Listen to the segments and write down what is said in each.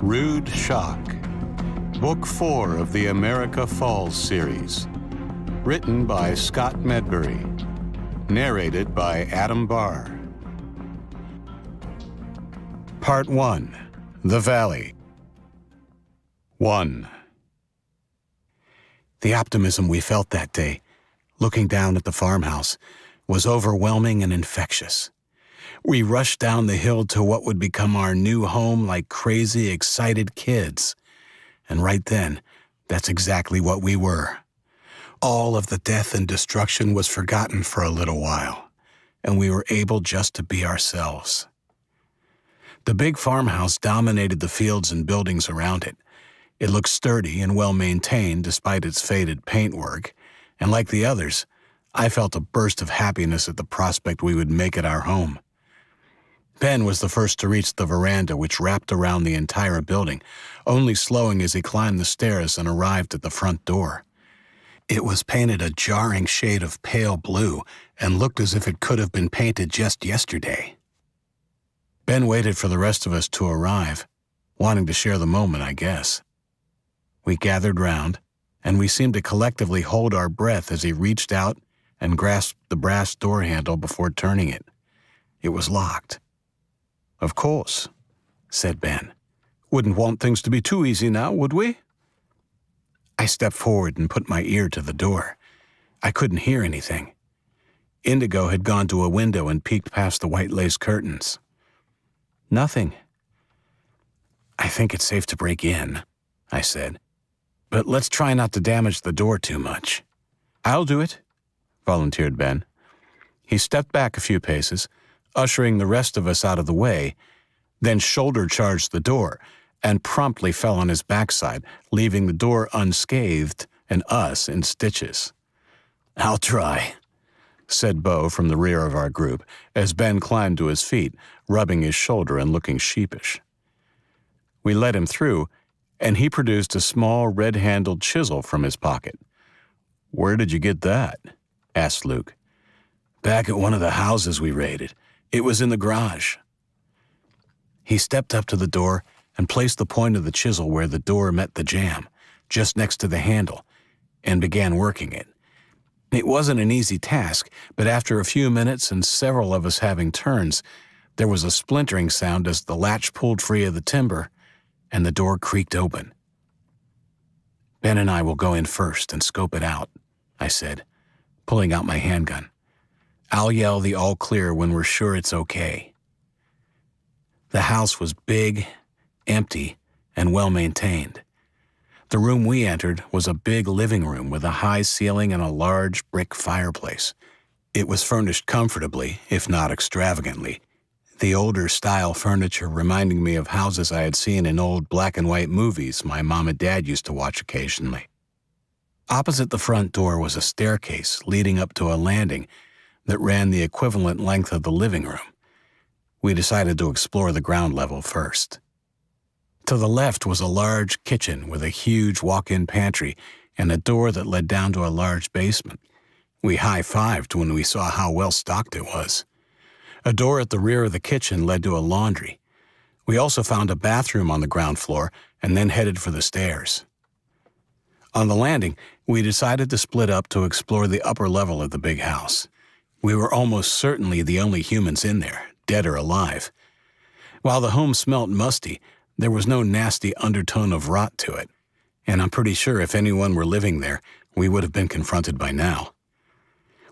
Rude Shock, Book 4 of the America Falls series, written by Scott Medbury, narrated by Adam Barr. Part 1, The Valley. 1. The optimism we felt that day, looking down at the farmhouse, was overwhelming and infectious. We rushed down the hill to what would become our new home like crazy, excited kids. And right then, that's exactly what we were. All of the death and destruction was forgotten for a little while, and we were able just to be ourselves. The big farmhouse dominated the fields and buildings around it. It looked sturdy and well-maintained despite its faded paintwork, and like the others, I felt a burst of happiness at the prospect we would make it our home. Ben was the first to reach the veranda, which wrapped around the entire building, only slowing as he climbed the stairs and arrived at the front door. It was painted a jarring shade of pale blue and looked as if it could have been painted just yesterday. Ben waited for the rest of us to arrive, wanting to share the moment, I guess. We gathered round, and we seemed to collectively hold our breath as he reached out and grasped the brass door handle before turning it. It was locked. "Of course," said Ben. "Wouldn't want things to be too easy now, would we?" I stepped forward and put my ear to the door. I couldn't hear anything. Indigo had gone to a window and peeked past the white lace curtains. "Nothing." "I think it's safe to break in," I said. "But let's try not to damage the door too much." "I'll do it," volunteered Ben. He stepped back a few paces, ushering the rest of us out of the way, then shoulder-charged the door and promptly fell on his backside, leaving the door unscathed and us in stitches. "I'll try," said Bo from the rear of our group as Ben climbed to his feet, rubbing his shoulder and looking sheepish. We let him through, and he produced a small red-handled chisel from his pocket. "Where did you get that?" asked Luke. "Back at one of the houses we raided. It was in the garage." He stepped up to the door and placed the point of the chisel where the door met the jamb, just next to the handle, and began working it. It wasn't an easy task, but after a few minutes and several of us having turns, there was a splintering sound as the latch pulled free of the timber and the door creaked open. "Ben and I will go in first and scope it out," I said, pulling out my handgun. "I'll yell the all clear when we're sure it's okay." The house was big, empty, and well-maintained. The room we entered was a big living room with a high ceiling and a large brick fireplace. It was furnished comfortably, if not extravagantly, the older style furniture reminding me of houses I had seen in old black-and-white movies my mom and dad used to watch occasionally. Opposite the front door was a staircase leading up to a landing that ran the equivalent length of the living room. We decided to explore the ground level first. To the left was a large kitchen with a huge walk-in pantry and a door that led down to a large basement. We high-fived when we saw how well-stocked it was. A door at the rear of the kitchen led to a laundry. We also found a bathroom on the ground floor and then headed for the stairs. On the landing, we decided to split up to explore the upper level of the big house. We were almost certainly the only humans in there, dead or alive. While the home smelt musty, there was no nasty undertone of rot to it, and I'm pretty sure if anyone were living there, we would have been confronted by now.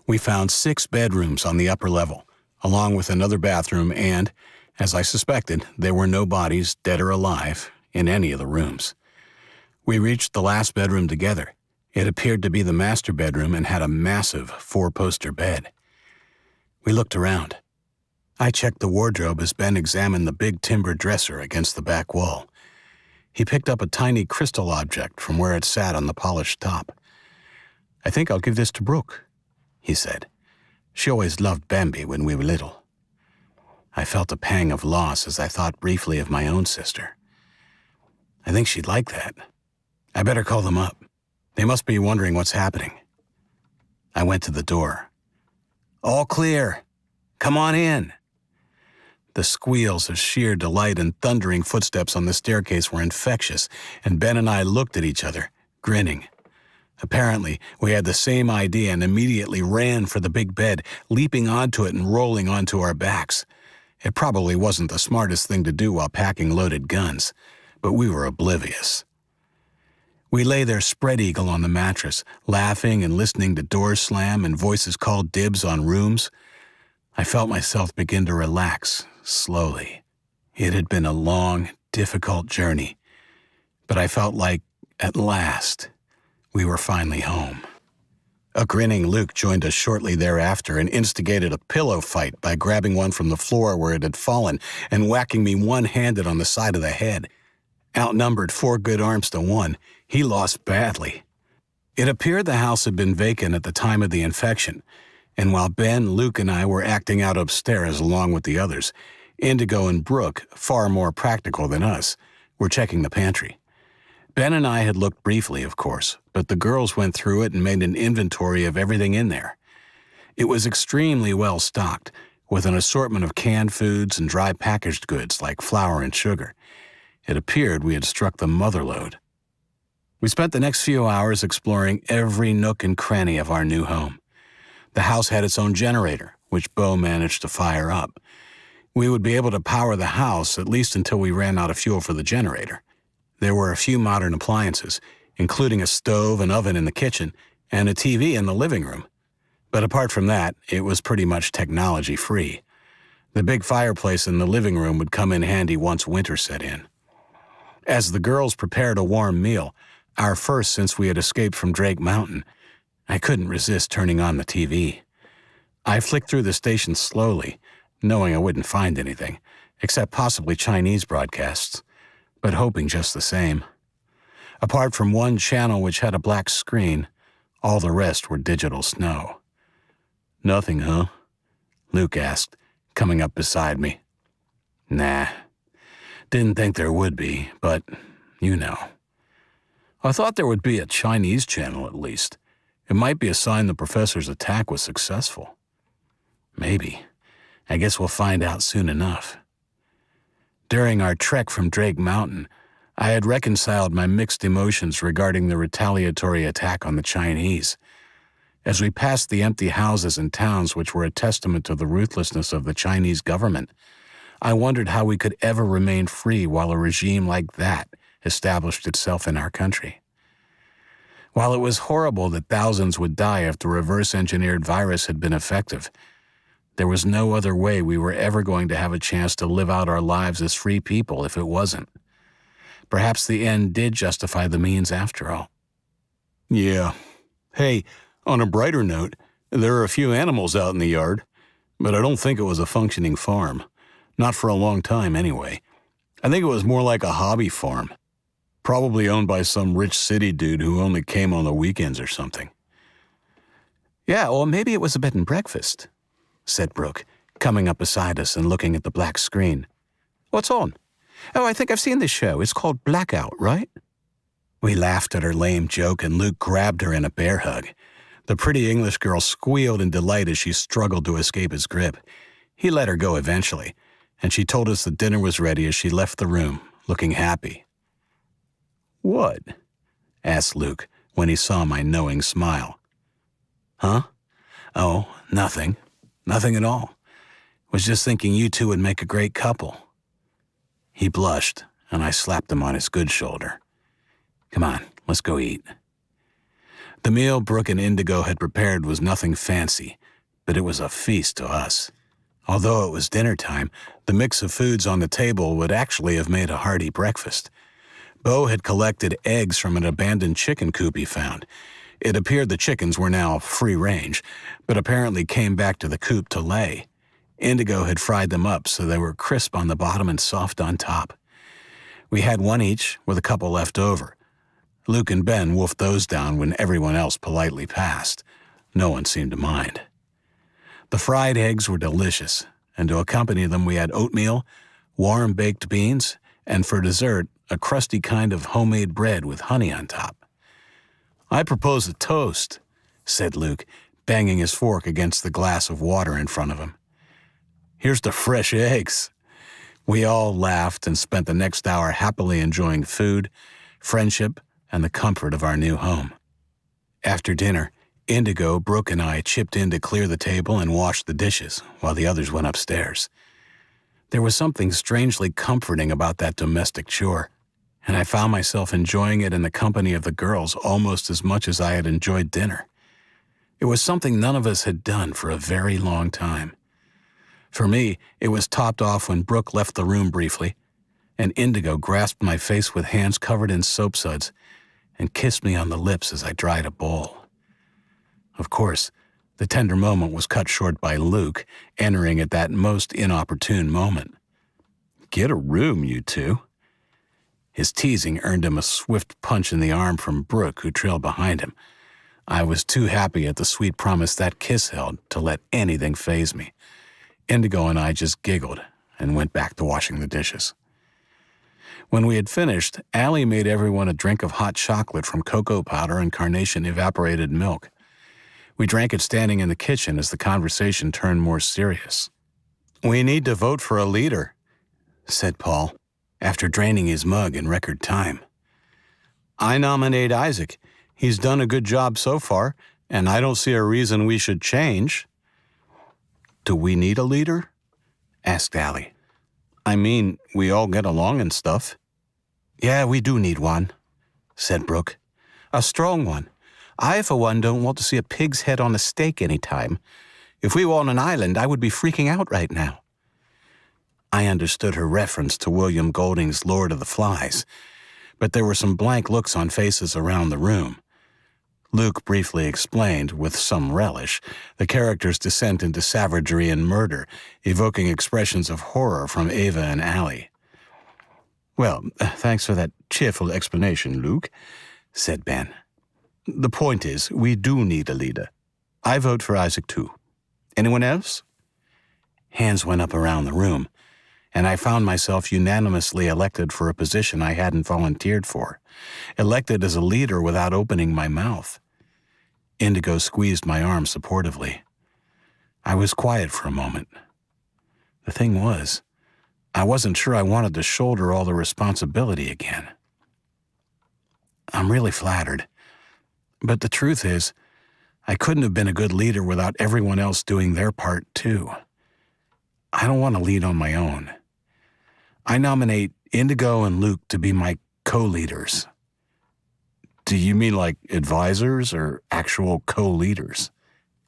We found 6 bedrooms on the upper level, along with another bathroom, and, as I suspected, there were no bodies, dead or alive, in any of the rooms. We reached the last bedroom together. It appeared to be the master bedroom and had a massive 4-poster bed. We looked around. I checked the wardrobe as Ben examined the big timber dresser against the back wall. He picked up a tiny crystal object from where it sat on the polished top. "I think I'll give this to Brooke," he said. "She always loved Bambi when we were little." I felt a pang of loss as I thought briefly of my own sister. I think she'd like that. I better call them up. They must be wondering what's happening. I went to the door. "All clear. Come on in." The squeals of sheer delight and thundering footsteps on the staircase were infectious, and Ben and I looked at each other, grinning. Apparently, we had the same idea and immediately ran for the big bed, leaping onto it and rolling onto our backs. It probably wasn't the smartest thing to do while packing loaded guns, but we were oblivious. We lay there spread eagle on the mattress, laughing and listening to doors slam and voices call dibs on rooms. I felt myself begin to relax, slowly. It had been a long, difficult journey, but I felt like, at last, we were finally home. A grinning Luke joined us shortly thereafter and instigated a pillow fight by grabbing one from the floor where it had fallen and whacking me one-handed on the side of the head. Outnumbered 4 good arms to 1, he lost badly. It appeared the house had been vacant at the time of the infection, and while Ben, Luke, and I were acting out upstairs along with the others, Indigo and Brooke, far more practical than us, were checking the pantry. Ben and I had looked briefly, of course, but the girls went through it and made an inventory of everything in there. It was extremely well stocked, with an assortment of canned foods and dry packaged goods like flour and sugar. It appeared we had struck the motherlode. We spent the next few hours exploring every nook and cranny of our new home. The house had its own generator, which Bo managed to fire up. We would be able to power the house at least until we ran out of fuel for the generator. There were a few modern appliances, including a stove and oven in the kitchen and a TV in the living room. But apart from that, it was pretty much technology-free. The big fireplace in the living room would come in handy once winter set in. As the girls prepared a warm meal, our first since we had escaped from Drake Mountain, I couldn't resist turning on the TV. I flicked through the station slowly, knowing I wouldn't find anything, except possibly Chinese broadcasts, but hoping just the same. Apart from one channel which had a black screen, all the rest were digital snow. "Nothing, huh?" Luke asked, coming up beside me. "Nah. Didn't think there would be, but, you know. I thought there would be a Chinese channel at least. It might be a sign the professor's attack was successful." "Maybe. I guess we'll find out soon enough." During our trek from Drake Mountain, I had reconciled my mixed emotions regarding the retaliatory attack on the Chinese. As we passed the empty houses and towns which were a testament to the ruthlessness of the Chinese government, I wondered how we could ever remain free while a regime like that established itself in our country. While it was horrible that thousands would die if the reverse-engineered virus had been effective, there was no other way we were ever going to have a chance to live out our lives as free people if it wasn't. Perhaps the end did justify the means after all. "Yeah. Hey, on a brighter note, there are a few animals out in the yard, but I don't think it was a functioning farm. Not for a long time, anyway. I think it was more like a hobby farm. Probably owned by some rich city dude who only came on the weekends or something." "Yeah, or maybe it was a bed and breakfast," said Brooke, coming up beside us and looking at the black screen. "What's on?" "Oh, I think I've seen this show. It's called Blackout, right?" We laughed at her lame joke and Luke grabbed her in a bear hug. The pretty English girl squealed in delight as she struggled to escape his grip. He let her go eventually, and she told us the dinner was ready as she left the room, looking happy. "What?" asked Luke when he saw my knowing smile. "Huh? Oh, nothing. Nothing at all. Was just thinking you two would make a great couple." He blushed, and I slapped him on his good shoulder. "Come on, let's go eat." The meal Brooke and Indigo had prepared was nothing fancy, but it was a feast to us. Although it was dinner time, the mix of foods on the table would actually have made a hearty breakfast. Bo had collected eggs from an abandoned chicken coop he found. It appeared the chickens were now free range, but apparently came back to the coop to lay. Indigo had fried them up so they were crisp on the bottom and soft on top. We had one each, with a couple left over. Luke and Ben wolfed those down when everyone else politely passed. No one seemed to mind. The fried eggs were delicious, and to accompany them we had oatmeal, warm baked beans, and for dessert, a crusty kind of homemade bread with honey on top. "I propose a toast," said Luke, banging his fork against the glass of water in front of him. "Here's to fresh eggs," We all laughed and spent the next hour happily enjoying food, friendship, and the comfort of our new home. After dinner, Indigo, Brooke, and I chipped in to clear the table and wash the dishes while the others went upstairs. There was something strangely comforting about that domestic chore, and I found myself enjoying it in the company of the girls almost as much as I had enjoyed dinner. It was something none of us had done for a very long time. For me, it was topped off when Brooke left the room briefly, and Indigo grasped my face with hands covered in soap suds and kissed me on the lips as I dried a bowl. Of course, the tender moment was cut short by Luke entering at that most inopportune moment. "Get a room, you two." His teasing earned him a swift punch in the arm from Brooke, who trailed behind him. I was too happy at the sweet promise that kiss held to let anything faze me. Indigo and I just giggled and went back to washing the dishes. When we had finished, Allie made everyone a drink of hot chocolate from cocoa powder and carnation evaporated milk. We drank it standing in the kitchen as the conversation turned more serious. "We need to vote for a leader," said Paul, after draining his mug in record time. "I nominate Isaac. He's done a good job so far, and I don't see a reason we should change." "Do we need a leader?" asked Allie. "I mean, we all get along and stuff." "Yeah, we do need one," said Brooke. "A strong one. I, for one, don't want to see a pig's head on a stake any time. If we were on an island, I would be freaking out right now." I understood her reference to William Golding's Lord of the Flies, but there were some blank looks on faces around the room. Luke briefly explained, with some relish, the character's descent into savagery and murder, evoking expressions of horror from Ava and Allie. "Well, thanks for that cheerful explanation, Luke," said Ben. "The point is, we do need a leader. I vote for Isaac too. Anyone else?" Hands went up around the room, and I found myself unanimously elected for a position I hadn't volunteered for, elected as a leader without opening my mouth. Indigo squeezed my arm supportively. I was quiet for a moment. The thing was, I wasn't sure I wanted to shoulder all the responsibility again. "I'm really flattered. But the truth is, I couldn't have been a good leader without everyone else doing their part too. I don't want to lead on my own. I nominate Indigo and Luke to be my co-leaders." "Do you mean like advisors or actual co-leaders?"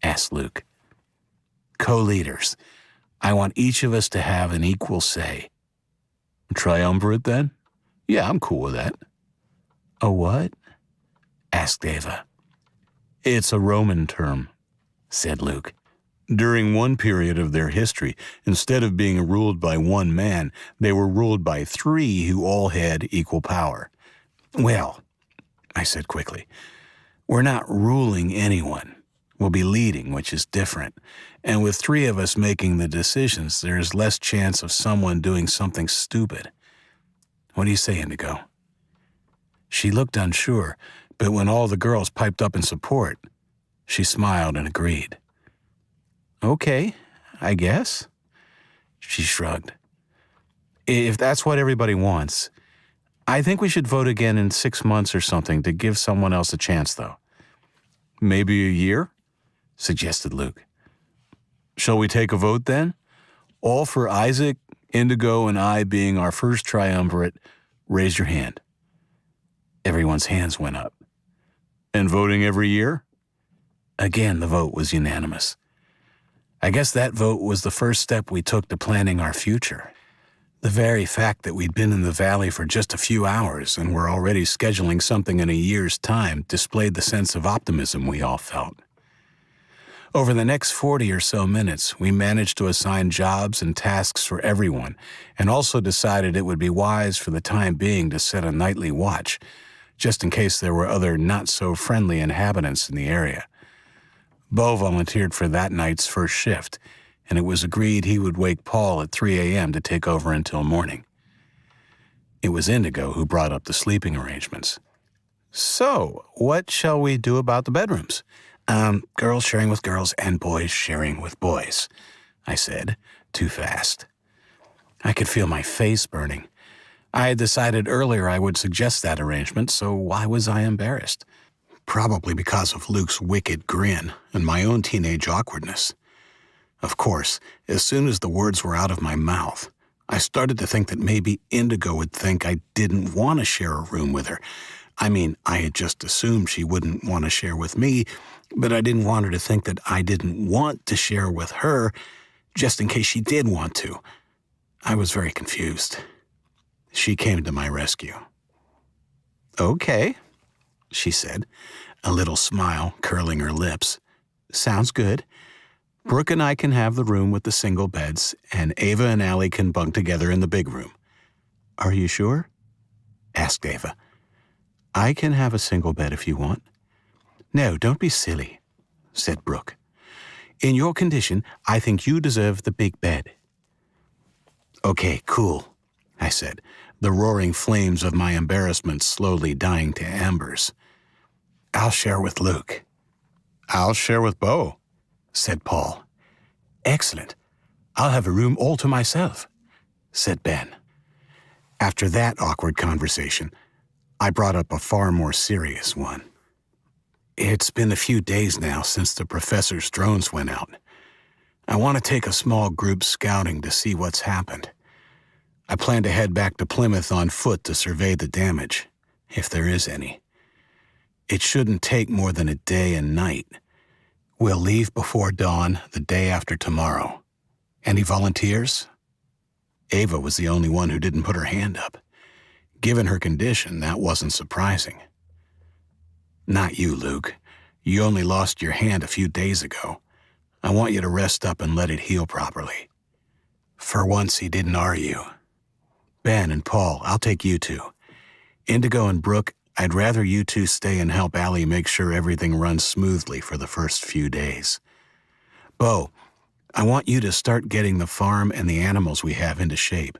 asked Luke. "Co-leaders. I want each of us to have an equal say." "Triumvirate then?" "Yeah, I'm cool with that." "A what?" asked Ava. "It's a Roman term," said Luke. "During one period of their history, instead of being ruled by one man, they were ruled by three who all had equal power." "Well," I said quickly, "we're not ruling anyone. We'll be leading, which is different. And with three of us making the decisions, there is less chance of someone doing something stupid. What do you say, Indigo?" She looked unsure, but when all the girls piped up in support, she smiled and agreed. "Okay, I guess." She shrugged. "If that's what everybody wants, I think we should vote again in 6 months or something to give someone else a chance, though." "Maybe a year?" suggested Luke. "Shall we take a vote then? All for Isaac, Indigo, and I being our first triumvirate. Raise your hand." Everyone's hands went up. "And voting every year?" Again, the vote was unanimous. I guess that vote was the first step we took to planning our future. The very fact that we'd been in the valley for just a few hours and were already scheduling something in a year's time displayed the sense of optimism we all felt. Over the next 40 or so minutes, we managed to assign jobs and tasks for everyone, and also decided it would be wise for the time being to set a nightly watch, just in case there were other not-so-friendly inhabitants in the area. Bo volunteered for that night's first shift, and it was agreed he would wake Paul at 3 a.m. to take over until morning. It was Indigo who brought up the sleeping arrangements. "So, what shall we do about the bedrooms?" Girls sharing with girls and boys sharing with boys," I said, too fast. I could feel my face burning. I had decided earlier I would suggest that arrangement, so why was I embarrassed? Probably because of Luke's wicked grin and my own teenage awkwardness. Of course, as soon as the words were out of my mouth, I started to think that maybe Indigo would think I didn't want to share a room with her. I mean, I had just assumed she wouldn't want to share with me, but I didn't want her to think that I didn't want to share with her, just in case she did want to. I was very confused. She came to my rescue. "Okay," she said, a little smile curling her lips. "Sounds good. Brooke and I can have the room with the single beds, and Ava and Allie can bunk together in the big room." "Are you sure?" asked Ava. "I can have a single bed if you want." "No, don't be silly," said Brooke. "In your condition, I think you deserve the big bed." "Okay, cool," I said, the roaring flames of my embarrassment slowly dying to embers. "I'll share with Luke." "I'll share with Bo," said Paul. "Excellent. I'll have a room all to myself," said Ben. After that awkward conversation, I brought up a far more serious one. It's been a few days now since the professor's drones went out. I want to take a small group scouting to see what's happened. I plan to head back to Plymouth on foot to survey the damage, if there is any. It shouldn't take more than a day and night. We'll leave before dawn the day after tomorrow. Any volunteers? Ava was the only one who didn't put her hand up. Given her condition, that wasn't surprising. Not you, Luke. You only lost your hand a few days ago. I want you to rest up and let it heal properly. For once, he didn't argue. Ben and Paul, I'll take you two. Indigo and Brooke, I'd rather you two stay and help Allie make sure everything runs smoothly for the first few days. Bo, I want you to start getting the farm and the animals we have into shape.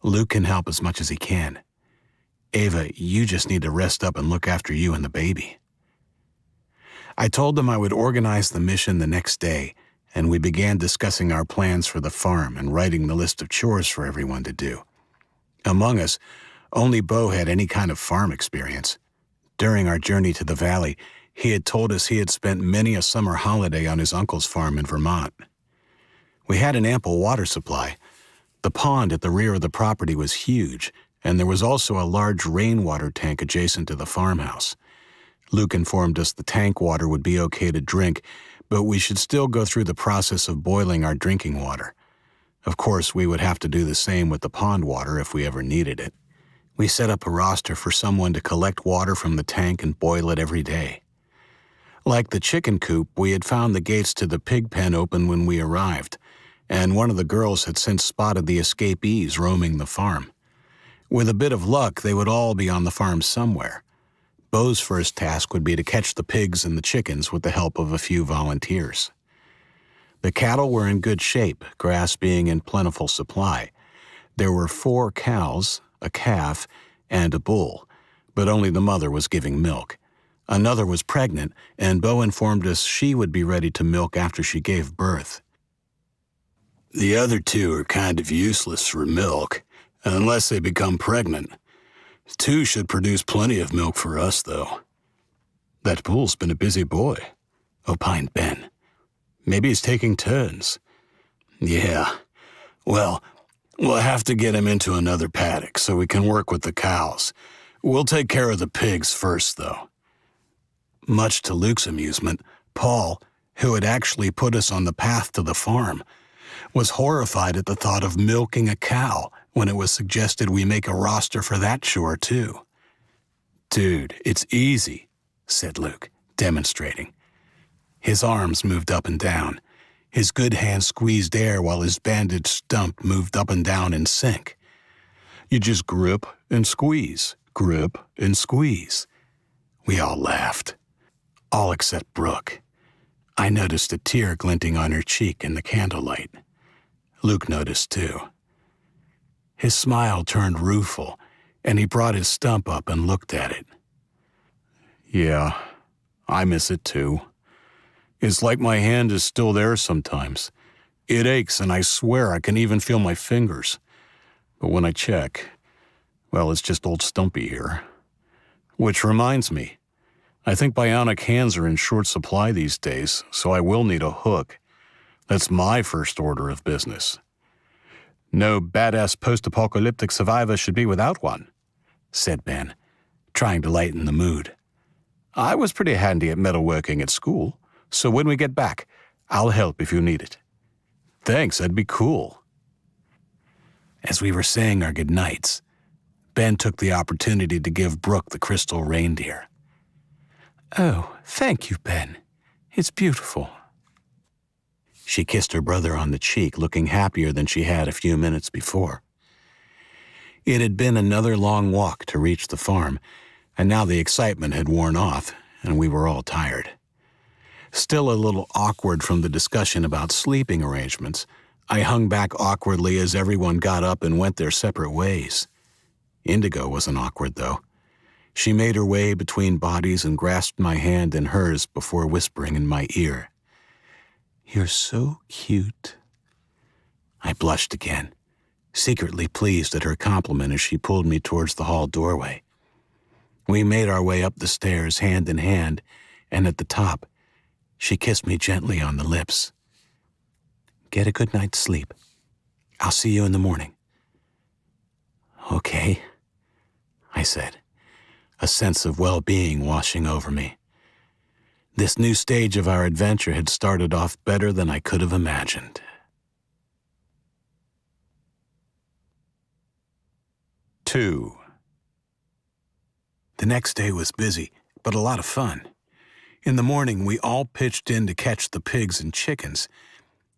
Luke can help as much as he can. Ava, you just need to rest up and look after you and the baby. I told them I would organize the mission the next day, and we began discussing our plans for the farm and writing the list of chores for everyone to do. Among us, only Bo had any kind of farm experience. During our journey to the valley, he had told us he had spent many a summer holiday on his uncle's farm in Vermont. We had an ample water supply. The pond at the rear of the property was huge, and there was also a large rainwater tank adjacent to the farmhouse. Luke informed us the tank water would be okay to drink, but we should still go through the process of boiling our drinking water. Of course, we would have to do the same with the pond water if we ever needed it. We set up a roster for someone to collect water from the tank and boil it every day. Like the chicken coop, we had found the gates to the pig pen open when we arrived, and one of the girls had since spotted the escapees roaming the farm. With a bit of luck, they would all be on the farm somewhere. Bo's first task would be to catch the pigs and the chickens with the help of a few volunteers. The cattle were in good shape, grass being in plentiful supply. There were 4 cows, a calf, and a bull, but only the mother was giving milk. Another was pregnant, and Bo informed us she would be ready to milk after she gave birth. The other 2 are kind of useless for milk, unless they become pregnant. 2 should produce plenty of milk for us, though. That bull's been a busy boy, opined Ben. Maybe he's taking turns. Yeah, well, we'll have to get him into another paddock so we can work with the cows. We'll take care of the pigs first, though. Much to Luke's amusement, Paul, who had actually put us on the path to the farm, was horrified at the thought of milking a cow when it was suggested we make a roster for that chore, too. Dude, it's easy, said Luke, demonstrating. His arms moved up and down. His good hand squeezed air while his bandaged stump moved up and down in sync. You just grip and squeeze, grip and squeeze. We all laughed. All except Brooke. I noticed a tear glinting on her cheek in the candlelight. Luke noticed too. His smile turned rueful, and he brought his stump up and looked at it. Yeah, I miss it too. It's like my hand is still there sometimes. It aches, and I swear I can even feel my fingers. But when I check, well, it's just old Stumpy here. Which reminds me, I think bionic hands are in short supply these days, so I will need a hook. That's my first order of business. No badass post-apocalyptic survivor should be without one, said Ben, trying to lighten the mood. I was pretty handy at metalworking at school, so when we get back, I'll help if you need it. Thanks, that'd be cool. As we were saying our goodnights, Ben took the opportunity to give Brooke the crystal reindeer. Oh, thank you, Ben. It's beautiful. She kissed her brother on the cheek, looking happier than she had a few minutes before. It had been another long walk to reach the farm, and now the excitement had worn off, and we were all tired. Still a little awkward from the discussion about sleeping arrangements, I hung back awkwardly as everyone got up and went their separate ways. Indigo wasn't awkward, though. She made her way between bodies and grasped my hand in hers before whispering in my ear. You're so cute. I blushed again, secretly pleased at her compliment as she pulled me towards the hall doorway. We made our way up the stairs hand in hand, and at the top, she kissed me gently on the lips. Get a good night's sleep. I'll see you in the morning. Okay, I said, a sense of well-being washing over me. This new stage of our adventure had started off better than I could have imagined. 2. The next day was busy, but a lot of fun. In the morning, we all pitched in to catch the pigs and chickens.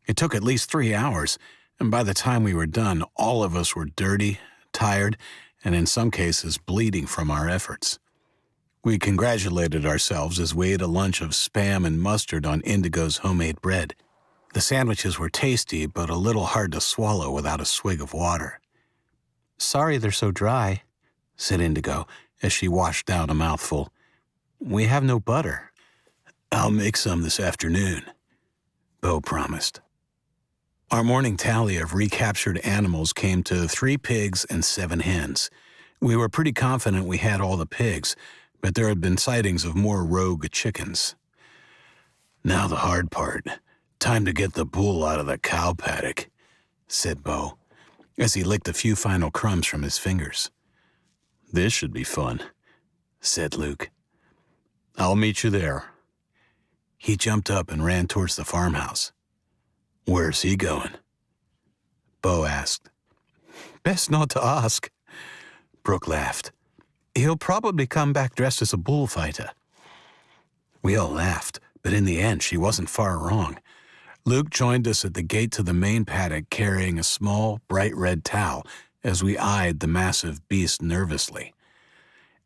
It took at least 3 hours, and by the time we were done, all of us were dirty, tired, and in some cases bleeding from our efforts. We congratulated ourselves as we ate a lunch of Spam and mustard on Indigo's homemade bread. The sandwiches were tasty, but a little hard to swallow without a swig of water. Sorry they're so dry, said Indigo as she washed down a mouthful. We have no butter. I'll make some this afternoon, Bo promised. Our morning tally of recaptured animals came to 3 pigs and 7 hens. We were pretty confident we had all the pigs, but there had been sightings of more rogue chickens. Now the hard part. Time to get the bull out of the cow paddock, said Bo, as he licked a few final crumbs from his fingers. This should be fun, said Luke. I'll meet you there. He jumped up and ran towards the farmhouse. Where's he going? Bo asked. Best not to ask. Brooke laughed. He'll probably come back dressed as a bullfighter. We all laughed, but in the end, she wasn't far wrong. Luke joined us at the gate to the main paddock carrying a small, bright red towel as we eyed the massive beast nervously.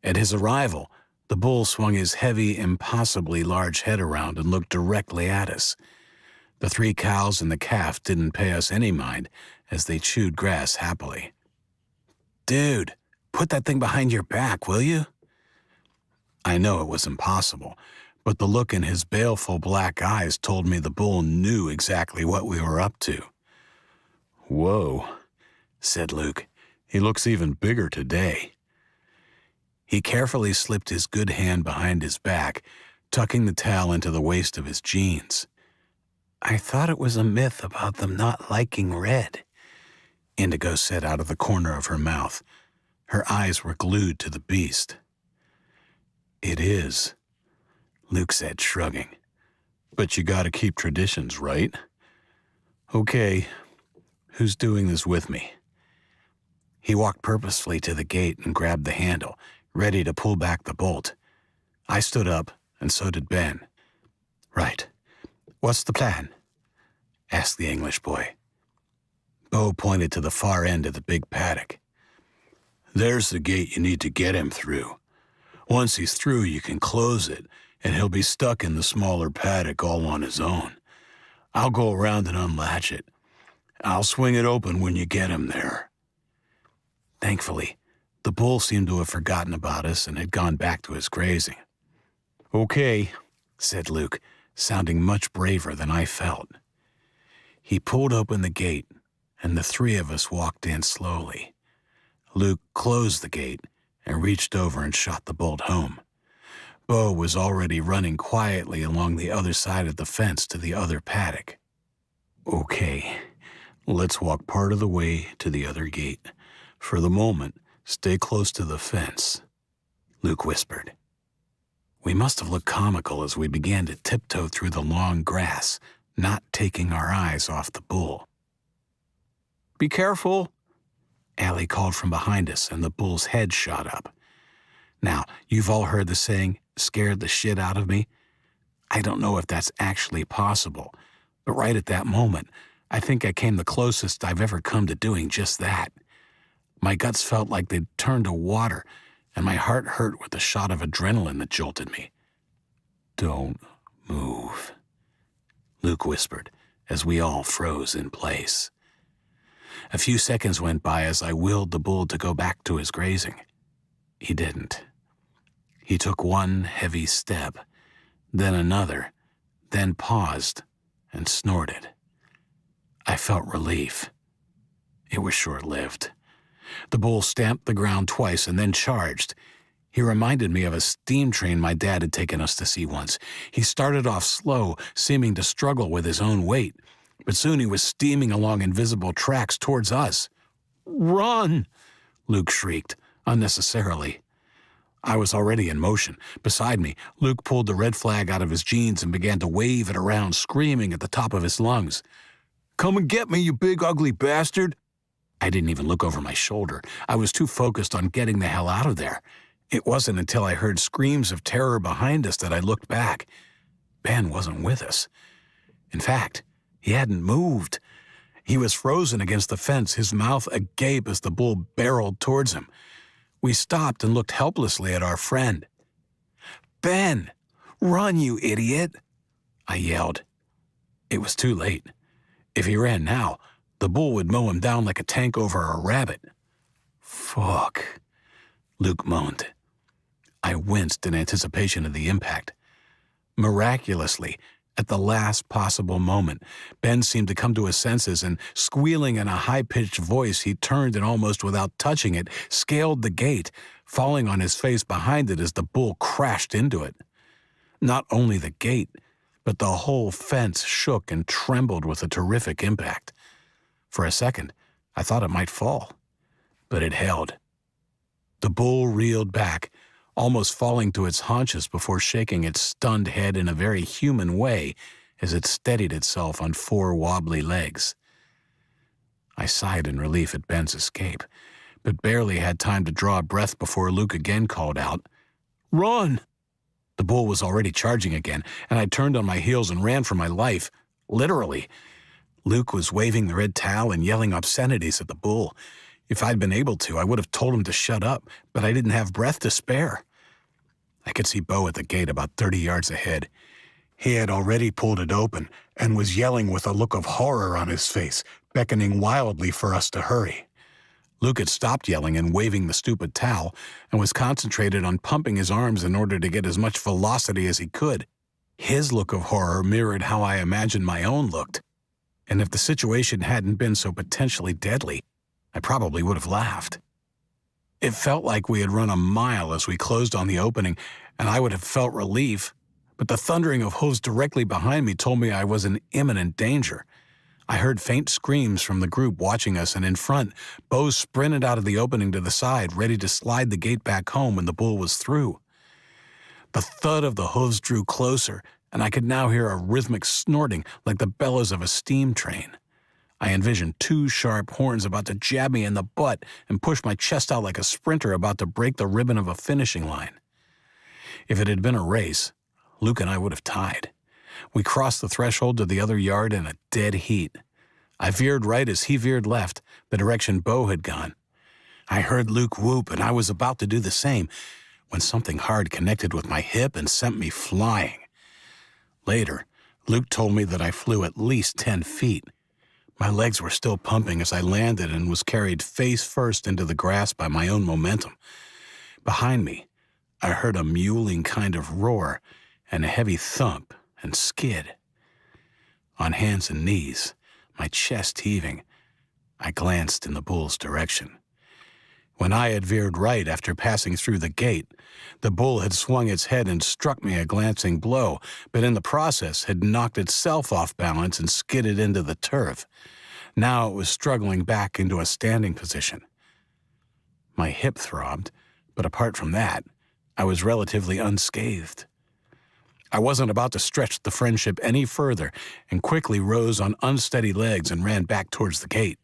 At his arrival, the bull swung his heavy, impossibly large head around and looked directly at us. The 3 cows and the calf didn't pay us any mind as they chewed grass happily. Dude, put that thing behind your back, will you? I know it was impossible, but the look in his baleful black eyes told me the bull knew exactly what we were up to. Whoa, said Luke. He looks even bigger today. He carefully slipped his good hand behind his back, tucking the towel into the waist of his jeans. I thought it was a myth about them not liking red, Indigo said out of the corner of her mouth. Her eyes were glued to the beast. It is, Luke said, shrugging. But you gotta keep traditions, right? Okay, who's doing this with me? He walked purposefully to the gate and grabbed the handle, ready to pull back the bolt. I stood up, and so did Ben. Right. What's the plan? Asked the English boy. Bo pointed to the far end of the big paddock. There's the gate you need to get him through. Once he's through, you can close it, and he'll be stuck in the smaller paddock all on his own. I'll go around and unlatch it. I'll swing it open when you get him there. Thankfully, the bull seemed to have forgotten about us and had gone back to his grazing. Okay, said Luke, sounding much braver than I felt. He pulled open the gate, and the 3 of us walked in slowly, Luke closed the gate and reached over and shot the bolt home. Bo was already running quietly along the other side of the fence to the other paddock. "Okay, let's walk part of the way to the other gate. For the moment, stay close to the fence," Luke whispered. We must have looked comical as we began to tiptoe through the long grass, not taking our eyes off the bull. "Be careful," Allie called from behind us, and the bull's head shot up. Now, you've all heard the saying, "scared the shit out of me." I don't know if that's actually possible, but right at that moment, I think I came the closest I've ever come to doing just that. My guts felt like they'd turned to water, and my heart hurt with the shot of adrenaline that jolted me. "Don't move," Luke whispered, as we all froze in place. A few seconds went by as I willed the bull to go back to his grazing. He didn't. He took one heavy step, then another, then paused and snorted. I felt relief. It was short-lived. The bull stamped the ground twice and then charged. He reminded me of a steam train my dad had taken us to see once. He started off slow, seeming to struggle with his own weight, but soon he was steaming along invisible tracks towards us. "Run!" Luke shrieked, unnecessarily. I was already in motion. Beside me, Luke pulled the red flag out of his jeans and began to wave it around, screaming at the top of his lungs. "Come and get me, you big ugly bastard!" I didn't even look over my shoulder. I was too focused on getting the hell out of there. It wasn't until I heard screams of terror behind us that I looked back. Ben wasn't with us. In fact, he hadn't moved. He was frozen against the fence, his mouth agape as the bull barreled towards him. We stopped and looked helplessly at our friend. "Ben, run, you idiot!" I yelled. It was too late. If he ran now, the bull would mow him down like a tank over a rabbit. "Fuck," Luke moaned. I winced in anticipation of the impact. Miraculously, at the last possible moment, Ben seemed to come to his senses and, squealing in a high-pitched voice, he turned and almost without touching it, scaled the gate, falling on his face behind it as the bull crashed into it. Not only the gate, but the whole fence shook and trembled with a terrific impact. For a second, I thought it might fall, but it held. The bull reeled back, almost falling to its haunches before shaking its stunned head in a very human way as it steadied itself on 4 wobbly legs. I sighed in relief at Ben's escape, but barely had time to draw a breath before Luke again called out, "Run!" The bull was already charging again, and I turned on my heels and ran for my life, literally. Luke was waving the red towel and yelling obscenities at the bull. If I'd been able to, I would have told him to shut up, but I didn't have breath to spare. I could see Bo at the gate about 30 yards ahead. He had already pulled it open and was yelling with a look of horror on his face, beckoning wildly for us to hurry. Luke had stopped yelling and waving the stupid towel and was concentrated on pumping his arms in order to get as much velocity as he could. His look of horror mirrored how I imagined my own looked. And if the situation hadn't been so potentially deadly, I probably would have laughed. It felt like we had run a mile as we closed on the opening, and I would have felt relief, but the thundering of hooves directly behind me told me I was in imminent danger. I heard faint screams from the group watching us, and in front, Bo sprinted out of the opening to the side, ready to slide the gate back home when the bull was through. The thud of the hooves drew closer, and I could now hear a rhythmic snorting like the bellows of a steam train. I envisioned 2 sharp horns about to jab me in the butt and push my chest out like a sprinter about to break the ribbon of a finishing line. If it had been a race, Luke and I would have tied. We crossed the threshold to the other yard in a dead heat. I veered right as he veered left, the direction Bo had gone. I heard Luke whoop, and I was about to do the same when something hard connected with my hip and sent me flying. Later, Luke told me that I flew at least 10 feet. My legs were still pumping as I landed and was carried face first into the grass by my own momentum. Behind me, I heard a mewling kind of roar and a heavy thump and skid. On hands and knees, my chest heaving, I glanced in the bull's direction. When I had veered right after passing through the gate, the bull had swung its head and struck me a glancing blow, but in the process had knocked itself off balance and skidded into the turf. Now it was struggling back into a standing position. My hip throbbed, but apart from that, I was relatively unscathed. I wasn't about to stretch the friendship any further and quickly rose on unsteady legs and ran back towards the gate.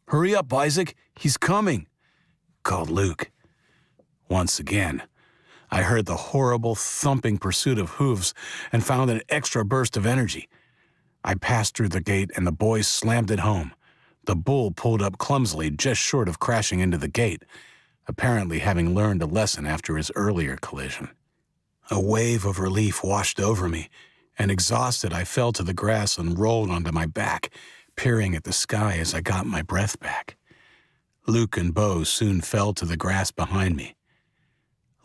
"Hurry up, Isaac! He's coming!" called Luke. Once again, I heard the horrible thumping pursuit of hooves and found an extra burst of energy. I passed through the gate and the boys slammed it home. The bull pulled up clumsily just short of crashing into the gate, apparently having learned a lesson after his earlier collision. A wave of relief washed over me, and exhausted I fell to the grass and rolled onto my back, peering at the sky as I got my breath back. Luke and Bo soon fell to the grass behind me.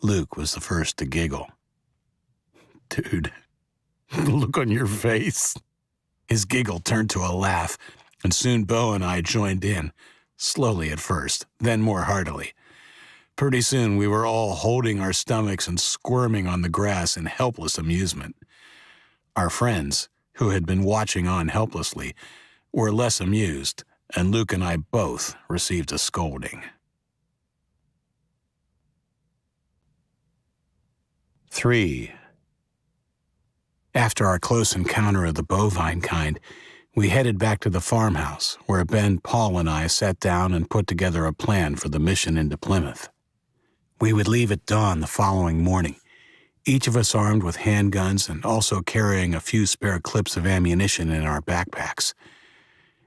Luke was the first to giggle. "Dude, the look on your face." His giggle turned to a laugh, and soon Bo and I joined in, slowly at first, then more heartily. Pretty soon we were all holding our stomachs and squirming on the grass in helpless amusement. Our friends, who had been watching on helplessly, were less amused, and Luke and I both received a scolding. 3. After our close encounter of the bovine kind, we headed back to the farmhouse, where Ben, Paul, and I sat down and put together a plan for the mission into Plymouth. We would leave at dawn the following morning, each of us armed with handguns and also carrying a few spare clips of ammunition in our backpacks.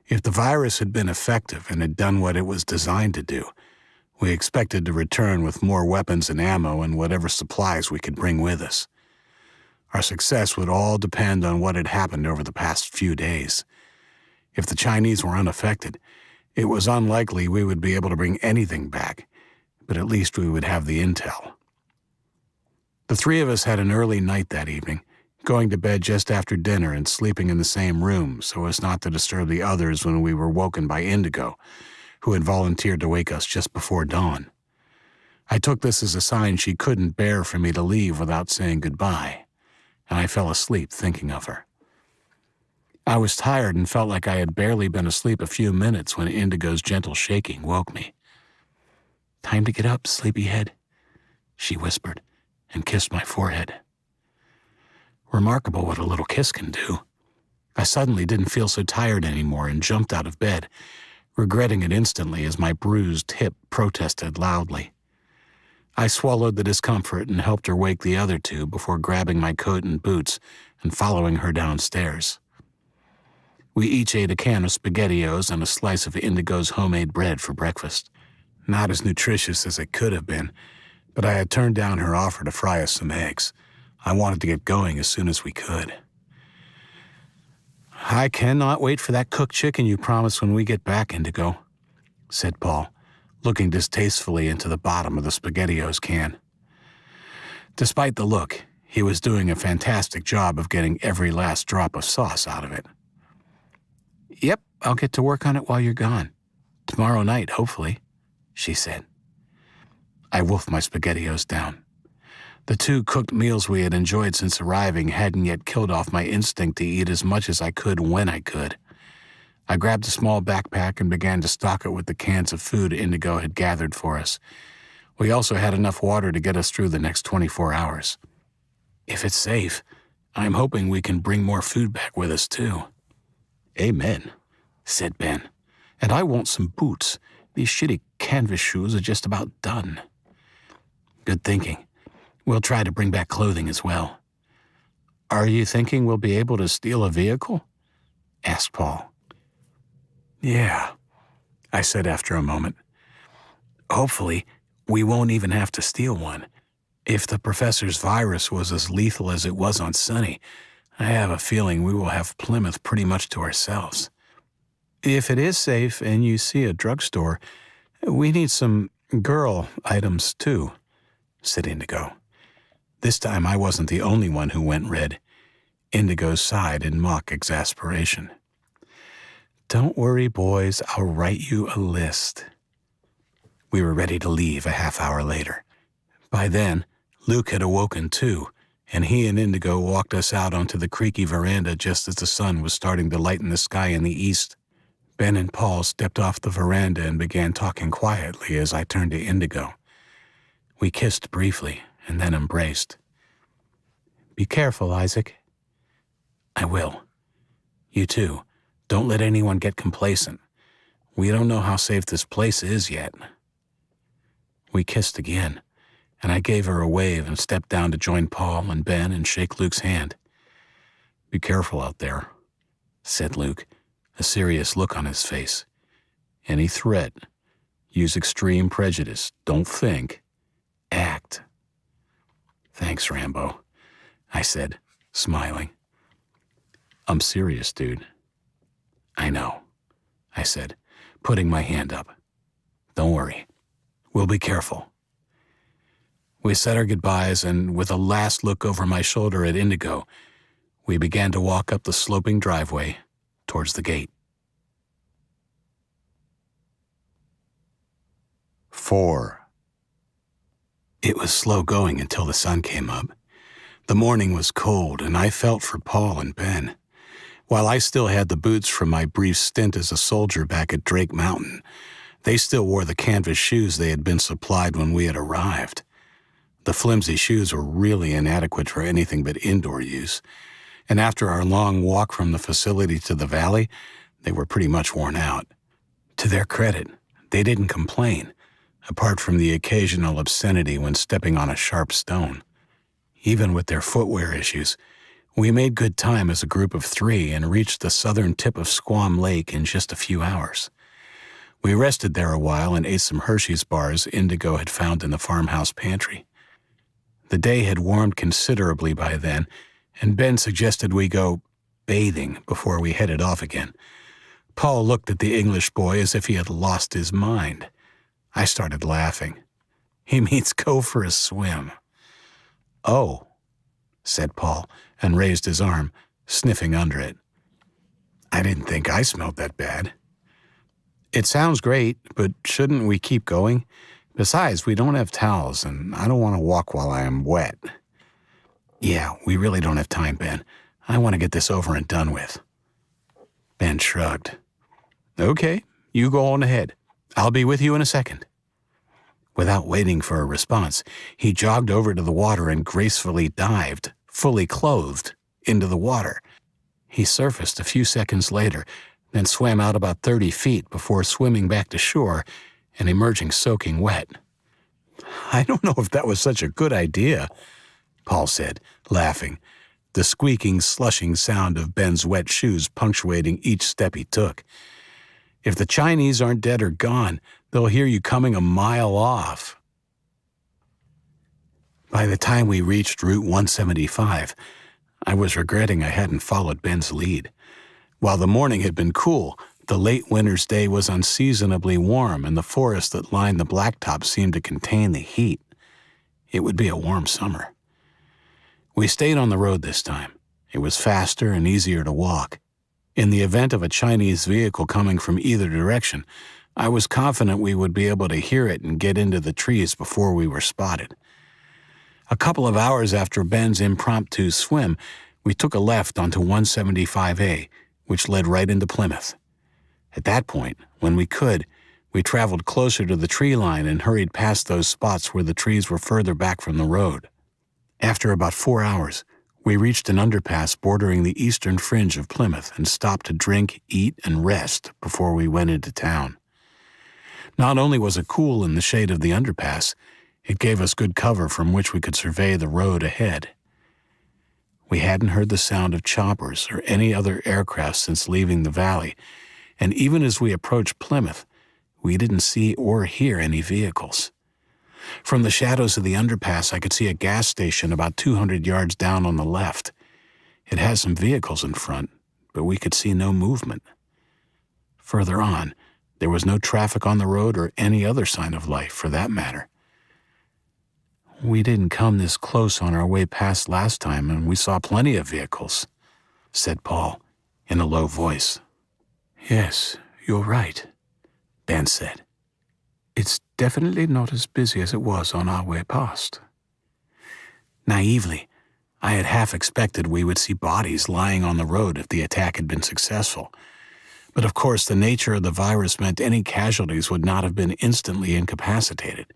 If the virus had been effective and had done what it was designed to do, we expected to return with more weapons and ammo and whatever supplies we could bring with us. Our success would all depend on what had happened over the past few days. If the Chinese were unaffected, it was unlikely we would be able to bring anything back, but at least we would have the intel. The three of us had an early night that evening, going to bed just after dinner and sleeping in the same room so as not to disturb the others when we were woken by Indigo, who had volunteered to wake us just before dawn. I took this as a sign she couldn't bear for me to leave without saying goodbye, and I fell asleep thinking of her. I was tired and felt like I had barely been asleep a few minutes when Indigo's gentle shaking woke me. "Time to get up, sleepyhead," she whispered and kissed my forehead. Remarkable what a little kiss can do. I suddenly didn't feel so tired anymore and jumped out of bed, regretting it instantly as my bruised hip protested loudly. I swallowed the discomfort and helped her wake the other two before grabbing my coat and boots and following her downstairs. We each ate a can of SpaghettiOs and a slice of Indigo's homemade bread for breakfast. Not as nutritious as it could have been, but I had turned down her offer to fry us some eggs. I wanted to get going as soon as we could. "I cannot wait for that cooked chicken you promised when we get back, Indigo," said Paul, looking distastefully into the bottom of the SpaghettiOs can. Despite the look, he was doing a fantastic job of getting every last drop of sauce out of it. "Yep, I'll get to work on it while you're gone. Tomorrow night, hopefully," she said. I wolfed my SpaghettiOs down. The 2 cooked meals we had enjoyed since arriving hadn't yet killed off my instinct to eat as much as I could when I could. I grabbed a small backpack and began to stock it with the cans of food Indigo had gathered for us. We also had enough water to get us through the next 24 hours. If it's safe, I'm hoping we can bring more food back with us, too. "Amen," said Ben. "And I want some boots. These shitty canvas shoes are just about done." "Good thinking. We'll try to bring back clothing as well." "Are you thinking we'll be able to steal a vehicle?" asked Paul. "Yeah," I said after a moment. "Hopefully, we won't even have to steal one. If the professor's virus was as lethal as it was on Sunny, I have a feeling we will have Plymouth pretty much to ourselves." "If it is safe and you see a drugstore, we need some girl items too," said Indigo. This time I wasn't the only one who went red. Indigo sighed in mock exasperation. "Don't worry, boys, I'll write you a list." We were ready to leave a half hour later. By then, Luke had awoken too, and he and Indigo walked us out onto the creaky veranda just as the sun was starting to lighten the sky in the east. Ben and Paul stepped off the veranda and began talking quietly as I turned to Indigo. We kissed briefly and then embraced. "Be careful, Isaac." "I will. You too. Don't let anyone get complacent. We don't know how safe this place is yet." We kissed again, and I gave her a wave and stepped down to join Paul and Ben and shake Luke's hand. "Be careful out there," said Luke, a serious look on his face. "Any threat, use extreme prejudice. Don't think. Act." "Thanks, Rambo," I said, smiling. "I'm serious, dude." "I know," I said, putting my hand up. "Don't worry. We'll be careful." We said our goodbyes, and with a last look over my shoulder at Indigo, we began to walk up the sloping driveway towards the gate. 4. It was slow going until the sun came up. The morning was cold, and I felt for Paul and Ben. While I still had the boots from my brief stint as a soldier back at Drake Mountain, they still wore the canvas shoes they had been supplied when we had arrived. The flimsy shoes were really inadequate for anything but indoor use, and after our long walk from the facility to the valley, they were pretty much worn out. To their credit, they didn't complain, apart from the occasional obscenity when stepping on a sharp stone. Even with their footwear issues, we made good time as a group of 3 and reached the southern tip of Squam Lake in just a few hours. We rested there a while and ate some Hershey's bars Indigo had found in the farmhouse pantry. The day had warmed considerably by then, and Ben suggested we go bathing before we headed off again. Paul looked at the English boy as if he had lost his mind. I started laughing. "He means go for a swim." "Oh," said Paul, and raised his arm, sniffing under it. I didn't think I smelled that bad. "It sounds great, but shouldn't we keep going? Besides, we don't have towels, and I don't want to walk while I am wet." "Yeah, we really don't have time, Ben. I want to get this over and done with." Ben shrugged. "Okay, you go on ahead. I'll be with you in a second." Without waiting for a response, he jogged over to the water and gracefully dived, fully clothed, into the water. He surfaced a few seconds later, then swam out about 30 feet before swimming back to shore and emerging soaking wet. "I don't know if that was such a good idea," Paul said, laughing, the squeaking, slushing sound of Ben's wet shoes punctuating each step he took. "If the Chinese aren't dead or gone, they'll hear you coming a mile off." By the time we reached Route 175, I was regretting I hadn't followed Ben's lead. While the morning had been cool, the late winter's day was unseasonably warm, and the forest that lined the blacktop seemed to contain the heat. It would be a warm summer. We stayed on the road this time. It was faster and easier to walk. In the event of a Chinese vehicle coming from either direction, I was confident we would be able to hear it and get into the trees before we were spotted. A couple of hours after Ben's impromptu swim, we took a left onto 175A, which led right into Plymouth. At that point, when we could, we traveled closer to the tree line and hurried past those spots where the trees were further back from the road. After about 4 hours, we reached an underpass bordering the eastern fringe of Plymouth and stopped to drink, eat, and rest before we went into town. Not only was it cool in the shade of the underpass, it gave us good cover from which we could survey the road ahead. We hadn't heard the sound of choppers or any other aircraft since leaving the valley, and even as we approached Plymouth, we didn't see or hear any vehicles. From the shadows of the underpass, I could see a gas station about 200 yards down on the left. It had some vehicles in front, but we could see no movement. Further on, there was no traffic on the road or any other sign of life, for that matter. "We didn't come this close on our way past last time, and we saw plenty of vehicles," said Paul, in a low voice. "Yes, you're right," Ben said. "It's definitely not as busy as it was on our way past. Naively, I had half expected we would see bodies lying on the road if the attack had been successful. But of course, the nature of the virus meant any casualties would not have been instantly incapacitated.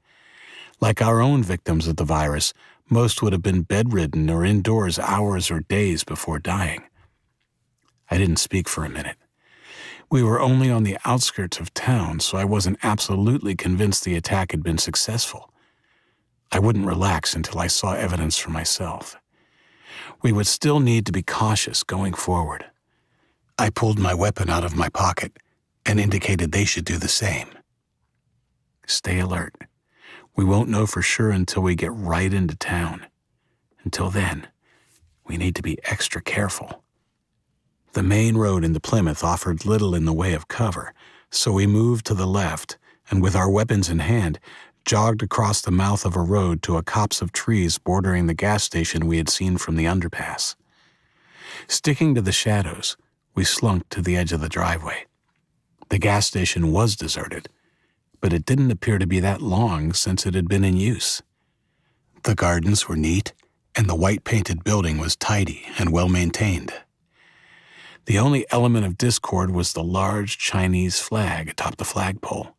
Like our own victims of the virus, most would have been bedridden or indoors hours or days before dying. I didn't speak for a minute. We were only on the outskirts of town, so I wasn't absolutely convinced the attack had been successful. I wouldn't relax until I saw evidence for myself. We would still need to be cautious going forward. I pulled my weapon out of my pocket and indicated they should do the same. Stay alert. We won't know for sure until we get right into town. Until then, we need to be extra careful. The main road into Plymouth offered little in the way of cover, so we moved to the left and, with our weapons in hand, jogged across the mouth of a road to a copse of trees bordering the gas station we had seen from the underpass. Sticking to the shadows, we slunk to the edge of the driveway. The gas station was deserted, but it didn't appear to be that long since it had been in use. The gardens were neat, and the white-painted building was tidy and well-maintained. The only element of discord was the large Chinese flag atop the flagpole.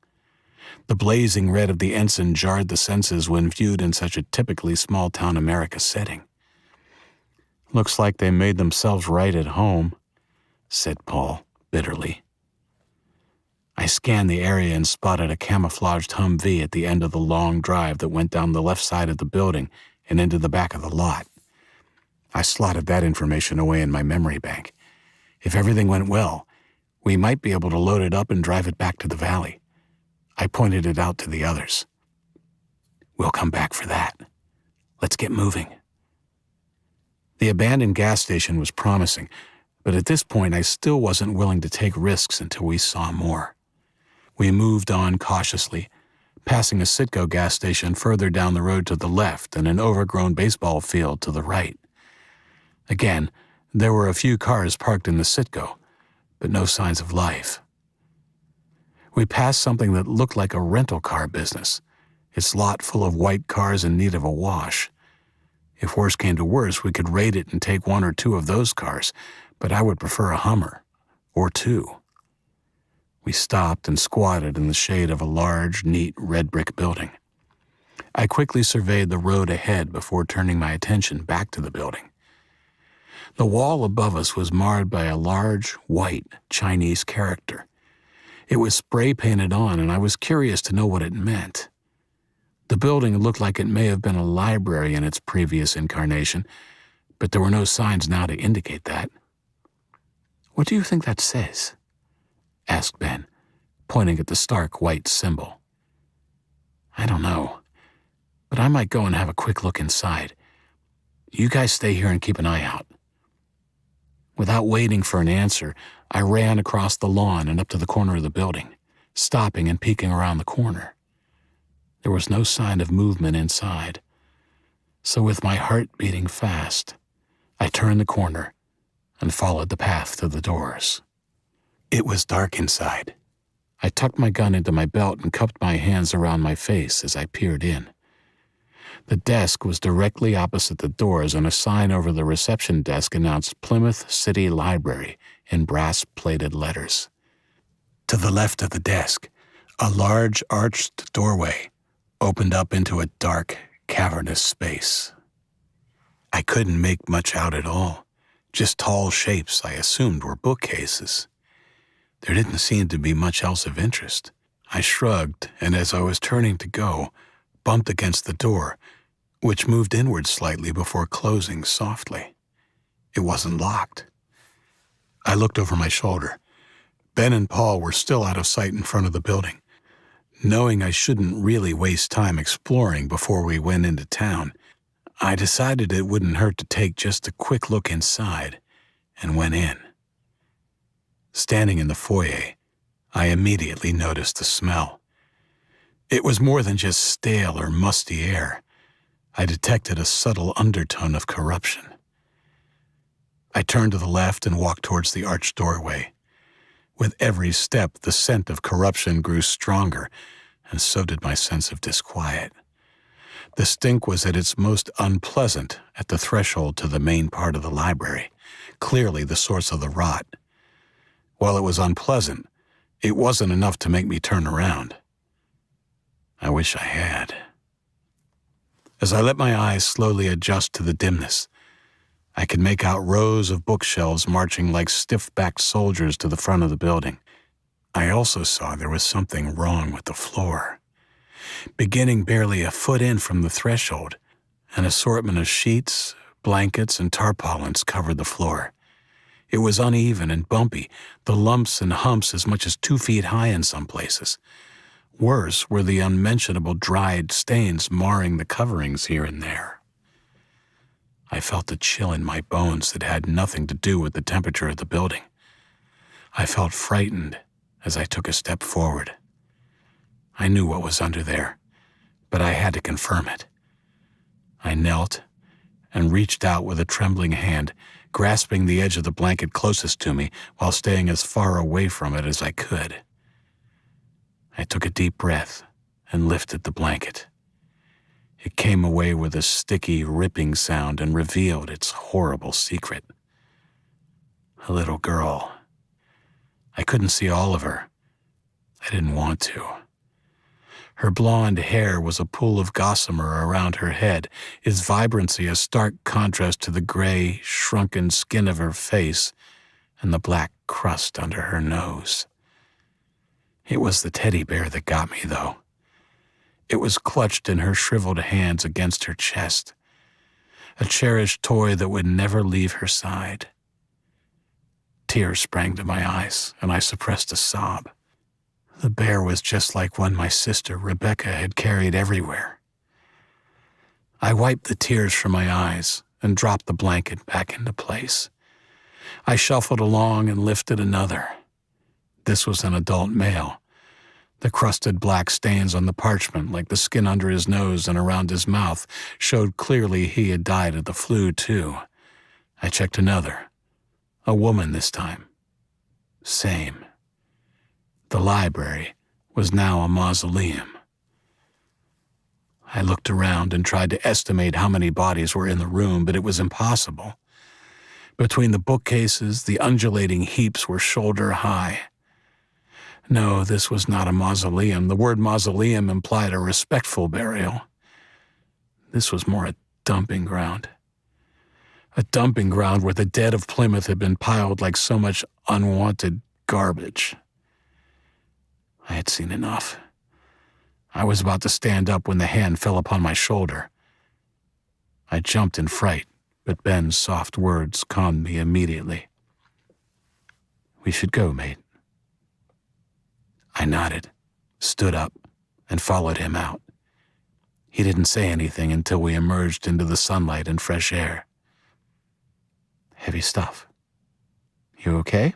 The blazing red of the ensign jarred the senses when viewed in such a typically small-town America setting. "Looks like they made themselves right at home," said Paul bitterly. I scanned the area and spotted a camouflaged Humvee at the end of the long drive that went down the left side of the building and into the back of the lot. I slotted that information away in my memory bank. If everything went well, we might be able to load it up and drive it back to the valley. I pointed it out to the others. "We'll come back for that. Let's get moving." The abandoned gas station was promising, but at this point I still wasn't willing to take risks until we saw more. We moved on cautiously, passing a Citgo gas station further down the road to the left and an overgrown baseball field to the right. Again, there were a few cars parked in the Citgo, but no signs of life. We passed something that looked like a rental car business, its lot full of white cars in need of a wash. If worse came to worse, we could raid it and take one or two of those cars, but I would prefer a Hummer, or two. We stopped and squatted in the shade of a large, neat red brick building. I quickly surveyed the road ahead before turning my attention back to the building. The wall above us was marred by a large, white Chinese character. It was spray-painted on, and I was curious to know what it meant. The building looked like it may have been a library in its previous incarnation, but there were no signs now to indicate that. "What do you think that says?" asked Ben, pointing at the stark white symbol. "I don't know, but I might go and have a quick look inside. You guys stay here and keep an eye out." Without waiting for an answer, I ran across the lawn and up to the corner of the building, stopping and peeking around the corner. There was no sign of movement inside, so with my heart beating fast, I turned the corner and followed the path to the doors. It was dark inside. I tucked my gun into my belt and cupped my hands around my face as I peered in. The desk was directly opposite the doors, and a sign over the reception desk announced Plymouth City Library in brass-plated letters. To the left of the desk, a large arched doorway opened up into a dark, cavernous space. I couldn't make much out at all, just tall shapes I assumed were bookcases. There didn't seem to be much else of interest. I shrugged, and as I was turning to go, bumped against the door, which moved inward slightly before closing softly. It wasn't locked. I looked over my shoulder. Ben and Paul were still out of sight in front of the building. Knowing I shouldn't really waste time exploring before we went into town, I decided it wouldn't hurt to take just a quick look inside, and went in. Standing in the foyer, I immediately noticed the smell. It was more than just stale or musty air. I detected a subtle undertone of corruption. I turned to the left and walked towards the arched doorway. With every step, the scent of corruption grew stronger, and so did my sense of disquiet. The stink was at its most unpleasant at the threshold to the main part of the library, clearly the source of the rot. While it was unpleasant, it wasn't enough to make me turn around. I wish I had. As I let my eyes slowly adjust to the dimness, I could make out rows of bookshelves marching like stiff-backed soldiers to the front of the building. I also saw there was something wrong with the floor. Beginning barely a foot in from the threshold, an assortment of sheets, blankets, and tarpaulins covered the floor. It was uneven and bumpy, the lumps and humps as much as 2 feet high in some places. Worse were the unmentionable dried stains marring the coverings here and there. I felt a chill in my bones that had nothing to do with the temperature of the building. I felt frightened as I took a step forward. I knew what was under there, but I had to confirm it. I knelt and reached out with a trembling hand, grasping the edge of the blanket closest to me while staying as far away from it as I could. I took a deep breath and lifted the blanket. It came away with a sticky, ripping sound and revealed its horrible secret. A little girl. I couldn't see all of her. I didn't want to. Her blonde hair was a pool of gossamer around her head, its vibrancy a stark contrast to the gray, shrunken skin of her face and the black crust under her nose. It was the teddy bear that got me, though. It was clutched in her shriveled hands against her chest, a cherished toy that would never leave her side. Tears sprang to my eyes, and I suppressed a sob. The bear was just like one my sister, Rebecca, had carried everywhere. I wiped the tears from my eyes and dropped the blanket back into place. I shuffled along and lifted another. This was an adult male. The crusted black stains on the parchment, like the skin under his nose and around his mouth, showed clearly he had died of the flu, too. I checked another. A woman this time. Same. The library was now a mausoleum. I looked around and tried to estimate how many bodies were in the room, but it was impossible. Between the bookcases, the undulating heaps were shoulder high. No, this was not a mausoleum. The word mausoleum implied a respectful burial. This was more a dumping ground. A dumping ground where the dead of Plymouth had been piled like so much unwanted garbage. I had seen enough. I was about to stand up when the hand fell upon my shoulder. I jumped in fright, but Ben's soft words calmed me immediately. "We should go, mate." I nodded, stood up, and followed him out. He didn't say anything until we emerged into the sunlight and fresh air. "Heavy stuff. You okay?"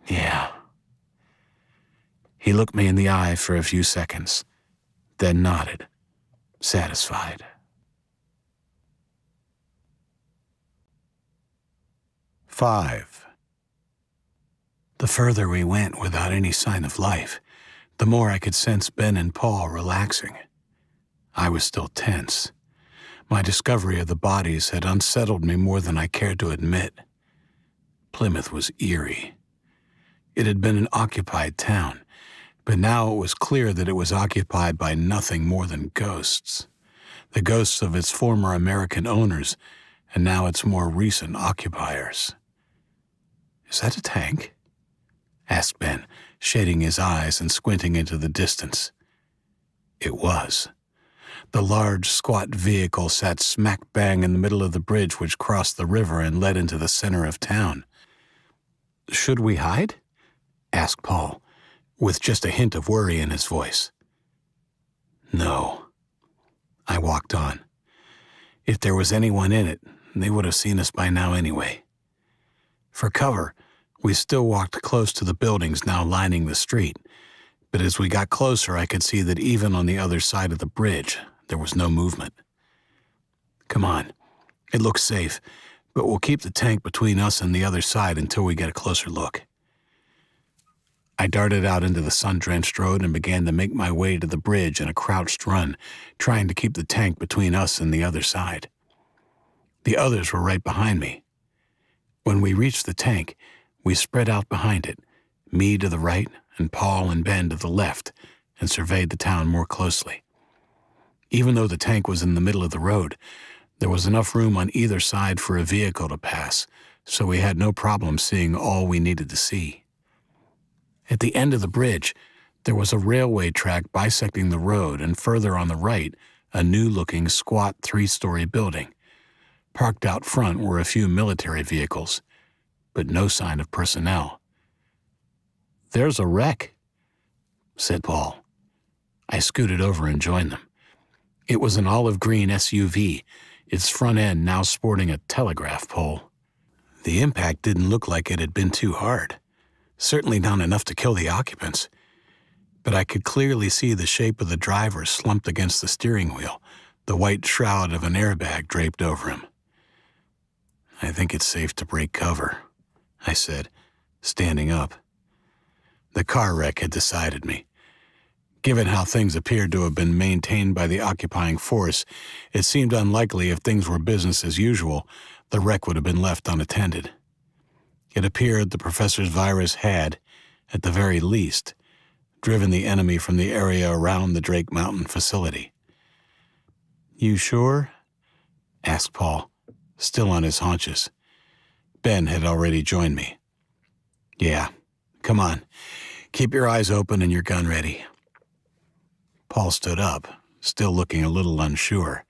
"Yeah." He looked me in the eye for a few seconds, then nodded, satisfied. 5. The further we went without any sign of life, the more I could sense Ben and Paul relaxing. I was still tense. My discovery of the bodies had unsettled me more than I cared to admit. Plymouth was eerie. It had been an occupied town, but now it was clear that it was occupied by nothing more than ghosts. The ghosts of its former American owners, and now its more recent occupiers. "Is that a tank?" asked Ben, shading his eyes and squinting into the distance. It was. The large, squat vehicle sat smack bang in the middle of the bridge which crossed the river and led into the center of town. "Should we hide?" asked Paul, with just a hint of worry in his voice. "No." I walked on. If there was anyone in it, they would have seen us by now anyway. For cover, we still walked close to the buildings now lining the street, but as we got closer I could see that even on the other side of the bridge, there was no movement. "Come on. It looks safe, but we'll keep the tank between us and the other side until we get a closer look." I darted out into the sun-drenched road and began to make my way to the bridge in a crouched run, trying to keep the tank between us and the other side. The others were right behind me. When we reached the tank, we spread out behind it, me to the right and Paul and Ben to the left, and surveyed the town more closely. Even though the tank was in the middle of the road, there was enough room on either side for a vehicle to pass, so we had no problem seeing all we needed to see. At the end of the bridge, there was a railway track bisecting the road, and further on the right, a new-looking squat 3-story building. Parked out front were a few military vehicles, but no sign of personnel. "There's a wreck," said Paul. I scooted over and joined them. It was an olive-green SUV, its front end now sporting a telegraph pole. The impact didn't look like it had been too hard. Certainly not enough to kill the occupants. But I could clearly see the shape of the driver slumped against the steering wheel, the white shroud of an airbag draped over him. "I think it's safe to break cover," I said, standing up. The car wreck had decided me. Given how things appeared to have been maintained by the occupying force, it seemed unlikely if things were business as usual, the wreck would have been left unattended. It appeared the professor's virus had, at the very least, driven the enemy from the area around the Drake Mountain facility. "You sure?" asked Paul, still on his haunches. Ben had already joined me. "Yeah, come on. Keep your eyes open and your gun ready." Paul stood up, still looking a little unsure.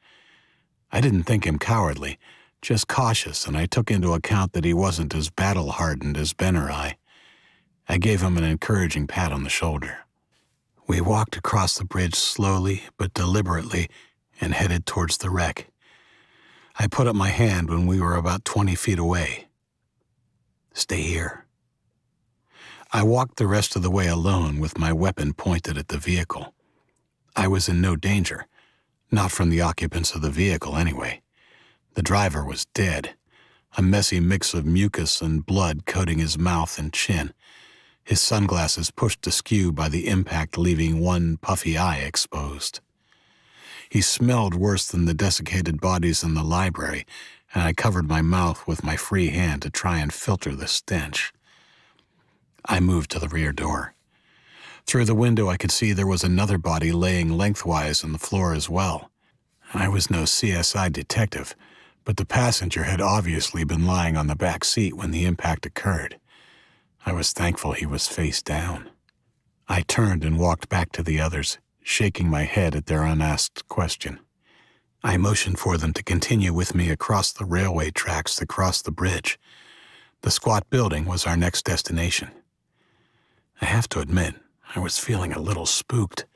I didn't think him cowardly, just cautious, and I took into account that he wasn't as battle-hardened as Ben or I. I gave him an encouraging pat on the shoulder. We walked across the bridge slowly but deliberately and headed towards the wreck. I put up my hand when we were about 20 feet away. "Stay here." I walked the rest of the way alone with my weapon pointed at the vehicle. I was in no danger, not from the occupants of the vehicle anyway. The driver was dead, a messy mix of mucus and blood coating his mouth and chin, his sunglasses pushed askew by the impact leaving one puffy eye exposed. He smelled worse than the desiccated bodies in the library, and I covered my mouth with my free hand to try and filter the stench. I moved to the rear door. Through the window I could see there was another body laying lengthwise on the floor as well. I was no CSI detective, but the passenger had obviously been lying on the back seat when the impact occurred. I was thankful he was face down. I turned and walked back to the others, shaking my head at their unasked question. I motioned for them to continue with me across the railway tracks to cross the bridge. The squat building was our next destination. I have to admit, I was feeling a little spooked.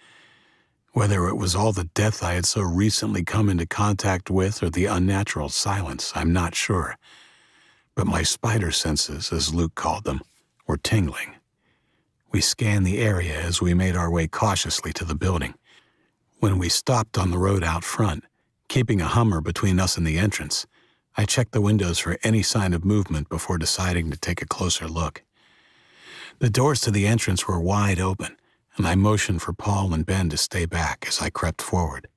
Whether it was all the death I had so recently come into contact with or the unnatural silence, I'm not sure. But my spider senses, as Luke called them, were tingling. We scanned the area as we made our way cautiously to the building. When we stopped on the road out front, keeping a Hummer between us and the entrance, I checked the windows for any sign of movement before deciding to take a closer look. The doors to the entrance were wide open, and I motioned for Paul and Ben to stay back as I crept forward.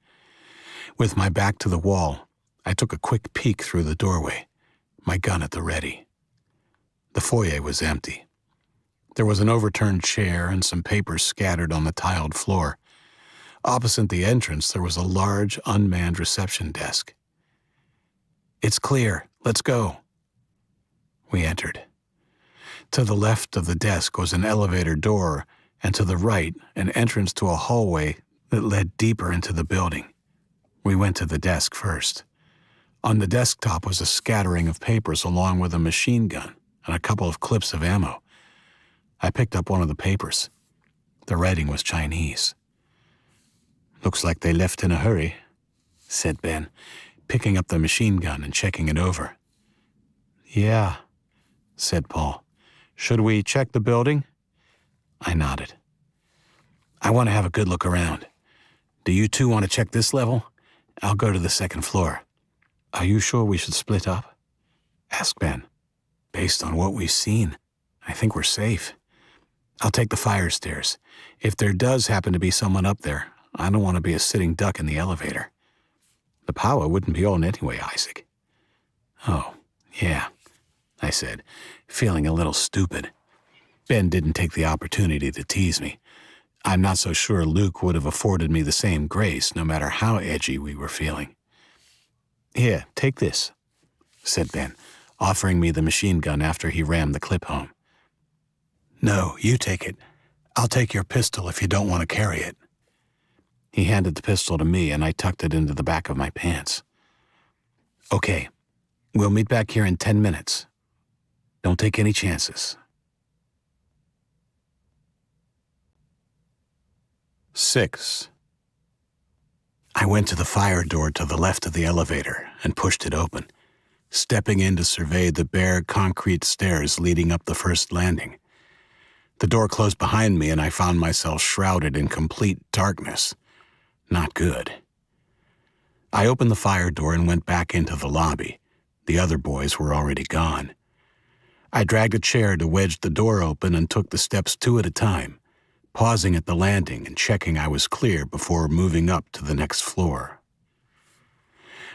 With my back to the wall, I took a quick peek through the doorway, my gun at the ready. The foyer was empty. There was an overturned chair and some papers scattered on the tiled floor. Opposite the entrance, there was a large, unmanned reception desk. "It's clear. Let's go." We entered. To the left of the desk was an elevator door, and to the right, an entrance to a hallway that led deeper into the building. We went to the desk first. On the desktop was a scattering of papers along with a machine gun and a couple of clips of ammo. I picked up one of the papers. The writing was Chinese. "Looks like they left in a hurry," said Ben, picking up the machine gun and checking it over. "Yeah," said Paul. "Should we check the building?" I nodded. "I want to have a good look around. Do you two want to check this level? I'll go to the second floor." "Are you sure we should split up?" asked Ben. "Based on what we've seen, I think we're safe." I'll take the fire stairs. If there does happen to be someone up there, I don't want to be a sitting duck in the elevator. The power wouldn't be on anyway, Isaac. Oh, yeah, I said, feeling a little stupid. Ben didn't take the opportunity to tease me. I'm not so sure Luke would have afforded me the same grace, no matter how edgy we were feeling. Here, take this, said Ben, offering me the machine gun after he rammed the clip home. No, you take it. I'll take your pistol if you don't want to carry it. He handed the pistol to me and I tucked it into the back of my pants. Okay, we'll meet back here in 10 minutes. Don't take any chances. 6. I went to the fire door to the left of the elevator and pushed it open, stepping in to survey the bare concrete stairs leading up the first landing. The door closed behind me and I found myself shrouded in complete darkness. Not good. I opened the fire door and went back into the lobby. The other boys were already gone. I dragged a chair to wedge the door open and took the steps 2 at a time, pausing at the landing and checking I was clear before moving up to the next floor.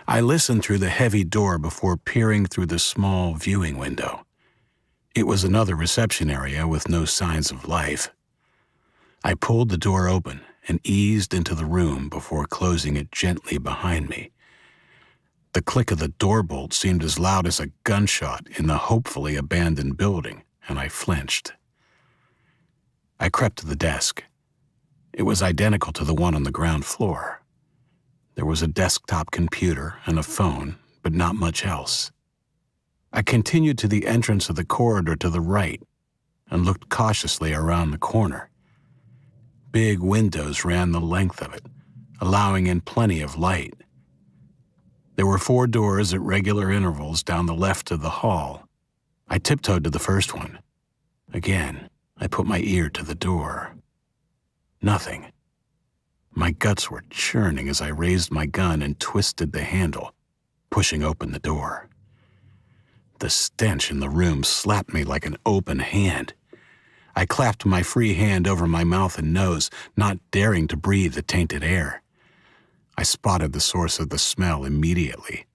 I listened through the heavy door before peering through the small viewing window. It was another reception area with no signs of life. I pulled the door open and eased into the room before closing it gently behind me. The click of the door bolt seemed as loud as a gunshot in the hopefully abandoned building, and I flinched. I crept to the desk. It was identical to the one on the ground floor. There was a desktop computer and a phone, but not much else. I continued to the entrance of the corridor to the right and looked cautiously around the corner. Big windows ran the length of it, allowing in plenty of light. There were 4 doors at regular intervals down the left of the hall. I tiptoed to the first one. Again, I put my ear to the door. Nothing. My guts were churning as I raised my gun and twisted the handle, pushing open the door. The stench in the room slapped me like an open hand. I clapped my free hand over my mouth and nose, not daring to breathe the tainted air. I spotted the source of the smell immediately.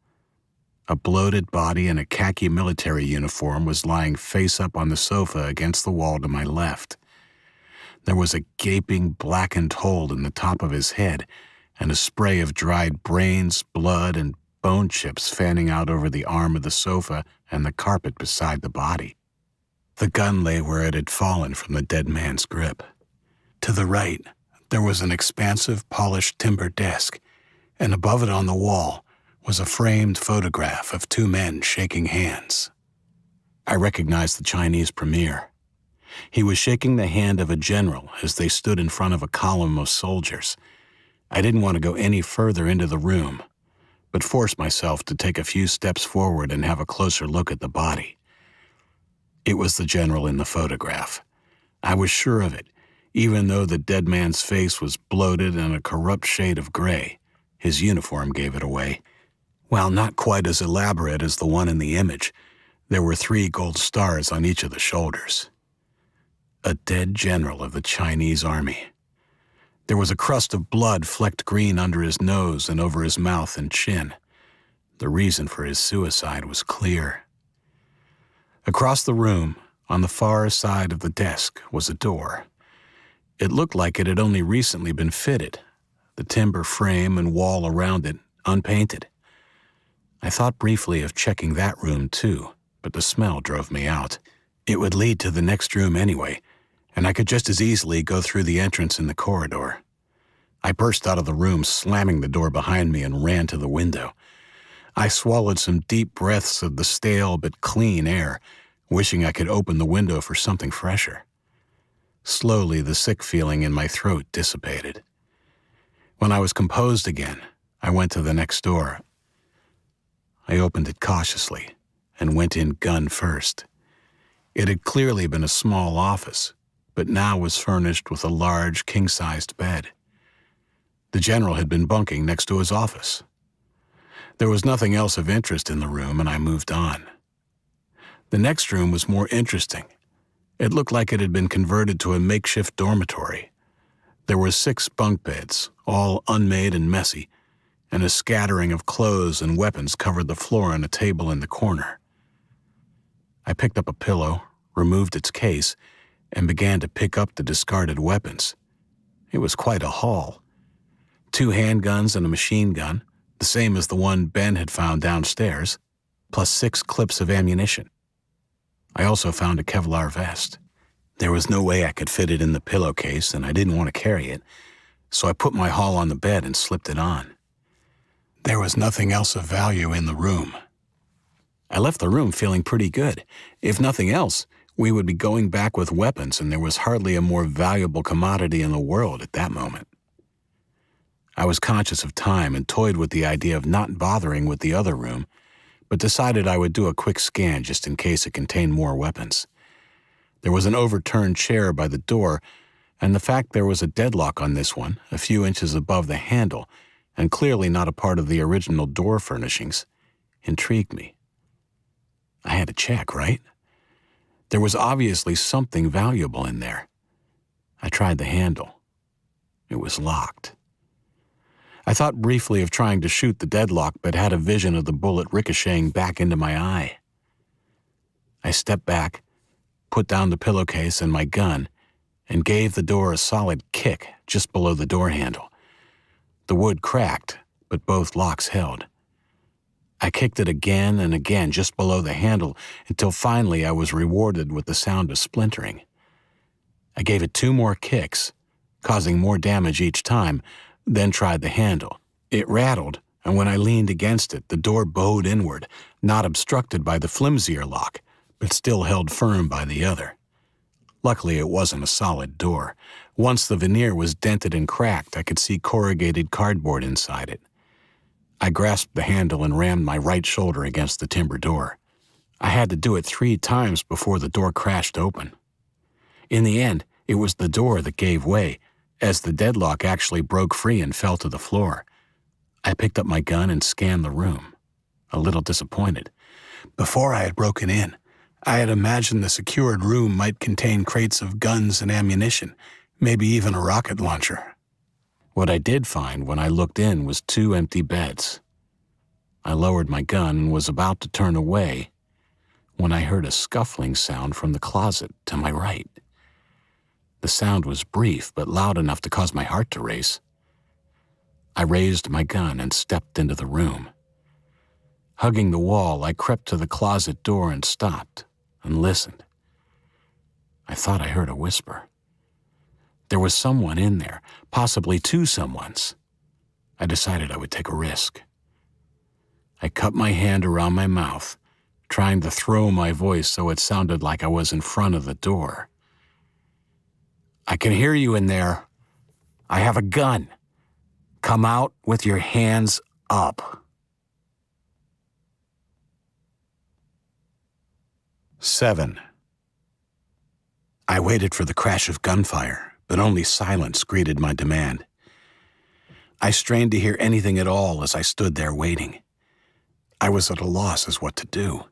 A bloated body in a khaki military uniform was lying face up on the sofa against the wall to my left. There was a gaping, blackened hole in the top of his head, and a spray of dried brains, blood, and bone chips fanning out over the arm of the sofa and the carpet beside the body. The gun lay where it had fallen from the dead man's grip. To the right, there was an expansive, polished timber desk, and above it on the wall was a framed photograph of 2 men shaking hands. I recognized the Chinese premier. He was shaking the hand of a general as they stood in front of a column of soldiers. I didn't want to go any further into the room, but forced myself to take a few steps forward and have a closer look at the body. It was the general in the photograph. I was sure of it, even though the dead man's face was bloated and a corrupt shade of gray. His uniform gave it away. While not quite as elaborate as the one in the image, there were 3 gold stars on each of the shoulders. A dead general of the Chinese army. There was a crust of blood flecked green under his nose and over his mouth and chin. The reason for his suicide was clear. Across the room, on the far side of the desk, was a door. It looked like it had only recently been fitted, the timber frame and wall around it unpainted. I thought briefly of checking that room too, but the smell drove me out. It would lead to the next room anyway, and I could just as easily go through the entrance in the corridor. I burst out of the room, slamming the door behind me, and ran to the window. I swallowed some deep breaths of the stale but clean air, wishing I could open the window for something fresher. Slowly, the sick feeling in my throat dissipated. When I was composed again, I went to the next door. I opened it cautiously and went in gun first. It had clearly been a small office, but now was furnished with a large king-sized bed. The general had been bunking next to his office. There was nothing else of interest in the room, and I moved on. The next room was more interesting. It looked like it had been converted to a makeshift dormitory. There were 6 bunk beds, all unmade and messy, and a scattering of clothes and weapons covered the floor on a table in the corner. I picked up a pillow, removed its case, and began to pick up the discarded weapons. It was quite a haul. 2 handguns and a machine gun, the same as the one Ben had found downstairs, plus 6 clips of ammunition. I also found a Kevlar vest. There was no way I could fit it in the pillowcase, and I didn't want to carry it, so I put my haul on the bed and slipped it on. There was nothing else of value in the room. I left the room feeling pretty good. If nothing else, we would be going back with weapons, and there was hardly a more valuable commodity in the world at that moment. I was conscious of time and toyed with the idea of not bothering with the other room, but decided I would do a quick scan just in case it contained more weapons. There was an overturned chair by the door, and the fact there was a deadlock on this one, a few inches above the handle, and clearly not a part of the original door furnishings, intrigued me. I had to check, right? There was obviously something valuable in there. I tried the handle. It was locked. I thought briefly of trying to shoot the deadlock, but had a vision of the bullet ricocheting back into my eye. I stepped back, put down the pillowcase and my gun, and gave the door a solid kick just below the door handle. The wood cracked, but both locks held. I kicked it again and again just below the handle until finally I was rewarded with the sound of splintering. I gave it 2 more kicks, causing more damage each time, then tried the handle. It rattled, and when I leaned against it, the door bowed inward, not obstructed by the flimsier lock, but still held firm by the other. Luckily, it wasn't a solid door. Once the veneer was dented and cracked, I could see corrugated cardboard inside it. I grasped the handle and rammed my right shoulder against the timber door. I had to do it 3 times before the door crashed open. In the end, it was the door that gave way, as the deadlock actually broke free and fell to the floor. I picked up my gun and scanned the room, a little disappointed. Before I had broken in, I had imagined the secured room might contain crates of guns and ammunition, maybe even a rocket launcher. What I did find when I looked in was 2 empty beds. I lowered my gun and was about to turn away when I heard a scuffling sound from the closet to my right. The sound was brief but loud enough to cause my heart to race. I raised my gun and stepped into the room. Hugging the wall, I crept to the closet door and stopped and listened. I thought I heard a whisper. There was someone in there, possibly 2 someones. I decided I would take a risk. I cupped my hand around my mouth, trying to throw my voice so it sounded like I was in front of the door. "I can hear you in there. I have a gun. Come out with your hands up." 7. I waited for the crash of gunfire, but only silence greeted my demand. I strained to hear anything at all as I stood there waiting. I was at a loss as what to do.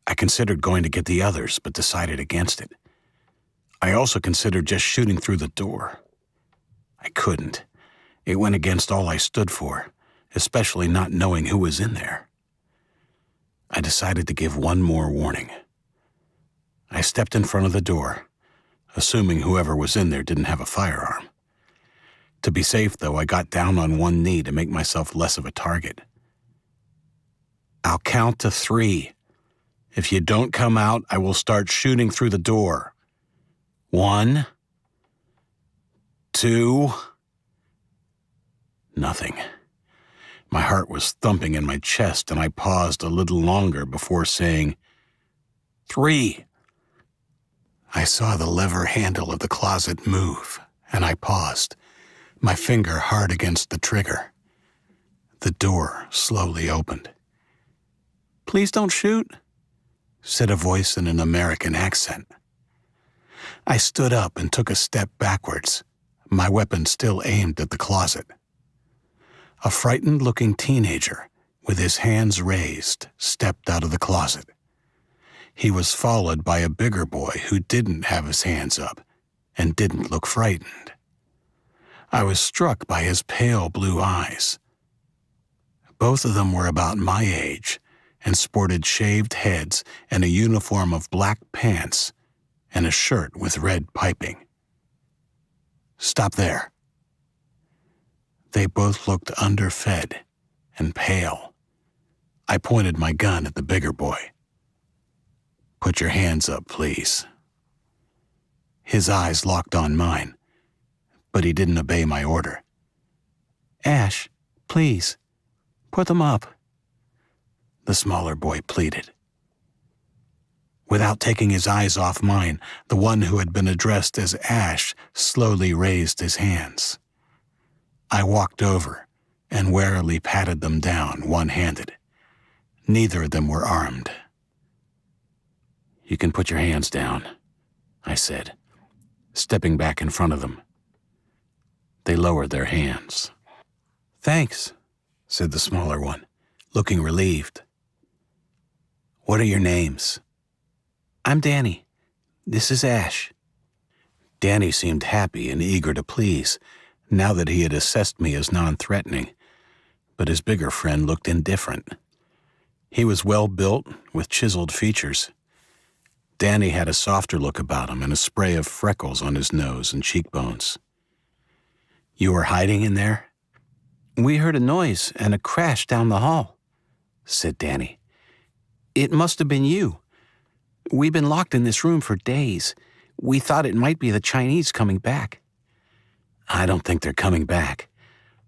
I considered going to get the others, but decided against it. I also considered just shooting through the door. I couldn't. It went against all I stood for, especially not knowing who was in there. I decided to give one more warning. I stepped in front of the door, assuming whoever was in there didn't have a firearm. To be safe, though, I got down on one knee to make myself less of a target. "I'll count to 3. If you don't come out, I will start shooting through the door. 1, 2... Nothing. My heart was thumping in my chest, and I paused a little longer before saying, 3. I saw the lever handle of the closet move, and I paused, my finger hard against the trigger. The door slowly opened. "Please don't shoot," said a voice in an American accent. I stood up and took a step backwards, my weapon still aimed at the closet. A frightened-looking teenager, with his hands raised, stepped out of the closet. He was followed by a bigger boy who didn't have his hands up and didn't look frightened. I was struck by his pale blue eyes. Both of them were about my age and sported shaved heads and a uniform of black pants and a shirt with red piping. "Stop there." They both looked underfed and pale. I pointed my gun at the bigger boy. "Put your hands up, please." His eyes locked on mine, but he didn't obey my order. "Ash, please, put them up," the smaller boy pleaded. Without taking his eyes off mine, the one who had been addressed as Ash slowly raised his hands. I walked over and warily patted them down, one-handed. Neither of them were armed. "You can put your hands down," I said, stepping back in front of them. They lowered their hands. "Thanks," said the smaller one, looking relieved. "What are your names?" "I'm Danny. This is Ash." Danny seemed happy and eager to please, now that he had assessed me as non-threatening, but his bigger friend looked indifferent. He was well-built, with chiseled features. Danny had a softer look about him and a spray of freckles on his nose and cheekbones. "You were hiding in there?" "We heard a noise and a crash down the hall," said Danny. "It must have been you. We've been locked in this room for days. We thought it might be the Chinese coming back." "I don't think they're coming back.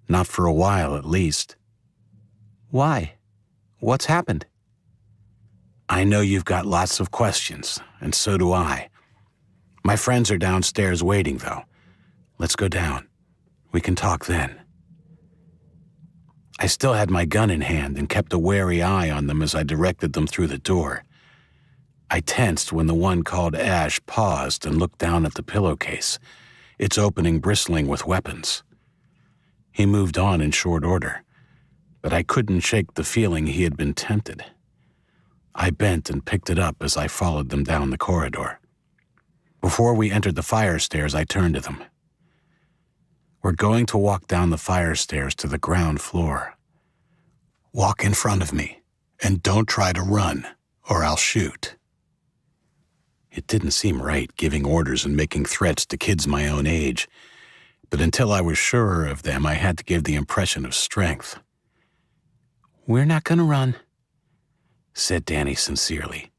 Not for a while, at least." "Why? What's happened?" "I know you've got lots of questions, and so do I. My friends are downstairs waiting, though. Let's go down. We can talk then." I still had my gun in hand and kept a wary eye on them as I directed them through the door. I tensed when the one called Ash paused and looked down at the pillowcase, its opening bristling with weapons. He moved on in short order, but I couldn't shake the feeling he had been tempted. I bent and picked it up as I followed them down the corridor. Before we entered the fire stairs, I turned to them. "We're going to walk down the fire stairs to the ground floor. Walk in front of me, and don't try to run, or I'll shoot." It didn't seem right giving orders and making threats to kids my own age, but until I was surer of them, I had to give the impression of strength. "We're not going to run," said Danny sincerely.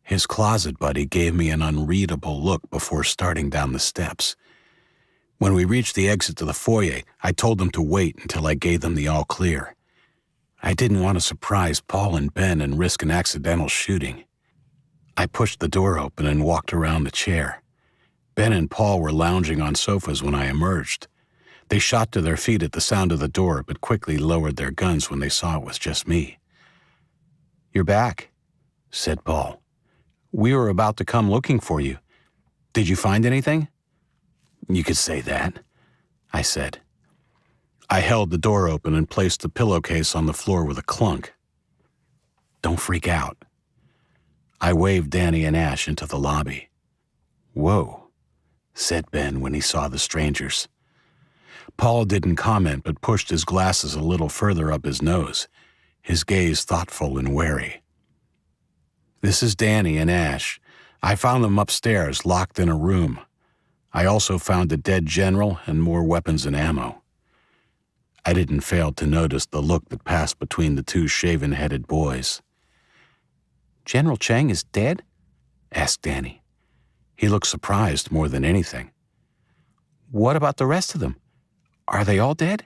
His closet buddy gave me an unreadable look before starting down the steps. When we reached the exit to the foyer, I told them to wait until I gave them the all clear. I didn't want to surprise Paul and Ben and risk an accidental shooting. I pushed the door open and walked around the chair. Ben and Paul were lounging on sofas when I emerged. They shot to their feet at the sound of the door, but quickly lowered their guns when they saw it was just me. "You're back," said Paul. "We were about to come looking for you. Did you find anything?" "You could say that," I said. I held the door open and placed the pillowcase on the floor with a clunk. "Don't freak out." I waved Danny and Ash into the lobby. "Whoa," said Ben when he saw the strangers. Paul didn't comment but pushed his glasses a little further up his nose, his gaze thoughtful and wary. "This is Danny and Ash. I found them upstairs, locked in a room. I also found a dead general and more weapons and ammo." I didn't fail to notice the look that passed between the two shaven-headed boys. "General Chang is dead?" asked Danny. He looked surprised more than anything. "What about the rest of them? Are they all dead?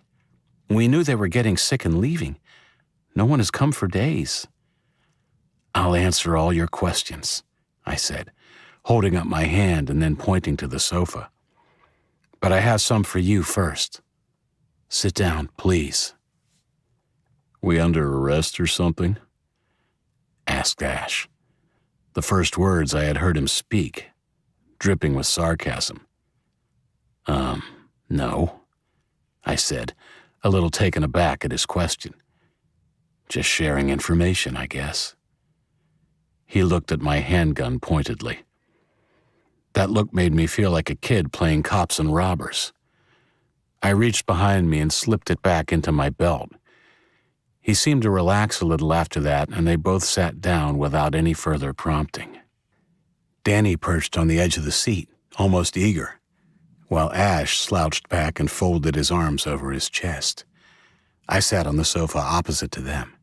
We knew they were getting sick and leaving. No one has come for days." "I'll answer all your questions," I said, holding up my hand and then pointing to the sofa. "But I have some for you first. Sit down, please." "We under arrest or something?" asked Ash. The first words I had heard him speak, dripping with sarcasm. No," I said, a little taken aback at his question. "Just sharing information, I guess." He looked at my handgun pointedly. That look made me feel like a kid playing cops and robbers. I reached behind me and slipped it back into my belt. He seemed to relax a little after that, and they both sat down without any further prompting. Danny perched on the edge of the seat, almost eager, while Ash slouched back and folded his arms over his chest. I sat on the sofa opposite to them.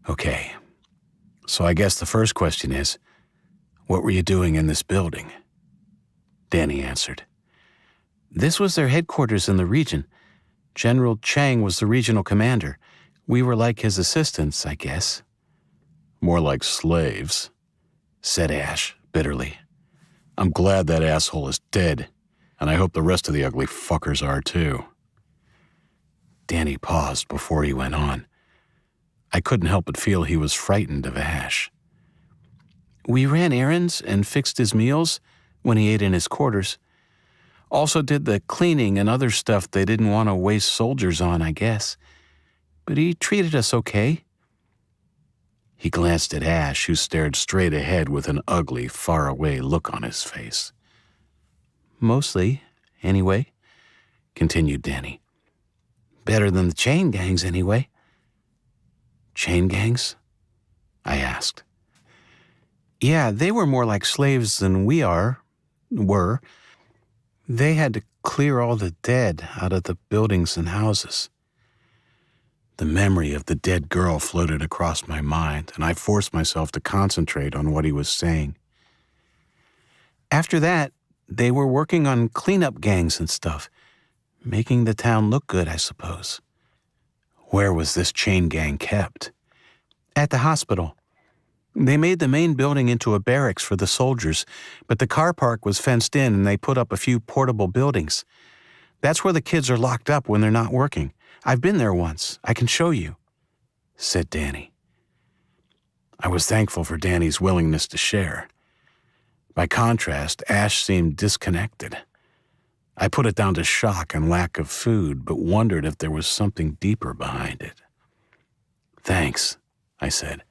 Okay, so I guess the first question is, what were you doing in this building? Danny answered. This was their headquarters in the region. General Chang was the regional commander. We were like his assistants, I guess. More like slaves, said Ash bitterly. I'm glad that asshole is dead, and I hope the rest of the ugly fuckers are too. Danny paused before he went on. I couldn't help but feel he was frightened of Ash. We ran errands and fixed his meals when he ate in his quarters. Also did the cleaning and other stuff they didn't want to waste soldiers on, I guess. But he treated us okay. He glanced at Ash, who stared straight ahead with an ugly, faraway look on his face. Mostly, anyway, continued Danny. Better than the chain gangs, anyway. Chain gangs? I asked. Yeah, they were more like slaves than we were. They had to clear all the dead out of the buildings and houses. The memory of the dead girl floated across my mind, and I forced myself to concentrate on what he was saying. After that, they were working on cleanup gangs and stuff, making the town look good, I suppose. Where was this chain gang kept? At the hospital. They made the main building into a barracks for the soldiers, but the car park was fenced in and they put up a few portable buildings. That's where the kids are locked up when they're not working. I've been there once. I can show you, said Danny. I was thankful for Danny's willingness to share. By contrast, Ash seemed disconnected. I put it down to shock and lack of food, but wondered if there was something deeper behind it. Thanks, I said.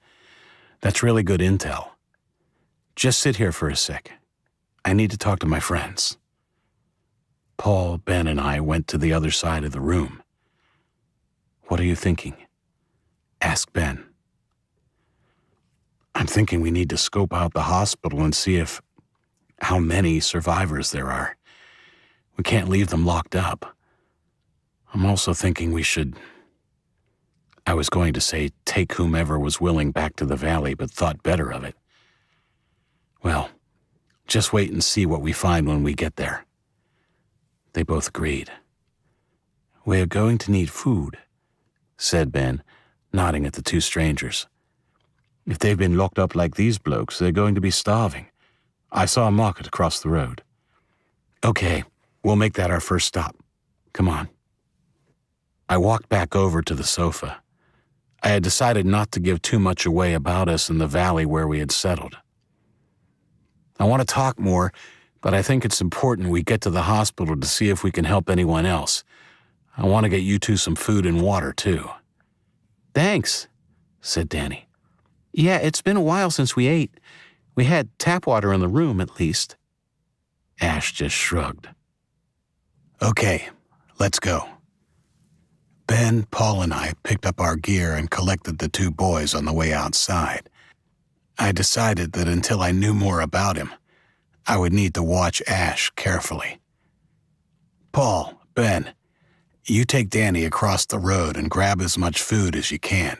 That's really good intel. Just sit here for a sec. I need to talk to my friends. Paul, Ben, and I went to the other side of the room. What are you thinking? Asked Ben. I'm thinking we need to scope out the hospital and see how many survivors there are. We can't leave them locked up. I'm also thinking we should... I was going to say take whomever was willing back to the valley, but thought better of it. Well, just wait and see what we find when we get there. They both agreed. We're going to need food, said Ben, nodding at the two strangers. If they've been locked up like these blokes, they're going to be starving. I saw a market across the road. Okay, we'll make that our first stop. Come on. I walked back over to the sofa. I had decided not to give too much away about us in the valley where we had settled. I want to talk more, but I think it's important we get to the hospital to see if we can help anyone else. I want to get you two some food and water, too. Thanks, said Danny. Yeah, it's been a while since we ate. We had tap water in the room, at least. Ash just shrugged. Okay, let's go. Ben, Paul, and I picked up our gear and collected the two boys on the way outside. I decided that until I knew more about him, I would need to watch Ash carefully. Paul, Ben, you take Danny across the road and grab as much food as you can.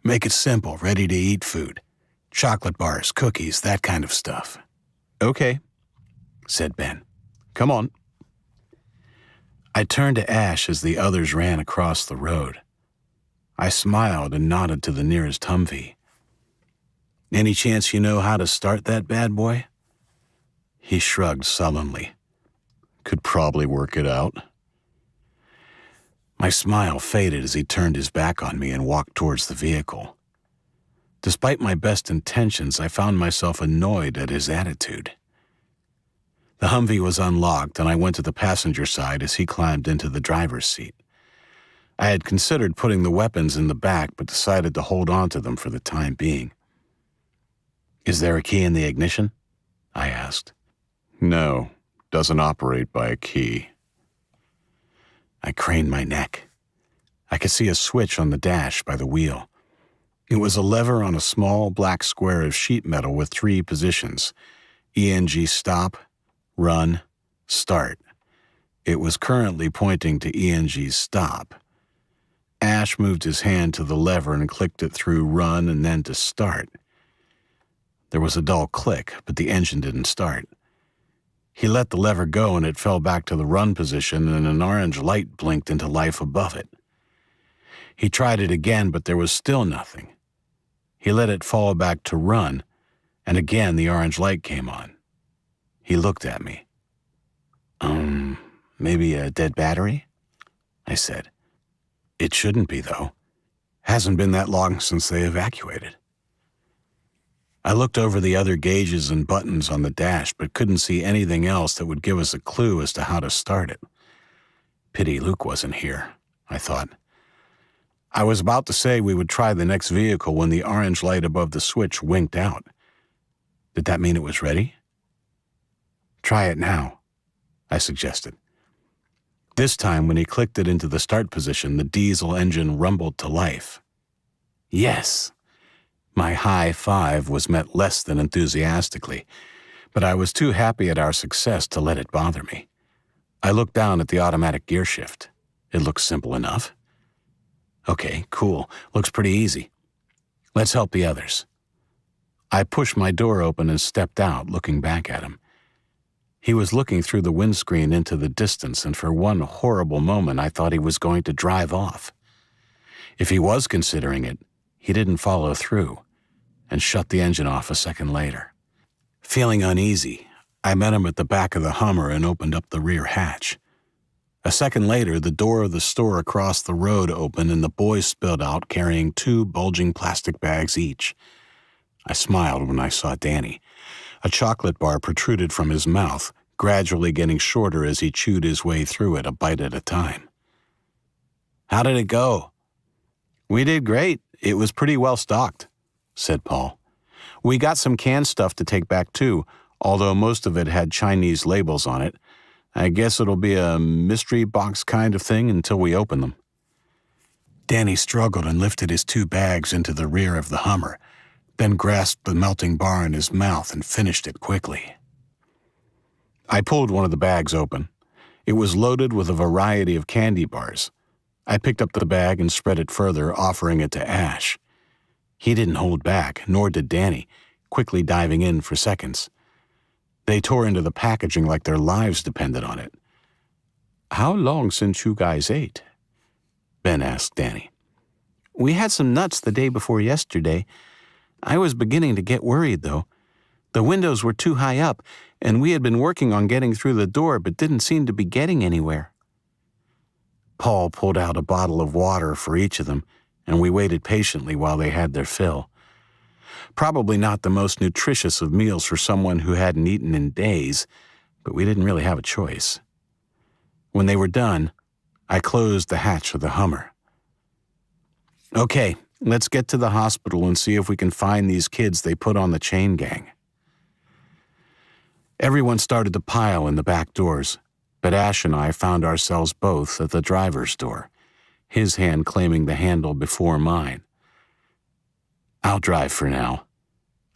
Make it simple, ready-to-eat food. Chocolate bars, cookies, that kind of stuff. Okay, said Ben. Come on. I turned to Ash as the others ran across the road. I smiled and nodded to the nearest Humvee. Any chance you know how to start that bad boy? He shrugged sullenly. Could probably work it out. My smile faded as he turned his back on me and walked towards the vehicle. Despite my best intentions, I found myself annoyed at his attitude. The Humvee was unlocked, and I went to the passenger side as he climbed into the driver's seat. I had considered putting the weapons in the back, but decided to hold on to them for the time being. Is there a key in the ignition? I asked. No, doesn't operate by a key. I craned my neck. I could see a switch on the dash by the wheel. It was a lever on a small black square of sheet metal with 3 positions: ENG stop, run, start. It was currently pointing to ENG stop. Ash moved his hand to the lever and clicked it through run and then to start. There was a dull click, but the engine didn't start. He let the lever go and it fell back to the run position and an orange light blinked into life above it. He tried it again, but there was still nothing. He let it fall back to run, and again the orange light came on. He looked at me. Maybe a dead battery? I said. It shouldn't be, though. Hasn't been that long since they evacuated. I looked over the other gauges and buttons on the dash, but couldn't see anything else that would give us a clue as to how to start it. Pity Luke wasn't here, I thought. I was about to say we would try the next vehicle when the orange light above the switch winked out. Did that mean it was ready? Try it now, I suggested. This time, when he clicked it into the start position, the diesel engine rumbled to life. Yes! My high five was met less than enthusiastically, but I was too happy at our success to let it bother me. I looked down at the automatic gear shift. It looked simple enough. Okay, cool. Looks pretty easy. Let's help the others. I pushed my door open and stepped out, looking back at him. He was looking through the windscreen into the distance, and for one horrible moment I thought he was going to drive off. If he was considering it, he didn't follow through, and shut the engine off a second later. Feeling uneasy, I met him at the back of the Hummer and opened up the rear hatch. A second later, the door of the store across the road opened and the boys spilled out carrying 2 bulging plastic bags each. I smiled when I saw Danny. A chocolate bar protruded from his mouth, gradually getting shorter as he chewed his way through it a bite at a time. How did it go? We did great. It was pretty well stocked, said Paul. We got some canned stuff to take back too, although most of it had Chinese labels on it. I guess it'll be a mystery box kind of thing until we open them. Danny struggled and lifted his 2 bags into the rear of the Hummer, then grasped the melting bar in his mouth and finished it quickly. I pulled one of the bags open. It was loaded with a variety of candy bars. I picked up the bag and spread it further, offering it to Ash. He didn't hold back, nor did Danny, quickly diving in for seconds. They tore into the packaging like their lives depended on it. How long since you guys ate? Ben asked Danny. We had some nuts the day before yesterday. I was beginning to get worried, though. The windows were too high up, and we had been working on getting through the door but didn't seem to be getting anywhere. Paul pulled out a bottle of water for each of them, and we waited patiently while they had their fill. Probably not the most nutritious of meals for someone who hadn't eaten in days, but we didn't really have a choice. When they were done, I closed the hatch of the Hummer. Okay, let's get to the hospital and see if we can find these kids they put on the chain gang. Everyone started to pile in the back doors, but Ash and I found ourselves both at the driver's door, his hand claiming the handle before mine. I'll drive for now,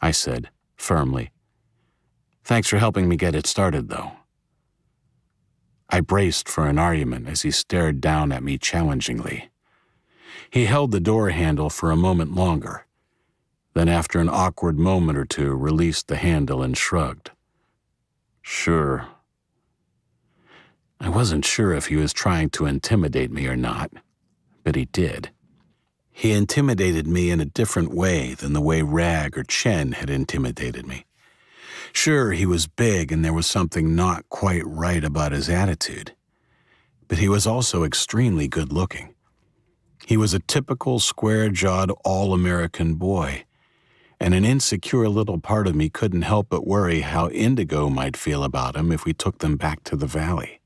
I said, firmly. Thanks for helping me get it started, though. I braced for an argument as he stared down at me challengingly. He held the door handle for a moment longer, then after an awkward moment or two released the handle and shrugged. Sure. I wasn't sure if he was trying to intimidate me or not, but he did. He intimidated me in a different way than the way Rag or Chen had intimidated me. Sure, he was big and there was something not quite right about his attitude, but he was also extremely good-looking. He was a typical square-jawed all-American boy, and an insecure little part of me couldn't help but worry how Indigo might feel about him if we took them back to the valley.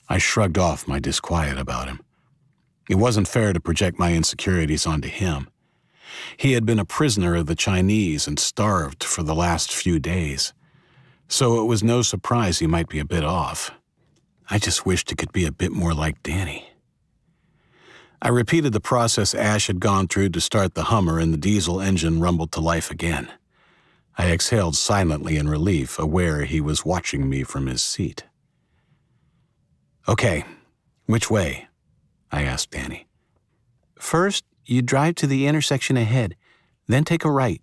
I shrugged off my disquiet about him. It wasn't fair to project my insecurities onto him. He had been a prisoner of the Chinese and starved for the last few days, so it was no surprise he might be a bit off. I just wished it could be a bit more like Danny. I repeated the process Ash had gone through to start the Hummer, and the diesel engine rumbled to life again. I exhaled silently in relief, aware he was watching me from his seat. "Okay, which way?" I asked Danny. "First, you drive to the intersection ahead, then take a right."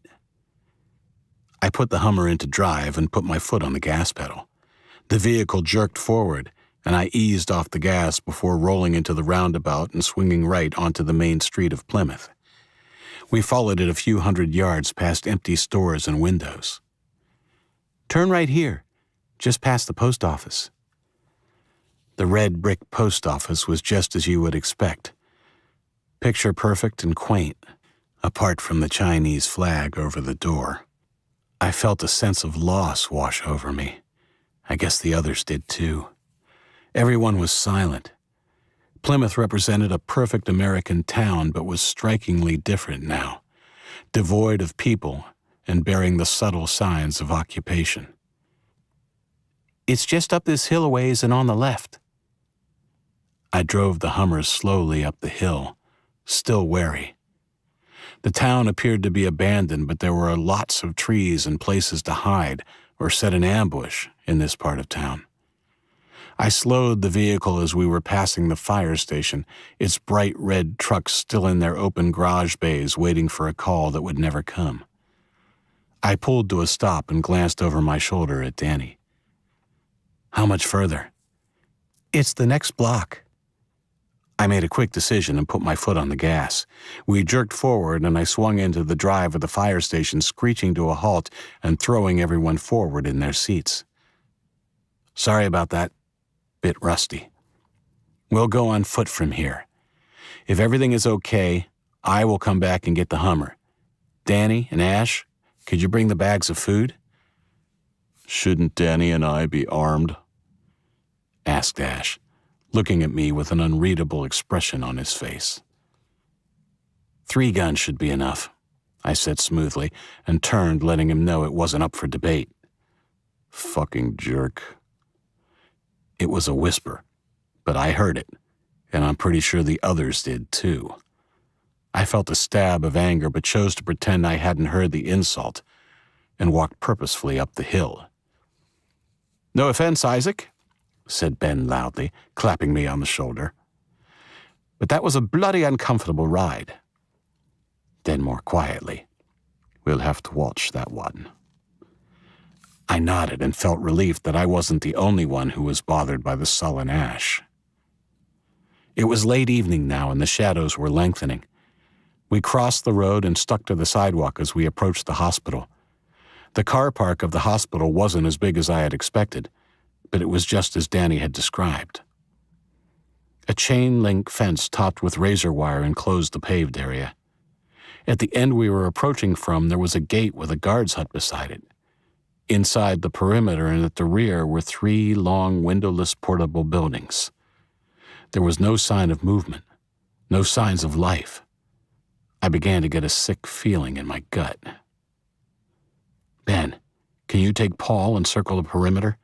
I put the Hummer into drive and put my foot on the gas pedal. The vehicle jerked forward, and I eased off the gas before rolling into the roundabout and swinging right onto the main street of Plymouth. We followed it a few hundred yards past empty stores and windows. "Turn right here, just past the post office." The red brick post office was just as you would expect. Picture perfect and quaint, apart from the Chinese flag over the door. I felt a sense of loss wash over me. I guess the others did too. Everyone was silent. Plymouth represented a perfect American town, but was strikingly different now, devoid of people and bearing the subtle signs of occupation. "It's just up this hill a ways and on the left." I drove the Hummer slowly up the hill, still wary. The town appeared to be abandoned, but there were lots of trees and places to hide or set an ambush in this part of town. I slowed the vehicle as we were passing the fire station, its bright red trucks still in their open garage bays waiting for a call that would never come. I pulled to a stop and glanced over my shoulder at Danny. "How much further?" "It's the next block." I made a quick decision and put my foot on the gas. We jerked forward, and I swung into the drive of the fire station, screeching to a halt and throwing everyone forward in their seats. "Sorry about that. Bit rusty. We'll go on foot from here. If everything is okay, I will come back and get the Hummer. Danny and Ash, could you bring the bags of food?" Shouldn't Danny and I be armed? Asked Ash, looking at me with an unreadable expression on his face. 3 guns should be enough, I said smoothly, and turned, letting him know it wasn't up for debate. Fucking jerk. It was a whisper, but I heard it, and I'm pretty sure the others did too. I felt a stab of anger, but chose to pretend I hadn't heard the insult and walked purposefully up the hill. "No offense, Isaac," said Ben loudly, clapping me on the shoulder, "but that was a bloody uncomfortable ride." Then more quietly, "We'll have to watch that one." I nodded and felt relief that I wasn't the only one who was bothered by the sullen Ash. It was late evening now, and the shadows were lengthening. We crossed the road and stuck to the sidewalk as we approached the hospital. The car park of the hospital wasn't as big as I had expected, but it was just as Danny had described. A chain-link fence topped with razor wire enclosed the paved area. At the end we were approaching from, there was a gate with a guard's hut beside it. Inside the perimeter and at the rear were 3 long, windowless portable buildings. There was no sign of movement, no signs of life. I began to get a sick feeling in my gut. "Ben, can you take Paul and circle the perimeter?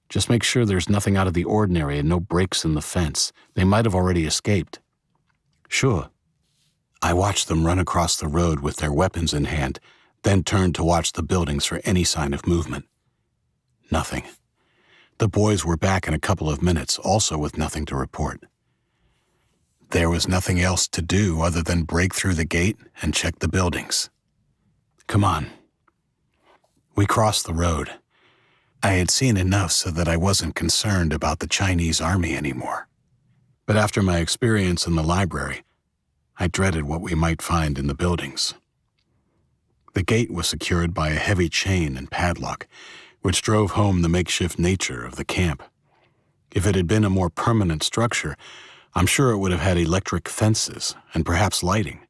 Just make sure there's nothing out of the ordinary and no breaks in the fence. They might have already escaped." "Sure." I watched them run across the road with their weapons in hand, then turned to watch the buildings for any sign of movement. Nothing. The boys were back in a couple of minutes, also with nothing to report. There was nothing else to do other than break through the gate and check the buildings. "Come on." We crossed the road. I had seen enough so that I wasn't concerned about the Chinese army anymore. But after my experience in the library, I dreaded what we might find in the buildings. The gate was secured by a heavy chain and padlock, which drove home the makeshift nature of the camp. If it had been a more permanent structure, I'm sure it would have had electric fences and perhaps lighting.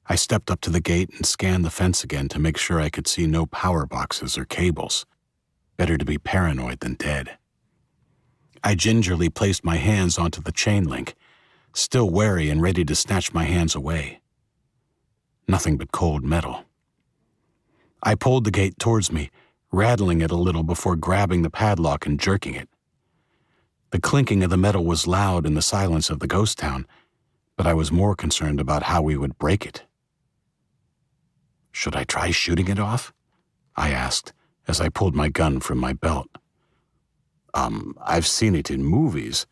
I stepped up to the gate and scanned the fence again to make sure I could see no power boxes or cables. Better to be paranoid than dead. I gingerly placed my hands onto the chain link, still wary and ready to snatch my hands away. Nothing but cold metal. I pulled the gate towards me, rattling it a little before grabbing the padlock and jerking it. The clinking of the metal was loud in the silence of the ghost town, but I was more concerned about how we would break it. "Should I try shooting it off?" I asked as I pulled my gun from my belt. I've seen it in movies.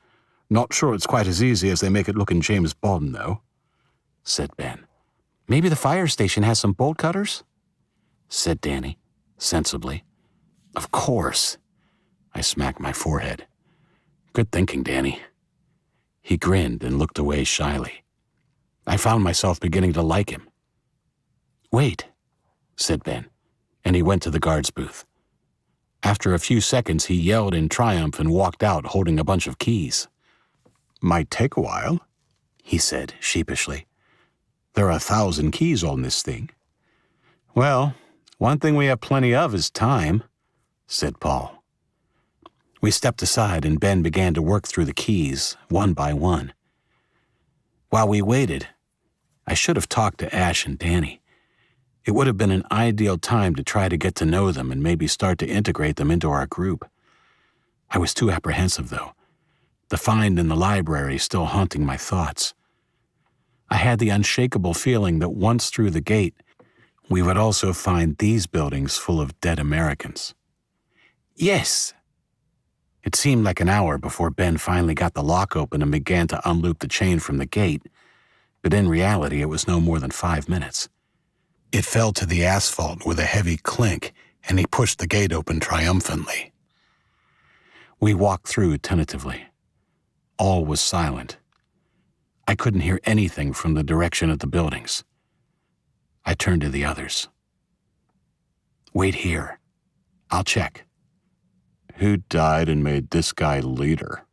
Not sure it's quite as easy as they make it look in James Bond, though," said Ben. "Maybe the fire station has some bolt cutters?" said Danny, sensibly. "Of course." I smacked my forehead. "Good thinking, Danny." He grinned and looked away shyly. I found myself beginning to like him. "Wait," said Ben, and he went to the guard's booth. After a few seconds, he yelled in triumph and walked out holding a bunch of keys. "Might take a while," he said sheepishly. "There are 1,000 keys on this thing." "Well, one thing we have plenty of is time," said Paul. We stepped aside and Ben began to work through the keys, one by one. While we waited, I should have talked to Ash and Danny. It would have been an ideal time to try to get to know them and maybe start to integrate them into our group. I was too apprehensive, though, the find in the library still haunting my thoughts. I had the unshakable feeling that once through the gate, we would also find these buildings full of dead Americans. "Yes!" It seemed like an hour before Ben finally got the lock open and began to unloop the chain from the gate, but in reality it was no more than 5 minutes. It fell to the asphalt with a heavy clink, and he pushed the gate open triumphantly. We walked through tentatively. All was silent. I couldn't hear anything from the direction of the buildings. I turned to the others. "Wait here. I'll check." Who died and made this guy leader?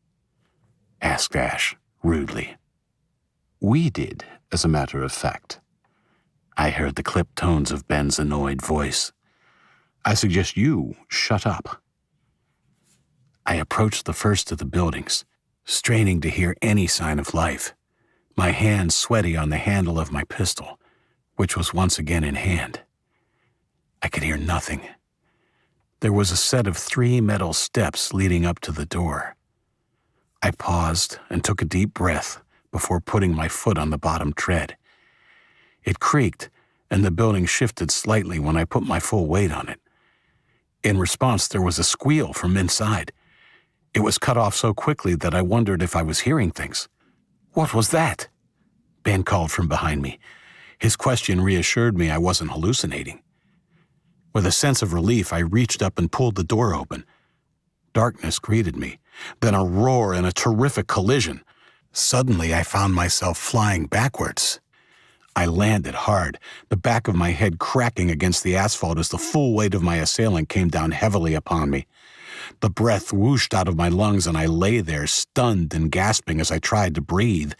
asked Ash, rudely. We did, as a matter of fact. I heard the clipped tones of Ben's annoyed voice. I suggest you shut up. I approached the first of the buildings, straining to hear any sign of life, my hands sweaty on the handle of my pistol, which was once again in hand. I could hear nothing. There was a set of 3 metal steps leading up to the door. I paused and took a deep breath before putting my foot on the bottom tread. It creaked, and the building shifted slightly when I put my full weight on it. In response, there was a squeal from inside. It was cut off so quickly that I wondered if I was hearing things. "What was that?" Ben called from behind me. His question reassured me I wasn't hallucinating. With a sense of relief, I reached up and pulled the door open. Darkness greeted me, then a roar and a terrific collision. Suddenly, I found myself flying backwards. I landed hard, the back of my head cracking against the asphalt as the full weight of my assailant came down heavily upon me. The breath whooshed out of my lungs and I lay there, stunned and gasping as I tried to breathe.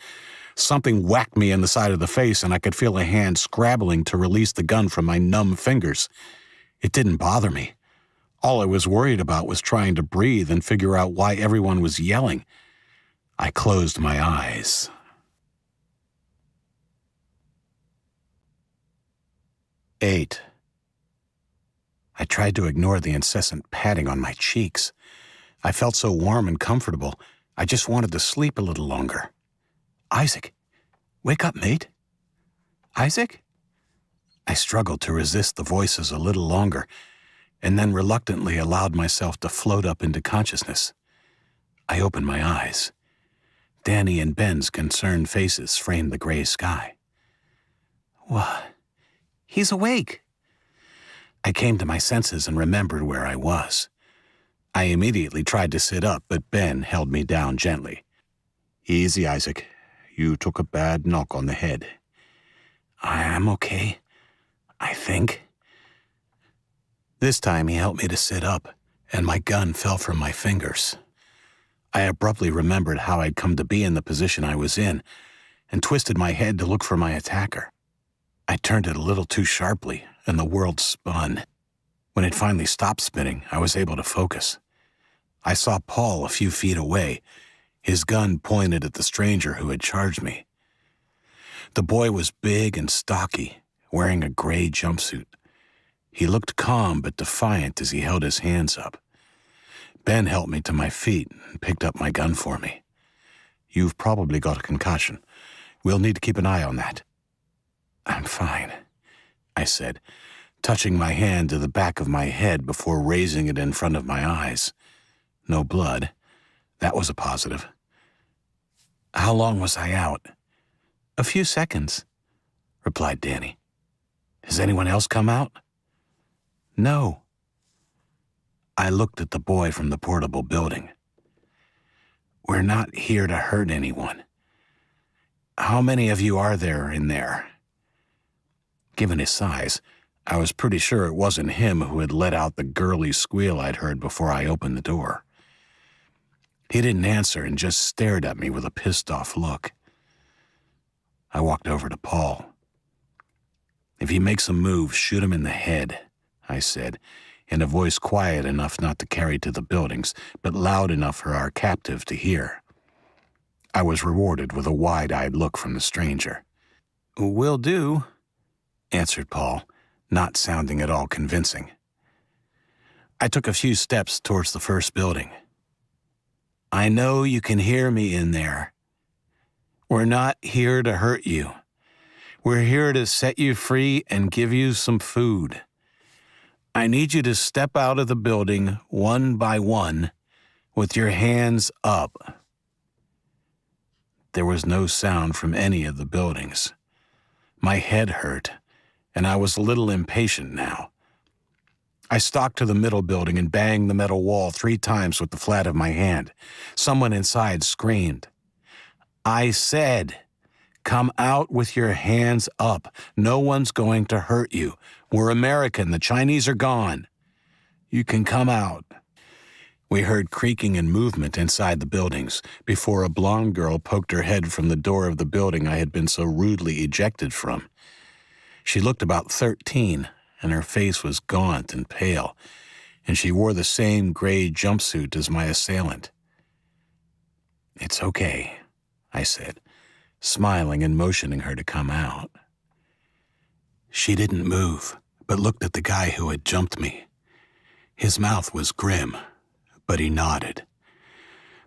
Something whacked me in the side of the face and I could feel a hand scrabbling to release the gun from my numb fingers. It didn't bother me. All I was worried about was trying to breathe and figure out why everyone was yelling. I closed my eyes. Eight. I tried to ignore the incessant patting on my cheeks. I felt so warm and comfortable, I just wanted to sleep a little longer. "Isaac, wake up, mate." "Isaac?" I struggled to resist the voices a little longer, and then reluctantly allowed myself to float up into consciousness. I opened my eyes. Danny and Ben's concerned faces framed the gray sky. "What? He's awake." I came to my senses and remembered where I was. I immediately tried to sit up, but Ben held me down gently. Easy, Isaac. You took a bad knock on the head. "I'm okay, I think." This time he helped me to sit up, and my gun fell from my fingers. I abruptly remembered how I'd come to be in the position I was in, and twisted my head to look for my attacker. I turned it a little too sharply, and the world spun. When it finally stopped spinning, I was able to focus. I saw Paul a few feet away, his gun pointed at the stranger who had charged me. The boy was big and stocky, wearing a gray jumpsuit. He looked calm but defiant as he held his hands up. Ben helped me to my feet and picked up my gun for me. "You've probably got a concussion. We'll need to keep an eye on that." "I'm fine," I said, touching my hand to the back of my head before raising it in front of my eyes. No blood. That was a positive. "How long was I out?" "A few seconds," replied Danny. "Has anyone else come out?" "No." I looked at the boy from the portable building. "We're not here to hurt anyone. How many of you are there in there?" Given his size, I was pretty sure it wasn't him who had let out the girly squeal I'd heard before I opened the door. He didn't answer and just stared at me with a pissed-off look. I walked over to Paul. "If he makes a move, shoot him in the head," I said, in a voice quiet enough not to carry to the buildings, but loud enough for our captive to hear. I was rewarded with a wide-eyed look from the stranger. "Will do," answered Paul, not sounding at all convincing. I took a few steps towards the first building. "I know you can hear me in there. We're not here to hurt you. We're here to set you free and give you some food. I need you to step out of the building one by one with your hands up." There was no sound from any of the buildings. My head hurt, and I was a little impatient now. I stalked to the middle building and banged the metal wall 3 times with the flat of my hand. Someone inside screamed. "I said, come out with your hands up. No one's going to hurt you. We're American. The Chinese are gone. You can come out." We heard creaking and movement inside the buildings before a blonde girl poked her head from the door of the building I had been so rudely ejected from. She looked about 13, and her face was gaunt and pale, and she wore the same gray jumpsuit as my assailant. "It's okay," I said, smiling and motioning her to come out. She didn't move, but looked at the guy who had jumped me. His mouth was grim, but he nodded.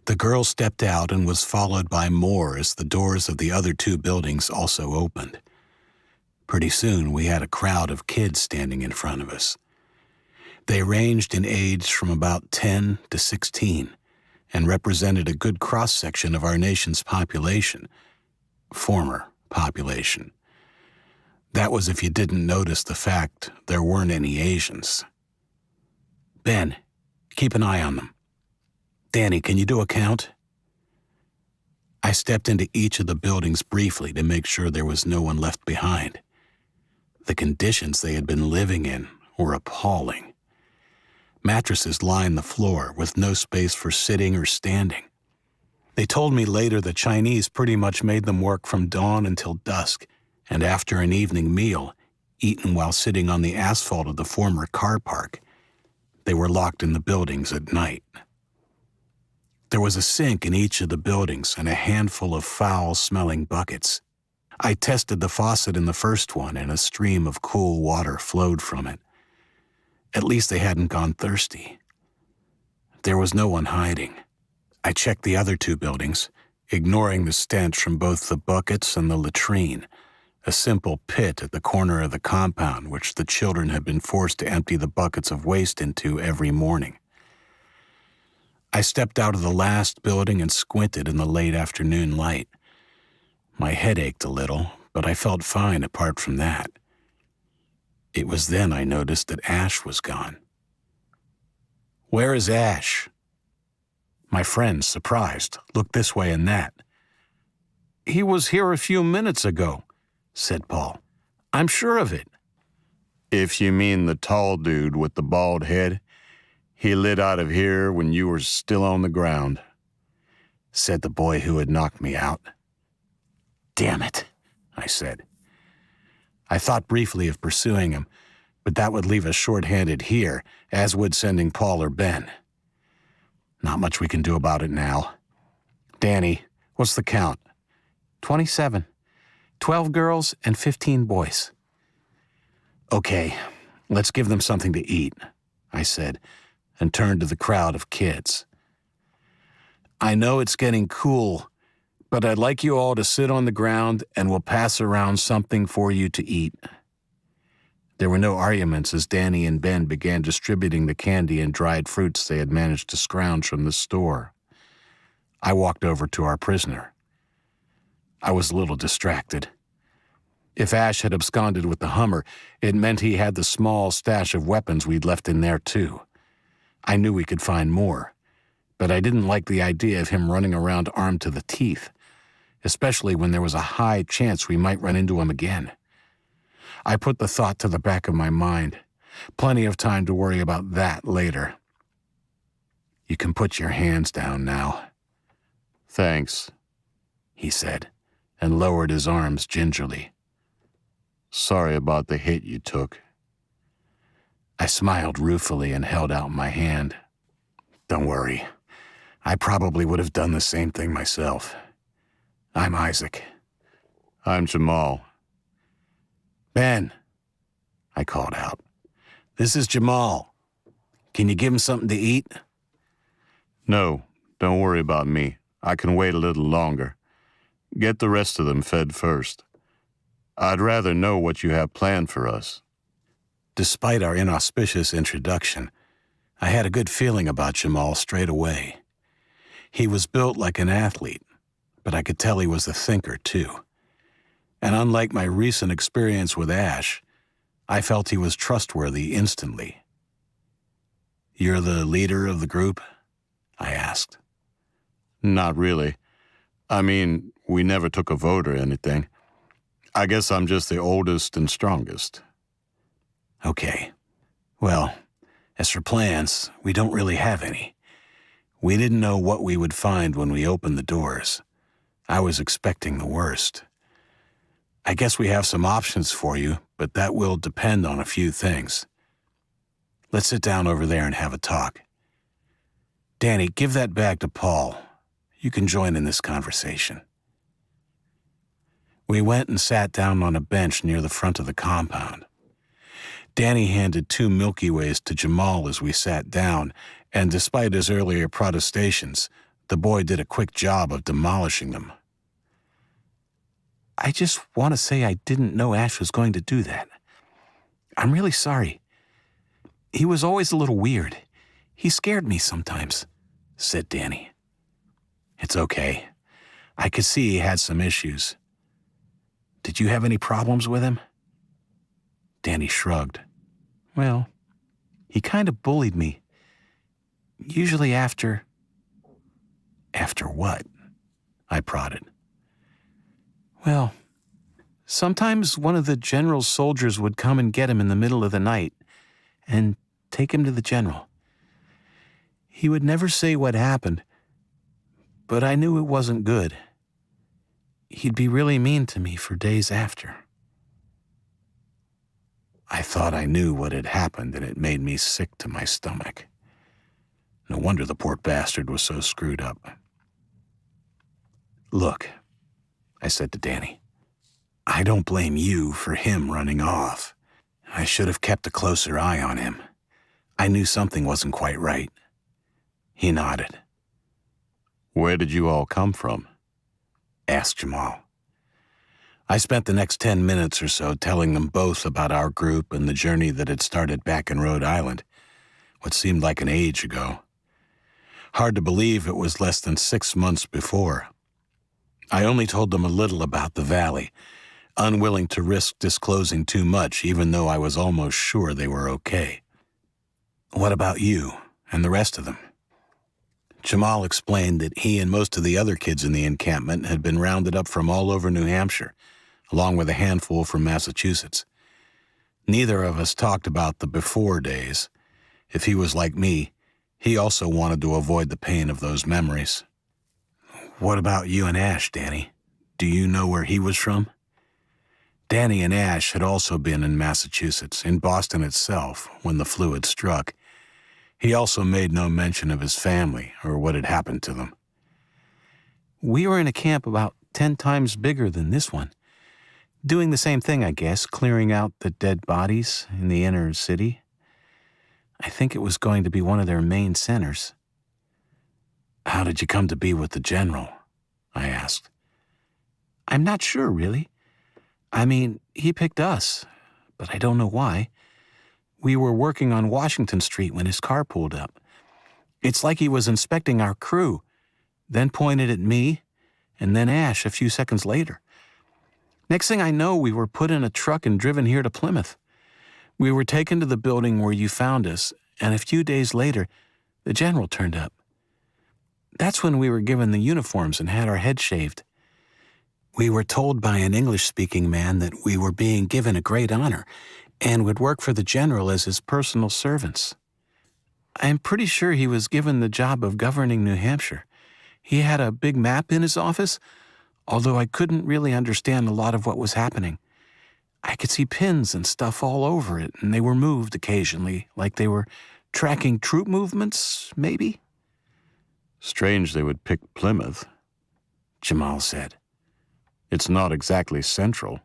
The girl stepped out and was followed by more as the doors of the other 2 buildings also opened. Pretty soon we had a crowd of kids standing in front of us. They ranged in age from about 10 to 16 and represented a good cross-section of our nation's population, former population. That was if you didn't notice the fact there weren't any Asians. "Ben, keep an eye on them. Danny, can you do a count?" I stepped into each of the buildings briefly to make sure there was no one left behind. The conditions they had been living in were appalling. Mattresses lined the floor with no space for sitting or standing. They told me later the Chinese pretty much made them work from dawn until dusk, and after an evening meal, eaten while sitting on the asphalt of the former car park, they were locked in the buildings at night. There was a sink in each of the buildings and a handful of foul-smelling buckets. I tested the faucet in the first one, and a stream of cool water flowed from it. At least they hadn't gone thirsty. There was no one hiding. I checked the other 2 buildings, ignoring the stench from both the buckets and the latrine, a simple pit at the corner of the compound which the children had been forced to empty the buckets of waste into every morning. I stepped out of the last building and squinted in the late afternoon light. My head ached a little, but I felt fine apart from that. It was then I noticed that Ash was gone. "Where is Ash?" My friend, surprised, looked this way and that. "He was here a few minutes ago," said Paul. "I'm sure of it." If you mean the tall dude with the bald head, he lit out of here when you were still on the ground," said the boy who had knocked me out. "Damn it," I said. I thought briefly of pursuing him, but that would leave us short-handed here, as would sending Paul or Ben. Not much we can do about it now. Danny, what's the count? 27. 12 girls and 15 boys. Okay, let's give them something to eat, I said, and turned to the crowd of kids. I know it's getting cool, but I'd like you all to sit on the ground and we'll pass around something for you to eat. There were no arguments as Danny and Ben began distributing the candy and dried fruits they had managed to scrounge from the store. I walked over to our prisoner. I was a little distracted. If Ash had absconded with the Hummer, it meant he had the small stash of weapons we'd left in there too. I knew we could find more, but I didn't like the idea of him running around armed to the teeth, especially when there was a high chance we might run into him again. I put the thought to the back of my mind. Plenty of time to worry about that later. You can put your hands down now. Thanks, he said, and lowered his arms gingerly. Sorry about the hit you took. I smiled ruefully and held out my hand. Don't worry. I probably would have done the same thing myself. I'm Isaac. I'm Jamal. Ben, I called out. This is Jamal. Can you give him something to eat? No, don't worry about me. I can wait a little longer. Get the rest of them fed first. I'd rather know what you have planned for us. Despite our inauspicious introduction, I had a good feeling about Jamal straight away. He was built like an athlete, but I could tell he was a thinker too. And unlike my recent experience with Ash, I felt he was trustworthy instantly. You're the leader of the group? I asked. Not really. I mean, we never took a vote or anything. I guess I'm just the oldest and strongest. Okay. Well, as for plans, we don't really have any. We didn't know what we would find when we opened the doors. I was expecting the worst. I guess we have some options for you, but that will depend on a few things. Let's sit down over there and have a talk. Danny, give that bag to Paul. You can join in this conversation. We went and sat down on a bench near the front of the compound. Danny handed 2 Milky Ways to Jamal as we sat down, and despite his earlier protestations, the boy did a quick job of demolishing them. I just want to say I didn't know Ash was going to do that. I'm really sorry. He was always a little weird. He scared me sometimes, said Danny. It's okay. I could see he had some issues. Did you have any problems with him? Danny shrugged. Well, he kind of bullied me. Usually after... After what? I prodded. Well, sometimes one of the general's soldiers would come and get him in the middle of the night and take him to the general. He would never say what happened, but I knew it wasn't good. He'd be really mean to me for days after. I thought I knew what had happened, and it made me sick to my stomach. No wonder the poor bastard was so screwed up. Look, I said to Danny, I don't blame you for him running off. I should have kept a closer eye on him. I knew something wasn't quite right. He nodded. Where did you all come from? Asked Jamal. I spent the next 10 minutes or so telling them both about our group and the journey that had started back in Rhode Island, what seemed like an age ago. Hard to believe it was less than 6 months before. I only told them a little about the valley, unwilling to risk disclosing too much, even though I was almost sure they were okay. What about you and the rest of them? Jamal explained that he and most of the other kids in the encampment had been rounded up from all over New Hampshire, along with a handful from Massachusetts. Neither of us talked about the before days. If he was like me, he also wanted to avoid the pain of those memories. What about you and Ash, Danny? Do you know where he was from? Danny and Ash had also been in Massachusetts, in Boston itself, when the flu had struck. He also made no mention of his family or what had happened to them. We were in a camp about 10 times bigger than this one. Doing the same thing, I guess, clearing out the dead bodies in the inner city. I think it was going to be one of their main centers. How did you come to be with the general? I asked. I'm not sure, really. I mean, he picked us, but I don't know why. We were working on Washington Street when his car pulled up. It's like he was inspecting our crew, then pointed at me, and then Ash a few seconds later. Next thing I know, we were put in a truck and driven here to Plymouth. We were taken to the building where you found us, and a few days later, the general turned up. That's when we were given the uniforms and had our heads shaved. We were told by an English-speaking man that we were being given a great honor and would work for the general as his personal servants. I'm pretty sure he was given the job of governing New Hampshire. He had a big map in his office, although I couldn't really understand a lot of what was happening. I could see pins and stuff all over it, and they were moved occasionally, like they were tracking troop movements, maybe? Strange they would pick Plymouth, Jamal said. It's not exactly central.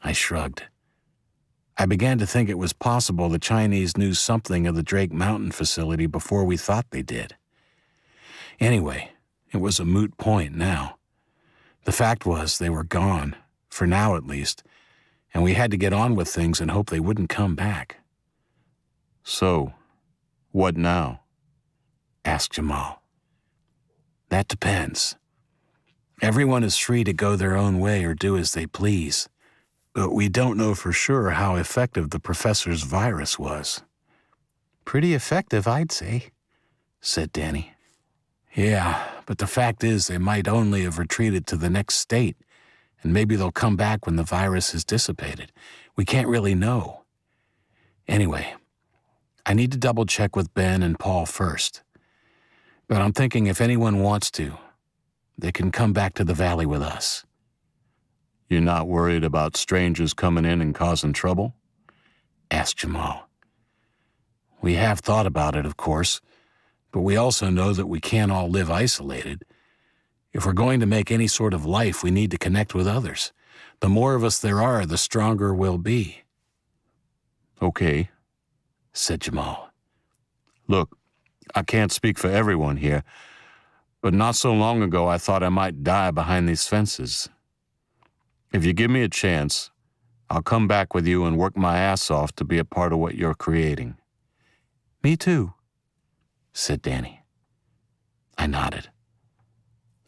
I shrugged. I began to think it was possible the Chinese knew something of the Drake Mountain facility before we thought they did. Anyway, it was a moot point now. The fact was they were gone, for now at least, and we had to get on with things and hope they wouldn't come back. So, what now? Asked Jamal. That depends. Everyone is free to go their own way or do as they please, but we don't know for sure how effective the professor's virus was. Pretty effective, I'd say, said Danny. Yeah, but the fact is they might only have retreated to the next state, and maybe they'll come back when the virus is dissipated. We can't really know. Anyway, I need to double-check with Ben and Paul first. But I'm thinking if anyone wants to, they can come back to the valley with us. You're not worried about strangers coming in and causing trouble? Asked Jamal. We have thought about it, of course, but we also know that we can't all live isolated. If we're going to make any sort of life, we need to connect with others. The more of us there are, the stronger we'll be. Okay, said Jamal. Look, I can't speak for everyone here, but not so long ago I thought I might die behind these fences. If you give me a chance, I'll come back with you and work my ass off to be a part of what you're creating. Me too, said Danny. I nodded.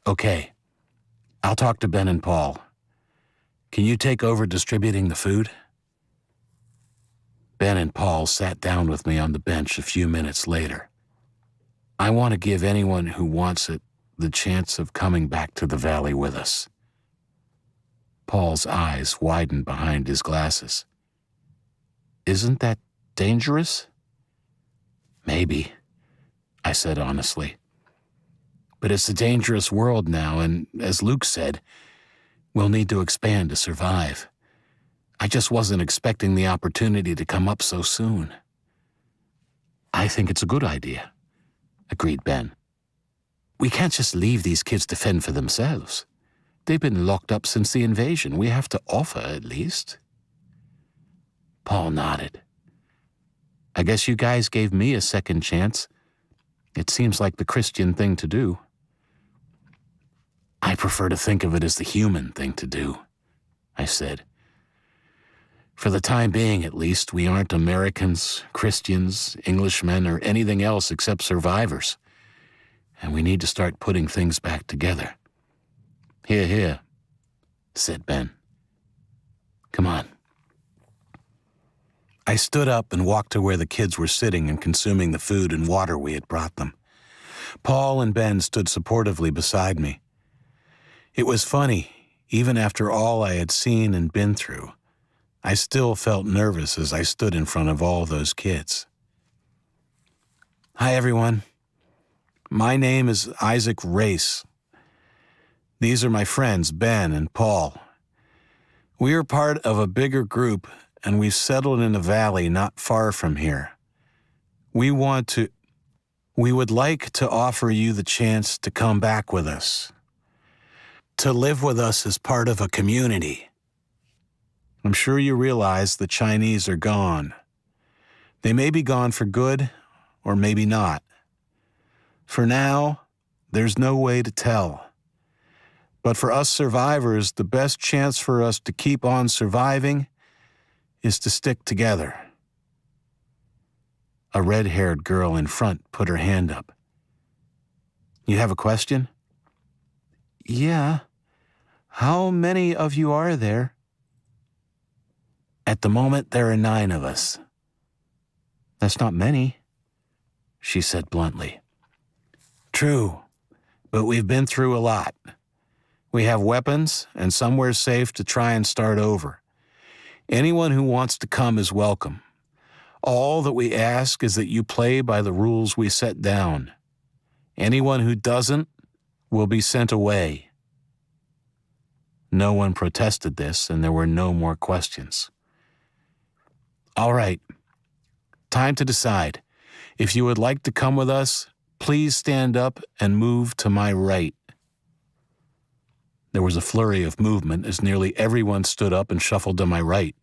Okay, I'll talk to Ben and Paul. Can you take over distributing the food? Ben and Paul sat down with me on the bench a few minutes later. I want to give anyone who wants it the chance of coming back to the valley with us. Paul's eyes widened behind his glasses. Isn't that dangerous? Maybe, I said honestly. But it's a dangerous world now, and as Luke said, we'll need to expand to survive. I just wasn't expecting the opportunity to come up so soon. I think it's a good idea, agreed Ben. We can't just leave these kids to fend for themselves. They've been locked up since the invasion. We have to offer, at least. Paul nodded. I guess you guys gave me a second chance. It seems like the Christian thing to do. I prefer to think of it as the human thing to do, I said. For the time being, at least, we aren't Americans, Christians, Englishmen, or anything else except survivors. And we need to start putting things back together. Here, here, said Ben. Come on. I stood up and walked to where the kids were sitting and consuming the food and water we had brought them. Paul and Ben stood supportively beside me. It was funny, even after all I had seen and been through, I still felt nervous as I stood in front of all those kids. Hi, everyone. My name is Isaac Race. These are my friends, Ben and Paul. We are part of a bigger group, and we've settled in a valley not far from here. We would like to offer you the chance to come back with us, to live with us as part of a community, I'm sure you realize the Chinese are gone. They may be gone for good, or maybe not. For now, there's no way to tell. But for us survivors, the best chance for us to keep on surviving is to stick together. A red-haired girl in front put her hand up. You have a question? Yeah. How many of you are there? At the moment, there are 9 of us. That's not many, she said bluntly. True, but we've been through a lot. We have weapons and somewhere safe to try and start over. Anyone who wants to come is welcome. All that we ask is that you play by the rules we set down. Anyone who doesn't will be sent away. No one protested this, and there were no more questions. All right, time to decide. If you would like to come with us, please stand up and move to my right. There was a flurry of movement as nearly everyone stood up and shuffled to my right.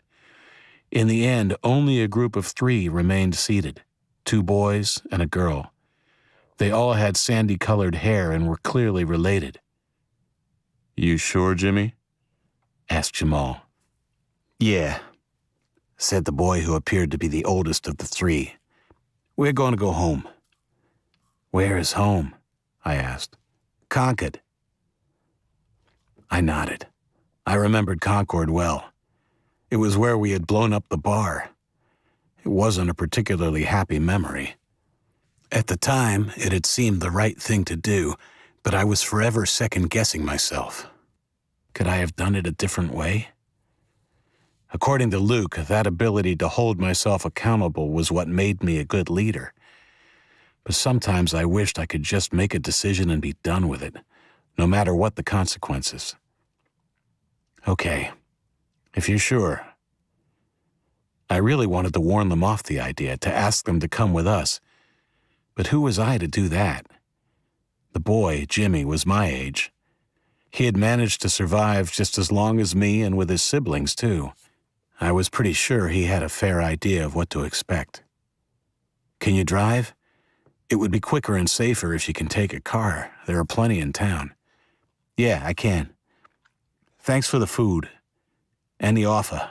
In the end, only a group of 3 remained seated, 2 boys and a girl. They all had sandy-colored hair and were clearly related. You sure, Jimmy? Asked Jamal. Yeah, said the boy who appeared to be the oldest of the 3. We're going to go home. Where is home? I asked. Concord. I nodded. I remembered Concord well. It was where we had blown up the bar. It wasn't a particularly happy memory. At the time, it had seemed the right thing to do, but I was forever second-guessing myself. Could I have done it a different way? According to Luke, that ability to hold myself accountable was what made me a good leader. But sometimes I wished I could just make a decision and be done with it, no matter what the consequences. Okay, if you're sure. I really wanted to warn them off the idea, to ask them to come with us. But who was I to do that? The boy, Jimmy, was my age. He had managed to survive just as long as me and with his siblings, too. I was pretty sure he had a fair idea of what to expect. Can you drive? It would be quicker and safer if you can take a car. There are plenty in town. Yeah, I can. Thanks for the food. And the offer.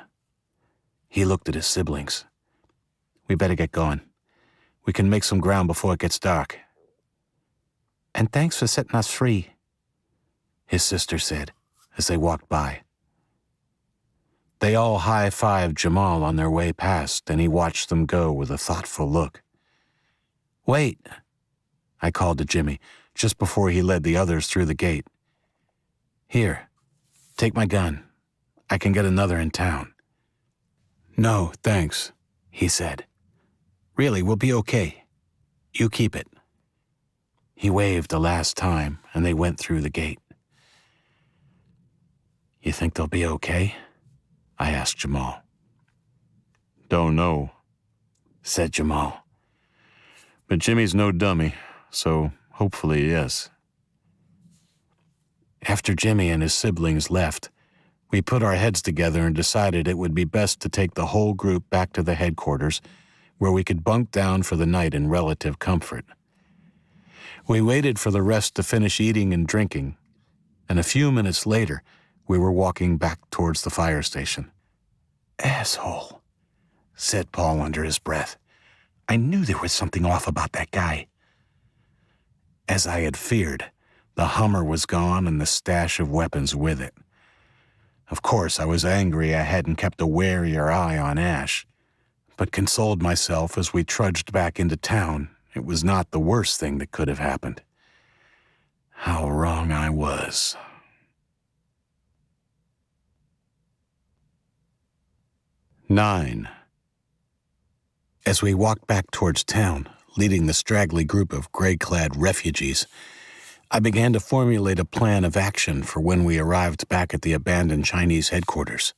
He looked at his siblings. We better get going. We can make some ground before it gets dark. And thanks for setting us free, his sister said as they walked by. They all high-fived Jamal on their way past, and he watched them go with a thoughtful look. Wait, I called to Jimmy just before he led the others through the gate. Here, take my gun. I can get another in town. No, thanks, he said. Really, we'll be okay. You keep it. He waved the last time, and they went through the gate. You think they'll be okay? I asked Jamal. Don't know, said Jamal. but Jimmy's no dummy, so hopefully yes. After Jimmy and his siblings left, we put our heads together and decided it would be best to take the whole group back to the headquarters, where we could bunk down for the night in relative comfort. We waited for the rest to finish eating and drinking, and a few minutes later, we were walking back towards the fire station. Asshole, said Paul under his breath. I knew there was something off about that guy. As I had feared, the Hummer was gone and the stash of weapons with it. Of course, I was angry I hadn't kept a warier eye on Ash, but consoled myself as we trudged back into town. It was not the worst thing that could have happened. How wrong I was. Nine. As we walked back towards town, leading the straggly group of gray-clad refugees, I began to formulate a plan of action for when we arrived back at the abandoned Chinese headquarters.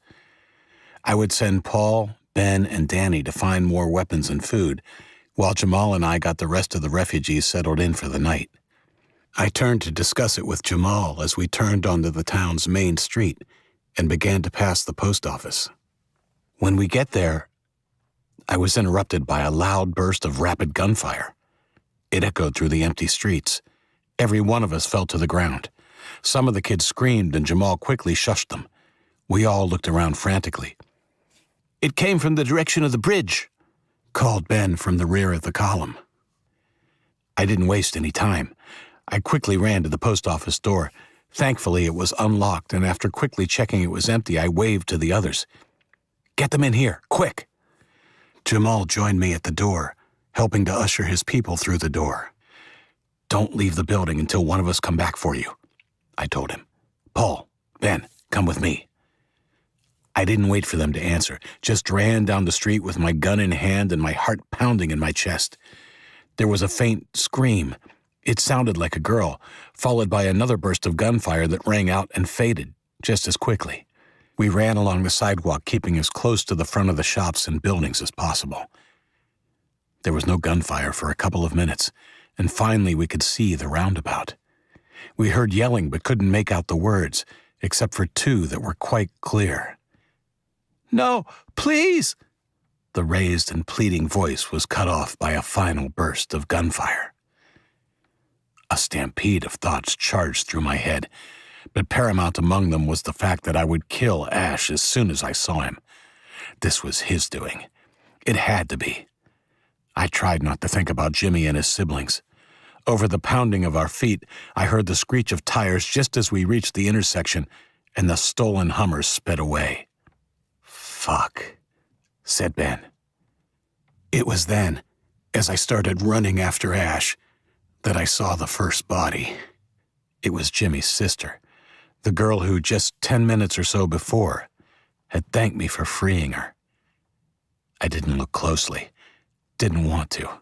I would send Paul, Ben, and Danny to find more weapons and food, while Jamal and I got the rest of the refugees settled in for the night. I turned to discuss it with Jamal as we turned onto the town's main street and began to pass the post office. When we get there, I was interrupted by a loud burst of rapid gunfire. It echoed through the empty streets. Every one of us fell to the ground. Some of the kids screamed, and Jamal quickly shushed them. We all looked around frantically. "It came from the direction of the bridge," called Ben from the rear of the column. I didn't waste any time. I quickly ran to the post office door. Thankfully, it was unlocked, and after quickly checking it was empty, I waved to the others. "Get them in here, quick!" Jamal joined me at the door, helping to usher his people through the door. "Don't leave the building until one of us come back for you," I told him. "Paul, Ben, come with me." I didn't wait for them to answer, just ran down the street with my gun in hand and my heart pounding in my chest. There was a faint scream. It sounded like a girl, followed by another burst of gunfire that rang out and faded just as quickly. We ran along the sidewalk, keeping as close to the front of the shops and buildings as possible. There was no gunfire for a couple of minutes, and finally we could see the roundabout. We heard yelling but couldn't make out the words, except for two that were quite clear. "No, please!" The raised and pleading voice was cut off by a final burst of gunfire. A stampede of thoughts charged through my head, but paramount among them was the fact that I would kill Ash as soon as I saw him. This was his doing. It had to be. I tried not to think about Jimmy and his siblings. Over the pounding of our feet, I heard the screech of tires just as we reached the intersection, and the stolen Hummer sped away. "Fuck," said Ben. It was then, as I started running after Ash, that I saw the first body. It was Jimmy's sister, the girl who just 10 minutes or so before had thanked me for freeing her. I didn't look closely, didn't want to.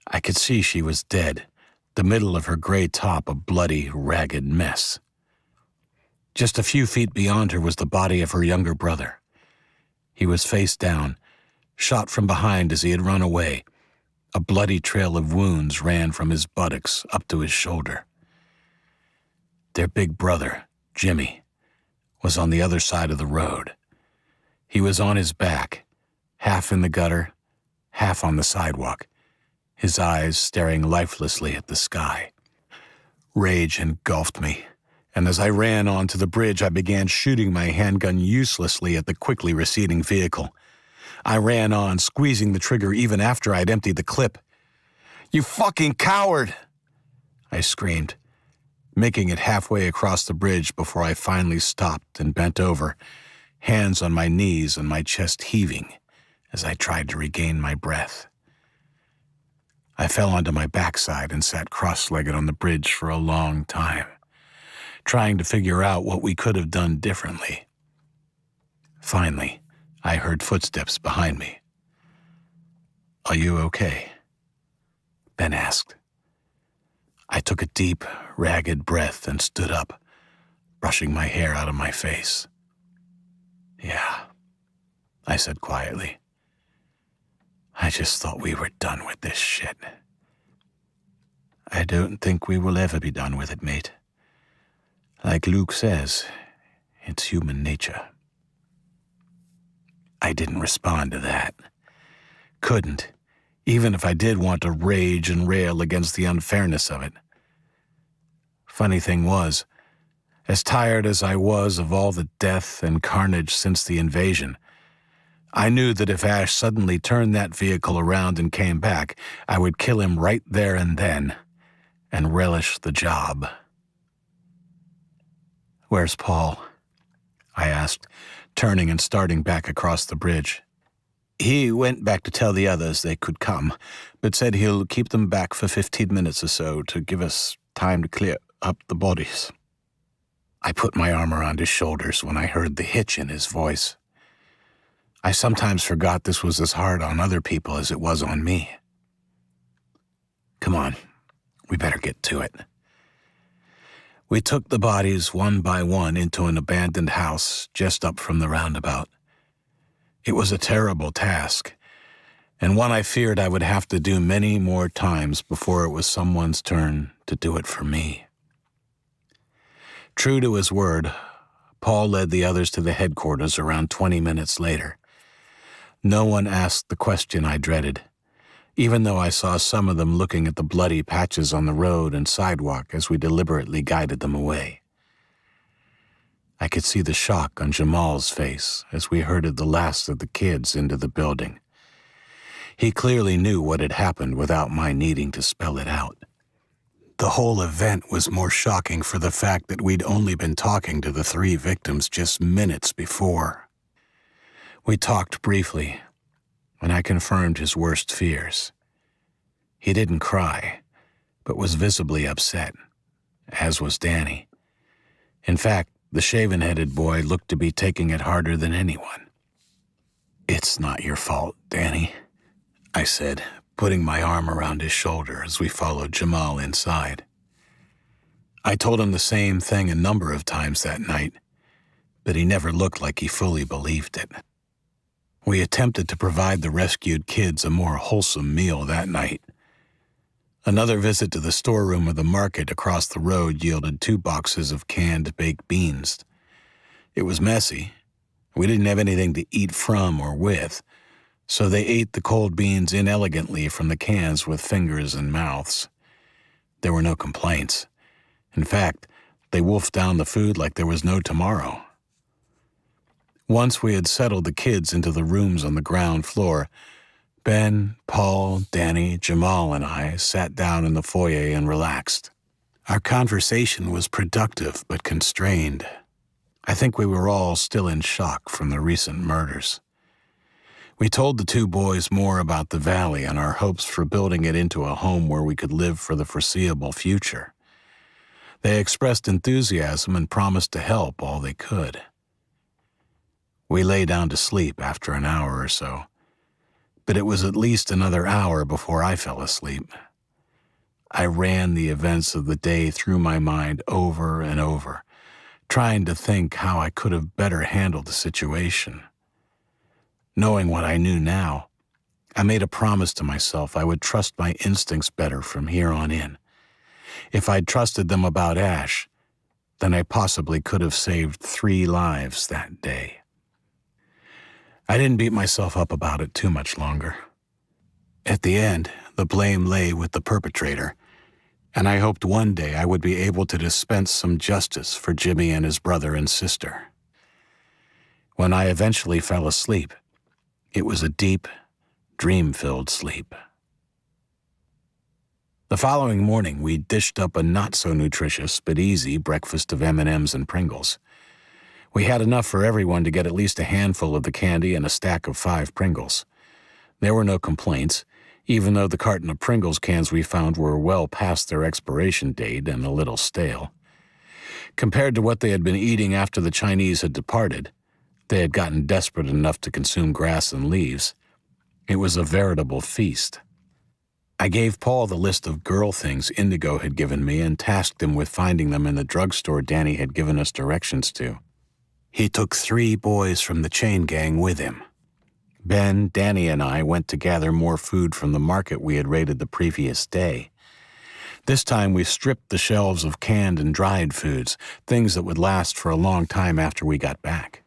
I could see she was dead, the middle of her gray top a bloody, ragged mess. Just a few feet beyond her was the body of her younger brother. He was face down, shot from behind as he had run away. A bloody trail of wounds ran from his buttocks up to his shoulder. Their big brother, Jimmy, was on the other side of the road. He was on his back, half in the gutter, half on the sidewalk, his eyes staring lifelessly at the sky. Rage engulfed me, and as I ran onto the bridge, I began shooting my handgun uselessly at the quickly receding vehicle. I ran on, squeezing the trigger even after I'd emptied the clip. "You fucking coward!" I screamed, making it halfway across the bridge before I finally stopped and bent over, hands on my knees and my chest heaving as I tried to regain my breath. I fell onto my backside and sat cross-legged on the bridge for a long time, trying to figure out what we could have done differently. Finally, I heard footsteps behind me. "Are you okay?" Ben asked. I took a deep, ragged breath and stood up, brushing my hair out of my face. "Yeah," I said quietly. "I just thought we were done with this shit." "I don't think we will ever be done with it, mate. Like Luke says, it's human nature." I didn't respond to that. Couldn't, even if I did want to rage and rail against the unfairness of it. Funny thing was, as tired as I was of all the death and carnage since the invasion, I knew that if Ash suddenly turned that vehicle around and came back, I would kill him right there and then, and relish the job. "Where's Paul?" I asked, turning and starting back across the bridge. "He went back to tell the others they could come, but said he'll keep them back for 15 minutes or so to give us time to clear up the bodies." I put my arm around his shoulders when I heard the hitch in his voice. I sometimes forgot this was as hard on other people as it was on me. "Come on, we better get to it." We took the bodies one by one into an abandoned house just up from the roundabout. It was a terrible task, and one I feared I would have to do many more times before it was someone's turn to do it for me. True to his word, Paul led the others to the headquarters around 20 minutes later. No one asked the question I dreaded, even though I saw some of them looking at the bloody patches on the road and sidewalk as we deliberately guided them away. I could see the shock on Jamal's face as we herded the last of the kids into the building. He clearly knew what had happened without my needing to spell it out. The whole event was more shocking for the fact that we'd only been talking to the 3 victims just minutes before. We talked briefly, and I confirmed his worst fears. He didn't cry, but was visibly upset, as was Danny. In fact, the shaven-headed boy looked to be taking it harder than anyone. "It's not your fault, Danny," I said, putting my arm around his shoulder as we followed Jamal inside. I told him the same thing a number of times that night, but he never looked like he fully believed it. We attempted to provide the rescued kids a more wholesome meal that night. Another visit to the storeroom of the market across the road yielded 2 boxes of canned baked beans. It was messy. We didn't have anything to eat from or with, so they ate the cold beans inelegantly from the cans with fingers and mouths. There were no complaints. In fact, they wolfed down the food like there was no tomorrow. Once we had settled the kids into the rooms on the ground floor, Ben, Paul, Danny, Jamal, and I sat down in the foyer and relaxed. Our conversation was productive but constrained. I think we were all still in shock from the recent murders. We told the 2 boys more about the valley and our hopes for building it into a home where we could live for the foreseeable future. They expressed enthusiasm and promised to help all they could. We lay down to sleep after an hour or so, but it was at least another hour before I fell asleep. I ran the events of the day through my mind over and over, trying to think how I could have better handled the situation. Knowing what I knew now, I made a promise to myself I would trust my instincts better from here on in. If I'd trusted them about Ash, then I possibly could have saved 3 lives that day. I didn't beat myself up about it too much longer. At the end, the blame lay with the perpetrator, and I hoped one day I would be able to dispense some justice for Jimmy and his brother and sister. When I eventually fell asleep, it was a deep, dream-filled sleep. The following morning, we dished up a not-so-nutritious but easy breakfast of M&Ms and Pringles. We had enough for everyone to get at least a handful of the candy and a stack of 5 Pringles. There were no complaints, even though the carton of Pringles cans we found were well past their expiration date and a little stale. Compared to what they had been eating after the Chinese had departed, they had gotten desperate enough to consume grass and leaves. It was a veritable feast. I gave Paul the list of girl things Indigo had given me and tasked him with finding them in the drugstore Danny had given us directions to. He took 3 boys from the chain gang with him. Ben, Danny, and I went to gather more food from the market we had raided the previous day. This time we stripped the shelves of canned and dried foods, things that would last for a long time after we got back.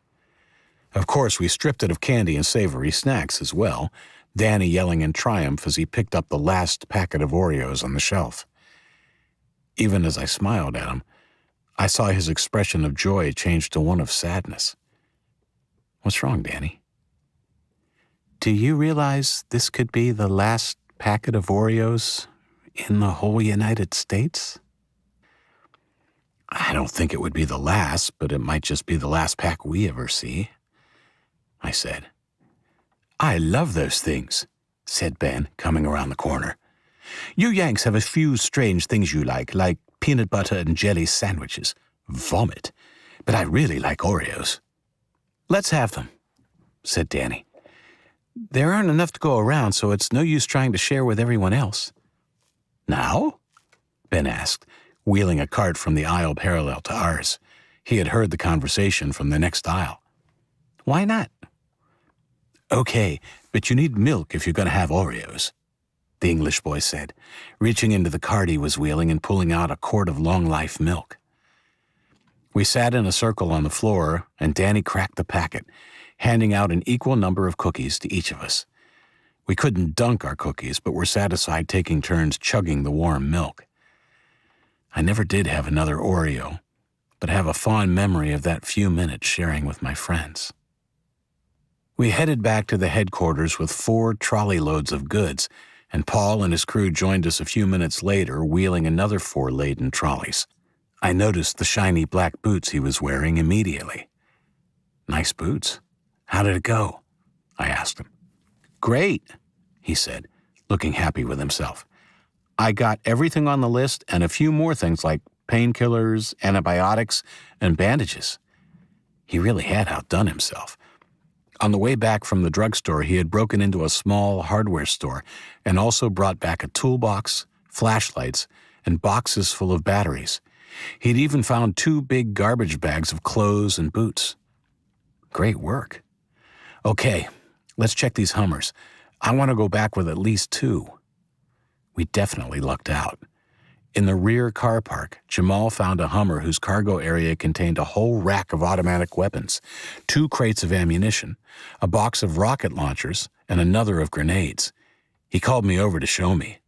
Of course, we stripped it of candy and savory snacks as well, Danny yelling in triumph as he picked up the last packet of Oreos on the shelf. Even as I smiled at him, I saw his expression of joy change to one of sadness. "What's wrong, Danny?" "Do you realize this could be the last packet of Oreos in the whole United States?" "I don't think it would be the last, but it might just be the last pack we ever see," I said. "I love those things," said Ben, coming around the corner. "You Yanks have a few strange things you like peanut butter and jelly sandwiches. Vomit. But I really like Oreos." "Let's have them," said Danny. "There aren't enough to go around, so it's no use trying to share with everyone else." "Now?" Ben asked, wheeling a cart from the aisle parallel to ours. He had heard the conversation from the next aisle. "Why not?" "Okay, but you need milk if you're going to have Oreos," the English boy said, reaching into the cart he was wheeling and pulling out a quart of long-life milk. We sat in a circle on the floor, and Danny cracked the packet, handing out an equal number of cookies to each of us. We couldn't dunk our cookies, but were satisfied taking turns chugging the warm milk. I never did have another Oreo, but have a fond memory of that few minutes sharing with my friends. We headed back to the headquarters with 4 trolley loads of goods, and Paul and his crew joined us a few minutes later, wheeling another 4 laden trolleys. I noticed the shiny black boots he was wearing immediately. "Nice boots. How did it go?" I asked him. "Great," he said, looking happy with himself. "I got everything on the list and a few more things like painkillers, antibiotics, and bandages." He really had outdone himself. On the way back from the drugstore, he had broken into a small hardware store and also brought back a toolbox, flashlights, and boxes full of batteries. He'd even found 2 big garbage bags of clothes and boots. Great work. "Okay, let's check these Hummers. I want to go back with at least 2. We definitely lucked out. In the rear car park, Jamal found a Hummer whose cargo area contained a whole rack of automatic weapons, 2 crates of ammunition, a box of rocket launchers, and another of grenades. He called me over to show me.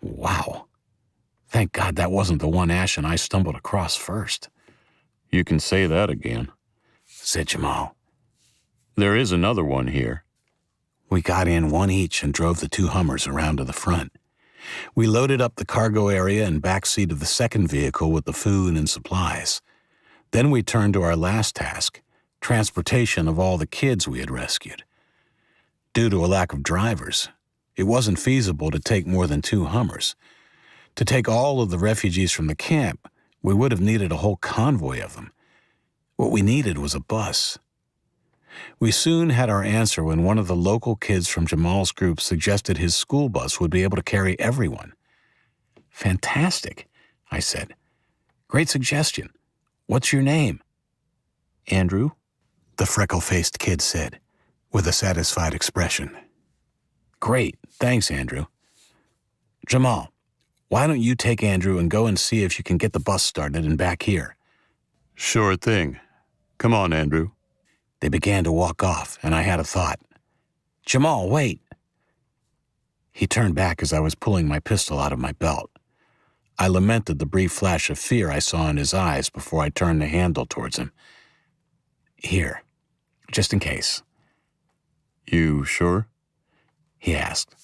Wow. Thank God that wasn't the one Ash and I stumbled across first. "You can say that again," said Jamal. "There is another one here." We got in 1 each and drove the 2 Hummers around to the front. We loaded up the cargo area and back seat of the second vehicle with the food and supplies. Then we turned to our last task, transportation of all the kids we had rescued. Due to a lack of drivers, it wasn't feasible to take more than 2 Hummers. To take all of the refugees from the camp, we would have needed a whole convoy of them. What we needed was a bus. We soon had our answer when one of the local kids from Jamal's group suggested his school bus would be able to carry everyone. "Fantastic," I said. "Great suggestion. What's your name?" "Andrew," the freckle-faced kid said, with a satisfied expression. "Great, thanks, Andrew. Jamal, why don't you take Andrew and go and see if you can get the bus started and back here?" "Sure thing. Come on, Andrew." They began to walk off, and I had a thought. "Jamal, wait." He turned back as I was pulling my pistol out of my belt. I lamented the brief flash of fear I saw in his eyes before I turned the handle towards him. "Here, just in case." "You sure?" he asked.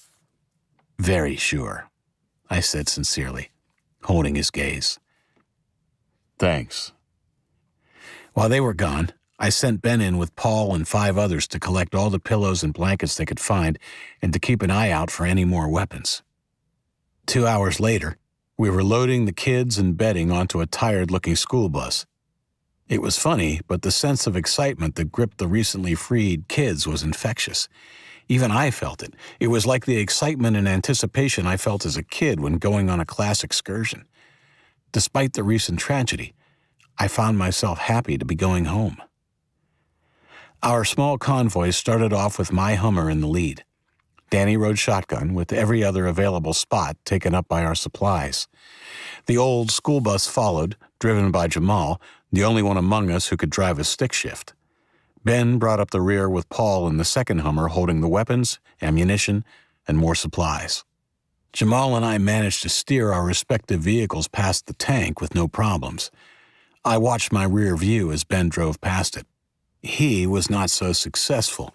"Very sure," I said sincerely, holding his gaze. "Thanks." While they were gone, I sent Ben in with Paul and 5 others to collect all the pillows and blankets they could find and to keep an eye out for any more weapons. 2 hours later, we were loading the kids and bedding onto a tired-looking school bus. It was funny, but the sense of excitement that gripped the recently freed kids was infectious. Even I felt it. It was like the excitement and anticipation I felt as a kid when going on a class excursion. Despite the recent tragedy, I found myself happy to be going home. Our small convoy started off with my Hummer in the lead. Danny rode shotgun, with every other available spot taken up by our supplies. The old school bus followed, driven by Jamal, the only one among us who could drive a stick shift. Ben brought up the rear with Paul in the second Hummer holding the weapons, ammunition, and more supplies. Jamal and I managed to steer our respective vehicles past the tank with no problems. I watched my rear view as Ben drove past it. He was not so successful,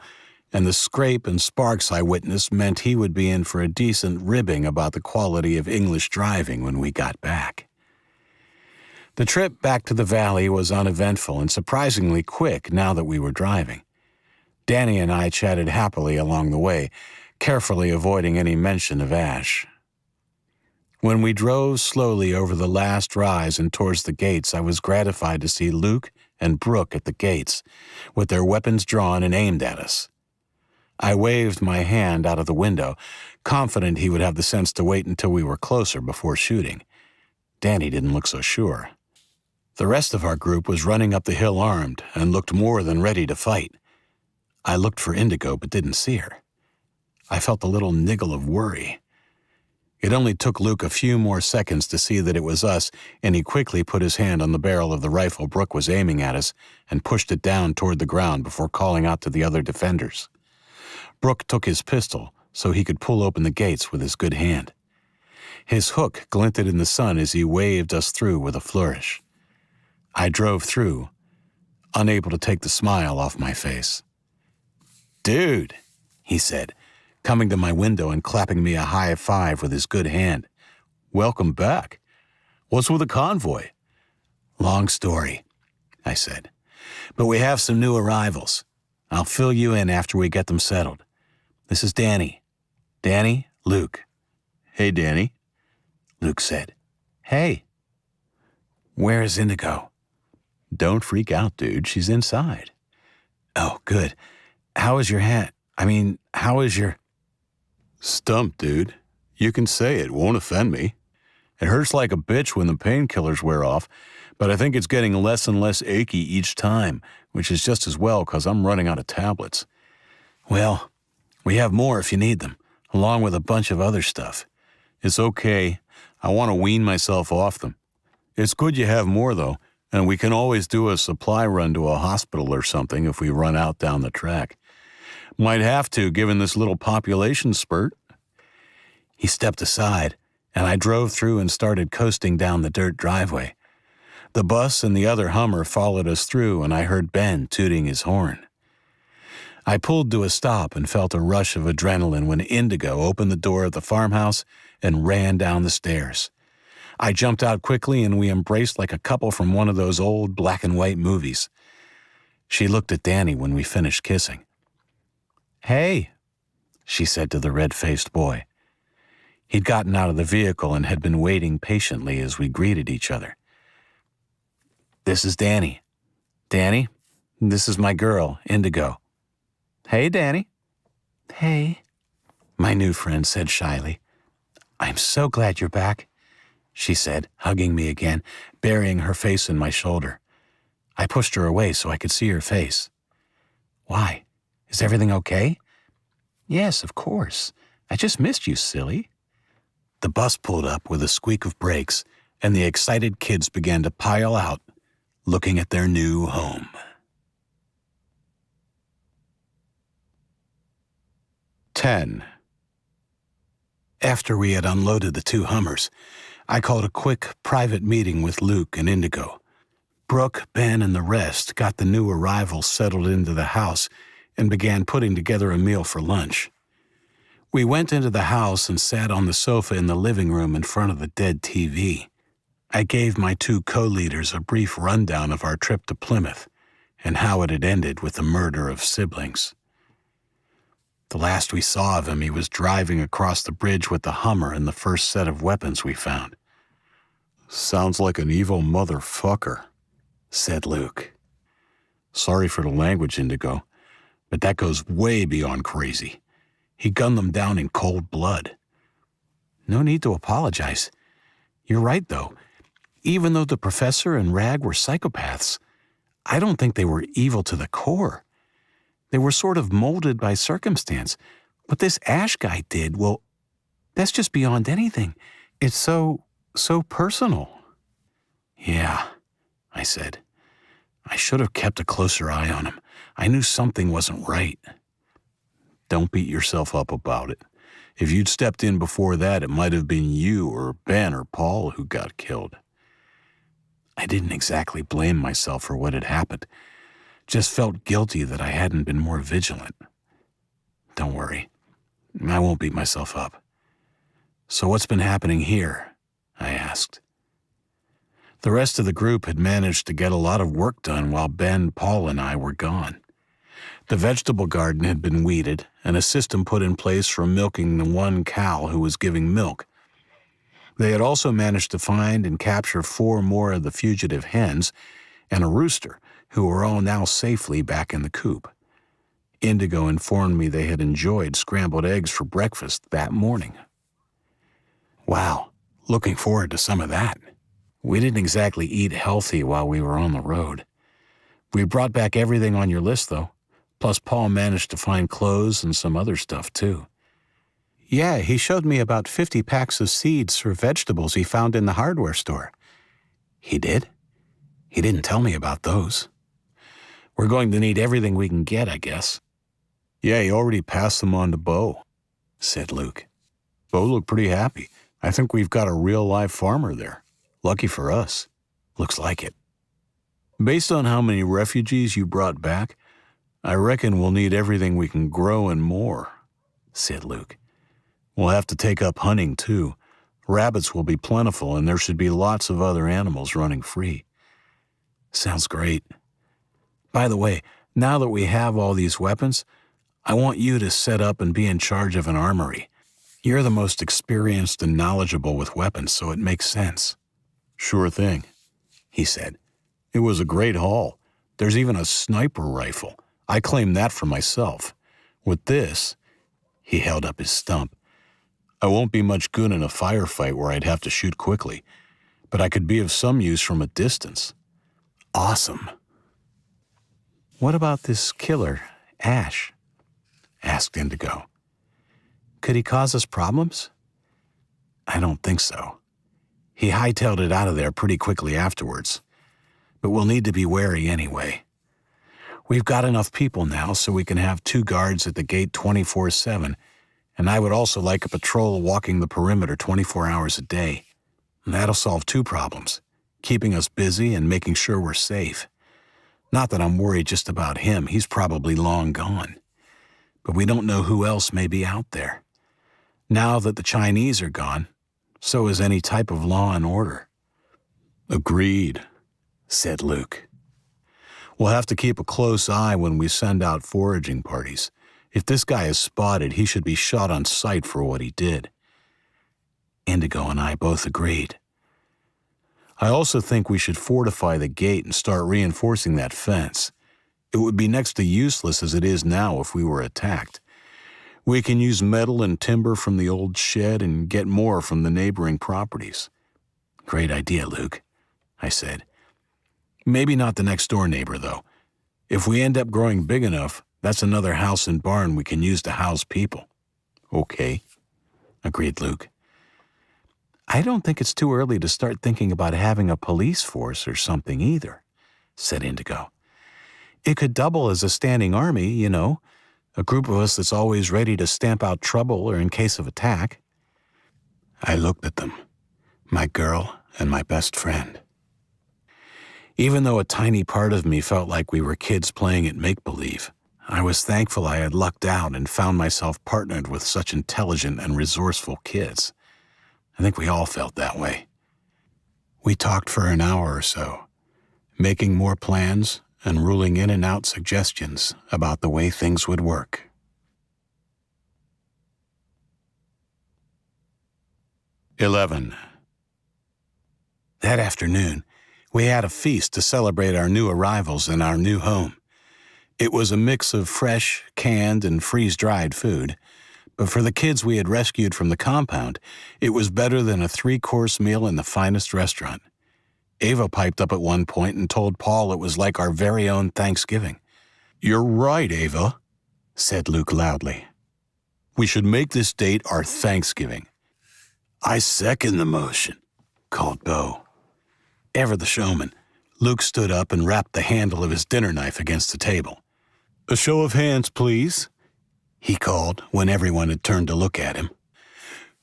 and the scrape and sparks I witnessed meant he would be in for a decent ribbing about the quality of English driving when we got back. The trip back to the valley was uneventful and surprisingly quick now that we were driving. Danny and I chatted happily along the way, carefully avoiding any mention of Ash. When we drove slowly over the last rise and towards the gates, I was gratified to see Luke and Brooke at the gates, with their weapons drawn and aimed at us. I waved my hand out of the window, confident he would have the sense to wait until we were closer before shooting. Danny didn't look so sure. The rest of our group was running up the hill armed and looked more than ready to fight. I looked for Indigo but didn't see her. I felt a little niggle of worry. It only took Luke a few more seconds to see that it was us, and he quickly put his hand on the barrel of the rifle Brooke was aiming at us and pushed it down toward the ground before calling out to the other defenders. Brooke took his pistol so he could pull open the gates with his good hand. His hook glinted in the sun as he waved us through with a flourish. I drove through, unable to take the smile off my face. "Dude," he said, coming to my window and clapping me a high five with his good hand. "Welcome back. What's with the convoy?" "Long story," I said. "But we have some new arrivals. I'll fill you in after we get them settled. This is Danny. Danny, Luke." "Hey, Danny," Luke said. "Hey." "Where is Indigo?" "Don't freak out, dude. She's inside." "Oh, good. How is your hand? How is your—" "Stumped, dude. You can say it. Won't offend me. It hurts like a bitch when the painkillers wear off, but I think it's getting less and less achy each time, which is just as well because I'm running out of tablets." "Well, we have more if you need them, along with a bunch of other stuff." "It's okay. I want to wean myself off them. It's good you have more, though, and we can always do a supply run to a hospital or something if we run out down the track. Might have to, given this little population spurt." He stepped aside, and I drove through and started coasting down the dirt driveway. The bus and the other Hummer followed us through, and I heard Ben tooting his horn. I pulled to a stop and felt a rush of adrenaline when Indigo opened the door of the farmhouse and ran down the stairs. I jumped out quickly, and we embraced like a couple from one of those old black and white movies. She looked at Danny when we finished kissing. "Hey," she said to the red-faced boy. He'd gotten out of the vehicle and had been waiting patiently as we greeted each other. "This is Danny. Danny, this is my girl, Indigo." "Hey, Danny." "Hey," my new friend said shyly. "I'm so glad you're back," she said, hugging me again, burying her face in my shoulder. I pushed her away so I could see her face. "Why? Is everything okay?" "Yes, of course. I just missed you, silly." The bus pulled up with a squeak of brakes, and the excited kids began to pile out, looking at their new home. 10. After we had unloaded the two Hummers, I called a quick private meeting with Luke and Indigo. Brooke, Ben, and the rest got the new arrivals settled into the house and began putting together a meal for lunch. We went into the house and sat on the sofa in the living room in front of the dead TV. I gave my two co-leaders a brief rundown of our trip to Plymouth and how it had ended with the murder of siblings. The last we saw of him, he was driving across the bridge with the Hummer and the first set of weapons we found. "Sounds like an evil motherfucker," said Luke. "Sorry for the language, Indigo, but that goes way beyond crazy. He gunned them down in cold blood." "No need to apologize. You're right, though. Even though the professor and Rag were psychopaths, I don't think they were evil to the core. They were sort of molded by circumstance. What this Ash guy did, well, that's just beyond anything. It's so personal." "Yeah," I said. "I should have kept a closer eye on him. I knew something wasn't right." "Don't beat yourself up about it. If you'd stepped in before that, it might have been you or Ben or Paul who got killed." I didn't exactly blame myself for what had happened. Just felt guilty that I hadn't been more vigilant. "Don't worry. I won't beat myself up." "So what's been happening here?" I asked. The rest of the group had managed to get a lot of work done while Ben, Paul, and I were gone. The vegetable garden had been weeded and a system put in place for milking the one cow who was giving milk. They had also managed to find and capture 4 more of the fugitive hens and a rooster, who were all now safely back in the coop. Indigo informed me they had enjoyed scrambled eggs for breakfast that morning. Wow, looking forward to some of that. We didn't exactly eat healthy while we were on the road. We brought back everything on your list, though. Plus, Paul managed to find clothes and some other stuff, too. Yeah, he showed me about 50 packs of seeds for vegetables he found in the hardware store. He did? He didn't tell me about those. We're going to need everything we can get, I guess. Yeah, he already passed them on to Bo, said Luke. Bo looked pretty happy. I think we've got a real live farmer there. Lucky for us. Looks like it. Based on how many refugees you brought back, I reckon we'll need everything we can grow and more, said Luke. We'll have to take up hunting, too. Rabbits will be plentiful, and there should be lots of other animals running free. Sounds great. By the way, now that we have all these weapons, I want you to set up and be in charge of an armory. You're the most experienced and knowledgeable with weapons, so it makes sense. Sure thing, he said. It was a great haul. There's even a sniper rifle. I claim that for myself. With this, he held up his stump. I won't be much good in a firefight where I'd have to shoot quickly, but I could be of some use from a distance. Awesome. What about this killer, Ash? Asked Indigo. Could he cause us problems? I don't think so. He hightailed it out of there pretty quickly afterwards, but we'll need to be wary anyway. We've got enough people now so we can have 2 guards at the gate 24/7, and I would also like a patrol walking the perimeter 24 hours a day. And that'll solve 2 problems, keeping us busy and making sure we're safe. Not that I'm worried just about him, he's probably long gone. But we don't know who else may be out there. Now that the Chinese are gone, so is any type of law and order. Agreed, said Luke. We'll have to keep a close eye when we send out foraging parties. If this guy is spotted, he should be shot on sight for what he did. Indigo and I both agreed. I also think we should fortify the gate and start reinforcing that fence. It would be next to useless as it is now if we were attacked. We can use metal and timber from the old shed and get more from the neighboring properties. Great idea, Luke, I said. Maybe not the next-door neighbor, though. If we end up growing big enough, that's another house and barn we can use to house people. Okay, agreed Luke. I don't think it's too early to start thinking about having a police force or something either, said Indigo. It could double as a standing army, you know, a group of us that's always ready to stamp out trouble or in case of attack. I looked at them, my girl and my best friend. Even though a tiny part of me felt like we were kids playing at make-believe, I was thankful I had lucked out and found myself partnered with such intelligent and resourceful kids. I think we all felt that way. We talked for an hour or so, making more plans and ruling in and out suggestions about the way things would work. (11) That afternoon, we had a feast to celebrate our new arrivals in our new home. It was a mix of fresh, canned, and freeze-dried food, but for the kids we had rescued from the compound, it was better than a 3-course meal in the finest restaurant. Ava piped up at one point and told Paul it was like our very own Thanksgiving. You're right, Ava, said Luke loudly. We should make this date our Thanksgiving. I second the motion, called Bo. Ever the showman, Luke stood up and rapped the handle of his dinner knife against the table. A show of hands, please, he called when everyone had turned to look at him.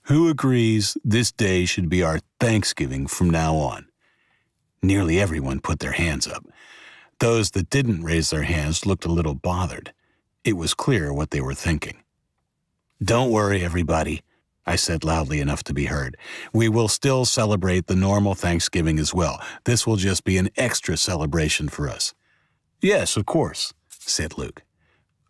Who agrees this day should be our Thanksgiving from now on? Nearly everyone put their hands up. Those that didn't raise their hands looked a little bothered. It was clear what they were thinking. Don't worry, everybody, I said loudly enough to be heard. We will still celebrate the normal Thanksgiving as well. This will just be an extra celebration for us. Yes, of course, said Luke.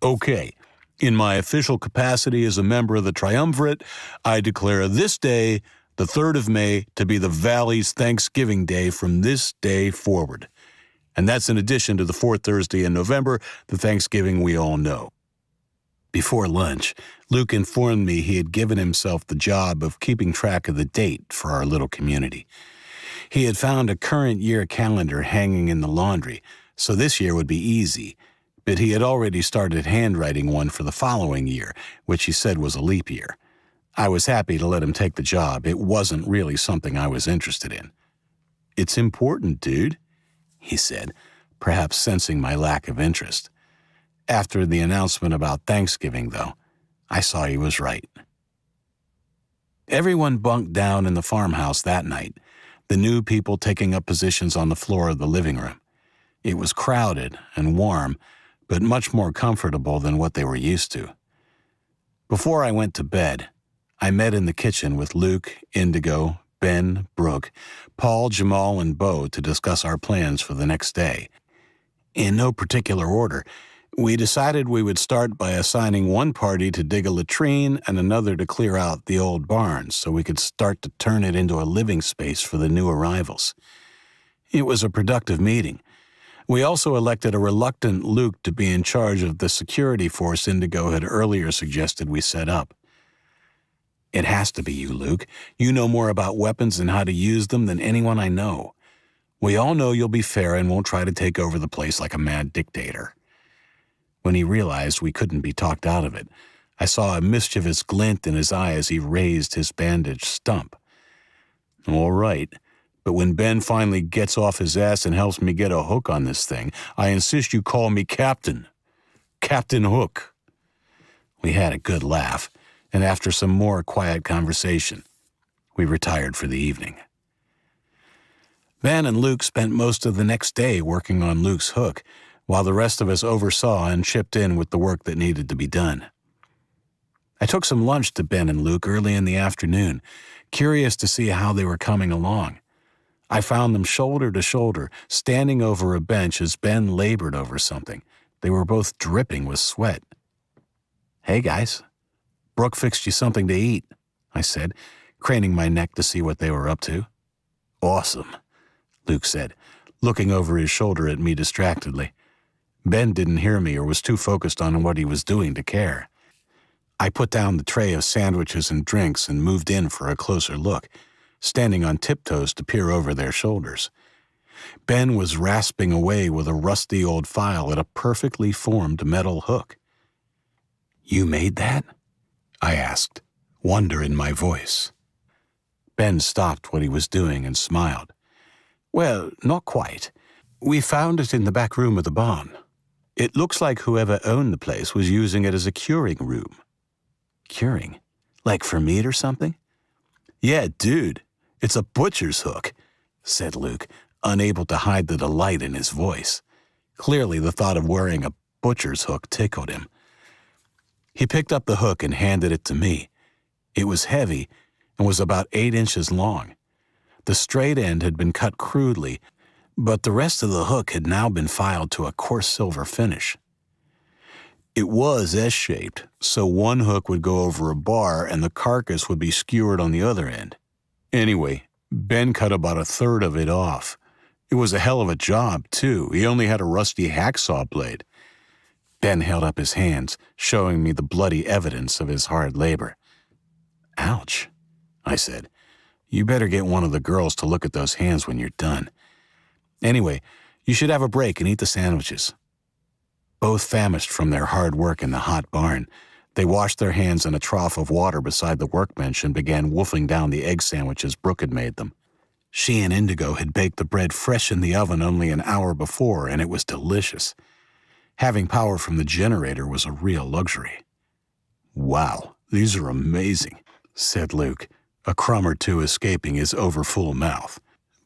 Okay, in my official capacity as a member of the Triumvirate, I declare this day, the 3rd of May, to be the Valley's Thanksgiving Day from this day forward. And that's in addition to the 4th Thursday in November, the Thanksgiving we all know. Before lunch, Luke informed me he had given himself the job of keeping track of the date for our little community. He had found a current year calendar hanging in the laundry, so this year would be easy, but he had already started handwriting one for the following year, which he said was a leap year. I was happy to let him take the job. It wasn't really something I was interested in. "It's important, dude," he said, perhaps sensing my lack of interest. After the announcement about Thanksgiving, though, I saw he was right. Everyone bunked down in the farmhouse that night, the new people taking up positions on the floor of the living room. It was crowded and warm, but much more comfortable than what they were used to. Before I went to bed, I met in the kitchen with Luke, Indigo, Ben, Brooke, Paul, Jamal, and Bo to discuss our plans for the next day. In no particular order, we decided we would start by assigning one party to dig a latrine and another to clear out the old barn so we could start to turn it into a living space for the new arrivals. It was a productive meeting. We also elected a reluctant Luke to be in charge of the security force Indigo had earlier suggested we set up. "It has to be you, Luke. You know more about weapons and how to use them than anyone I know. We all know you'll be fair and won't try to take over the place like a mad dictator." When he realized we couldn't be talked out of it, I saw a mischievous glint in his eye as he raised his bandaged stump. "All right, but when Ben finally gets off his ass and helps me get a hook on this thing, I insist you call me Captain. Captain Hook." We had a good laugh, and after some more quiet conversation, we retired for the evening. Ben and Luke spent most of the next day working on Luke's hook, while the rest of us oversaw and chipped in with the work that needed to be done. I took some lunch to Ben and Luke early in the afternoon, curious to see how they were coming along. I found them shoulder to shoulder, standing over a bench as Ben labored over something. They were both dripping with sweat. "Hey, guys. Brooke fixed you something to eat," I said, craning my neck to see what they were up to. "Awesome," Luke said, looking over his shoulder at me distractedly. Ben didn't hear me or was too focused on what he was doing to care. I put down the tray of sandwiches and drinks and moved in for a closer look, standing on tiptoes to peer over their shoulders. Ben was rasping away with a rusty old file at a perfectly formed metal hook. "You made that?" I asked, wonder in my voice. Ben stopped what he was doing and smiled. "Well, not quite. We found it in the back room of the barn. It looks like whoever owned the place was using it as a curing room." "Curing? Like for meat or something?" "Yeah, dude. It's a butcher's hook," said Luke, unable to hide the delight in his voice. Clearly, the thought of wearing a butcher's hook tickled him. He picked up the hook and handed it to me. It was heavy and was about 8 inches long. The straight end had been cut crudely, but the rest of the hook had now been filed to a coarse silver finish. It was S-shaped, so one hook would go over a bar and the carcass would be skewered on the other end. Anyway, Ben cut about a third of it off. It was a hell of a job, too. He only had a rusty hacksaw blade. Ben held up his hands, showing me the bloody evidence of his hard labor. "Ouch," I said. "You better get one of the girls to look at those hands when you're done. Anyway, you should have a break and eat the sandwiches." Both famished from their hard work in the hot barn, they washed their hands in a trough of water beside the workbench and began wolfing down the egg sandwiches Brooke had made them. She and Indigo had baked the bread fresh in the oven only an hour before, and it was delicious. Having power from the generator was a real luxury. "Wow, these are amazing," said Luke, a crumb or two escaping his overfull mouth.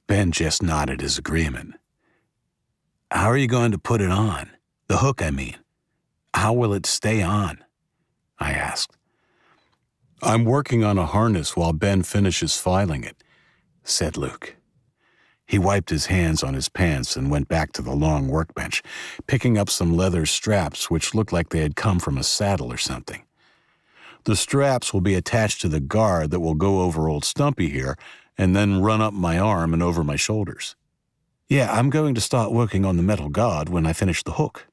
Ben just nodded his agreement. "How are you going to put it on? The hook, I mean. How will it stay on?" I asked. "I'm working on a harness while Ben finishes filing it," said Luke. He wiped his hands on his pants and went back to the long workbench, picking up some leather straps which looked like they had come from a saddle or something. "The straps will be attached to the guard that will go over old Stumpy here and then run up my arm and over my shoulders." "Yeah, I'm going to start working on the metal guard when I finish the hook,"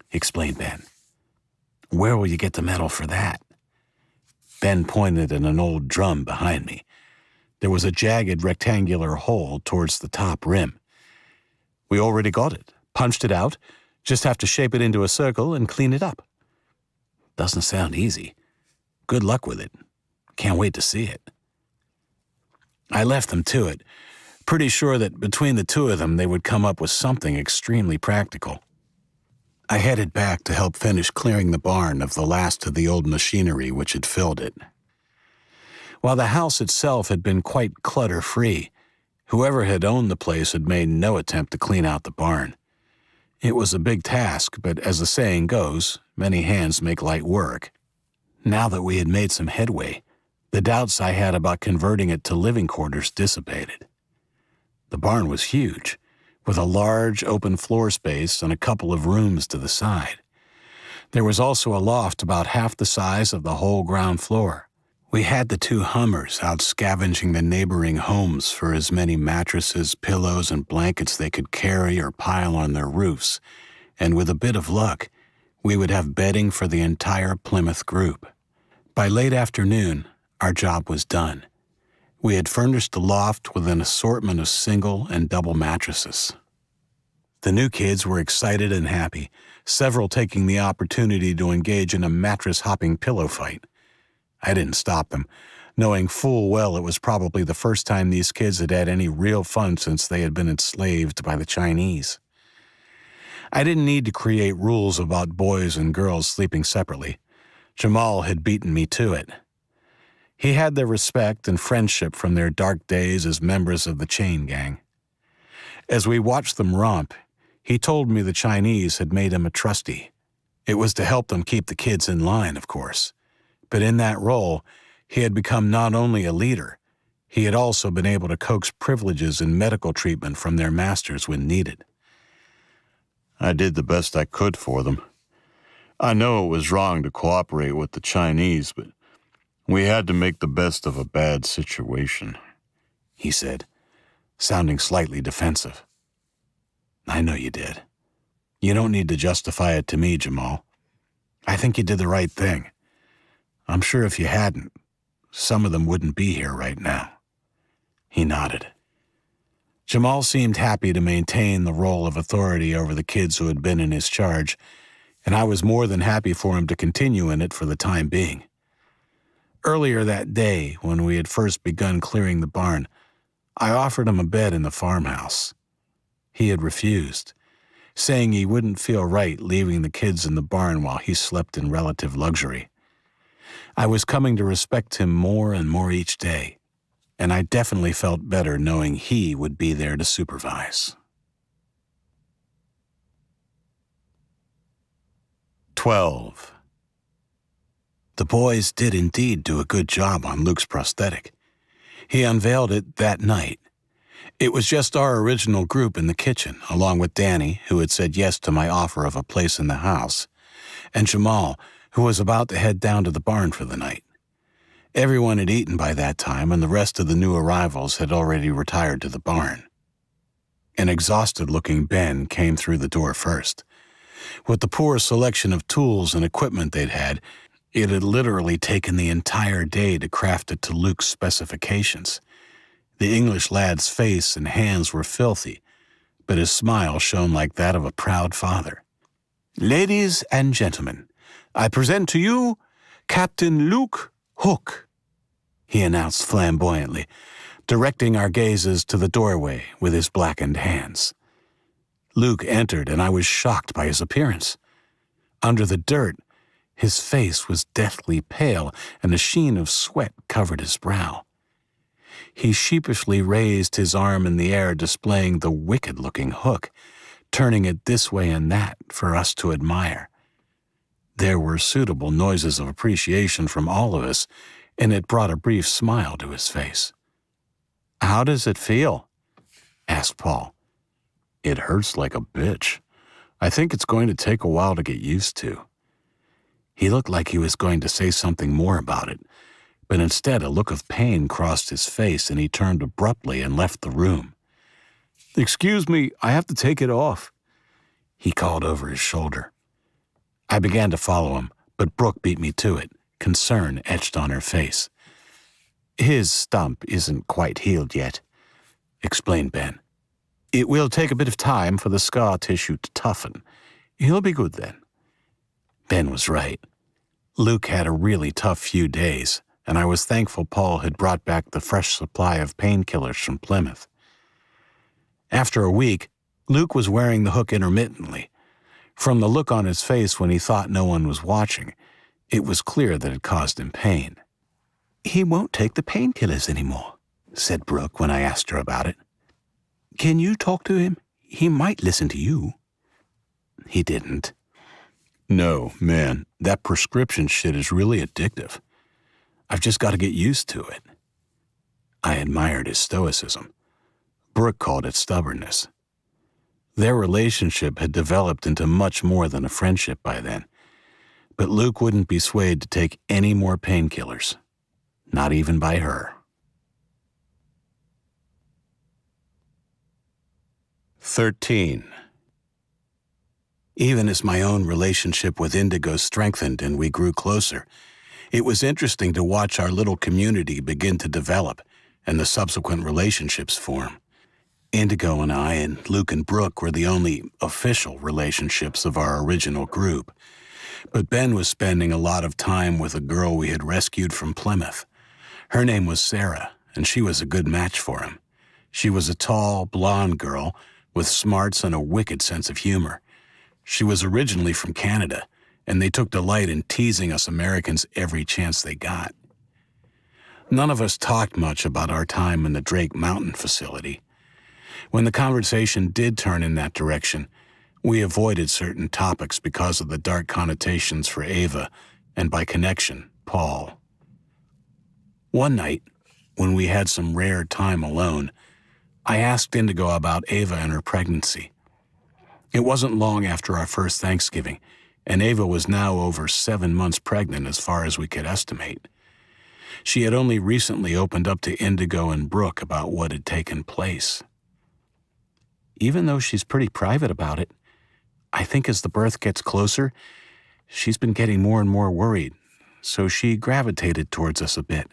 explained Ben. "Where will you get the metal for that?" Ben pointed at an old drum behind me. There was a jagged rectangular hole towards the top rim. "We already got it, punched it out, just have to shape it into a circle and clean it up." "Doesn't sound easy. Good luck with it." Can't wait to see it. I left them to it, pretty sure that between the two of them they would come up with something extremely practical. I headed back to help finish clearing the barn of the last of the old machinery which had filled it. While the house itself had been quite clutter-free, whoever had owned the place had made no attempt to clean out the barn. It was a big task, but as the saying goes, many hands make light work. Now that we had made some headway, the doubts I had about converting it to living quarters dissipated. The barn was huge, with a large open floor space and a couple of rooms to the side. There was also a loft about half the size of the whole ground floor. We had the two Hummers out scavenging the neighboring homes for as many mattresses, pillows, and blankets they could carry or pile on their roofs, and with a bit of luck, we would have bedding for the entire Plymouth group. By late afternoon, our job was done. We had furnished the loft with an assortment of single and double mattresses. The new kids were excited and happy, several taking the opportunity to engage in a mattress-hopping pillow fight. I didn't stop them, knowing full well it was probably the first time these kids had had any real fun since they had been enslaved by the Chinese. I didn't need to create rules about boys and girls sleeping separately. Jamal had beaten me to it. He had their respect and friendship from their dark days as members of the chain gang. As we watched them romp, he told me the Chinese had made him a trustee. It was to help them keep the kids in line, of course. But in that role, he had become not only a leader, he had also been able to coax privileges and medical treatment from their masters when needed. I did the best I could for them. I know it was wrong to cooperate with the Chinese, but we had to make the best of a bad situation, he said, sounding slightly defensive. I know you did. You don't need to justify it to me, Jamal. I think you did the right thing. I'm sure if you hadn't, some of them wouldn't be here right now. He nodded. Jamal seemed happy to maintain the role of authority over the kids who had been in his charge, and I was more than happy for him to continue in it for the time being. Earlier that day, when we had first begun clearing the barn, I offered him a bed in the farmhouse. He had refused, saying he wouldn't feel right leaving the kids in the barn while he slept in relative luxury. I was coming to respect him more and more each day, and I definitely felt better knowing he would be there to supervise. 12. The boys did indeed do a good job on Luke's prosthetic. He unveiled it that night. It was just our original group in the kitchen, along with Danny, who had said yes to my offer of a place in the house, and Jamal, who was about to head down to the barn for the night. Everyone had eaten by that time, and the rest of the new arrivals had already retired to the barn. An exhausted-looking Ben came through the door first. With the poor selection of tools and equipment they'd had, it had literally taken the entire day to craft it to Luke's specifications. The English lad's face and hands were filthy, but his smile shone like that of a proud father. "Ladies and gentlemen, I present to you Captain Luke Hook," he announced flamboyantly, directing our gazes to the doorway with his blackened hands. Luke entered, and I was shocked by his appearance. Under the dirt, his face was deathly pale, and a sheen of sweat covered his brow. He sheepishly raised his arm in the air, displaying the wicked-looking hook, turning it this way and that for us to admire. There were suitable noises of appreciation from all of us, and it brought a brief smile to his face. "How does it feel?" asked Paul. "It hurts like a bitch. I think it's going to take a while to get used to." He looked like he was going to say something more about it, but instead a look of pain crossed his face and he turned abruptly and left the room. "Excuse me, I have to take it off," he called over his shoulder. I began to follow him, but Brooke beat me to it, concern etched on her face. "His stump isn't quite healed yet," explained Ben. "It will take a bit of time for the scar tissue to toughen. He'll be good then." Ben was right. Luke had a really tough few days, and I was thankful Paul had brought back the fresh supply of painkillers from Plymouth. After a week, Luke was wearing the hook intermittently. From the look on his face when he thought no one was watching, it was clear that it caused him pain. "He won't take the painkillers anymore," said Brooke when I asked her about it. "Can you talk to him? He might listen to you." He didn't. "No, man, that prescription shit is really addictive. I've just got to get used to it." I admired his stoicism. Brooke called it stubbornness. Their relationship had developed into much more than a friendship by then, but Luke wouldn't be swayed to take any more painkillers, not even by her. 13. Even as my own relationship with Indigo strengthened and we grew closer, it was interesting to watch our little community begin to develop and the subsequent relationships form. Indigo and I and Luke and Brooke were the only official relationships of our original group, but Ben was spending a lot of time with a girl we had rescued from Plymouth. Her name was Sarah, and she was a good match for him. She was a tall, blonde girl with smarts and a wicked sense of humor. She was originally from Canada, and they took delight in teasing us Americans every chance they got. None of us talked much about our time in the Drake Mountain facility. When the conversation did turn in that direction, we avoided certain topics because of the dark connotations for Ava, and by connection, Paul. One night, when we had some rare time alone, I asked Indigo about Ava and her pregnancy. It wasn't long after our first Thanksgiving, and Ava was now over 7 months pregnant as far as we could estimate. She had only recently opened up to Indigo and Brooke about what had taken place. "Even though she's pretty private about it, I think as the birth gets closer, she's been getting more and more worried, so she gravitated towards us a bit."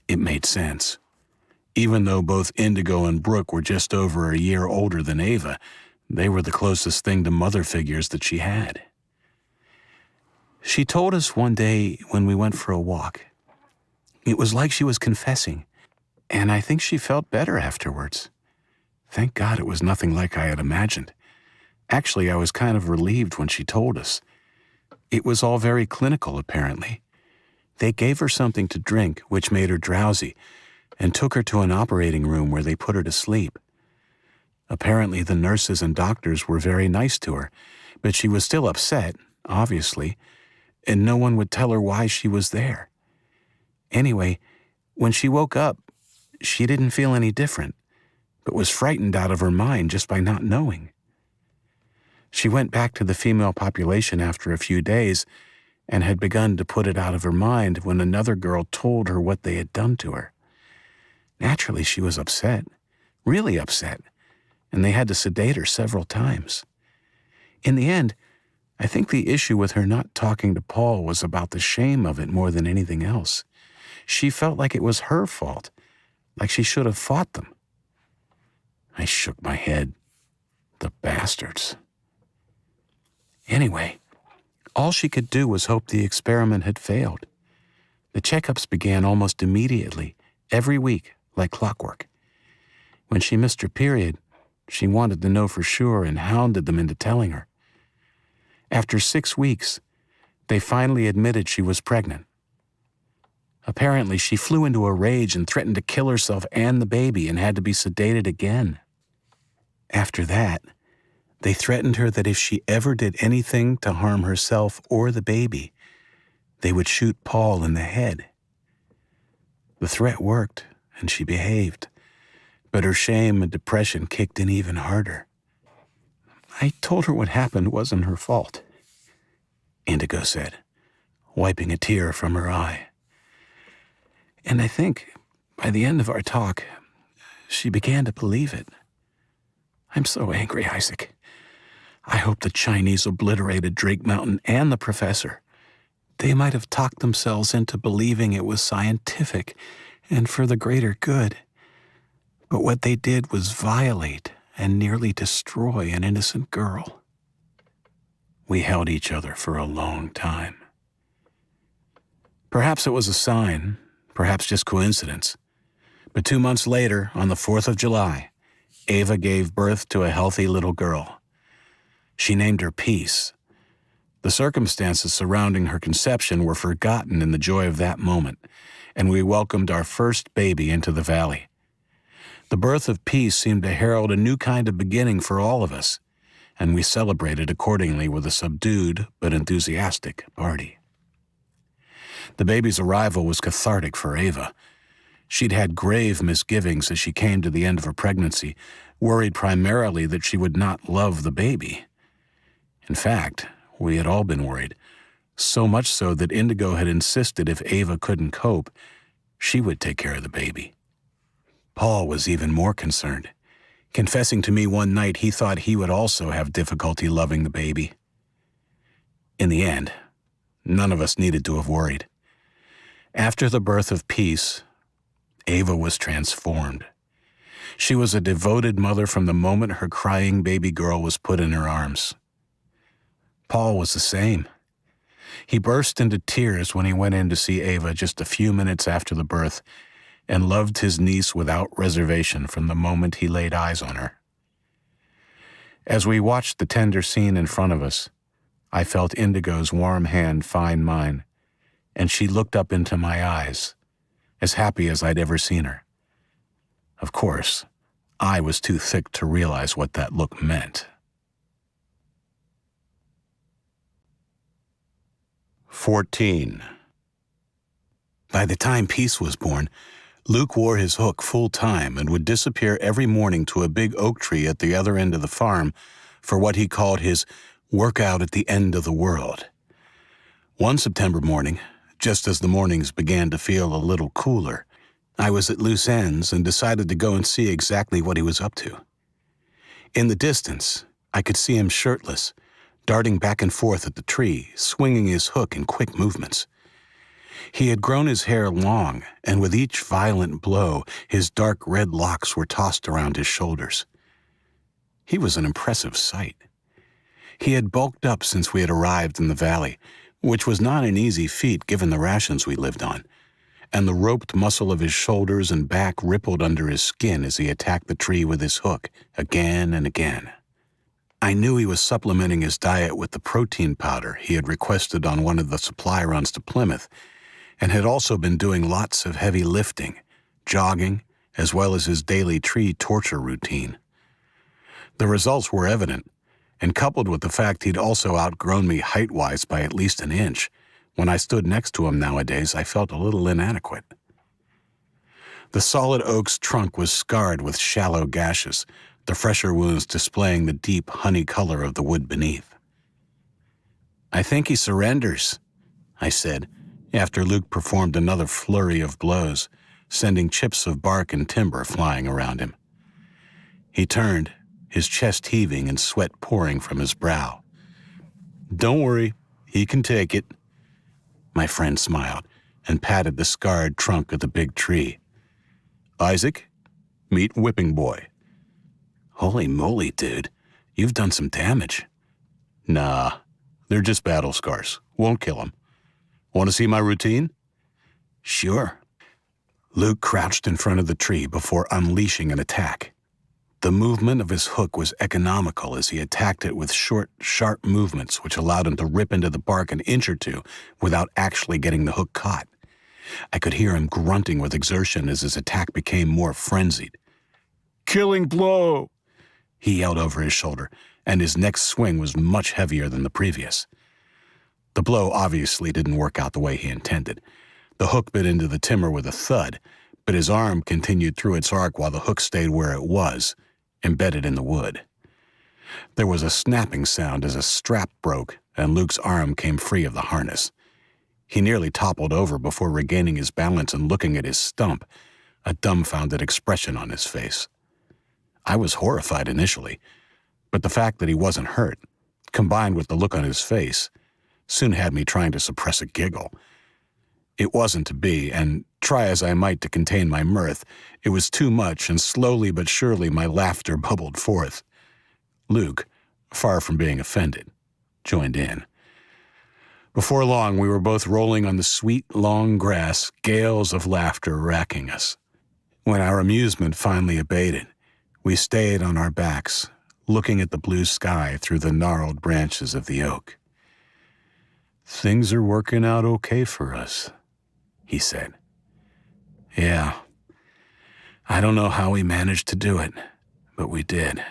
It made sense. Even though both Indigo and Brooke were just over a year older than Ava, they were the closest thing to mother figures that she had. She told us one day when we went for a walk. It was like she was confessing, and I think she felt better afterwards. Thank God it was nothing like I had imagined. Actually, I was kind of relieved when she told us. It was all very clinical, apparently. They gave her something to drink, which made her drowsy, and took her to an operating room where they put her to sleep. Apparently, the nurses and doctors were very nice to her, but she was still upset, obviously, and no one would tell her why she was there. Anyway, when she woke up, she didn't feel any different, but was frightened out of her mind just by not knowing. She went back to the female population after a few days and had begun to put it out of her mind when another girl told her what they had done to her. Naturally, she was upset, really upset, and they had to sedate her several times. In the end, I think the issue with her not talking to Paul was about the shame of it more than anything else. She felt like it was her fault, like she should have fought them. I shook my head. The bastards. Anyway, all she could do was hope the experiment had failed. The checkups began almost immediately, every week, like clockwork. When she missed her period, she wanted to know for sure and hounded them into telling her. After 6 weeks, they finally admitted she was pregnant. Apparently, she flew into a rage and threatened to kill herself and the baby and had to be sedated again. After that, they threatened her that if she ever did anything to harm herself or the baby, they would shoot Paul in the head. The threat worked, and she behaved, but her shame and depression kicked in even harder. I told her what happened wasn't her fault, Indigo said, wiping a tear from her eye. And I think, by the end of our talk, she began to believe it. I'm so angry, Isaac. I hope the Chinese obliterated Drake Mountain and the professor. They might have talked themselves into believing it was scientific and for the greater good. But what they did was violate and nearly destroy an innocent girl. We held each other for a long time. Perhaps it was a sign, perhaps just coincidence. But 2 months later, on the 4th of July, Ava gave birth to a healthy little girl. She named her Peace. The circumstances surrounding her conception were forgotten in the joy of that moment, and we welcomed our first baby into the valley. The birth of Peace seemed to herald a new kind of beginning for all of us, and we celebrated accordingly with a subdued but enthusiastic party. The baby's arrival was cathartic for Ava. She'd had grave misgivings as she came to the end of her pregnancy, worried primarily that she would not love the baby. In fact, we had all been worried, so much so that Indigo had insisted if Ava couldn't cope, she would take care of the baby. Paul was even more concerned, confessing to me one night he thought he would also have difficulty loving the baby. In the end, none of us needed to have worried. After the birth of Peace, Ava was transformed. She was a devoted mother from the moment her crying baby girl was put in her arms. Paul was the same. He burst into tears when he went in to see Ava just a few minutes after the birth and loved his niece without reservation from the moment he laid eyes on her. As we watched the tender scene in front of us, I felt Indigo's warm hand find mine, and she looked up into my eyes, as happy as I'd ever seen her. Of course, I was too thick to realize what that look meant. 14. By the time Peace was born, Luke wore his hook full-time and would disappear every morning to a big oak tree at the other end of the farm for what he called his workout at the end of the world. One September morning, just as the mornings began to feel a little cooler, I was at loose ends and decided to go and see exactly what he was up to. In the distance, I could see him shirtless, darting back and forth at the tree, swinging his hook in quick movements. He had grown his hair long, and with each violent blow, his dark red locks were tossed around his shoulders. He was an impressive sight. He had bulked up since we had arrived in the valley, which was not an easy feat given the rations we lived on, and the roped muscle of his shoulders and back rippled under his skin as he attacked the tree with his hook, again and again. I knew he was supplementing his diet with the protein powder he had requested on one of the supply runs to Plymouth, and had also been doing lots of heavy lifting, jogging, as well as his daily tree torture routine. The results were evident, and coupled with the fact he'd also outgrown me height-wise by at least an inch, when I stood next to him nowadays I felt a little inadequate. The solid oak's trunk was scarred with shallow gashes, the fresher wounds displaying the deep honey color of the wood beneath. "I think he surrenders," I said, after Luke performed another flurry of blows, sending chips of bark and timber flying around him. He turned, his chest heaving and sweat pouring from his brow. "Don't worry, he can take it." My friend smiled and patted the scarred trunk of the big tree. "Isaac, meet Whipping Boy." "Holy moly, dude, you've done some damage." "Nah, they're just battle scars. Won't kill him. Want to see my routine?" "Sure." Luke crouched in front of the tree before unleashing an attack. The movement of his hook was economical as he attacked it with short, sharp movements which allowed him to rip into the bark an inch or two without actually getting the hook caught. I could hear him grunting with exertion as his attack became more frenzied. "Killing blow!" he yelled over his shoulder, and his next swing was much heavier than the previous. The blow obviously didn't work out the way he intended. The hook bit into the timber with a thud, but his arm continued through its arc while the hook stayed where it was, embedded in the wood. There was a snapping sound as a strap broke and Luke's arm came free of the harness. He nearly toppled over before regaining his balance and looking at his stump, a dumbfounded expression on his face. I was horrified initially, but the fact that he wasn't hurt, combined with the look on his face, soon had me trying to suppress a giggle. It wasn't to be, and try as I might to contain my mirth, it was too much, and slowly but surely my laughter bubbled forth. Luke, far from being offended, joined in. Before long, we were both rolling on the sweet, long grass, gales of laughter racking us. When our amusement finally abated, we stayed on our backs, looking at the blue sky through the gnarled branches of the oak. "Things are working out okay for us," he said. "Yeah. I don't know how we managed to do it, but we did.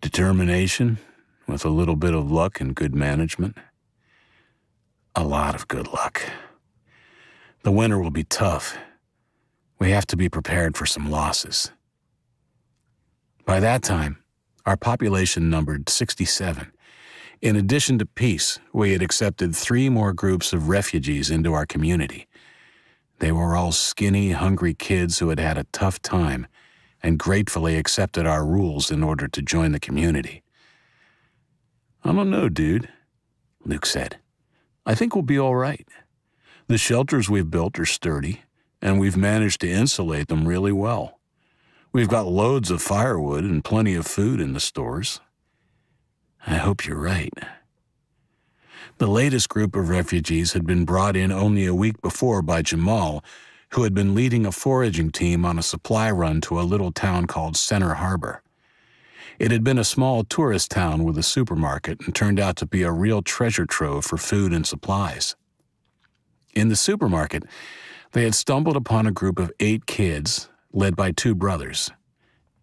Determination, with a little bit of luck and good management. A lot of good luck. The winter will be tough. We have to be prepared for some losses." By that time, our population numbered 67. In addition to peace, we had accepted 3 more groups of refugees into our community. They were all skinny, hungry kids who had had a tough time and gratefully accepted our rules in order to join the community. "I don't know, dude," Luke said. "I think we'll be all right. The shelters we've built are sturdy, and we've managed to insulate them really well. We've got loads of firewood and plenty of food in the stores." "I hope you're right." The latest group of refugees had been brought in only a week before by Jamal, who had been leading a foraging team on a supply run to a little town called Center Harbor. It had been a small tourist town with a supermarket and turned out to be a real treasure trove for food and supplies. In the supermarket, they had stumbled upon a group of 8 kids, led by 2 brothers.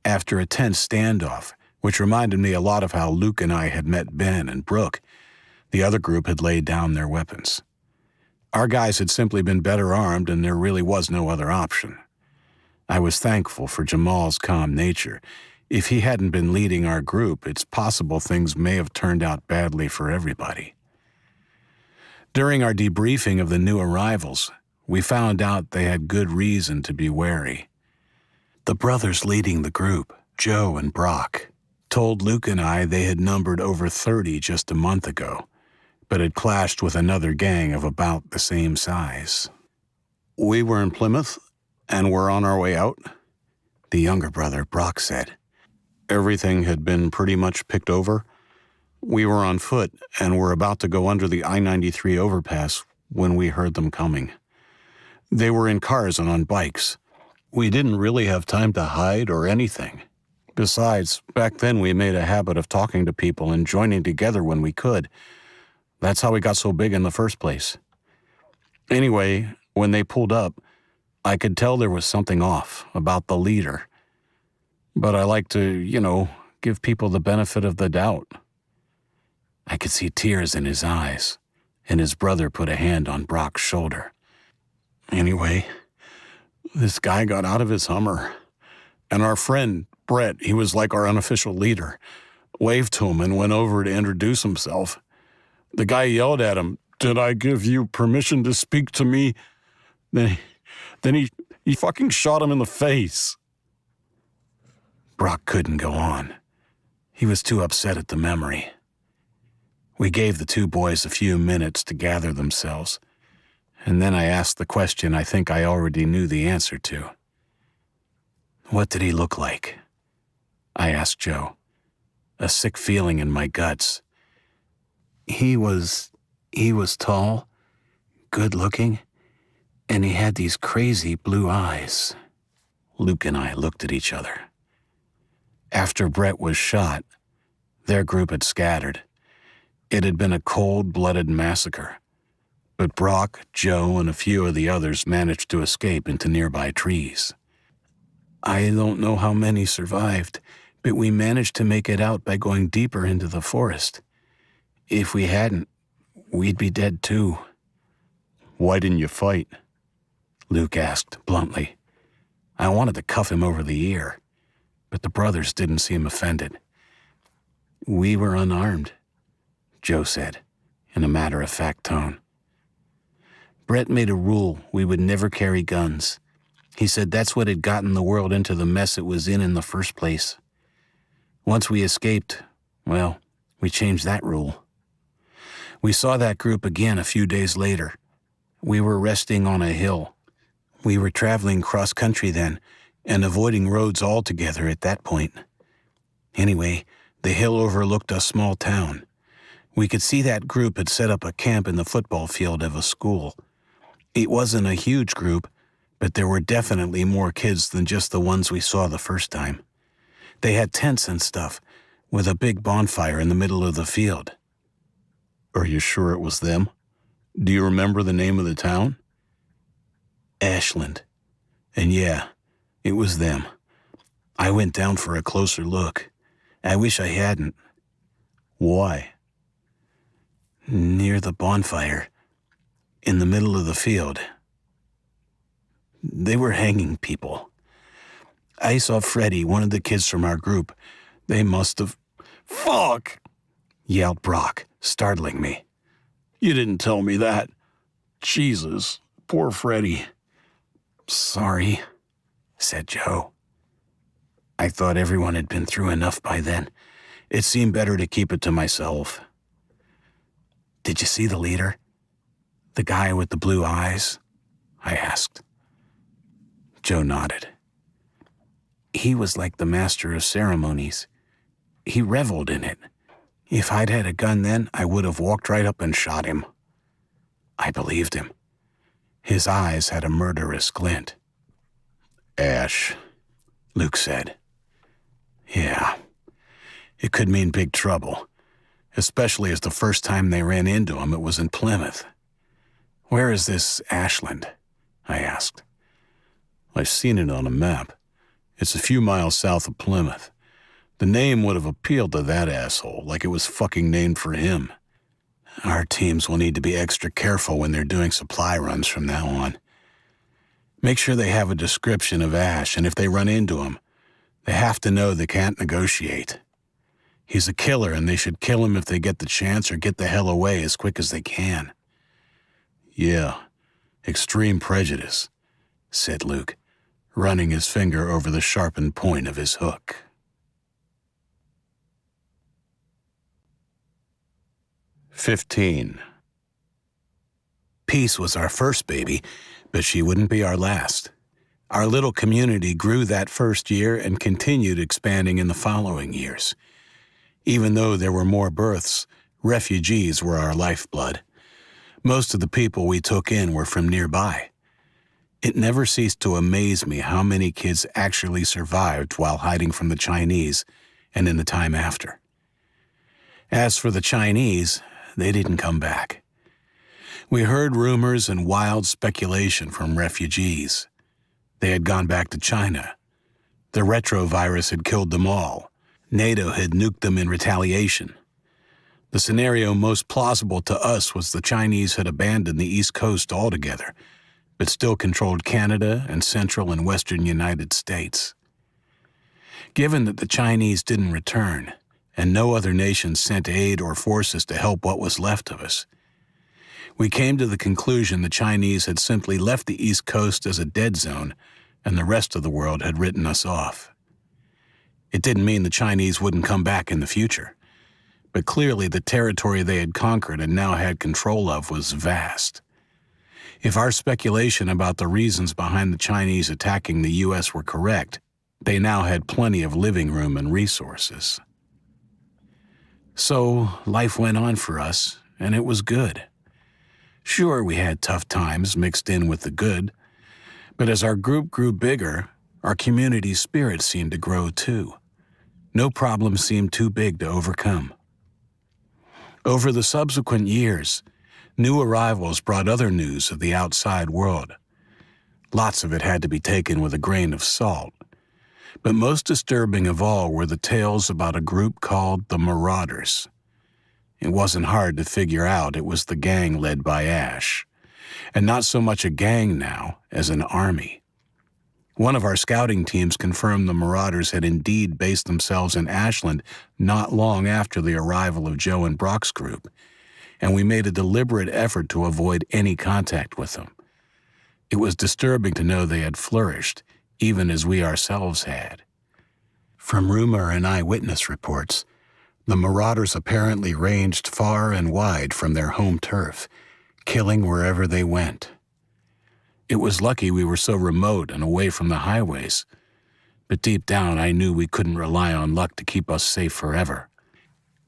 After a tense standoff, which reminded me a lot of how Luke and I had met Ben and Brooke, the other group had laid down their weapons. Our guys had simply been better armed, and there really was no other option. I was thankful for Jamal's calm nature. If he hadn't been leading our group, it's possible things may have turned out badly for everybody. During our debriefing of the new arrivals, we found out they had good reason to be wary. The brothers leading the group, Joe and Brock, told Luke and I they had numbered over 30 just a month ago, but had clashed with another gang of about the same size. "We were in Plymouth, and were on our way out," the younger brother, Brock, said. "Everything had been pretty much picked over. We were on foot and were about to go under the I-93 overpass when we heard them coming. They were in cars and on bikes. We didn't really have time to hide or anything. Besides, back then we made a habit of talking to people and joining together when we could. That's how we got so big in the first place. Anyway, when they pulled up, I could tell there was something off about the leader. But I like to, give people the benefit of the doubt." I could see tears in his eyes, and his brother put a hand on Brock's shoulder. "Anyway, this guy got out of his Hummer, and our friend, Brett, he was like our unofficial leader, waved to him and went over to introduce himself. The guy yelled at him, 'Did I give you permission to speak to me?' Then he fucking shot him in the face." Brock couldn't go on. He was too upset at the memory. We gave the 2 boys a few minutes to gather themselves, and then I asked the question I think I already knew the answer to. "What did he look like?" I asked Joe, a sick feeling in my guts. He was tall, good-looking, and he had these crazy blue eyes." Luke and I looked at each other. After Brett was shot, their group had scattered. It had been a cold-blooded massacre, but Brock, Joe, and a few of the others managed to escape into nearby trees. "I don't know how many survived, but we managed to make it out by going deeper into the forest. If we hadn't, we'd be dead too." "Why didn't you fight?" Luke asked bluntly. I wanted to cuff him over the ear, but the brothers didn't seem offended. "We were unarmed," Joe said, in a matter-of-fact tone. "Brett made a rule we would never carry guns. He said that's what had gotten the world into the mess it was in the first place. Once we escaped, well, we changed that rule." We saw that group again a few days later. We were resting on a hill. We were traveling cross-country then, and avoiding roads altogether at that point. Anyway, the hill overlooked a small town. We could see that group had set up a camp in the football field of a school. It wasn't a huge group, but there were definitely more kids than just the ones we saw the first time. They had tents and stuff, with a big bonfire in the middle of the field. Are you sure it was them? Do you remember the name of the town? Ashland. And yeah, it was them. I went down for a closer look. I wish I hadn't. Why? Near the bonfire, in the middle of the field. They were hanging people. I saw Freddie, one of the kids from our group. They must have... Fuck! Yelled Brock, startling me. You didn't tell me that. Jesus, poor Freddie. Sorry, said Joe. I thought everyone had been through enough by then. It seemed better to keep it to myself. Did you see the leader? The guy with the blue eyes? I asked. Joe nodded. He was like the master of ceremonies. He reveled in it. If I'd had a gun then, I would have walked right up and shot him. I believed him. His eyes had a murderous glint. Ash, Luke said. Yeah, it could mean big trouble, especially as the first time they ran into him it was in Plymouth. Where is this Ashland? I asked. I've seen it on a map. It's a few miles south of Plymouth. The name would have appealed to that asshole, like it was fucking named for him. Our teams will need to be extra careful when they're doing supply runs from now on. Make sure they have a description of Ash, and if they run into him, they have to know they can't negotiate. He's a killer, and they should kill him if they get the chance or get the hell away as quick as they can. Yeah, extreme prejudice, said Luke, running his finger over the sharpened point of his hook. "15. Peace was our first baby, but she wouldn't be our last. Our little community grew that first year and continued expanding in the following years. Even though there were more births, refugees were our lifeblood. Most of the people we took in were from nearby. It never ceased to amaze me how many kids actually survived while hiding from the Chinese and in the time after. As for the Chinese, they didn't come back. We heard rumors and wild speculation from refugees. They had gone back to China. The retrovirus had killed them all. NATO had nuked them in retaliation. The scenario most plausible to us was the Chinese had abandoned the East Coast altogether, but still controlled Canada and Central and Western United States. Given that the Chinese didn't return, and no other nations sent aid or forces to help what was left of us, we came to the conclusion the Chinese had simply left the East Coast as a dead zone, and the rest of the world had written us off. It didn't mean the Chinese wouldn't come back in the future, but clearly the territory they had conquered and now had control of was vast. If our speculation about the reasons behind the Chinese attacking the U.S. were correct, they now had plenty of living room and resources. So life went on for us, and it was good. Sure, we had tough times mixed in with the good, but as our group grew bigger, our community spirit seemed to grow too. No problem seemed too big to overcome. Over the subsequent years, new arrivals brought other news of the outside world. Lots of it had to be taken with a grain of salt. But most disturbing of all were the tales about a group called the Marauders. It wasn't hard to figure out it was the gang led by Ash, and not so much a gang now as an army. One of our scouting teams confirmed the Marauders had indeed based themselves in Ashland not long after the arrival of Joe and Brock's group, and we made a deliberate effort to avoid any contact with them. It was disturbing to know they had flourished, even as we ourselves had. From rumor and eyewitness reports, the Marauders apparently ranged far and wide from their home turf, killing wherever they went. It was lucky we were so remote and away from the highways, but deep down I knew we couldn't rely on luck to keep us safe forever.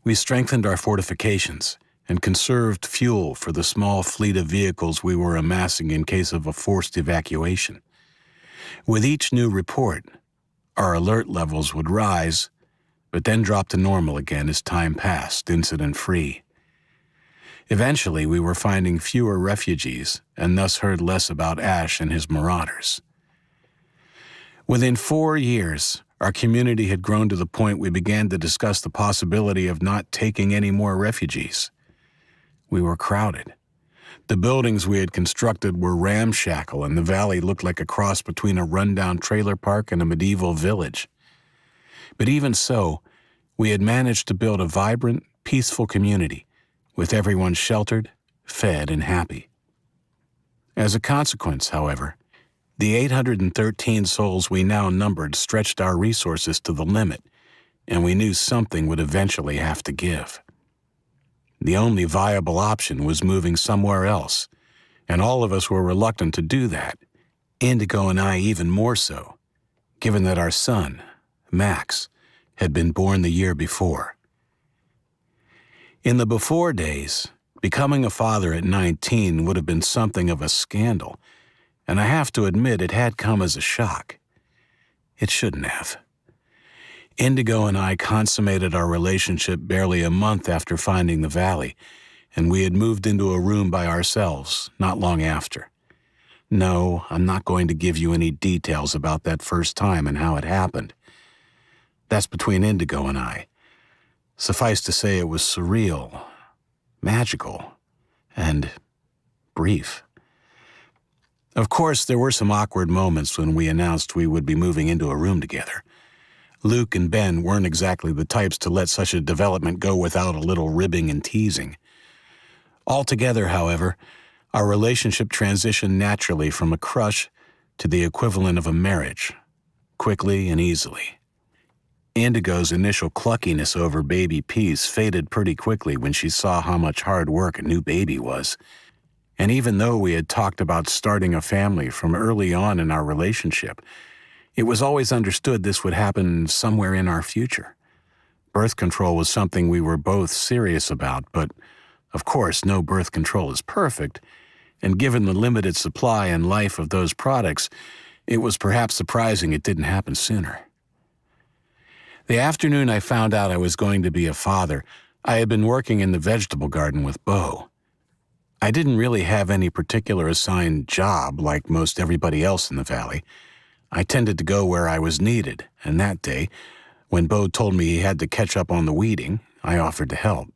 We strengthened our fortifications and conserved fuel for the small fleet of vehicles we were amassing in case of a forced evacuation. With each new report, our alert levels would rise, but then drop to normal again as time passed, incident-free. Eventually, we were finding fewer refugees and thus heard less about Ash and his marauders. Within 4 years, our community had grown to the point we began to discuss the possibility of not taking any more refugees. We were crowded. The buildings we had constructed were ramshackle, and the valley looked like a cross between a rundown trailer park and a medieval village. But even so, we had managed to build a vibrant, peaceful community, with everyone sheltered, fed, and happy. As a consequence, however, the 813 souls we now numbered stretched our resources to the limit, and we knew something would eventually have to give. The only viable option was moving somewhere else, and all of us were reluctant to do that, Indigo and I even more so, given that our son, Max, had been born the year before. In the before days, becoming a father at 19 would have been something of a scandal, and I have to admit it had come as a shock. It shouldn't have. Indigo and I consummated our relationship barely a month after finding the valley, and we had moved into a room by ourselves not long after. No, I'm not going to give you any details about that first time and how it happened. That's between Indigo and I. Suffice to say it was surreal, magical, and brief. Of course, there were some awkward moments when we announced we would be moving into a room together. Luke and Ben weren't exactly the types to let such a development go without a little ribbing and teasing. Altogether, however, our relationship transitioned naturally from a crush to the equivalent of a marriage, quickly and easily. Indigo's initial cluckiness over baby Peace faded pretty quickly when she saw how much hard work a new baby was. And even though we had talked about starting a family from early on in our relationship, it was always understood this would happen somewhere in our future. Birth control was something we were both serious about, but of course no birth control is perfect, and given the limited supply and life of those products, it was perhaps surprising it didn't happen sooner. The afternoon I found out I was going to be a father, I had been working in the vegetable garden with Bo. I didn't really have any particular assigned job like most everybody else in the valley. I tended to go where I was needed, and that day, when Bo told me he had to catch up on the weeding, I offered to help.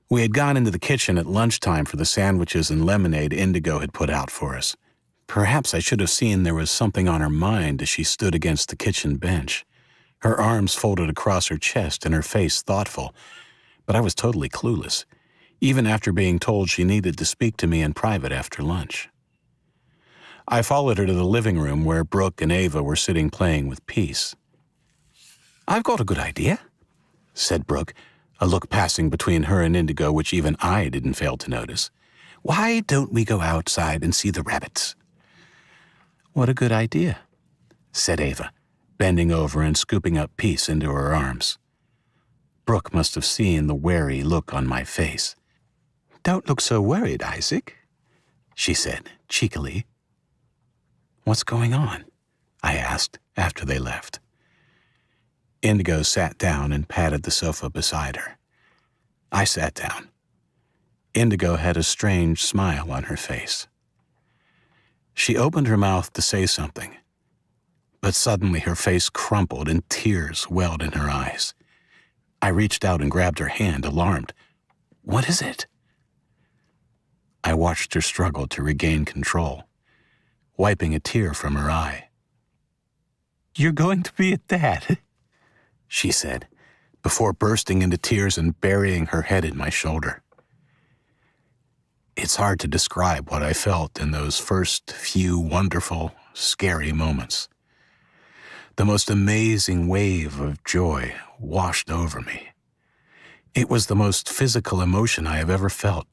We had gone into the kitchen at lunchtime for the sandwiches and lemonade Indigo had put out for us. Perhaps I should have seen there was something on her mind as she stood against the kitchen bench, her arms folded across her chest and her face thoughtful, but I was totally clueless, even after being told she needed to speak to me in private after lunch. I followed her to the living room where Brooke and Ava were sitting playing with Peace. "I've got a good idea," said Brooke, a look passing between her and Indigo which even I didn't fail to notice. "Why don't we go outside and see the rabbits?" "What a good idea," said Ava, bending over and scooping up Peace into her arms. Brooke must have seen the wary look on my face. "Don't look so worried, Isaac," she said, cheekily. "What's going on?" I asked after they left. Indigo sat down and patted the sofa beside her. I sat down. Indigo had a strange smile on her face. She opened her mouth to say something, but suddenly her face crumpled and tears welled in her eyes. I reached out and grabbed her hand, alarmed. "What is it?" I watched her struggle to regain control, wiping a tear from her eye. "You're going to be a dad," she said, before bursting into tears and burying her head in my shoulder. It's hard to describe what I felt in those first few wonderful, scary moments. The most amazing wave of joy washed over me. It was the most physical emotion I have ever felt,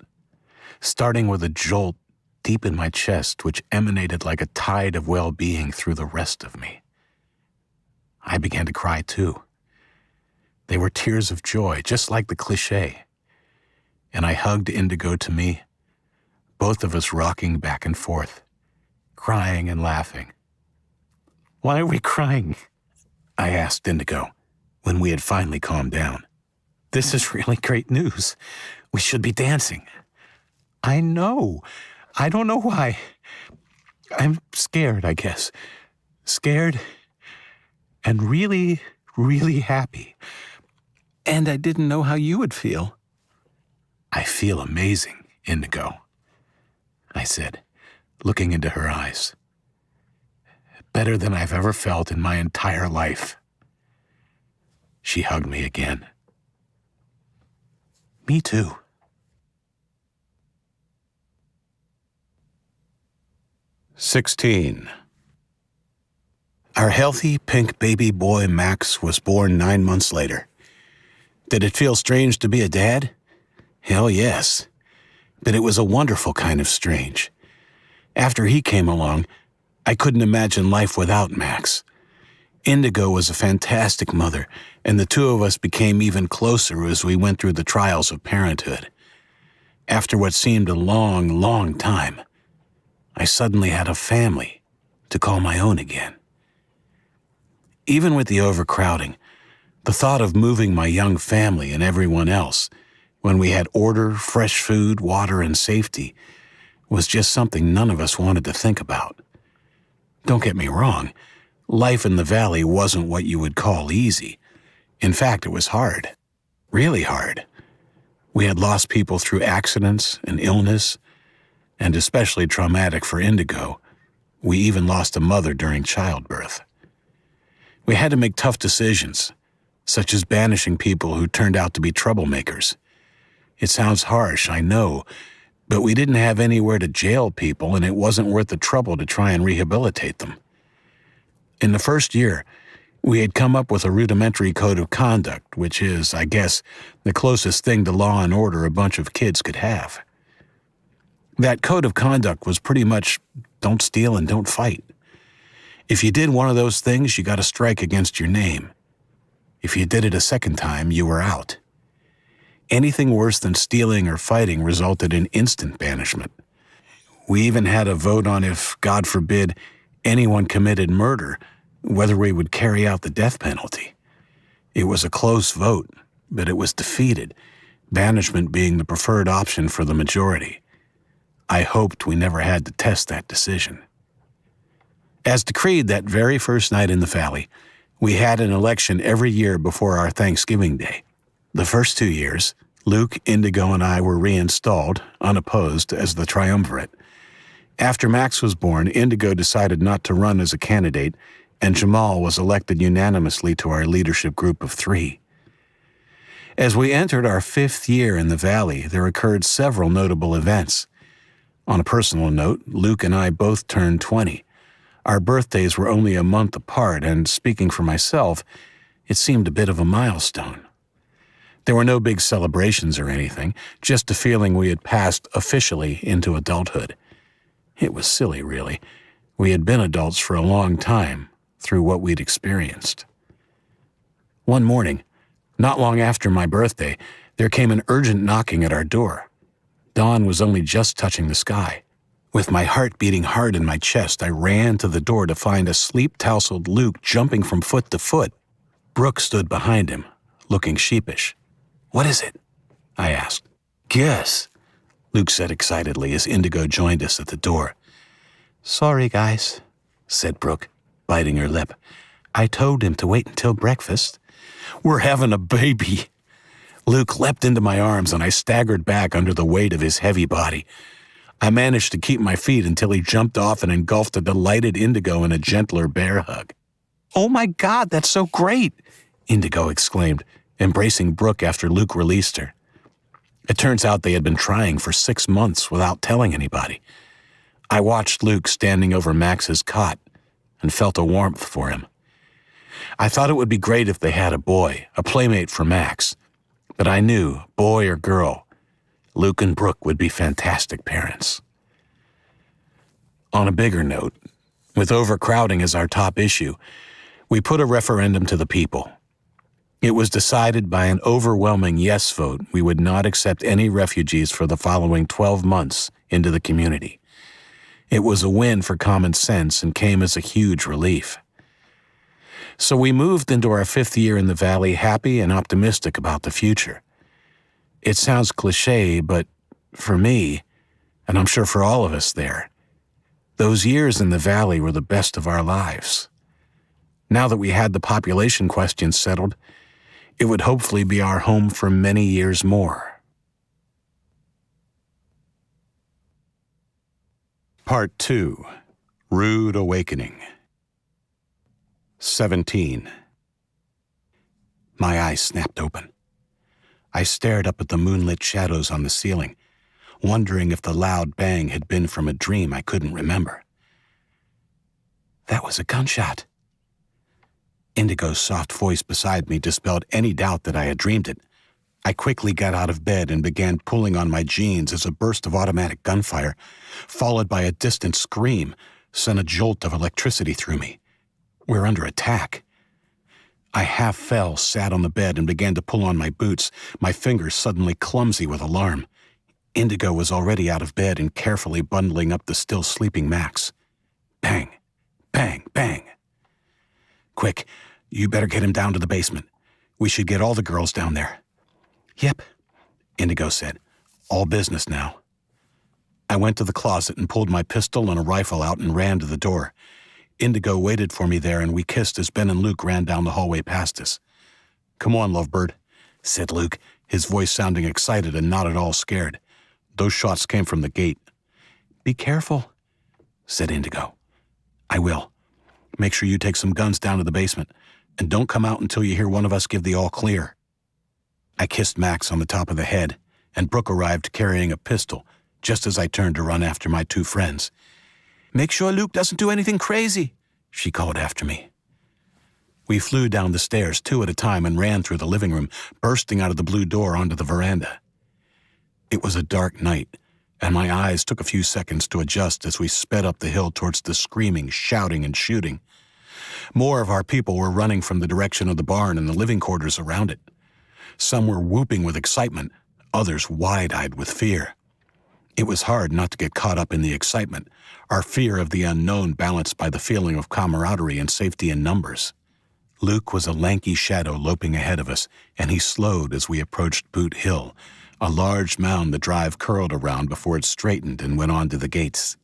starting with a jolt deep in my chest which emanated like a tide of well-being through the rest of me. I began to cry too. They were tears of joy, just like the cliché. And I hugged Indigo to me, both of us rocking back and forth, crying and laughing. "Why are we crying?" I asked Indigo, when we had finally calmed down. "This is really great news. We should be dancing." "I know. I don't know why. I'm scared, I guess. Scared and really, really happy. And I didn't know how you would feel." "I feel amazing, Indigo," I said, looking into her eyes. "Better than I've ever felt in my entire life." She hugged me again. "Me too." "16. Our healthy pink baby boy Max was born 9 months later. Did it feel strange to be a dad? Hell yes. But it was a wonderful kind of strange. After he came along, I couldn't imagine life without Max. Indigo was a fantastic mother, and the two of us became even closer as we went through the trials of parenthood. After what seemed a long, long time, I suddenly had a family to call my own again. Even with the overcrowding, the thought of moving my young family and everyone else, when we had order, fresh food, water, and safety, was just something none of us wanted to think about. Don't get me wrong, life in the valley wasn't what you would call easy. In fact, it was hard. Really hard. We had lost people through accidents and illness, and especially traumatic for Indigo, we even lost a mother during childbirth. We had to make tough decisions, such as banishing people who turned out to be troublemakers. It sounds harsh, I know, but we didn't have anywhere to jail people, and it wasn't worth the trouble to try and rehabilitate them. In the first year, we had come up with a rudimentary code of conduct, which is, I guess, the closest thing to law and order a bunch of kids could have. That code of conduct was pretty much don't steal and don't fight. If you did one of those things, you got a strike against your name. If you did it a second time, you were out. Anything worse than stealing or fighting resulted in instant banishment. We even had a vote on if, God forbid, anyone committed murder, whether we would carry out the death penalty. It was a close vote, but it was defeated, banishment being the preferred option for the majority. I hoped we never had to test that decision. As decreed that very first night in the valley, we had an election every year before our Thanksgiving Day. The first 2 years, Luke, Indigo, and I were reinstalled, unopposed, as the triumvirate. After Max was born, Indigo decided not to run as a candidate, and Jamal was elected unanimously to our leadership group of 3. As we entered our 5th year in the valley, there occurred several notable events. On a personal note, Luke and I both turned 20. Our birthdays were only a month apart, and speaking for myself, it seemed a bit of a milestone. There were no big celebrations or anything, just a feeling we had passed officially into adulthood. It was silly, really. We had been adults for a long time, through what we'd experienced. One morning, not long after my birthday, there came an urgent knocking at our door. Dawn was only just touching the sky. With my heart beating hard in my chest, I ran to the door to find a sleep-tousled Luke jumping from foot to foot. Brooke stood behind him, looking sheepish. "What is it?" I asked. "Guess," Luke said excitedly as Indigo joined us at the door. "Sorry, guys," said Brooke, biting her lip. "I told him to wait until breakfast." "We're having a baby." Luke leapt into my arms and I staggered back under the weight of his heavy body. I managed to keep my feet until he jumped off and engulfed a delighted Indigo in a gentler bear hug. "Oh my God, that's so great!" Indigo exclaimed, embracing Brooke after Luke released her. It turns out they had been trying for 6 months without telling anybody. I watched Luke standing over Max's cot and felt a warmth for him. I thought it would be great if they had a boy, a playmate for Max. But I knew, boy or girl, Luke and Brooke would be fantastic parents. On a bigger note, with overcrowding as our top issue, we put a referendum to the people. It was decided by an overwhelming yes vote we would not accept any refugees for the following 12 months into the community. It was a win for common sense and came as a huge relief. So we moved into our 5th year in the valley happy and optimistic about the future. It sounds cliché, but for me, and I'm sure for all of us there, those years in the valley were the best of our lives. Now that we had the population question settled, it would hopefully be our home for many years more. Part 2. Rude Awakening. 17. My eyes snapped open. I stared up at the moonlit shadows on the ceiling, wondering if the loud bang had been from a dream I couldn't remember. That was a gunshot. Indigo's soft voice beside me dispelled any doubt that I had dreamed it. I quickly got out of bed and began pulling on my jeans as a burst of automatic gunfire, followed by a distant scream, sent a jolt of electricity through me. We're under attack. I half fell, sat on the bed, and began to pull on my boots, my fingers suddenly clumsy with alarm. Indigo was already out of bed and carefully bundling up the still sleeping Max. Bang, bang, bang. Quick, you better get him down to the basement. We should get all the girls down there. Yep, Indigo said. All business now. I went to the closet and pulled my pistol and a rifle out and ran to the door. Indigo waited for me there, and we kissed as Ben and Luke ran down the hallway past us. Come on, lovebird, said Luke, his voice sounding excited and not at all scared. Those shots came from the gate. Be careful, said Indigo. I will. Make sure you take some guns down to the basement, and don't come out until you hear one of us give the all clear. I kissed Max on the top of the head, and Brooke arrived carrying a pistol, just as I turned to run after my 2 friends. Make sure Luke doesn't do anything crazy, she called after me. We flew down the stairs 2 at a time and ran through the living room, bursting out of the blue door onto the veranda. It was a dark night, and my eyes took a few seconds to adjust as we sped up the hill towards the screaming, shouting, and shooting. More of our people were running from the direction of the barn and the living quarters around it. Some were whooping with excitement, others wide-eyed with fear. It was hard not to get caught up in the excitement, our fear of the unknown balanced by the feeling of camaraderie and safety in numbers. Luke was a lanky shadow loping ahead of us, and he slowed as we approached Boot Hill, a large mound the drive curled around before it straightened and went on to the gates.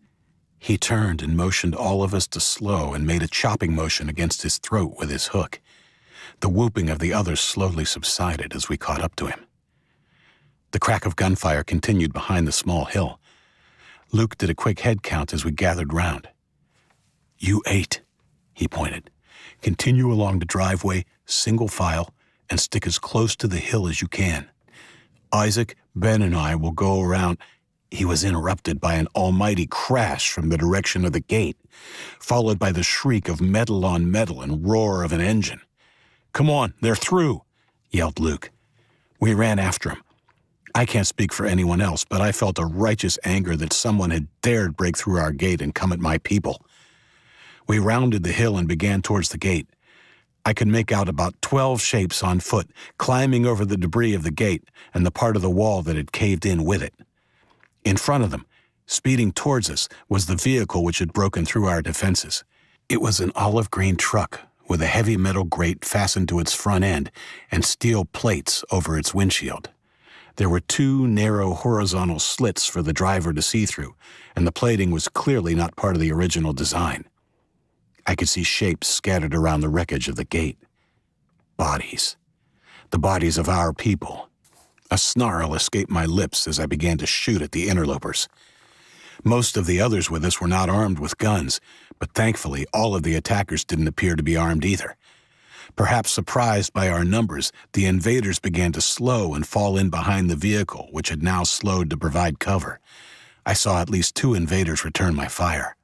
He turned and motioned all of us to slow and made a chopping motion against his throat with his hook. The whooping of the others slowly subsided as we caught up to him. The crack of gunfire continued behind the small hill. Luke did a quick head count as we gathered round. You 8, he pointed. Continue along the driveway, single file, and stick as close to the hill as you can. Isaac, Ben, and I will go around. He was interrupted by an almighty crash from the direction of the gate, followed by the shriek of metal on metal and roar of an engine. Come on, they're through, yelled Luke. We ran after him. I can't speak for anyone else, but I felt a righteous anger that someone had dared break through our gate and come at my people. We rounded the hill and began towards the gate. I could make out about 12 shapes on foot, climbing over the debris of the gate and the part of the wall that had caved in with it. In front of them, speeding towards us, was the vehicle which had broken through our defenses. It was an olive green truck with a heavy metal grate fastened to its front end and steel plates over its windshield. There were 2 narrow horizontal slits for the driver to see through, and the plating was clearly not part of the original design. I could see shapes scattered around the wreckage of the gate. Bodies. The bodies of our people. A snarl escaped my lips as I began to shoot at the interlopers. Most of the others with us were not armed with guns, but thankfully all of the attackers didn't appear to be armed either. Perhaps surprised by our numbers, the invaders began to slow and fall in behind the vehicle, which had now slowed to provide cover. I saw at least 2 invaders return my fire.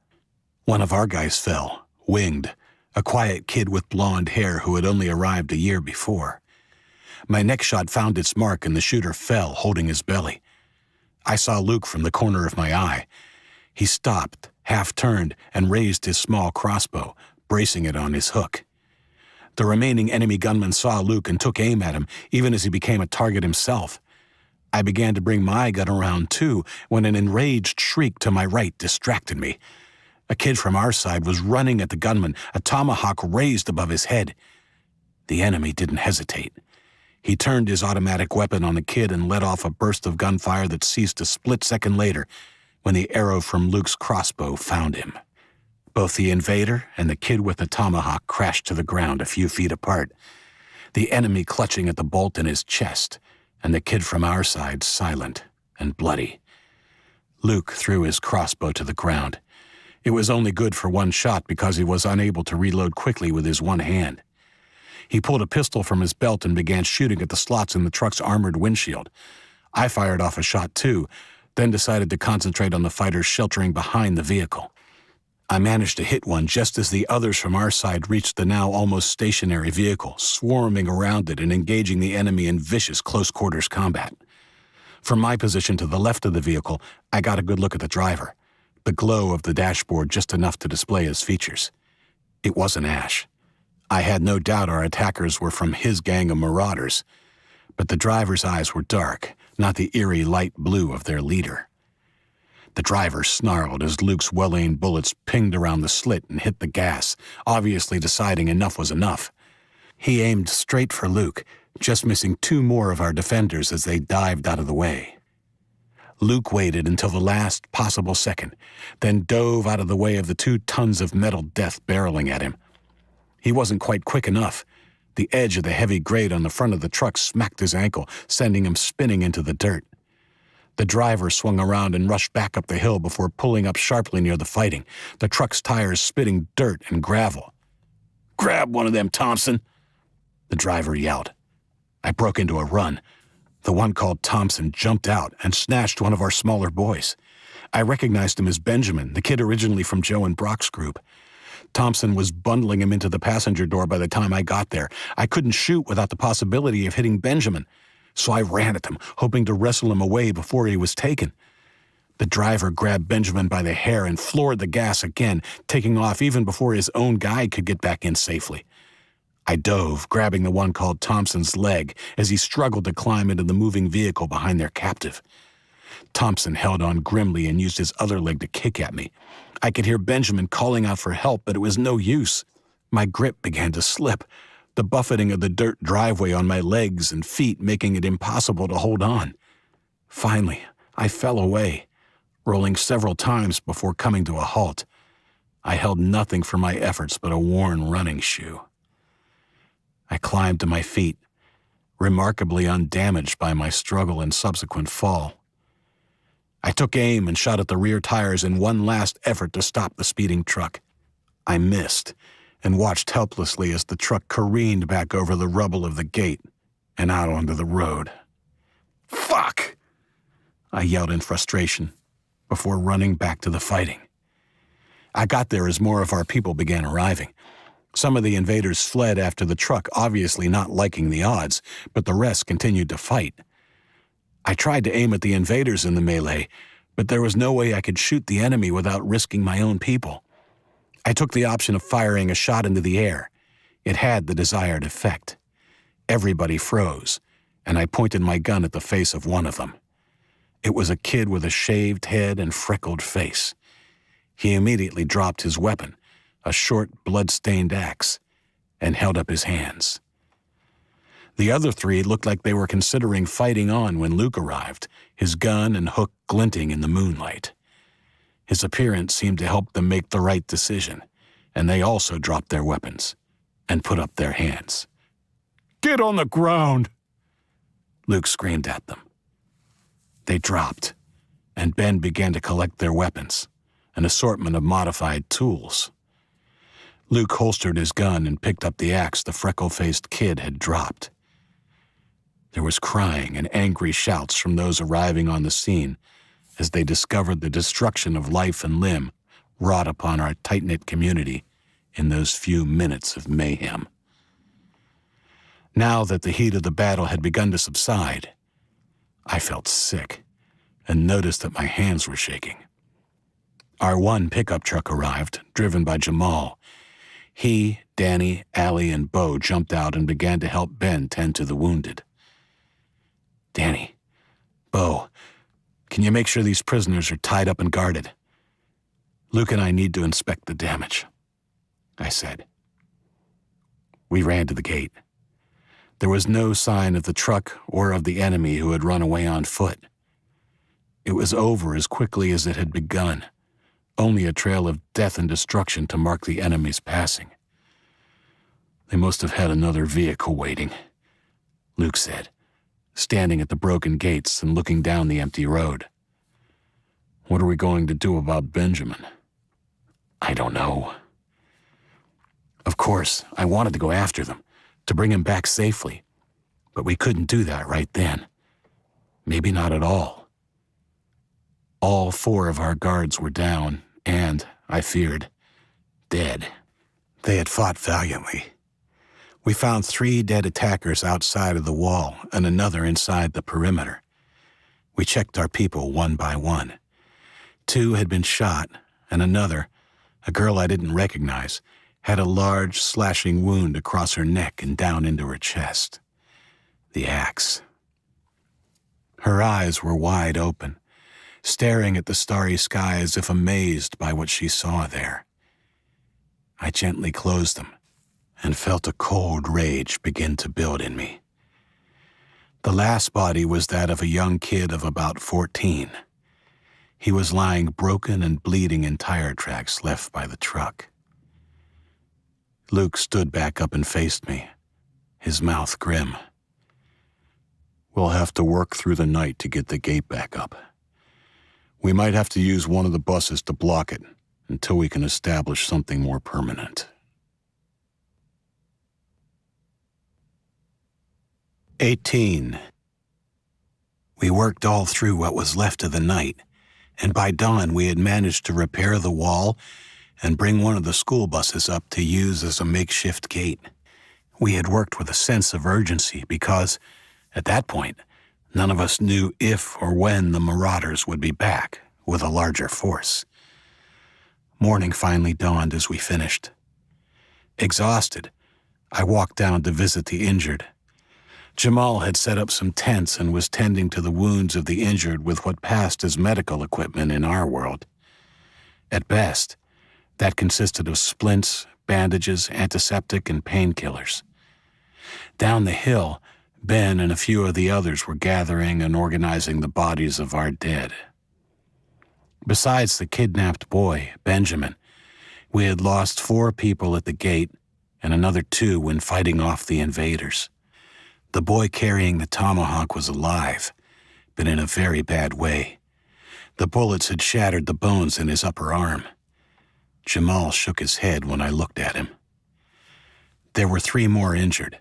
One of our guys fell, winged, a quiet kid with blonde hair who had only arrived a year before. My next shot found its mark and the shooter fell, holding his belly. I saw Luke from the corner of my eye. He stopped, half-turned, and raised his small crossbow, bracing it on his hook. The remaining enemy gunman saw Luke and took aim at him, even as he became a target himself. I began to bring my gun around too, when an enraged shriek to my right distracted me. A kid from our side was running at the gunman, a tomahawk raised above his head. The enemy didn't hesitate. He turned his automatic weapon on the kid and let off a burst of gunfire that ceased a split second later when the arrow from Luke's crossbow found him. Both the invader and the kid with the tomahawk crashed to the ground a few feet apart, the enemy clutching at the bolt in his chest, and the kid from our side silent and bloody. Luke threw his crossbow to the ground. It was only good for one shot because he was unable to reload quickly with his one hand. He pulled a pistol from his belt and began shooting at the slots in the truck's armored windshield. I fired off a shot too, then decided to concentrate on the fighters sheltering behind the vehicle. I managed to hit one just as the others from our side reached the now almost stationary vehicle, swarming around it and engaging the enemy in vicious close-quarters combat. From my position to the left of the vehicle, I got a good look at the driver, the glow of the dashboard just enough to display his features. It wasn't Ash. I had no doubt our attackers were from his gang of marauders, but the driver's eyes were dark, not the eerie light blue of their leader. The driver snarled as Luke's well-aimed bullets pinged around the slit and hit the gas, obviously deciding enough was enough. He aimed straight for Luke, just missing two more of our defenders as they dived out of the way. Luke waited until the last possible second, then dove out of the way of the 2 tons of metal death barreling at him. He wasn't quite quick enough. The edge of the heavy grate on the front of the truck smacked his ankle, sending him spinning into the dirt. The driver swung around and rushed back up the hill before pulling up sharply near the fighting, the truck's tires spitting dirt and gravel. "Grab one of them, Thompson," the driver yelled. I broke into a run. The one called Thompson jumped out and snatched one of our smaller boys. I recognized him as Benjamin, the kid originally from Joe and Brock's group. Thompson was bundling him into the passenger door by the time I got there. I couldn't shoot without the possibility of hitting Benjamin, so I ran at him, hoping to wrestle him away before he was taken. The driver grabbed Benjamin by the hair and floored the gas again, taking off even before his own guy could get back in safely. I dove, grabbing the one called Thompson's leg as he struggled to climb into the moving vehicle behind their captive. Thompson held on grimly and used his other leg to kick at me. I could hear Benjamin calling out for help, but it was no use. My grip began to slip, the buffeting of the dirt driveway on my legs and feet making it impossible to hold on. Finally, I fell away, rolling several times before coming to a halt. I held nothing for my efforts but a worn running shoe. I climbed to my feet, remarkably undamaged by my struggle and subsequent fall. I took aim and shot at the rear tires in one last effort to stop the speeding truck. I missed and watched helplessly as the truck careened back over the rubble of the gate and out onto the road. "Fuck!" I yelled in frustration before running back to the fighting. I got there as more of our people began arriving. Some of the invaders fled after the truck, obviously not liking the odds, but the rest continued to fight. I tried to aim at the invaders in the melee, but there was no way I could shoot the enemy without risking my own people. I took the option of firing a shot into the air. It had the desired effect. Everybody froze, and I pointed my gun at the face of one of them. It was a kid with a shaved head and freckled face. He immediately dropped his weapon, a short, blood-stained axe, and held up his hands. The other 3 looked like they were considering fighting on when Luke arrived, his gun and hook glinting in the moonlight. His appearance seemed to help them make the right decision, and they also dropped their weapons and put up their hands. "Get on the ground!" Luke screamed at them. They dropped, and Ben began to collect their weapons, an assortment of modified tools. Luke holstered his gun and picked up the axe the freckle-faced kid had dropped. There was crying and angry shouts from those arriving on the scene as they discovered the destruction of life and limb wrought upon our tight-knit community in those few minutes of mayhem. Now that the heat of the battle had begun to subside, I felt sick and noticed that my hands were shaking. Our one pickup truck arrived, driven by Jamal. He, Danny, Allie, and Bo jumped out and began to help Ben tend to the wounded. "Danny, Bo, can you make sure these prisoners are tied up and guarded? Luke and I need to inspect the damage," I said. We ran to the gate. There was no sign of the truck or of the enemy who had run away on foot. It was over as quickly as it had begun, only a trail of death and destruction to mark the enemy's passing. "They must have had another vehicle waiting," Luke said, standing at the broken gates and looking down the empty road. "What are we going to do about Benjamin?" "I don't know." Of course, I wanted to go after them, to bring him back safely, but we couldn't do that right then. Maybe not at all. All 4 of our guards were down and, I feared, dead. They had fought valiantly. We found 3 dead attackers outside of the wall and another inside the perimeter. We checked our people one by one. 2 had been shot, and another, a girl I didn't recognize, had a large, slashing wound across her neck and down into her chest. The axe. Her eyes were wide open, staring at the starry sky as if amazed by what she saw there. I gently closed them and felt a cold rage begin to build in me. The last body was that of a young kid of about 14. He was lying broken and bleeding in tire tracks left by the truck. Luke stood back up and faced me, his mouth grim. "We'll have to work through the night to get the gate back up. We might have to use one of the buses to block it until we can establish something more permanent." 18. We worked all through what was left of the night, and by dawn we had managed to repair the wall and bring one of the school buses up to use as a makeshift gate. We had worked with a sense of urgency because, at that point, none of us knew if or when the marauders would be back with a larger force. Morning finally dawned as we finished. Exhausted, I walked down to visit the injured. Jamal had set up some tents and was tending to the wounds of the injured with what passed as medical equipment in our world. At best, that consisted of splints, bandages, antiseptic, and painkillers. Down the hill, Ben and a few of the others were gathering and organizing the bodies of our dead. Besides the kidnapped boy, Benjamin, we had lost 4 people at the gate and another 2 when fighting off the invaders. The boy carrying the tomahawk was alive, but in a very bad way. The bullets had shattered the bones in his upper arm. Jamal shook his head when I looked at him. There were 3 more injured.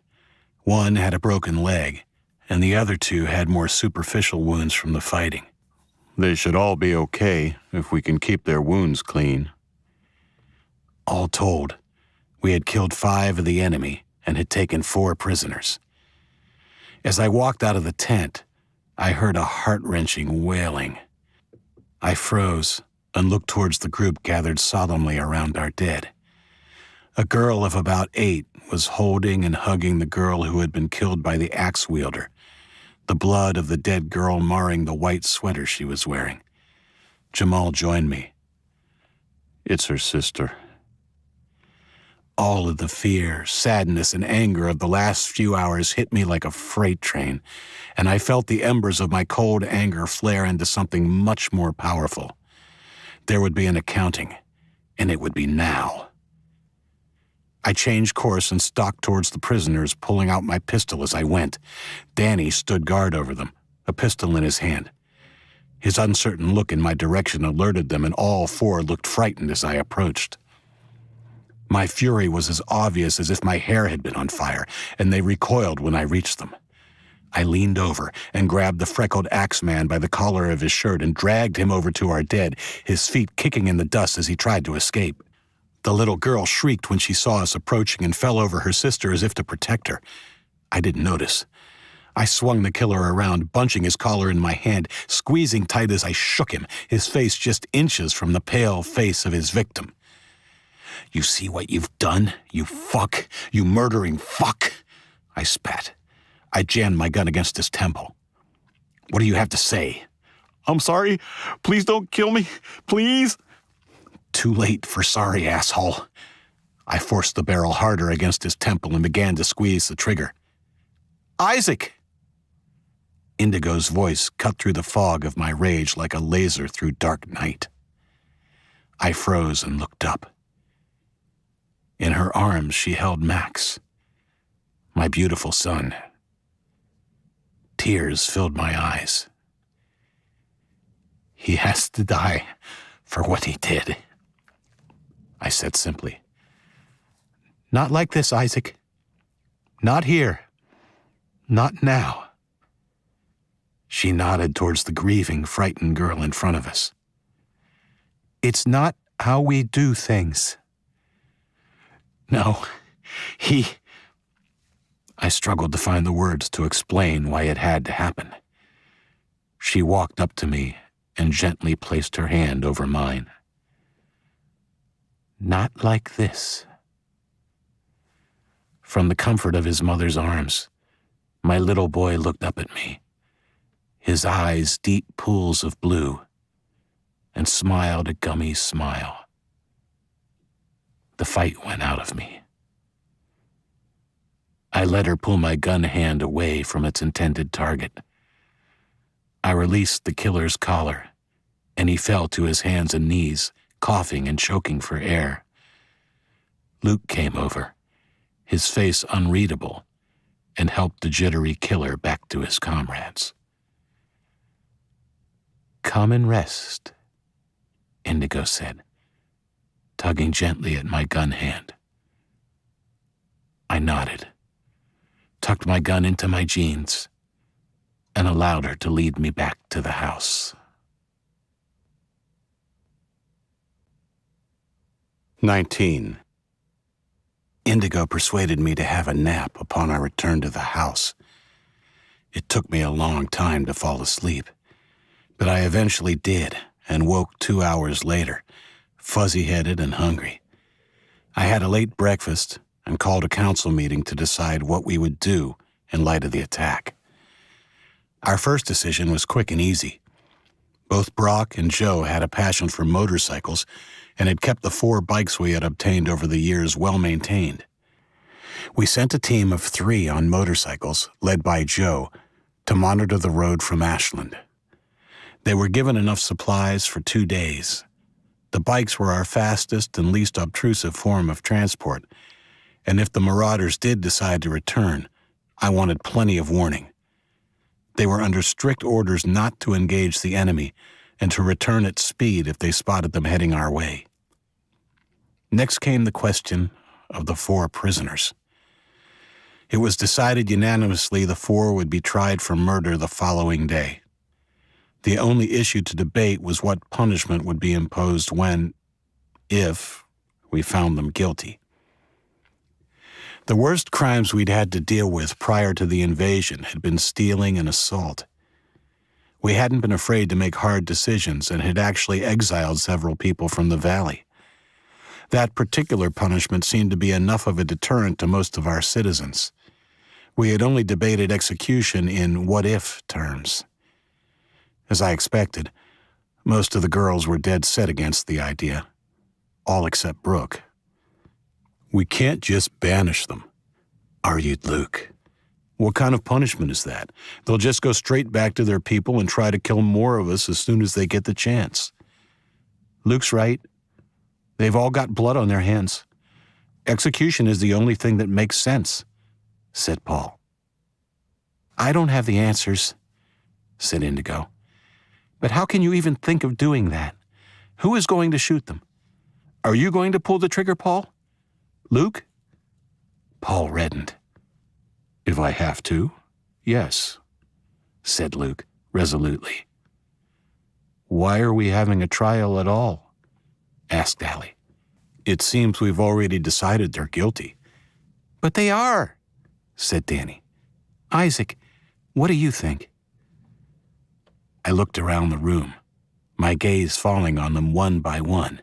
1 had a broken leg, and the other 2 had more superficial wounds from the fighting. They should all be okay if we can keep their wounds clean. All told, we had killed 5 of the enemy and had taken 4 prisoners. As I walked out of the tent, I heard a heart-wrenching wailing. I froze and looked towards the group gathered solemnly around our dead. A girl of about 8 was holding and hugging the girl who had been killed by the axe wielder, the blood of the dead girl marring the white sweater she was wearing. Jamal joined me. It's her sister. All of the fear, sadness, and anger of the last few hours hit me like a freight train, and I felt the embers of my cold anger flare into something much more powerful. There would be an accounting, and it would be now. I changed course and stalked towards the prisoners, pulling out my pistol as I went. Danny stood guard over them, a pistol in his hand. His uncertain look in my direction alerted them, and all 4 looked frightened as I approached. My fury was as obvious as if my hair had been on fire, and they recoiled when I reached them. I leaned over and grabbed the freckled axeman by the collar of his shirt and dragged him over to our dead, his feet kicking in the dust as he tried to escape. The little girl shrieked when she saw us approaching and fell over her sister as if to protect her. I didn't notice. I swung the killer around, bunching his collar in my hand, squeezing tight as I shook him, his face just inches from the pale face of his victim. You see what you've done? You fuck. You murdering fuck. I spat. I jammed my gun against his temple. What do you have to say? I'm sorry. Please don't kill me. Please. Too late for sorry, asshole. I forced the barrel harder against his temple and began to squeeze the trigger. Isaac! Indigo's voice cut through the fog of my rage like a laser through dark night. I froze and looked up. In her arms, she held Max, my beautiful son. Tears filled my eyes. He has to die for what he did, I said simply. Not like this, Isaac. Not here. Not now. She nodded towards the grieving, frightened girl in front of us. It's not how we do things. No, I struggled to find the words to explain why it had to happen. She walked up to me and gently placed her hand over mine. Not like this. From the comfort of his mother's arms, my little boy looked up at me, his eyes deep pools of blue, and smiled a gummy smile. The fight went out of me. I let her pull my gun hand away from its intended target. I released the killer's collar, and he fell to his hands and knees, coughing and choking for air. Luke came over, his face unreadable, and helped the jittery killer back to his comrades. Come and rest, Indigo said, tugging gently at my gun hand. I nodded, tucked my gun into my jeans, and allowed her to lead me back to the house. 19. Indigo persuaded me to have a nap upon our return to the house. It took me a long time to fall asleep, but I eventually did and woke 2 hours later, fuzzy-headed and hungry. I had a late breakfast and called a council meeting to decide what we would do in light of the attack. Our first decision was quick and easy. Both Brock and Joe had a passion for motorcycles and had kept the 4 bikes we had obtained over the years well maintained. We sent a team of 3 on motorcycles, led by Joe, to monitor the road from Ashland. They were given enough supplies for 2 days. The bikes were our fastest and least obtrusive form of transport, and if the marauders did decide to return, I wanted plenty of warning. They were under strict orders not to engage the enemy and to return at speed if they spotted them heading our way. Next came the question of the 4 prisoners. It was decided unanimously the 4 would be tried for murder the following day. The only issue to debate was what punishment would be imposed when, if, we found them guilty. The worst crimes we'd had to deal with prior to the invasion had been stealing and assault. We hadn't been afraid to make hard decisions and had actually exiled several people from the valley. That particular punishment seemed to be enough of a deterrent to most of our citizens. We had only debated execution in what-if terms. As I expected, most of the girls were dead set against the idea, all except Brooke. We can't just banish them, argued Luke. What kind of punishment is that? They'll just go straight back to their people and try to kill more of us as soon as they get the chance. Luke's right. They've all got blood on their hands. Execution is the only thing that makes sense, said Paul. I don't have the answers, said Indigo. But how can you even think of doing that? Who is going to shoot them? Are you going to pull the trigger, Paul? Luke? Paul reddened. If I have to, yes, said Luke resolutely. Why are we having a trial at all? Asked Allie. It seems we've already decided they're guilty. But they are, said Danny. Isaac, what do you think? I looked around the room, my gaze falling on them one by one,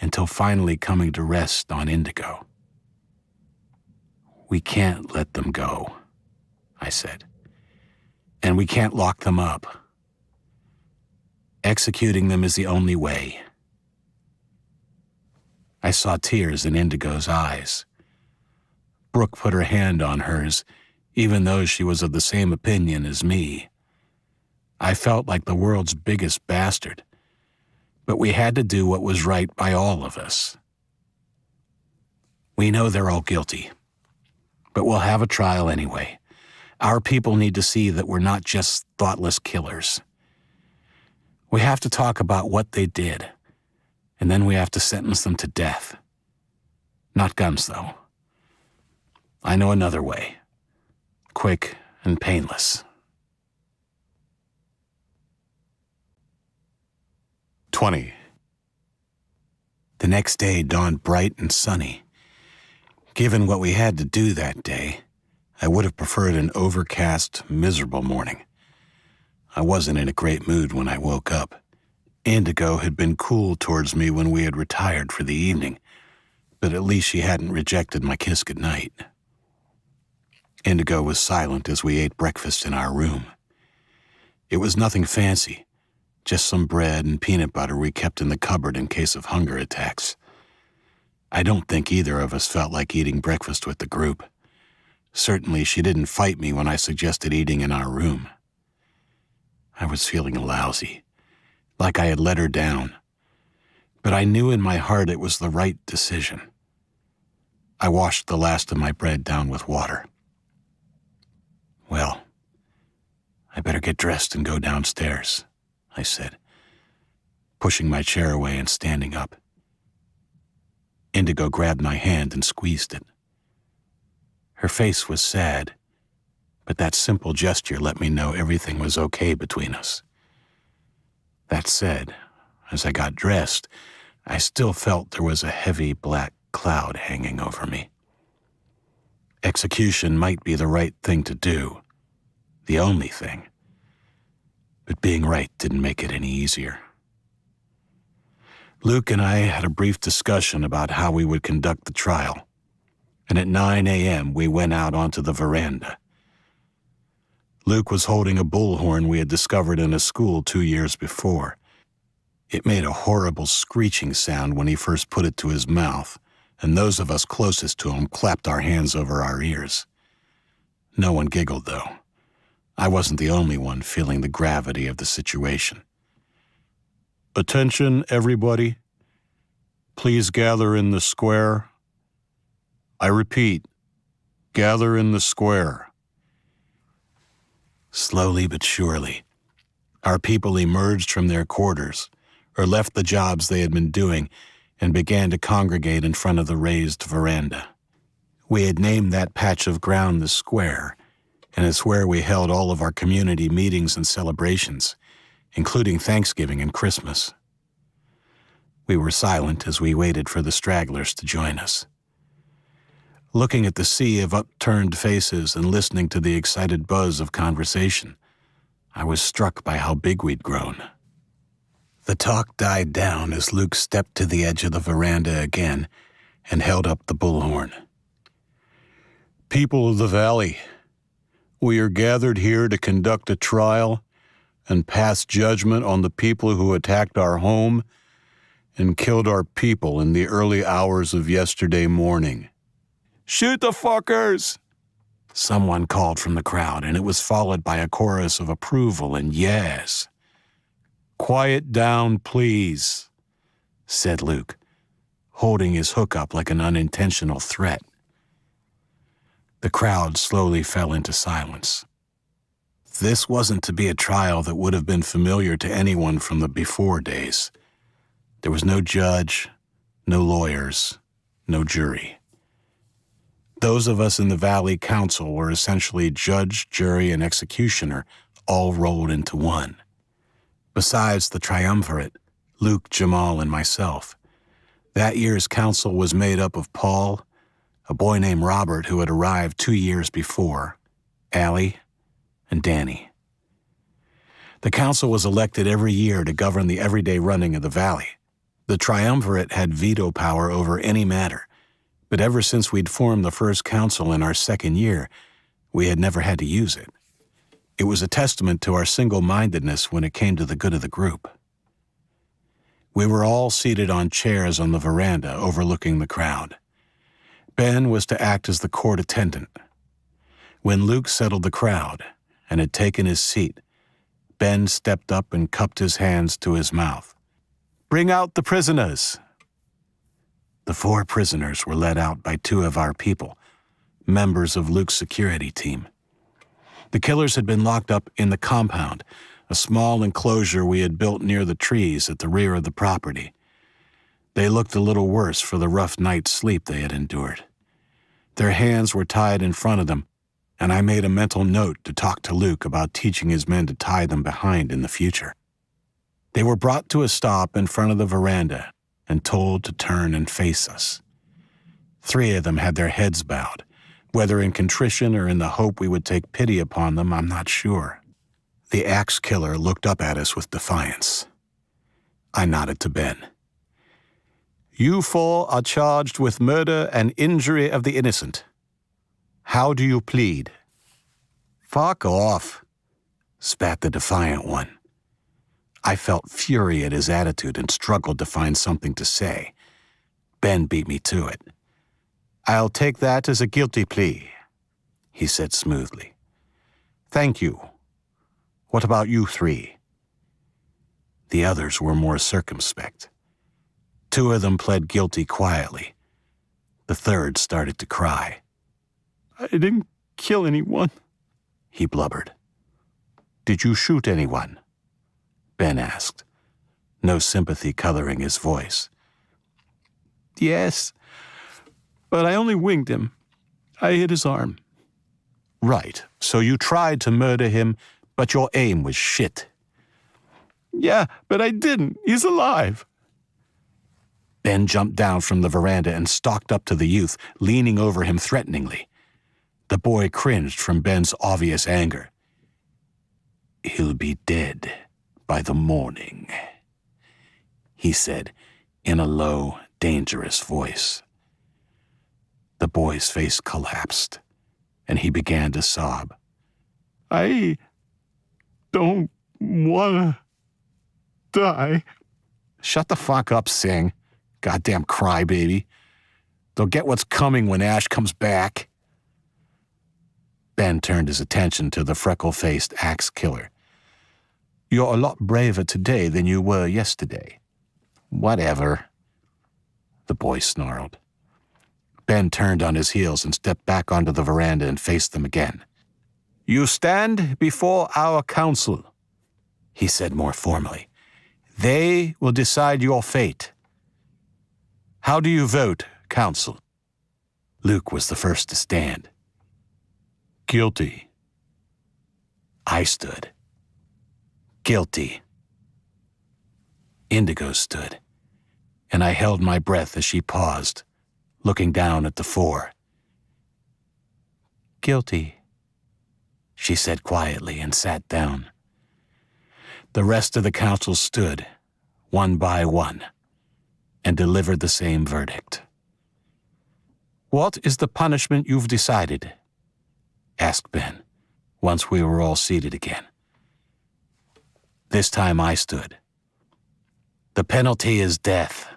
until finally coming to rest on Indigo. "We can't let them go," I said. "And we can't lock them up. Executing them is the only way." I saw tears in Indigo's eyes. Brooke put her hand on hers, even though she was of the same opinion as me. I felt like the world's biggest bastard, but we had to do what was right by all of us. "We know they're all guilty, but we'll have a trial anyway. Our people need to see that we're not just thoughtless killers. We have to talk about what they did, and then we have to sentence them to death. Not guns, though. I know another way. Quick and painless." 20. The next day dawned bright and sunny. Given what we had to do that day, I would have preferred an overcast, miserable morning. I wasn't in a great mood when I woke up. Indigo had been cool towards me when we had retired for the evening, but at least she hadn't rejected my kiss goodnight. Indigo was silent as we ate breakfast in our room. It was nothing fancy, just some bread and peanut butter we kept in the cupboard in case of hunger attacks. I don't think either of us felt like eating breakfast with the group. Certainly she didn't fight me when I suggested eating in our room. I was feeling lousy, like I had let her down, but I knew in my heart it was the right decision. I washed the last of my bread down with water. "Well, I better get dressed and go downstairs," I said, pushing my chair away and standing up. Indigo grabbed my hand and squeezed it. Her face was sad, but that simple gesture let me know everything was okay between us. That said, as I got dressed, I still felt there was a heavy black cloud hanging over me. Execution might be the right thing to do, the only thing, but being right didn't make it any easier. Luke and I had a brief discussion about how we would conduct the trial, and at 9 a.m. we went out onto the veranda. Luke was holding a bullhorn we had discovered in a school 2 years before. It made a horrible screeching sound when he first put it to his mouth, and those of us closest to him clapped our hands over our ears. No one giggled, though. I wasn't the only one feeling the gravity of the situation. "Attention, everybody. Please gather in the square. I repeat, gather in the square." Slowly but surely, our people emerged from their quarters or left the jobs they had been doing and began to congregate in front of the raised veranda. We had named that patch of ground the square, and it's where we held all of our community meetings and celebrations, including Thanksgiving and Christmas. We were silent as we waited for the stragglers to join us. Looking at the sea of upturned faces and listening to the excited buzz of conversation, I was struck by how big we'd grown. The talk died down as Luke stepped to the edge of the veranda again and held up the bullhorn. "People of the valley, we are gathered here to conduct a trial and pass judgment on the people who attacked our home and killed our people in the early hours of yesterday morning." "Shoot the fuckers!" someone called from the crowd, and it was followed by a chorus of approval and yes. "Quiet down, please," said Luke, holding his hook up like an unintentional threat. The crowd slowly fell into silence. This wasn't to be a trial that would have been familiar to anyone from the before days. There was no judge, no lawyers, no jury. Those of us in the Valley Council were essentially judge, jury, and executioner all rolled into one. Besides the triumvirate, Luke, Jamal, and myself, that year's council was made up of Paul, a boy named Robert who had arrived 2 years before, Allie, and Danny. The council was elected every year to govern the everyday running of the valley, The triumvirate had veto power over any matter, but ever since we'd formed the first council in our second year, we had never had to use it. It was a testament to our single-mindedness when it came to the good of the group. We were all seated on chairs on the veranda overlooking the crowd. Ben was to act as the court attendant. When Luke settled the crowd and had taken his seat, Ben stepped up and cupped his hands to his mouth. "Bring out the prisoners." The 4 prisoners were led out by 2 of our people, members of Luke's security team. The killers had been locked up in the compound, a small enclosure we had built near the trees at the rear of the property. They looked a little worse for the rough night's sleep they had endured. Their hands were tied in front of them, and I made a mental note to talk to Luke about teaching his men to tie them behind in the future. They were brought to a stop in front of the veranda and told to turn and face us. 3 of them had their heads bowed. Whether in contrition or in the hope we would take pity upon them, I'm not sure. The axe killer looked up at us with defiance. I nodded to Ben. "You 4 are charged with murder and injury of the innocent. How do you plead?" "Fuck off," spat the defiant one. I felt fury at his attitude and struggled to find something to say. Ben beat me to it. "I'll take that as a guilty plea," he said smoothly. "Thank you. What about you 3? The others were more circumspect. 2 of them pled guilty quietly. The 3rd started to cry. "I didn't kill anyone," he blubbered. "Did you shoot anyone?" Ben asked, no sympathy coloring his voice. "Yes, but I only winged him. I hit his arm." "Right, so you tried to murder him, but your aim was shit." "Yeah, but I didn't. He's alive." Ben jumped down from the veranda and stalked up to the youth, leaning over him threateningly. The boy cringed from Ben's obvious anger. "He'll be dead by the morning," he said in a low, dangerous voice. The boy's face collapsed, and he began to sob. "I don't wanna die." "Shut the fuck up, Sing. Goddamn crybaby. They'll get what's coming when Ash comes back." Ben turned his attention to the freckle-faced axe killer. "You're a lot braver today than you were yesterday." "Whatever," the boy snarled. Ben turned on his heels and stepped back onto the veranda and faced them again. "You stand before our council," he said more formally. "They will decide your fate. How do you vote, council?" Luke was the first to stand. "Guilty." I stood. "Guilty." Indigo stood, and I held my breath as she paused, looking down at the 4. "Guilty," she said quietly and sat down. The rest of the council stood, one by one, and delivered the same verdict. "What is the punishment you've decided?" asked Ben, once we were all seated again. This time I stood. "The penalty is death."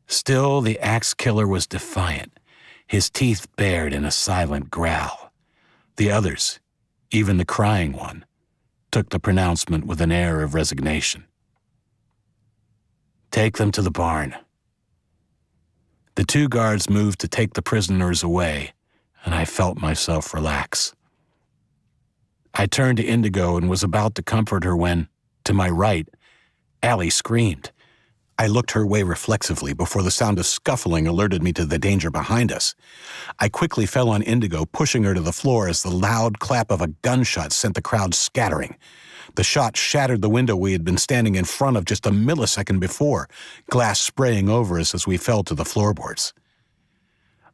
Still, the axe killer was defiant, his teeth bared in a silent growl. The others, even the crying one, took the pronouncement with an air of resignation. "Take them to the barn." The 2 guards moved to take the prisoners away, and I felt myself relax. I turned to Indigo and was about to comfort her when, to my right, Allie screamed. I looked her way reflexively before the sound of scuffling alerted me to the danger behind us. I quickly fell on Indigo, pushing her to the floor as the loud clap of a gunshot sent the crowd scattering. The shot shattered the window we had been standing in front of just a millisecond before, glass spraying over us as we fell to the floorboards.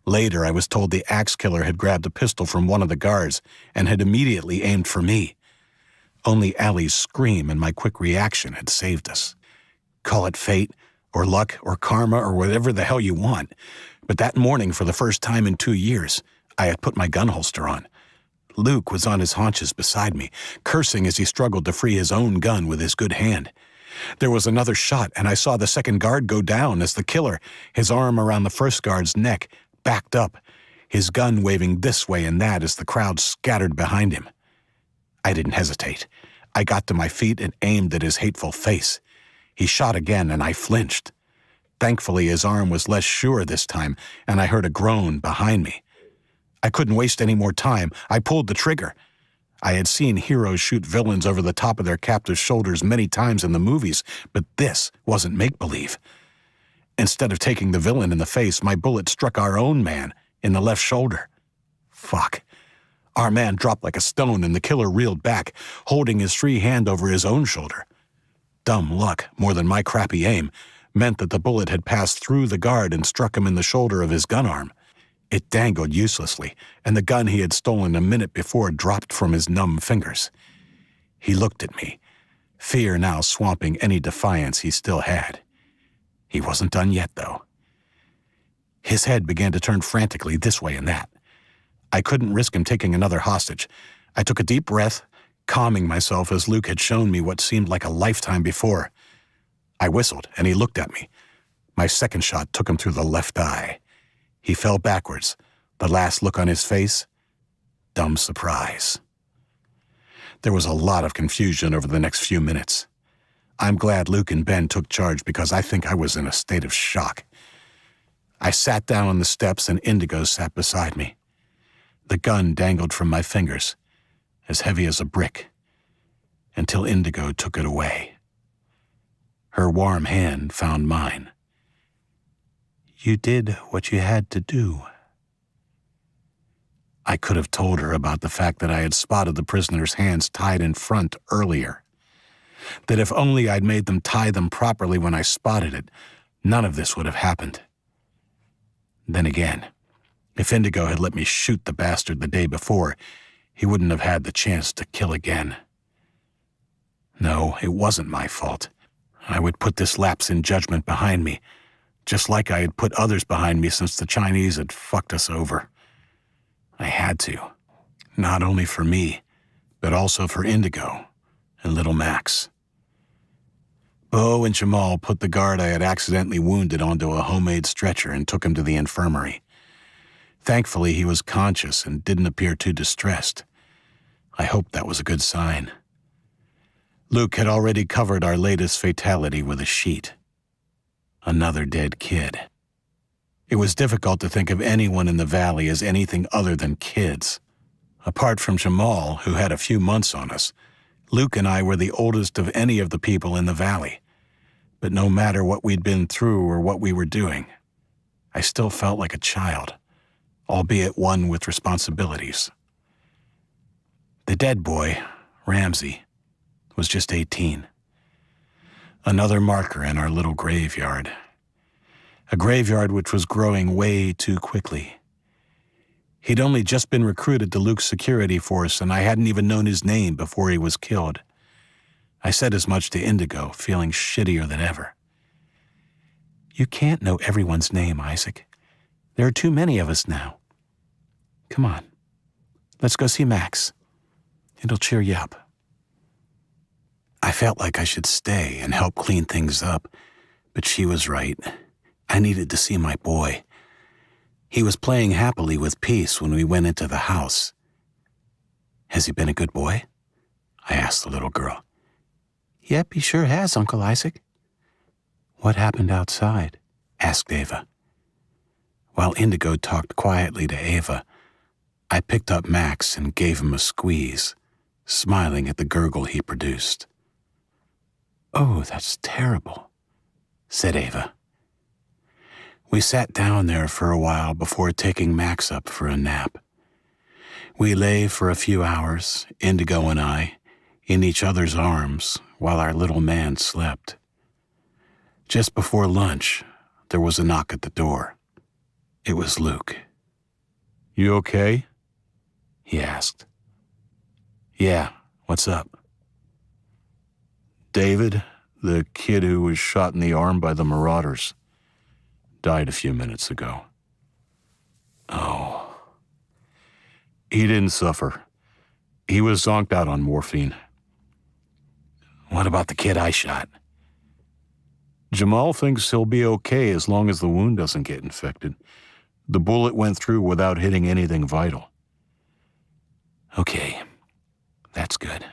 Later, I was told the axe killer had grabbed a pistol from one of the guards and had immediately aimed for me. Only Allie's scream and my quick reaction had saved us. Call it fate, or luck, or karma, or whatever the hell you want. But that morning, for the first time in 2 years, I had put my gun holster on. Luke was on his haunches beside me, cursing as he struggled to free his own gun with his good hand. There was another shot, and I saw the second guard go down as the killer, his arm around the first guard's neck, backed up, his gun waving this way and that as the crowd scattered behind him. I didn't hesitate. I got to my feet and aimed at his hateful face. He shot again, and I flinched. Thankfully, his arm was less sure this time, and I heard a groan behind me. I couldn't waste any more time. I pulled the trigger. I had seen heroes shoot villains over the top of their captive's shoulders many times in the movies, but this wasn't make-believe. Instead of taking the villain in the face, my bullet struck our own man in the left shoulder. Fuck. Our man dropped like a stone, and the killer reeled back, holding his free hand over his own shoulder. Dumb luck, more than my crappy aim, meant that the bullet had passed through the guard and struck him in the shoulder of his gun arm. It dangled uselessly, and the gun he had stolen a minute before dropped from his numb fingers. He looked at me, fear now swamping any defiance he still had. He wasn't done yet, though. His head began to turn frantically this way and that. I couldn't risk him taking another hostage. I took a deep breath, calming myself as Luke had shown me what seemed like a lifetime before. I whistled, and he looked at me. My second shot took him through the left eye. He fell backwards, the last look on his face, dumb surprise. There was a lot of confusion over the next few minutes. I'm glad Luke and Ben took charge because I think I was in a state of shock. I sat down on the steps and Indigo sat beside me. The gun dangled from my fingers, as heavy as a brick, until Indigo took it away. Her warm hand found mine. You did what you had to do. I could have told her about the fact that I had spotted the prisoner's hands tied in front earlier. That if only I'd made them tie them properly when I spotted it, none of this would have happened. Then again, if Indigo had let me shoot the bastard the day before, he wouldn't have had the chance to kill again. No, it wasn't my fault. I would put this lapse in judgment behind me, just like I had put others behind me since the Chinese had fucked us over. I had to, not only for me, but also for Indigo and little Max. Bo and Jamal put the guard I had accidentally wounded onto a homemade stretcher and took him to the infirmary. Thankfully, he was conscious and didn't appear too distressed. I hoped that was a good sign. Luke had already covered our latest fatality with a sheet. Another dead kid. It was difficult to think of anyone in the valley as anything other than kids. Apart from Jamal, who had a few months on us, Luke and I were the oldest of any of the people in the valley. But no matter what we'd been through or what we were doing, I still felt like a child, albeit one with responsibilities. The dead boy, Ramsey, was just 18. Another marker in our little graveyard. A graveyard which was growing way too quickly. He'd only just been recruited to Luke's security force, and I hadn't even known his name before he was killed. I said as much to Indigo, feeling shittier than ever. You can't know everyone's name, Isaac. There are too many of us now. Come on, let's go see Max. It'll cheer you up. I felt like I should stay and help clean things up, but she was right. I needed to see my boy. He was playing happily with peace when we went into the house. Has he been a good boy? I asked the little girl. Yep, he sure has, Uncle Isaac. What happened outside? Asked Ava. While Indigo talked quietly to Ava, I picked up Max and gave him a squeeze, smiling at the gurgle he produced. Oh, that's terrible, said Ava. We sat down there for a while before taking Max up for a nap. We lay for a few hours, Indigo and I, in each other's arms while our little man slept. Just before lunch, there was a knock at the door. It was Luke. You okay? He asked. Yeah, what's up? David, The kid who was shot in the arm by the marauders. Died a few minutes ago. Oh. He didn't suffer. He was zonked out on morphine. What about the kid I shot? Jamal thinks he'll be okay as long as the wound doesn't get infected. The bullet went through without hitting anything vital. Okay. That's good.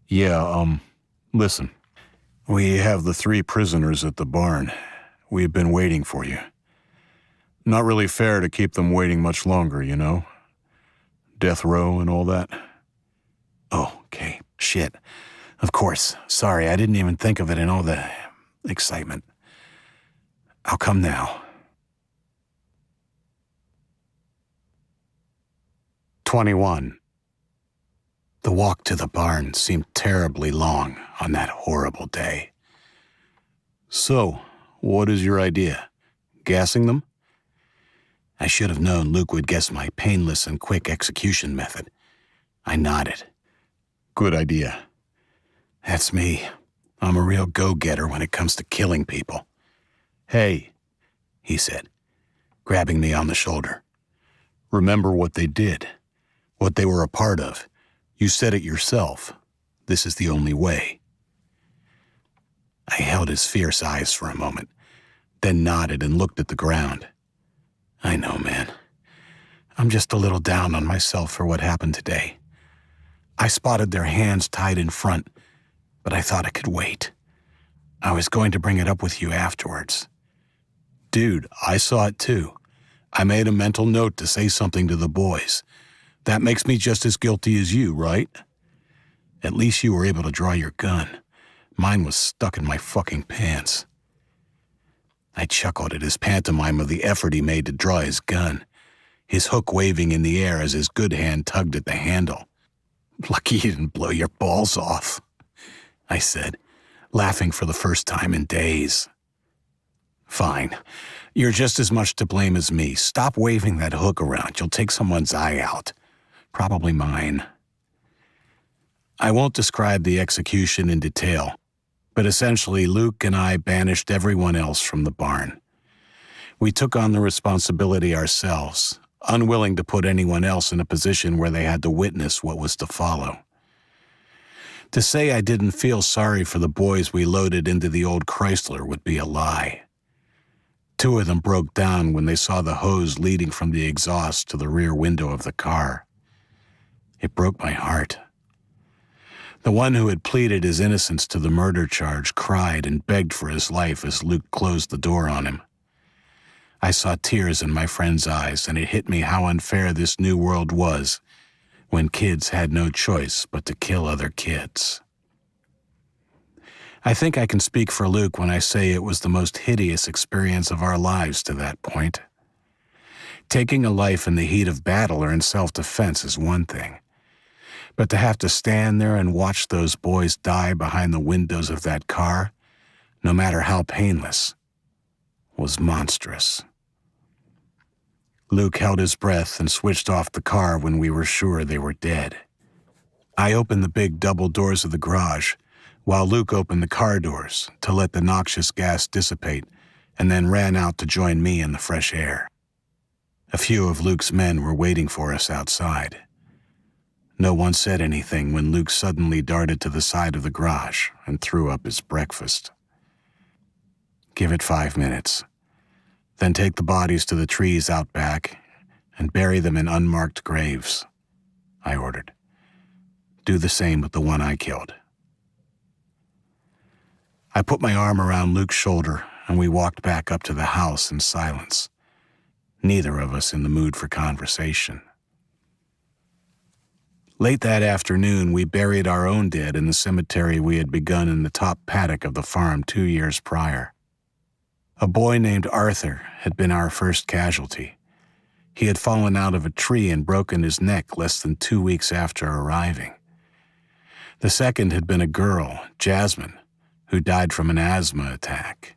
Yeah, listen. We have the 3 prisoners at the barn. We've been waiting for you. Not really fair to keep them waiting much longer, you know? Death row and all that. Oh, okay. Shit. Of course. Sorry, I didn't even think of it in all the excitement. I'll come now. 21. The walk to the barn seemed terribly long on that horrible day. So, what is your idea? Gassing them? I should have known Luke would guess my painless and quick execution method. I nodded. Good idea. That's me. I'm a real go-getter when it comes to killing people. Hey, he said, grabbing me on the shoulder. Remember what they did, what they were a part of. You said it yourself. This is the only way. I held his fierce eyes for a moment, then nodded and looked at the ground. I know, man. I'm just a little down on myself for what happened today. I spotted their hands tied in front, but I thought I could wait. I was going to bring it up with you afterwards. Dude, I saw it too. I made a mental note to say something to the boys. That makes me just as guilty as you, right? At least you were able to draw your gun. Mine was stuck in my fucking pants. I chuckled at his pantomime of the effort he made to draw his gun, his hook waving in the air as his good hand tugged at the handle. Lucky you didn't blow your balls off, I said, laughing for the first time in days. Fine. You're just as much to blame as me. Stop waving that hook around. You'll take someone's eye out. Probably mine. I won't describe the execution in detail, but essentially Luke and I banished everyone else from the barn. We took on the responsibility ourselves, unwilling to put anyone else in a position where they had to witness what was to follow. To say I didn't feel sorry for the boys we loaded into the old Chrysler would be a lie. 2 of them broke down when they saw the hose leading from the exhaust to the rear window of the car. It broke my heart. The one who had pleaded his innocence to the murder charge cried and begged for his life as Luke closed the door on him. I saw tears in my friend's eyes, and it hit me how unfair this new world was when kids had no choice but to kill other kids. I think I can speak for Luke when I say it was the most hideous experience of our lives to that point. Taking a life in the heat of battle or in self-defense is one thing, but to have to stand there and watch those boys die behind the windows of that car, no matter how painless, was monstrous. Luke held his breath and switched off the car when we were sure they were dead. I opened the big double doors of the garage, while Luke opened the car doors to let the noxious gas dissipate, and then ran out to join me in the fresh air. A few of Luke's men were waiting for us outside. No one said anything when Luke suddenly darted to the side of the garage and threw up his breakfast. Give it 5 minutes. Then take the bodies to the trees out back and bury them in unmarked graves, I ordered. Do the same with the one I killed. I put my arm around Luke's shoulder and we walked back up to the house in silence, neither of us in the mood for conversation. Late that afternoon, we buried our own dead in the cemetery we had begun in the top paddock of the farm 2 years prior. A boy named Arthur had been our first casualty. He had fallen out of a tree and broken his neck less than 2 weeks after arriving. The second had been a girl, Jasmine, who died from an asthma attack.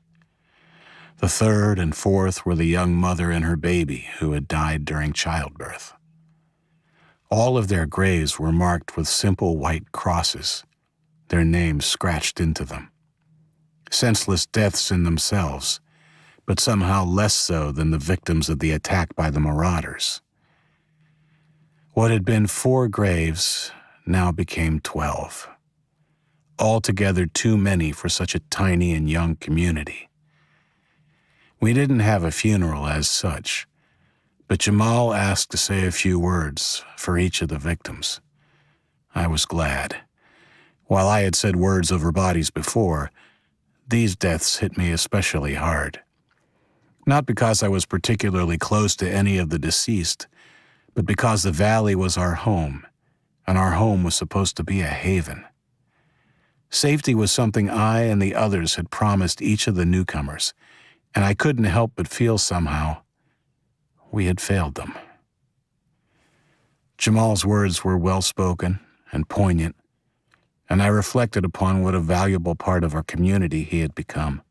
The third and fourth were the young mother and her baby who had died during childbirth. All of their graves were marked with simple white crosses, their names scratched into them. Senseless deaths in themselves, but somehow less so than the victims of the attack by the marauders. What had been 4 graves now became 12. Altogether too many for such a tiny and young community. We didn't have a funeral as such, but Jamal asked to say a few words for each of the victims. I was glad. While I had said words over bodies before, these deaths hit me especially hard. Not because I was particularly close to any of the deceased, but because the valley was our home, and our home was supposed to be a haven. Safety was something I and the others had promised each of the newcomers, and I couldn't help but feel somehow we had failed them. Jamal's words were well-spoken and poignant, and I reflected upon what a valuable part of our community he had become.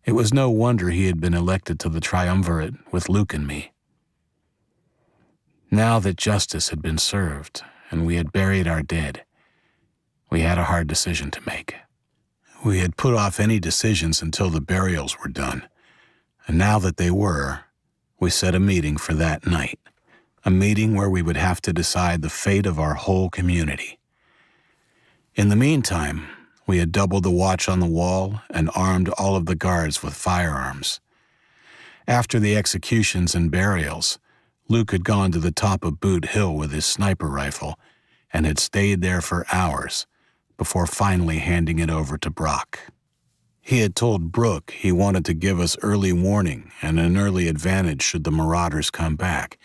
It was no wonder he had been elected to the triumvirate with Luke and me. Now that justice had been served and we had buried our dead, we had a hard decision to make. We had put off any decisions until the burials were done, and now that they were, we set a meeting for that night, a meeting where we would have to decide the fate of our whole community. In the meantime, we had doubled the watch on the wall and armed all of the guards with firearms. After the executions and burials, Luke had gone to the top of Boot Hill with his sniper rifle and had stayed there for hours before finally handing it over to Brock. He had told Brooke he wanted to give us early warning and an early advantage should the marauders come back,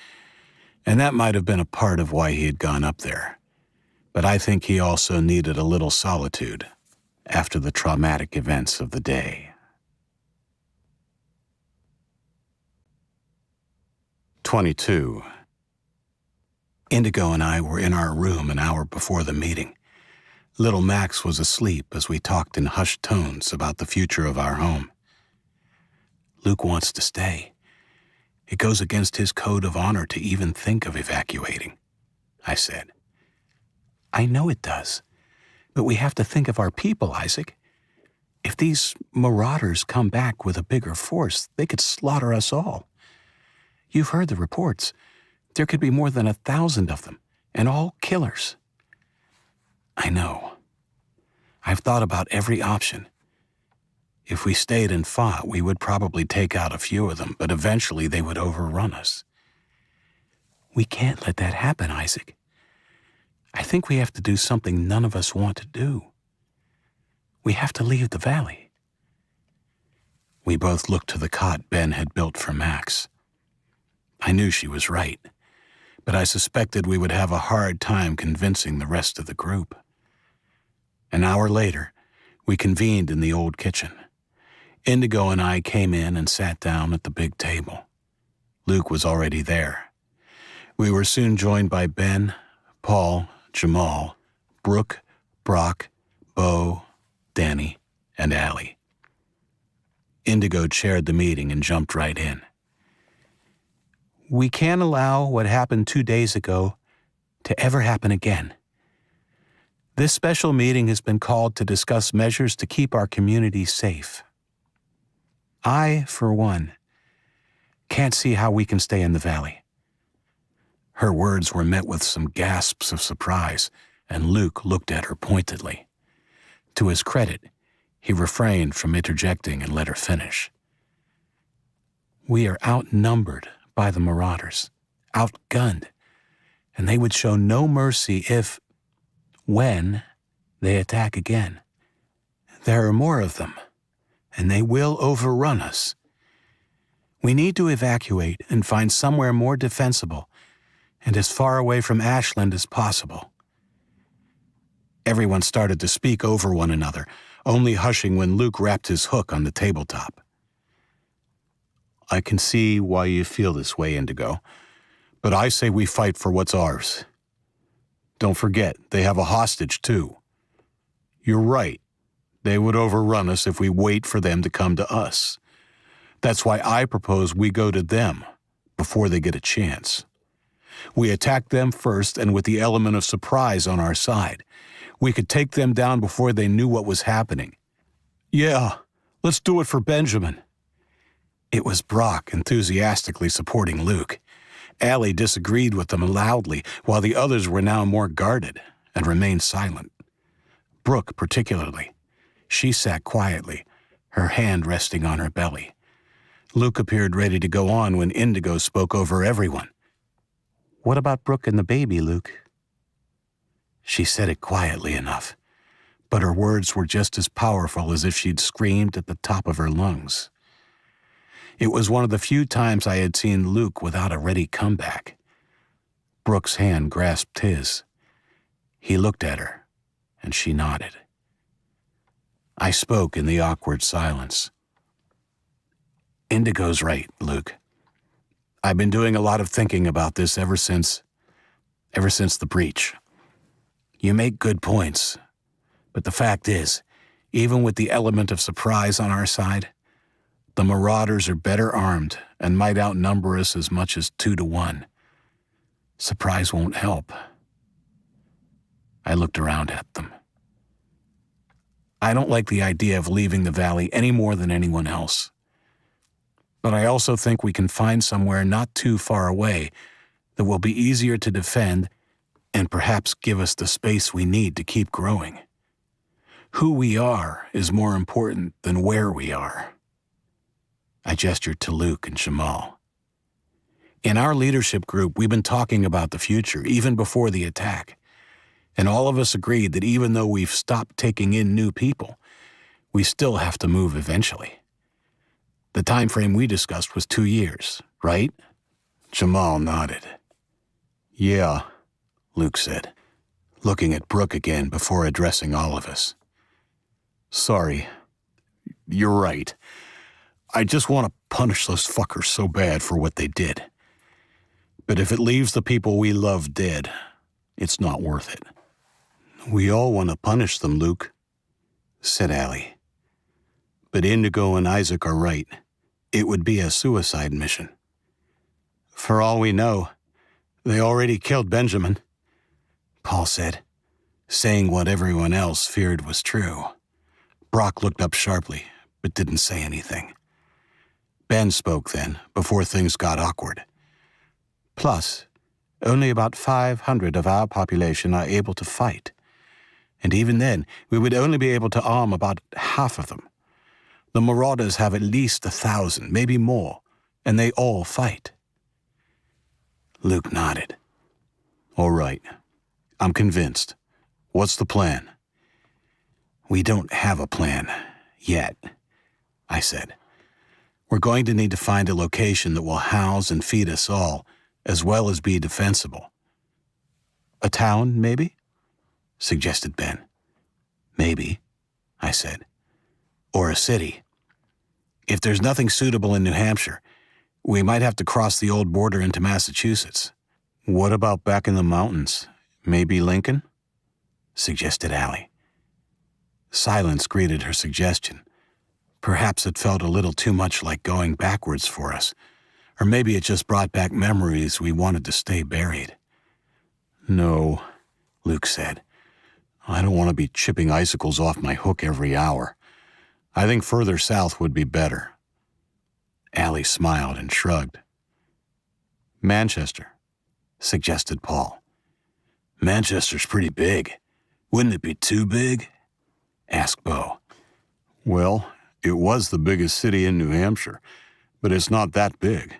and that might have been a part of why he had gone up there. But I think he also needed a little solitude after the traumatic events of the day. 22. Indigo and I were in our room an hour before the meeting. Little Max was asleep as we talked in hushed tones about the future of our home. Luke wants to stay. It goes against his code of honor to even think of evacuating, I said. I know it does, but we have to think of our people, Isaac. If these marauders come back with a bigger force, they could slaughter us all. You've heard the reports. There could be more than 1,000 of them, and all killers. I know. I've thought about every option. If we stayed and fought, we would probably take out a few of them, but eventually they would overrun us. We can't let that happen, Isaac. I think we have to do something none of us want to do. We have to leave the valley. We both looked to the cot Ben had built for Max. I knew she was right, but I suspected we would have a hard time convincing the rest of the group. An hour later, we convened in the old kitchen. Indigo and I came in and sat down at the big table. Luke was already there. We were soon joined by Ben, Paul, Jamal, Brooke, Brock, Bo, Danny, and Allie. Indigo chaired the meeting and jumped right in. We can't allow what happened 2 days ago to ever happen again. This special meeting has been called to discuss measures to keep our community safe. I, for one, can't see how we can stay in the valley. Her words were met with some gasps of surprise, and Luke looked at her pointedly. To his credit, he refrained from interjecting and let her finish. We are outnumbered by the marauders, outgunned, and they would show no mercy when they attack again. There are more of them, and they will overrun us. We need to evacuate and find somewhere more defensible and as far away from Ashland as possible. Everyone started to speak over one another, only hushing when Luke rapped his hook on the tabletop. I can see why you feel this way, Indigo, but I say we fight for what's ours. Don't forget, they have a hostage, too. You're right. They would overrun us if we wait for them to come to us. That's why I propose we go to them before they get a chance. We attacked them first, and with the element of surprise on our side, we could take them down before they knew what was happening. Yeah, let's do it for Benjamin. It was Brock enthusiastically supporting Luke. Allie disagreed with them loudly, while the others were now more guarded and remained silent. Brooke particularly. She sat quietly, her hand resting on her belly. Luke appeared ready to go on when Indigo spoke over everyone. "What about Brooke and the baby, Luke?" She said it quietly enough, but her words were just as powerful as if she'd screamed at the top of her lungs. It was one of the few times I had seen Luke without a ready comeback. Brooke's hand grasped his. He looked at her, and she nodded. I spoke in the awkward silence. "Indigo's right, Luke. I've been doing a lot of thinking about this ever since the breach. You make good points, but the fact is, even with the element of surprise on our side, the Marauders are better armed and might outnumber us as much as 2-1. Surprise won't help." I looked around at them. I don't like the idea of leaving the valley any more than anyone else. But I also think we can find somewhere not too far away that will be easier to defend and perhaps give us the space we need to keep growing. Who we are is more important than where we are. I gestured to Luke and Jamal. In our leadership group, we've been talking about the future, even before the attack. And all of us agreed that even though we've stopped taking in new people, we still have to move eventually. The time frame we discussed was 2 years, right? Jamal nodded. "Yeah," Luke said, looking at Brooke again before addressing all of us. "Sorry. You're right. I just want to punish those fuckers so bad for what they did. But if it leaves the people we love dead, it's not worth it." "We all want to punish them, Luke," said Allie. "But Indigo and Isaac are right. It would be a suicide mission. For all we know, they already killed Benjamin," Paul said, saying what everyone else feared was true. Brock looked up sharply, but didn't say anything. Ben spoke then, before things got awkward. "Plus, only about 500 of our population are able to fight. And even then, we would only be able to arm about half of them. The Marauders have at least 1,000, maybe more, and they all fight." Luke nodded. "All right. I'm convinced. What's the plan?" "We don't have a plan. Yet," I said. "We're going to need to find a location that will house and feed us all, as well as be defensible." "A town, maybe?" suggested Ben. "Maybe," I said. "Or a city. If there's nothing suitable in New Hampshire, we might have to cross the old border into Massachusetts." "What about back in the mountains? Maybe Lincoln?" suggested Allie. Silence greeted her suggestion. Perhaps it felt a little too much like going backwards for us, or maybe it just brought back memories we wanted to stay buried. "No," Luke said. "I don't want to be chipping icicles off my hook every hour. I think further south would be better." Allie smiled and shrugged. "Manchester," suggested Paul. "Manchester's pretty big. Wouldn't it be too big?" asked Beau. "Well, it was the biggest city in New Hampshire, but it's not that big.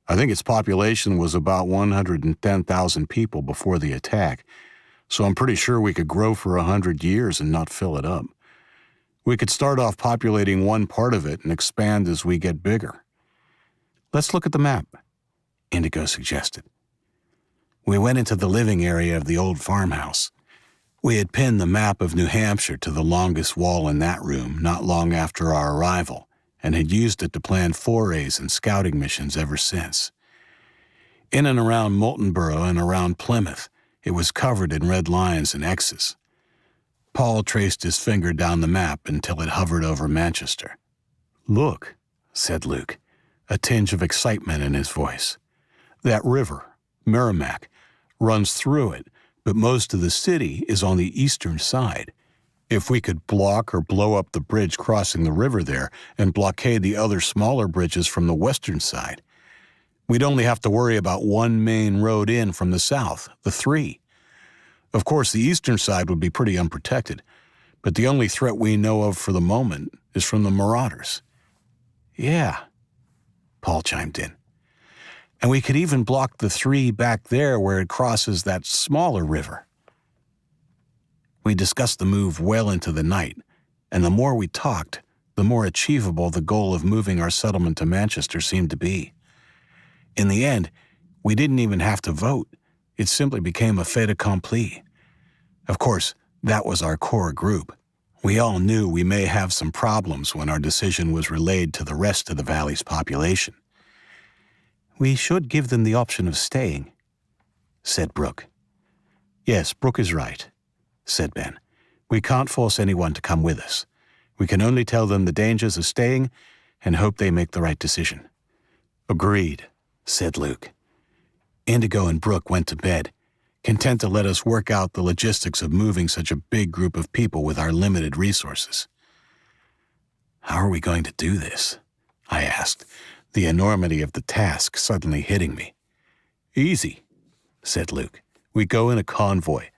I think its population was about 110,000 people before the attack, so I'm pretty sure we could grow for 100 years and not fill it up. We could start off populating one part of it and expand as we get bigger." "Let's look at the map," Indigo suggested. We went into the living area of the old farmhouse. We had pinned the map of New Hampshire to the longest wall in that room not long after our arrival, and had used it to plan forays and scouting missions ever since. In and around Moultonborough and around Plymouth, it was covered in red lines and X's. Paul traced his finger down the map until it hovered over Manchester. "Look," said Luke, a tinge of excitement in his voice. "That river, Merrimack, runs through it, but most of the city is on the eastern side. If we could block or blow up the bridge crossing the river there and blockade the other smaller bridges from the western side, we'd only have to worry about one main road in from the south, the 3. Of course, the eastern side would be pretty unprotected, but the only threat we know of for the moment is from the marauders. Yeah, Paul chimed in. And we could even block the 3 back there where it crosses that smaller river. We discussed the move well into the night, and the more we talked, the more achievable the goal of moving our settlement to Manchester seemed to be. In the end, we didn't even have to vote. It simply became a fait accompli. Of course, that was our core group. We all knew we may have some problems when our decision was relayed to the rest of the valley's population. We should give them the option of staying, said Brooke. Yes, Brooke is right, said Ben. We can't force anyone to come with us. We can only tell them the dangers of staying and hope they make the right decision. Agreed, said Luke. Indigo and Brooke went to bed, content to let us work out the logistics of moving such a big group of people with our limited resources. How are we going to do this? I asked, the enormity of the task suddenly hitting me. Easy, said Luke. We go in a convoy,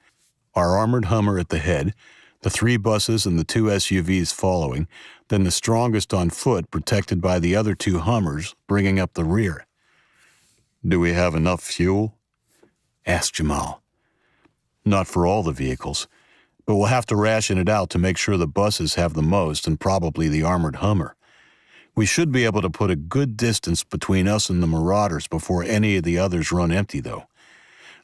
our armored Hummer at the head, the 3 buses and the 2 SUVs following, then the strongest on foot protected by the other 2 Hummers bringing up the rear. Do we have enough fuel? Asked Jamal. Not for all the vehicles, but we'll have to ration it out to make sure the buses have the most and probably the armored Hummer. We should be able to put a good distance between us and the marauders before any of the others run empty, though.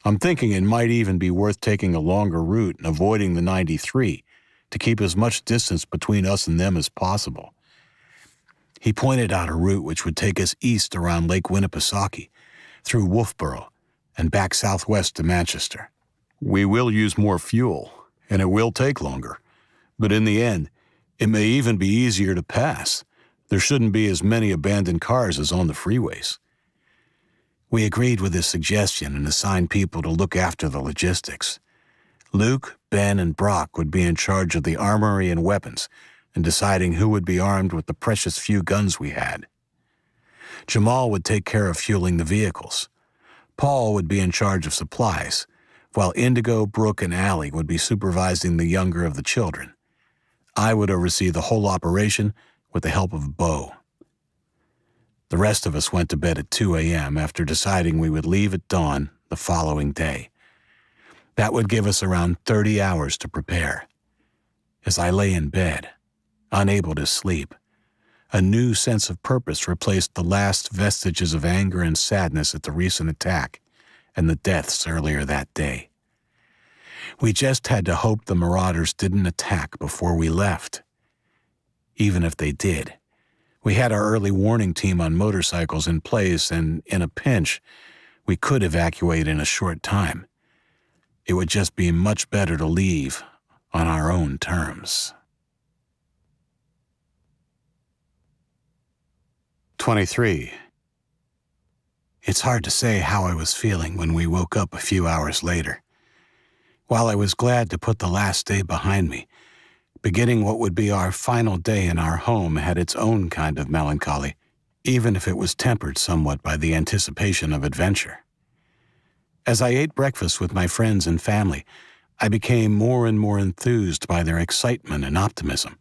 I'm thinking it might even be worth taking a longer route and avoiding the 93 to keep as much distance between us and them as possible. He pointed out a route which would take us east around Lake Winnipesaukee, through Wolfboro, and back southwest to Manchester. We will use more fuel, and it will take longer, but in the end, it may even be easier to pass. There shouldn't be as many abandoned cars as on the freeways. We agreed with his suggestion and assigned people to look after the logistics. Luke, Ben, and Brock would be in charge of the armory and weapons and deciding who would be armed with the precious few guns we had. Jamal would take care of fueling the vehicles. Paul would be in charge of supplies, while Indigo, Brooke, and Allie would be supervising the younger of the children. I would oversee the whole operation with the help of Bo. The rest of us went to bed at 2 a.m. after deciding we would leave at dawn the following day. That would give us around 30 hours to prepare. As I lay in bed, unable to sleep, a new sense of purpose replaced the last vestiges of anger and sadness at the recent attack and the deaths earlier that day. We just had to hope the marauders didn't attack before we left. Even if they did, we had our early warning team on motorcycles in place, and in a pinch, we could evacuate in a short time. It would just be much better to leave on our own terms. 23. It's hard to say how I was feeling when we woke up a few hours later. While I was glad to put the last day behind me, beginning what would be our final day in our home had its own kind of melancholy, even if it was tempered somewhat by the anticipation of adventure. As I ate breakfast with my friends and family, I became more and more enthused by their excitement and optimism.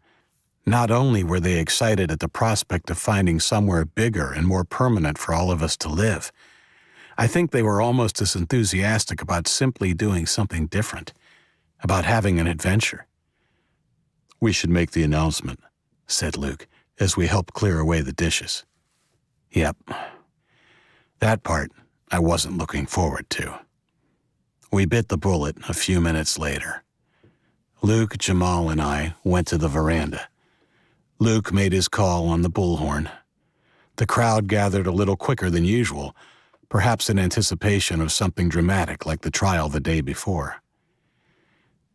Not only were they excited at the prospect of finding somewhere bigger and more permanent for all of us to live, I think they were almost as enthusiastic about simply doing something different, about having an adventure. "We should make the announcement," said Luke, as we helped clear away the dishes. Yep. That part I wasn't looking forward to. We bit the bullet a few minutes later. Luke, Jamal, and I went to the veranda. Luke made his call on the bullhorn. The crowd gathered a little quicker than usual, perhaps in anticipation of something dramatic like the trial the day before.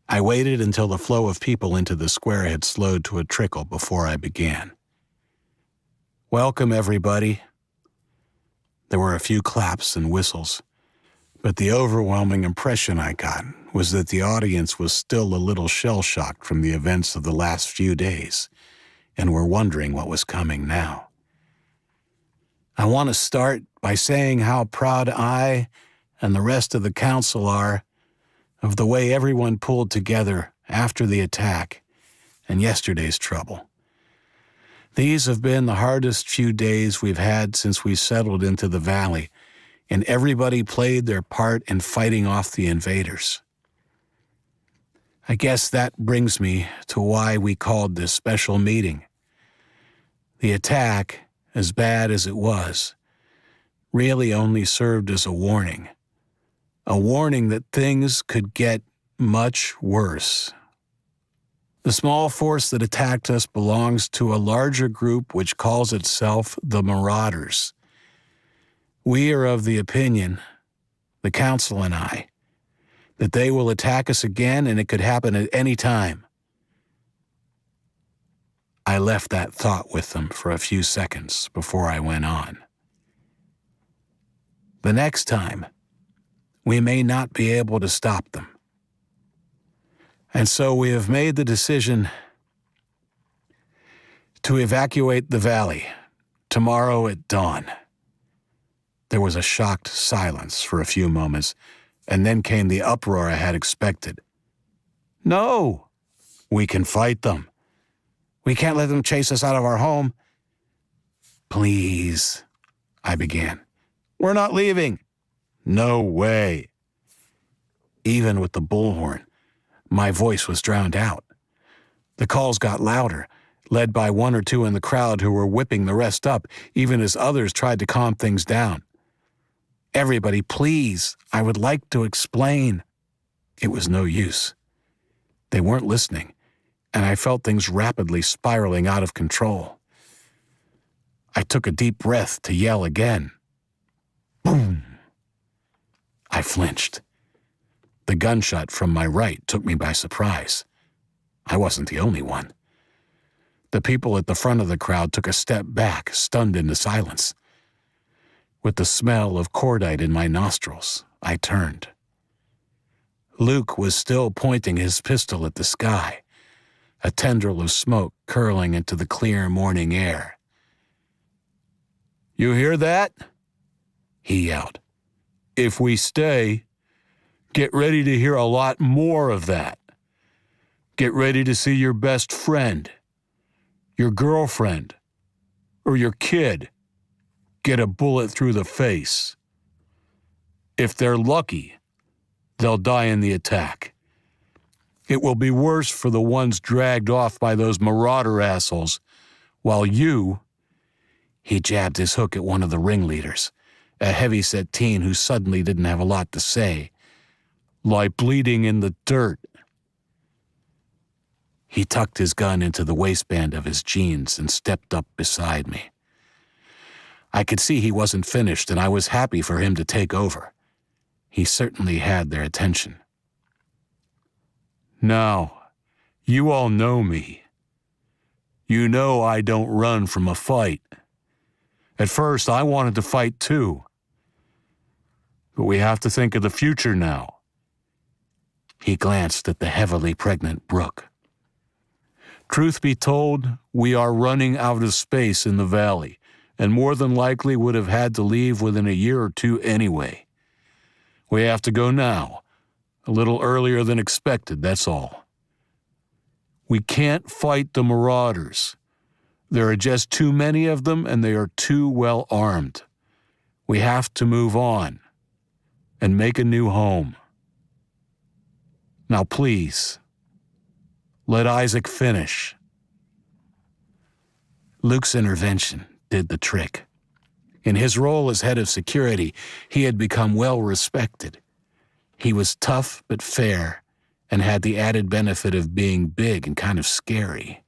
I waited until the flow of people into the square had slowed to a trickle before I began. "Welcome, everybody." There were a few claps and whistles, But the overwhelming impression I got was that the audience was still a little shell-shocked from the events of the last few days, and were wondering what was coming now. I want to start by saying how proud I and the rest of the council are of the way everyone pulled together after the attack and yesterday's trouble. These have been the hardest few days we've had since we settled into the valley, and everybody played their part in fighting off the invaders. I guess that brings me to why we called this special meeting. The attack, as bad as it was, really only served as a warning that things could get much worse. The small force that attacked us belongs to a larger group which calls itself the Marauders. We are of the opinion, the Council and I, that they will attack us again, and it could happen at any time. I left that thought with them for a few seconds before I went on. The next time, we may not be able to stop them. And so we have made the decision to evacuate the valley tomorrow at dawn. There was a shocked silence for a few moments, and then came the uproar I had expected. No, we can fight them. We can't let them chase us out of our home. Please, I began. We're not leaving. No way. Even with the bullhorn, my voice was drowned out. The calls got louder, led by one or two in the crowd who were whipping the rest up, even as others tried to calm things down. Everybody, please, I would like to explain. It was no use. They weren't listening, and I felt things rapidly spiraling out of control. I took a deep breath to yell again. Boom! I flinched. The gunshot from my right took me by surprise. I wasn't the only one. The people at the front of the crowd took a step back, stunned into silence. With the smell of cordite in my nostrils, I turned. Luke was still pointing his pistol at the sky, a tendril of smoke curling into the clear morning air. "You hear that?" he yelled. "If we stay, get ready to hear a lot more of that. Get ready to see your best friend, your girlfriend, or your kid get a bullet through the face. If they're lucky, they'll die in the attack. It will be worse for the ones dragged off by those marauder assholes, while you—" He jabbed his hook at one of the ringleaders, a heavy-set teen who suddenly didn't have a lot to say. "Lie bleeding in the dirt." He tucked his gun into the waistband of his jeans and stepped up beside me. I could see he wasn't finished, and I was happy for him to take over. He certainly had their attention. "Now, you all know me. You know I don't run from a fight. At first, I wanted to fight too. But we have to think of the future now." He glanced at the heavily pregnant Brooke. "Truth be told, we are running out of space in the valley, and more than likely would have had to leave within a year or two anyway. We have to go now, a little earlier than expected, that's all. We can't fight the Marauders. There are just too many of them, and they are too well armed. We have to move on and make a new home. Now please, let Isaac finish." Luke's intervention did the trick. In his role as head of security, he had become well respected. He was tough but fair, and had the added benefit of being big and kind of scary.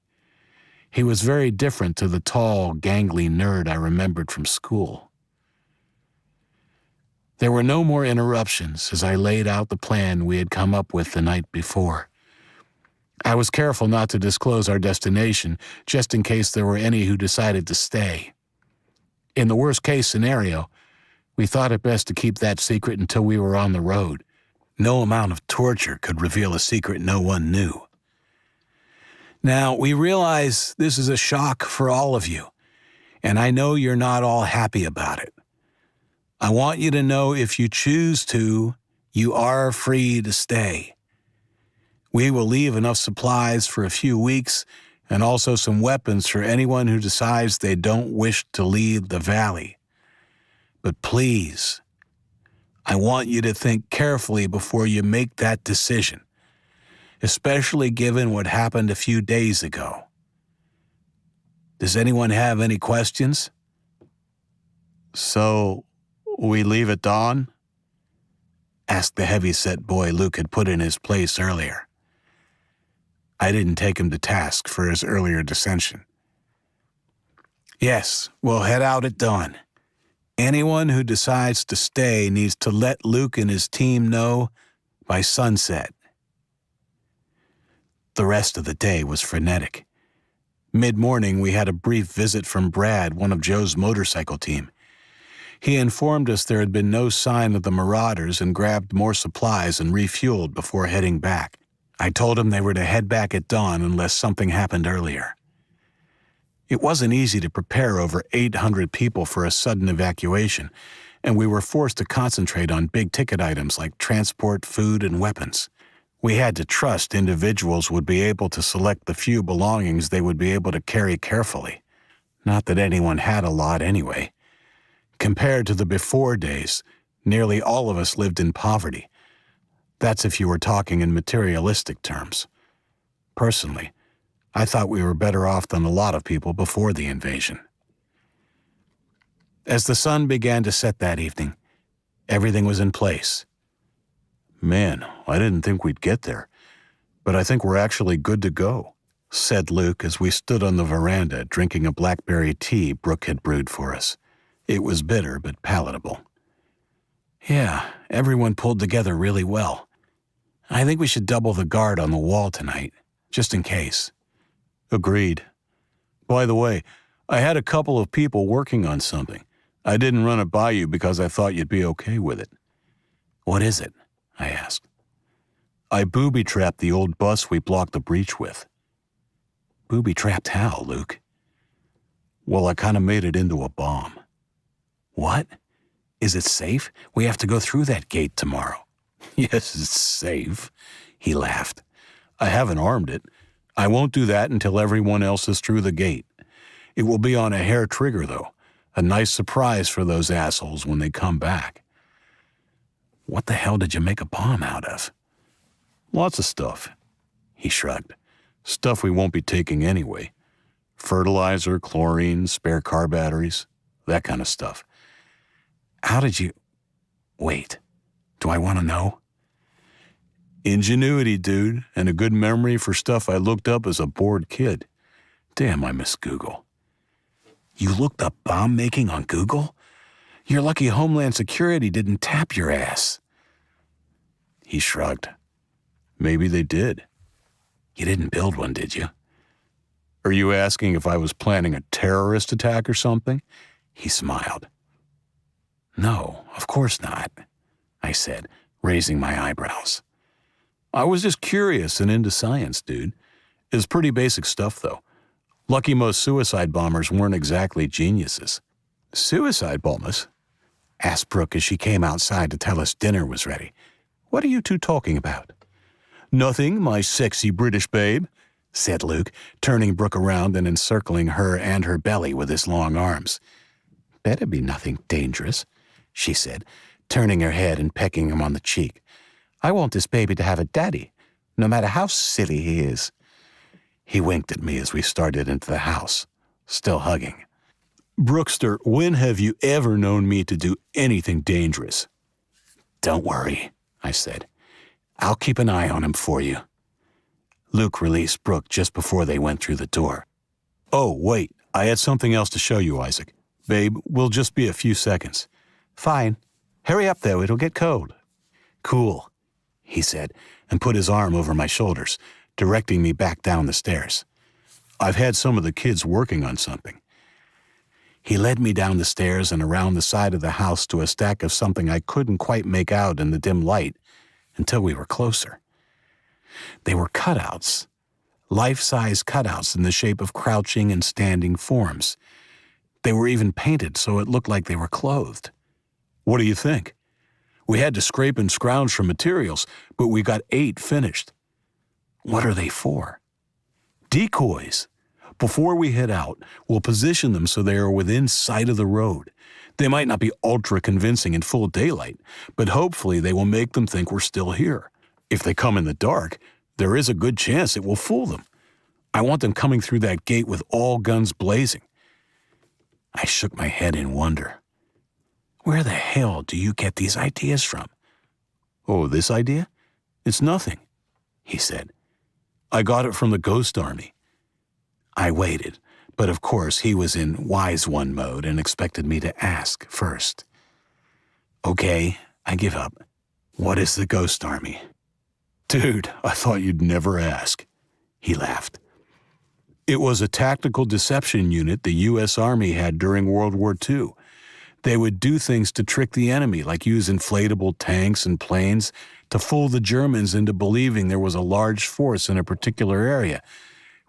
He was very different to the tall, gangly nerd I remembered from school. There were no more interruptions as I laid out the plan we had come up with the night before. I was careful not to disclose our destination, just in case there were any who decided to stay. In the worst-case scenario, We thought it best to keep that secret until we were on the road. No amount of torture could reveal a secret no one knew. Now, we realize this is a shock for all of you, and I know you're not all happy about it. I want you to know if you choose to, you are free to stay. We will leave enough supplies for a few weeks and also some weapons for anyone who decides they don't wish to leave the valley. But please, I want you to think carefully before you make that decision, especially given what happened a few days ago. Does anyone have any questions? So, we leave at dawn? Asked the heavy-set boy Luke had put in his place earlier. I didn't take him to task for his earlier dissension. Yes, we'll head out at dawn. Anyone who decides to stay needs to let Luke and his team know by sunset. The rest of the day was frenetic. Mid-morning, we had a brief visit from Brad, one of Joe's motorcycle team. He informed us there had been no sign of the marauders and grabbed more supplies and refueled before heading back. I told him they were to head back at dawn unless something happened earlier. It wasn't easy to prepare over 800 people for a sudden evacuation, and we were forced to concentrate on big-ticket items like transport, food, and weapons. We had to trust individuals would be able to select the few belongings they would be able to carry carefully. Not that anyone had a lot anyway. Compared to the before days, nearly all of us lived in poverty. That's if you were talking in materialistic terms. Personally, I thought we were better off than a lot of people before the invasion. As the sun began to set that evening, everything was in place. Man, I didn't think we'd get there, but I think we're actually good to go, said Luke as we stood on the veranda drinking a blackberry tea Brooke had brewed for us. It was bitter but palatable. Yeah, everyone pulled together really well. I think we should double the guard on the wall tonight, just in case. Agreed. By the way, I had a couple of people working on something. I didn't run it by you because I thought you'd be okay with it. What is it? I asked. I booby-trapped the old bus we blocked the breach with. Booby-trapped how, Luke? Well, I kind of made it into a bomb. What? Is it safe? We have to go through that gate tomorrow. Yes, it's safe, he laughed. I haven't armed it. I won't do that until everyone else is through the gate. It will be on a hair trigger, though. A nice surprise for those assholes when they come back. What the hell did you make a bomb out of? Lots of stuff, he shrugged. Stuff we won't be taking anyway. Fertilizer, chlorine, spare car batteries, that kind of stuff. How did you... Wait, do I want to know? Ingenuity, dude, and a good memory for stuff I looked up as a bored kid. Damn, I miss Google. You looked up bomb making on Google? You're lucky Homeland Security didn't tap your ass. He shrugged. Maybe they did. You didn't build one, did you? Are you asking if I was planning a terrorist attack or something? He smiled. No, of course not, I said, raising my eyebrows. I was just curious and into science, dude. It's pretty basic stuff, though. Lucky most suicide bombers weren't exactly geniuses. Suicide bombers? Asked Brooke as she came outside to tell us dinner was ready. What are you two talking about? Nothing, my sexy British babe, said Luke, turning Brooke around and encircling her and her belly with his long arms. Better be nothing dangerous, she said, turning her head and pecking him on the cheek. I want this baby to have a daddy, no matter how silly he is. He winked at me as we started into the house, still hugging. Brookster, when have you ever known me to do anything dangerous? Don't worry, I said. I'll keep an eye on him for you. Luke released Brooke just before they went through the door. Oh, wait, I had something else to show you, Isaac. Babe, we'll just be a few seconds. Fine. Hurry up, though. It'll get cold. Cool, he said, and put his arm over my shoulders, directing me back down the stairs. I've had some of the kids working on something. He led me down the stairs and around the side of the house to a stack of something I couldn't quite make out in the dim light until we were closer. They were cutouts, life-size cutouts in the shape of crouching and standing forms. They were even painted so it looked like they were clothed. What do you think? We had to scrape and scrounge for materials, but we got 8 finished. What are they for? Decoys. Before we head out, we'll position them so they are within sight of the road. They might not be ultra convincing in full daylight, but hopefully they will make them think we're still here. If they come in the dark, there is a good chance it will fool them. I want them coming through that gate with all guns blazing. I shook my head in wonder. Where the hell do you get these ideas from? Oh, this idea? It's nothing, he said. I got it from the Ghost Army. I waited, but of course he was in wise one mode and expected me to ask first. Okay, I give up. What is the Ghost Army? Dude, I thought you'd never ask. He laughed. It was a tactical deception unit the U.S. Army had during World War II. They would do things to trick the enemy, like use inflatable tanks and planes to fool the Germans into believing there was a large force in a particular area,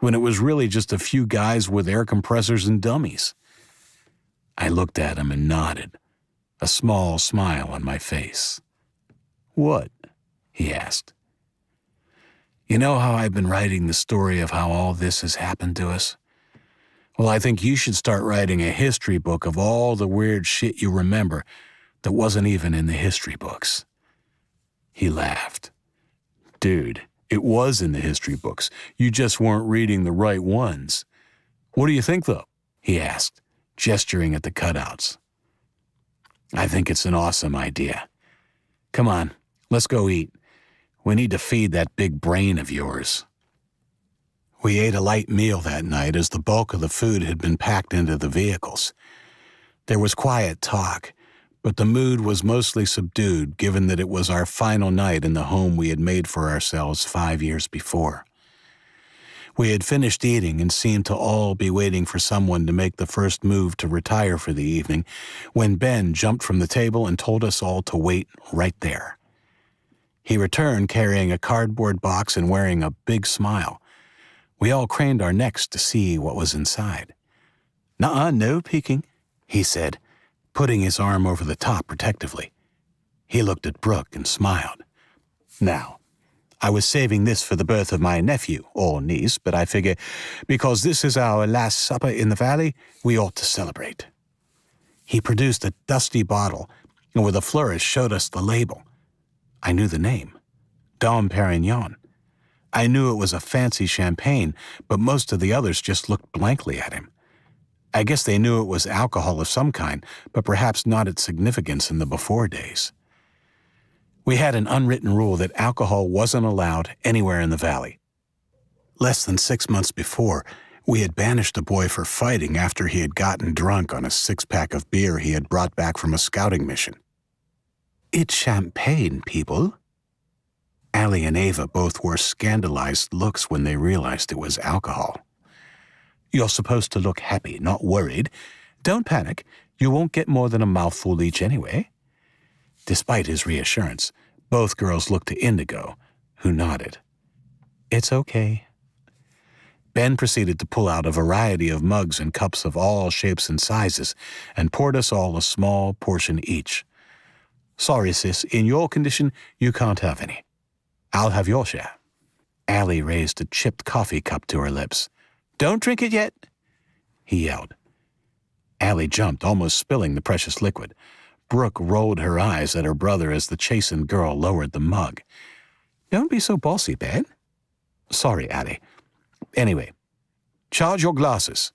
when it was really just a few guys with air compressors and dummies. I looked at him and nodded, a small smile on my face. What? He asked. You know how I've been writing the story of how all this has happened to us? Well, I think you should start writing a history book of all the weird shit you remember that wasn't even in the history books. He laughed. Dude, it was in the history books. You just weren't reading the right ones. What do you think, though? He asked, gesturing at the cutouts. I think it's an awesome idea. Come on, let's go eat. We need to feed that big brain of yours. We ate a light meal that night as the bulk of the food had been packed into the vehicles. There was quiet talk, but the mood was mostly subdued given that it was our final night in the home we had made for ourselves 5 years before. We had finished eating and seemed to all be waiting for someone to make the first move to retire for the evening when Ben jumped from the table and told us all to wait right there. He returned carrying a cardboard box and wearing a big smile. We all craned our necks to see what was inside. "Nuh-uh, no peeking," he said, putting his arm over the top protectively. He looked at Brooke and smiled. "Now, I was saving this for the birth of my nephew or niece, but I figure because this is our last supper in the valley, we ought to celebrate." He produced a dusty bottle and with a flourish showed us the label. I knew the name, Dom Perignon. I knew it was a fancy champagne, but most of the others just looked blankly at him. I guess they knew it was alcohol of some kind, but perhaps not its significance in the before days. We had an unwritten rule that alcohol wasn't allowed anywhere in the valley. Less than 6 months before, we had banished a boy for fighting after he had gotten drunk on a 6-pack of beer he had brought back from a scouting mission. "It's champagne, people." Allie and Ava both wore scandalized looks when they realized it was alcohol. "You're supposed to look happy, not worried. Don't panic. You won't get more than a mouthful each anyway." Despite his reassurance, both girls looked to Indigo, who nodded. "It's okay." Ben proceeded to pull out a variety of mugs and cups of all shapes and sizes and poured us all a small portion each. "Sorry, sis, in your condition, you can't have any. I'll have your share." Allie raised a chipped coffee cup to her lips. "Don't drink it yet," he yelled. Allie jumped, almost spilling the precious liquid. Brooke rolled her eyes at her brother as the chastened girl lowered the mug. "Don't be so bossy, Ben." "Sorry, Allie. Anyway, charge your glasses,"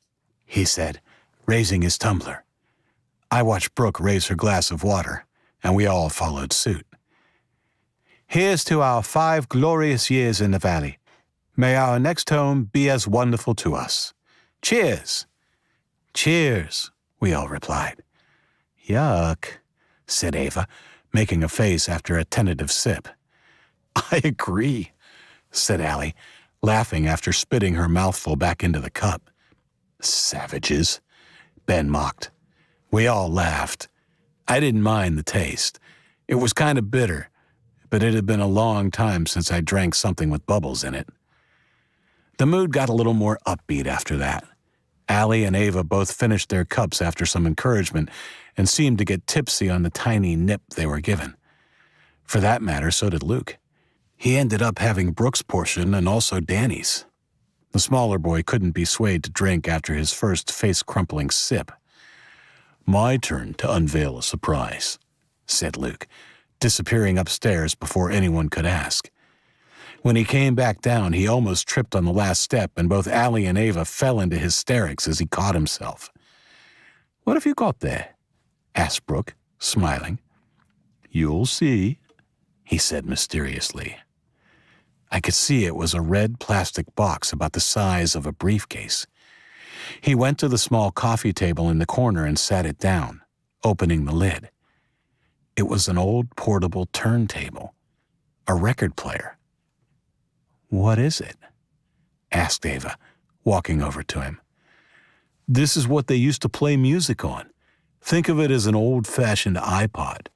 he said, raising his tumbler. I watched Brooke raise her glass of water, and we all followed suit. "Here's to our 5 glorious years in the valley. May our next home be as wonderful to us. Cheers!" "Cheers," we all replied. "Yuck," said Ava, making a face after a tentative sip. "I agree," said Allie, laughing after spitting her mouthful back into the cup. "Savages," Ben mocked. We all laughed. I didn't mind the taste. It was kind of bitter, but it had been a long time since I drank something with bubbles in it. The mood got a little more upbeat after that. Allie and Ava both finished their cups after some encouragement and seemed to get tipsy on the tiny nip they were given. For that matter, so did Luke. He ended up having Brooke's portion and also Danny's. The smaller boy couldn't be swayed to drink after his first face-crumpling sip. "My turn to unveil a surprise," said Luke, disappearing upstairs before anyone could ask. When he came back down, he almost tripped on the last step, and both Allie and Ava fell into hysterics as he caught himself. "What have you got there?" asked Brooke, smiling. "You'll see," he said mysteriously. I could see it was a red plastic box about the size of a briefcase. He went to the small coffee table in the corner and sat it down, opening the lid. It was an old portable turntable, a record player. "What is it?" asked Ava, walking over to him. "This is what they used to play music on. Think of it as an old-fashioned iPod."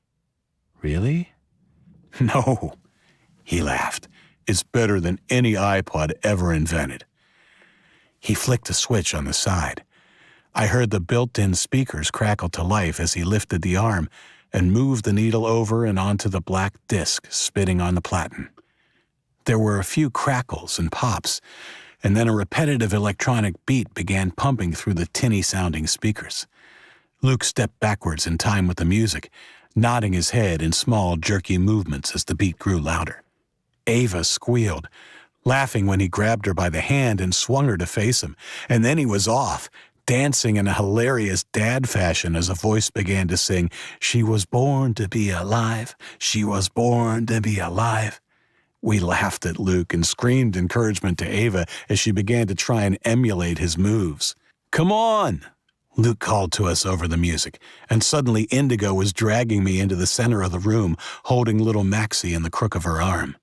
"Really?" "No," he laughed. "It's better than any iPod ever invented." He flicked a switch on the side. I heard the built-in speakers crackle to life as he lifted the arm and moved the needle over and onto the black disc spinning on the platen. There were a few crackles and pops, and then a repetitive electronic beat began pumping through the tinny-sounding speakers. Luke stepped backwards in time with the music, nodding his head in small, jerky movements as the beat grew louder. Ava squealed, laughing when he grabbed her by the hand and swung her to face him, and then he was off, dancing in a hilarious dad fashion as a voice began to sing, "She was born to be alive, she was born to be alive." We laughed at Luke and screamed encouragement to Ava as she began to try and emulate his moves. "Come on!" Luke called to us over the music, and suddenly Indigo was dragging me into the center of the room, holding little Maxie in the crook of her arm.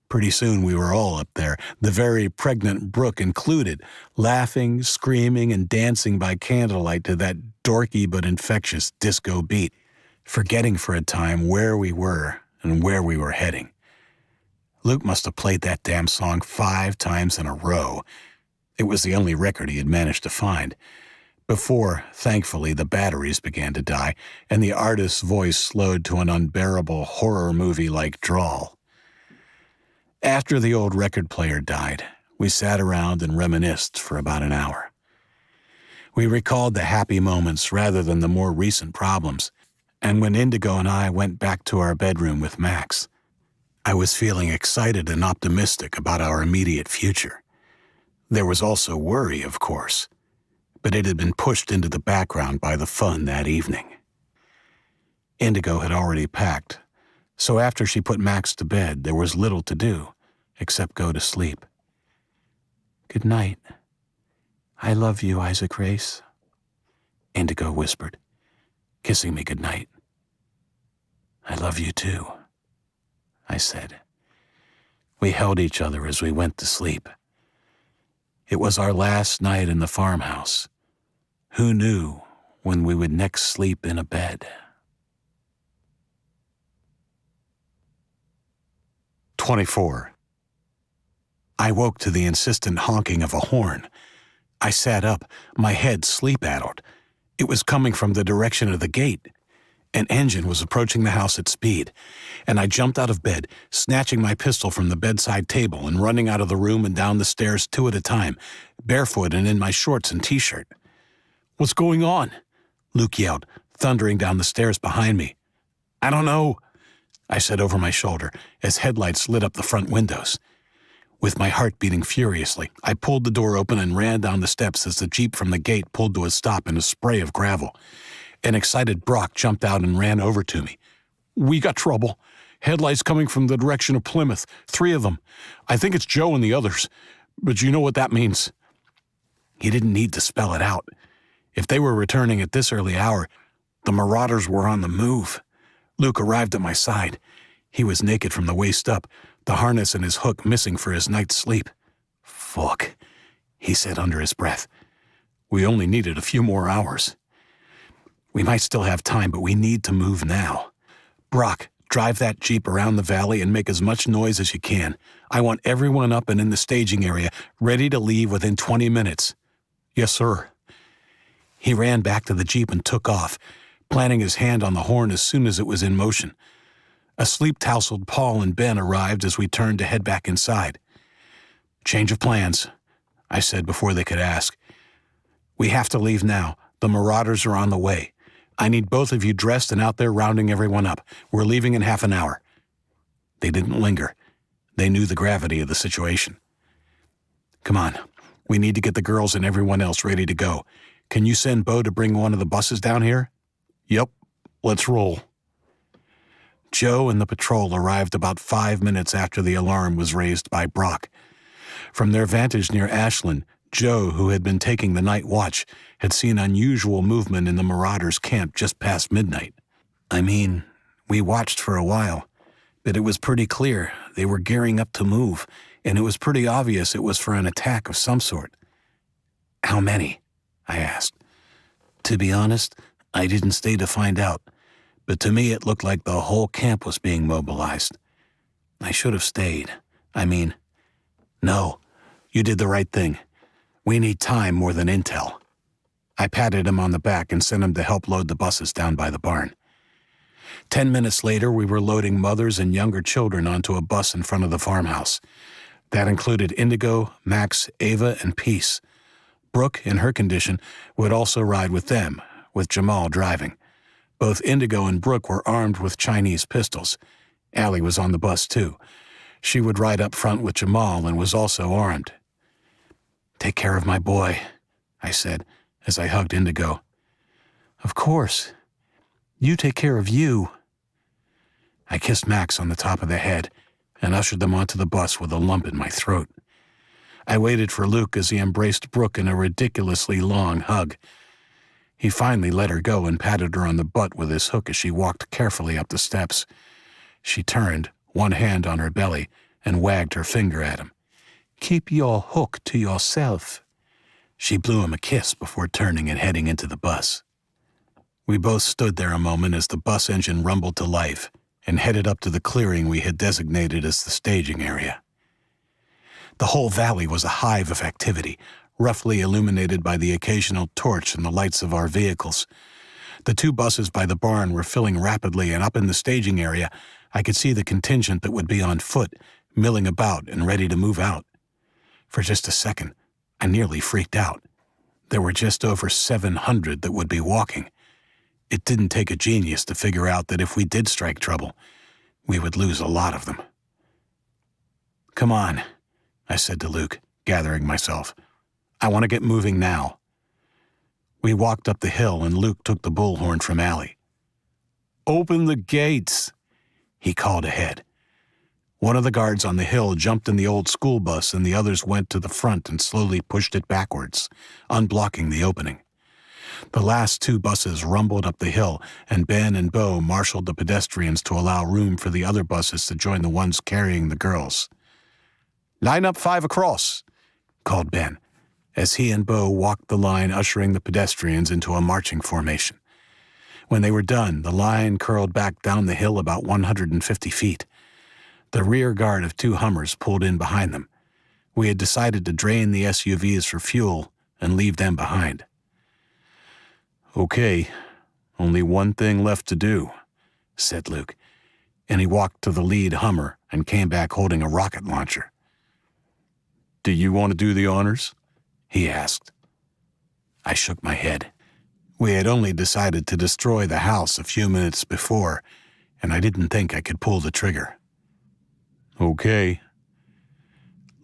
Pretty soon we were all up there, the very pregnant Brooke included, laughing, screaming, and dancing by candlelight to that dorky but infectious disco beat, forgetting for a time where we were and where we were heading. Luke must have played that damn song 5 times in a row. It was the only record he had managed to find. Before, thankfully, the batteries began to die, and the artist's voice slowed to an unbearable horror movie-like drawl. After the old record player died, we sat around and reminisced for about an hour. We recalled the happy moments rather than the more recent problems, and when Indigo and I went back to our bedroom with Max, I was feeling excited and optimistic about our immediate future. There was also worry, of course, but it had been pushed into the background by the fun that evening. Indigo had already packed, so after she put Max to bed, there was little to do except go to sleep. "Good night. I love you, Isaac Race," Indigo whispered, kissing me goodnight. "I love you too," I said. We held each other as we went to sleep. It was our last night in the farmhouse. Who knew when we would next sleep in a bed? 24. I woke to the insistent honking of a horn. I sat up, my head sleep-addled. It was coming from the direction of the gate. An engine was approaching the house at speed, and I jumped out of bed, snatching my pistol from the bedside table and running out of the room and down the stairs 2 at a time, barefoot and in my shorts and t-shirt. "What's going on?" Luke yelled, thundering down the stairs behind me. "I don't know," I said over my shoulder as headlights lit up the front windows. With my heart beating furiously, I pulled the door open and ran down the steps as the Jeep from the gate pulled to a stop in a spray of gravel. An excited Brock jumped out and ran over to me. "We got trouble. Headlights coming from the direction of Plymouth. 3 of them. I think it's Joe and the others. But you know what that means." He didn't need to spell it out. If they were returning at this early hour, the marauders were on the move. Luke arrived at my side. He was naked from the waist up, the harness and his hook missing for his night's sleep. "Fuck," he said under his breath. "We only needed a few more hours." We might still have time, but we need to move now. Brock, drive that Jeep around the valley and make as much noise as you can. I want everyone up and in the staging area, ready to leave within 20 minutes. Yes, sir. He ran back to the Jeep and took off, planting his hand on the horn as soon as it was in motion. A sleep-tousled Paul and Ben arrived as we turned to head back inside. Change of plans, I said before they could ask. We have to leave now. The marauders are on the way. I need both of you dressed and out there rounding everyone up. We're leaving in half an hour. They didn't linger. They knew the gravity of the situation. Come on. We need to get the girls and everyone else ready to go. Can you send Bo to bring one of the buses down here? Yep. Let's roll. Joe and the patrol arrived about 5 minutes after the alarm was raised by Brock. From their vantage near Ashland, Joe, who had been taking the night watch, had seen unusual movement in the Marauders' camp just past midnight. I mean, we watched for a while, but it was pretty clear they were gearing up to move, and it was pretty obvious it was for an attack of some sort. How many? I asked. To be honest, I didn't stay to find out, but to me it looked like the whole camp was being mobilized. I should have stayed. No, you did the right thing. We need time more than intel. I patted him on the back and sent him to help load the buses down by the barn. 10 minutes later, we were loading mothers and younger children onto a bus in front of the farmhouse. That included Indigo, Max, Ava, and Peace. Brooke, in her condition, would also ride with them, with Jamal driving. Both Indigo and Brooke were armed with Chinese pistols. Allie was on the bus, too. She would ride up front with Jamal and was also armed. Take care of my boy, I said, as I hugged Indigo. Of course. You take care of you. I kissed Max on the top of the head and ushered them onto the bus with a lump in my throat. I waited for Luke as he embraced Brooke in a ridiculously long hug. He finally let her go and patted her on the butt with his hook as she walked carefully up the steps. She turned, one hand on her belly, and wagged her finger at him. Keep your hook to yourself. She blew him a kiss before turning and heading into the bus. We both stood there a moment as the bus engine rumbled to life and headed up to the clearing we had designated as the staging area. The whole valley was a hive of activity, roughly illuminated by the occasional torch and the lights of our vehicles. The 2 buses by the barn were filling rapidly, and up in the staging area, I could see the contingent that would be on foot, milling about and ready to move out. For just a second, I nearly freaked out. There were just over 700 that would be walking. It didn't take a genius to figure out that if we did strike trouble, we would lose a lot of them. Come on, I said to Luke, gathering myself. I want to get moving now. We walked up the hill and Luke took the bullhorn from Allie. Open the gates, he called ahead. One of the guards on the hill jumped in the old school bus and the others went to the front and slowly pushed it backwards, unblocking the opening. The last 2 buses rumbled up the hill and Ben and Bo marshaled the pedestrians to allow room for the other buses to join the ones carrying the girls. Line up 5 across, called Ben, as he and Bo walked the line ushering the pedestrians into a marching formation. When they were done, the line curled back down the hill about 150 feet. The rear guard of 2 Hummers pulled in behind them. We had decided to drain the SUVs for fuel and leave them behind. Okay, only one thing left to do, said Luke, and he walked to the lead Hummer and came back holding a rocket launcher. Do you want to do the honors? He asked. I shook my head. We had only decided to destroy the house a few minutes before, and I didn't think I could pull the trigger. Okay.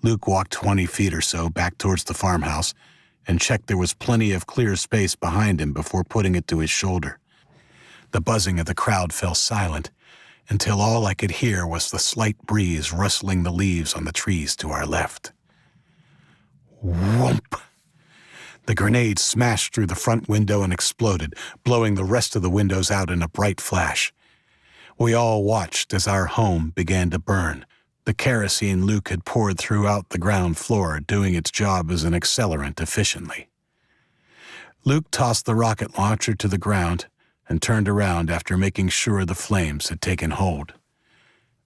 Luke walked 20 feet or so back towards the farmhouse and checked there was plenty of clear space behind him before putting it to his shoulder. The buzzing of the crowd fell silent until all I could hear was the slight breeze rustling the leaves on the trees to our left. Whoomp! The grenade smashed through the front window and exploded, blowing the rest of the windows out in a bright flash. We all watched as our home began to burn. The kerosene Luke had poured throughout the ground floor, doing its job as an accelerant efficiently. Luke tossed the rocket launcher to the ground, and turned around after making sure the flames had taken hold.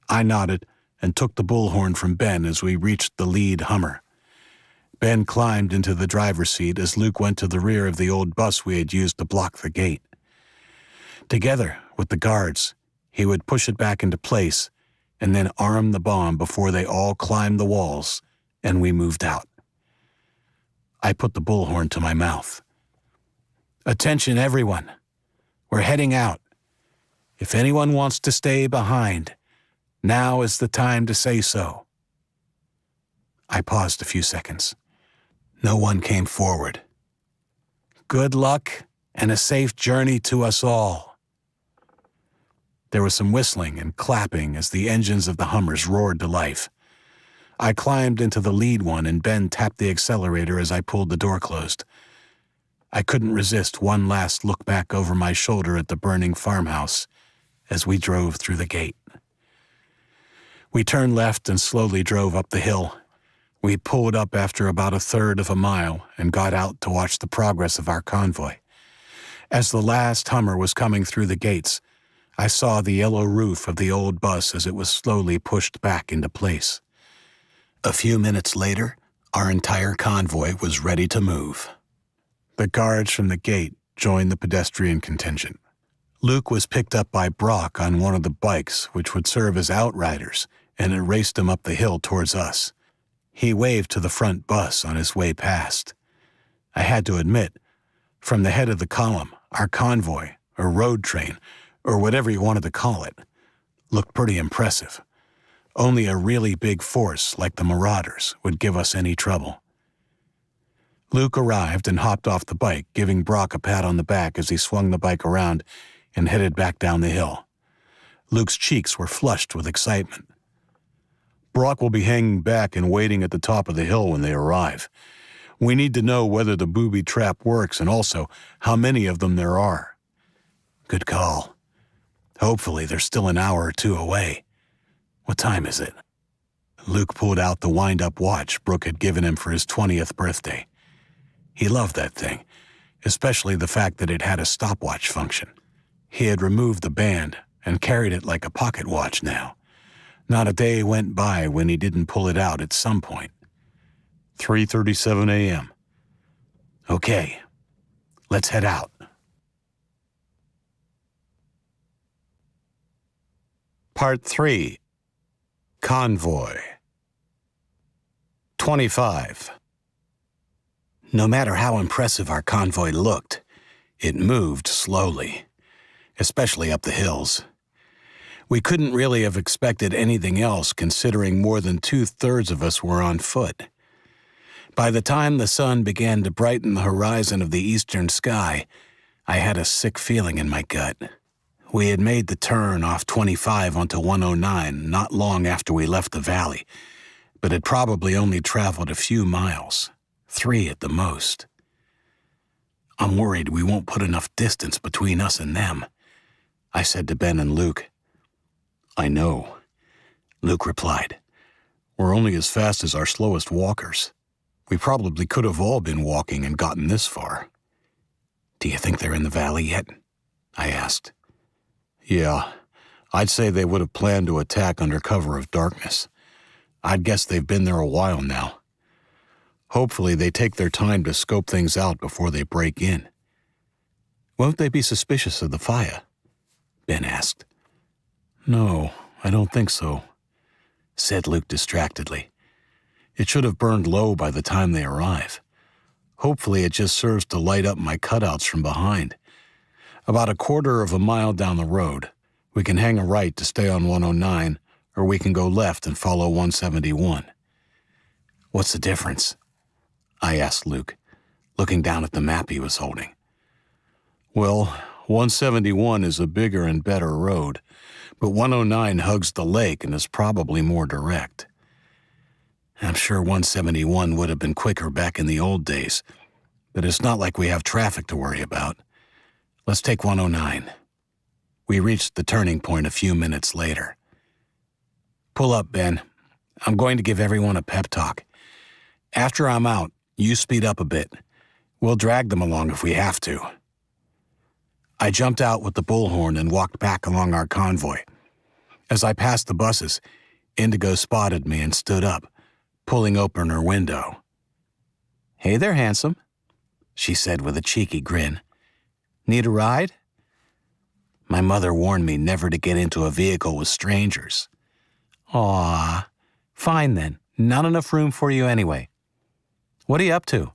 I nodded and took the bullhorn from Ben as we reached the lead Hummer. Ben climbed into the driver's seat as Luke went to the rear of the old bus we had used to block the gate. Together with the guards, he would push it back into place and then arm the bomb before they all climbed the walls and we moved out. I put the bullhorn to my mouth. "Attention, everyone. We're heading out. If anyone wants to stay behind, now is the time to say so." I paused a few seconds. No one came forward. "Good luck and a safe journey to us all." There was some whistling and clapping as the engines of the Hummers roared to life. I climbed into the lead one and Ben tapped the accelerator as I pulled the door closed. I couldn't resist one last look back over my shoulder at the burning farmhouse as we drove through the gate. We turned left and slowly drove up the hill. We pulled up after about a third of a mile and got out to watch the progress of our convoy. As the last Hummer was coming through the gates, I saw the yellow roof of the old bus as it was slowly pushed back into place. A few minutes later, our entire convoy was ready to move. The guards from the gate joined the pedestrian contingent. Luke was picked up by Brock on one of the bikes, which would serve as outriders, and it raced him up the hill towards us. He waved to the front bus on his way past. I had to admit, from the head of the column, our convoy, or road train, or whatever you wanted to call it, looked pretty impressive. Only a really big force like the Marauders would give us any trouble. Luke arrived and hopped off the bike, giving Brock a pat on the back as he swung the bike around and headed back down the hill. Luke's cheeks were flushed with excitement. "Brock will be hanging back and waiting at the top of the hill when they arrive. We need to know whether the booby trap works and also how many of them there are." "Good call. Hopefully they're still an hour or two away. What time is it?" Luke pulled out the wind-up watch Brooke had given him for his 20th birthday. He loved that thing, especially the fact that it had a stopwatch function. He had removed the band and carried it like a pocket watch now. Not a day went by when he didn't pull it out at some point. 3:37 a.m. "Okay, let's head out." Part 3. Convoy. 25. No matter how impressive our convoy looked, it moved slowly, especially up the hills. We couldn't really have expected anything else considering more than 2/3 of us were on foot. By the time the sun began to brighten the horizon of the eastern sky, I had a sick feeling in my gut. We had made the turn off 25 onto 109 not long after we left the valley, but had probably only traveled a few miles, 3 at the most. "I'm worried we won't put enough distance between us and them," I said to Ben and Luke. "I know," Luke replied. "We're only as fast as our slowest walkers. We probably could have all been walking and gotten this far." "Do you think they're in the valley yet?" I asked. "Yeah, I'd say they would have planned to attack under cover of darkness. I'd guess they've been there a while now. Hopefully they take their time to scope things out before they break in." "Won't they be suspicious of the fire?" Ben asked. "No, I don't think so," said Luke distractedly. "It should have burned low by the time they arrive. Hopefully it just serves to light up my cutouts from behind. About a quarter of a mile down the road, we can hang a right to stay on 109, or we can go left and follow 171. "What's the difference?" I asked Luke, looking down at the map he was holding. "Well, 171 is a bigger and better road, but 109 hugs the lake and is probably more direct. I'm sure 171 would have been quicker back in the old days, but it's not like we have traffic to worry about. Let's take 109. We reached the turning point a few minutes later. "Pull up, Ben. I'm going to give everyone a pep talk. After I'm out, you speed up a bit. We'll drag them along if we have to." I jumped out with the bullhorn and walked back along our convoy. As I passed the buses, Indigo spotted me and stood up, pulling open her window. "Hey there, handsome," she said with a cheeky grin. "Need a ride?" My mother warned me never to get into a vehicle with strangers. "Aw, fine then. Not enough room for you anyway. What are you up to?"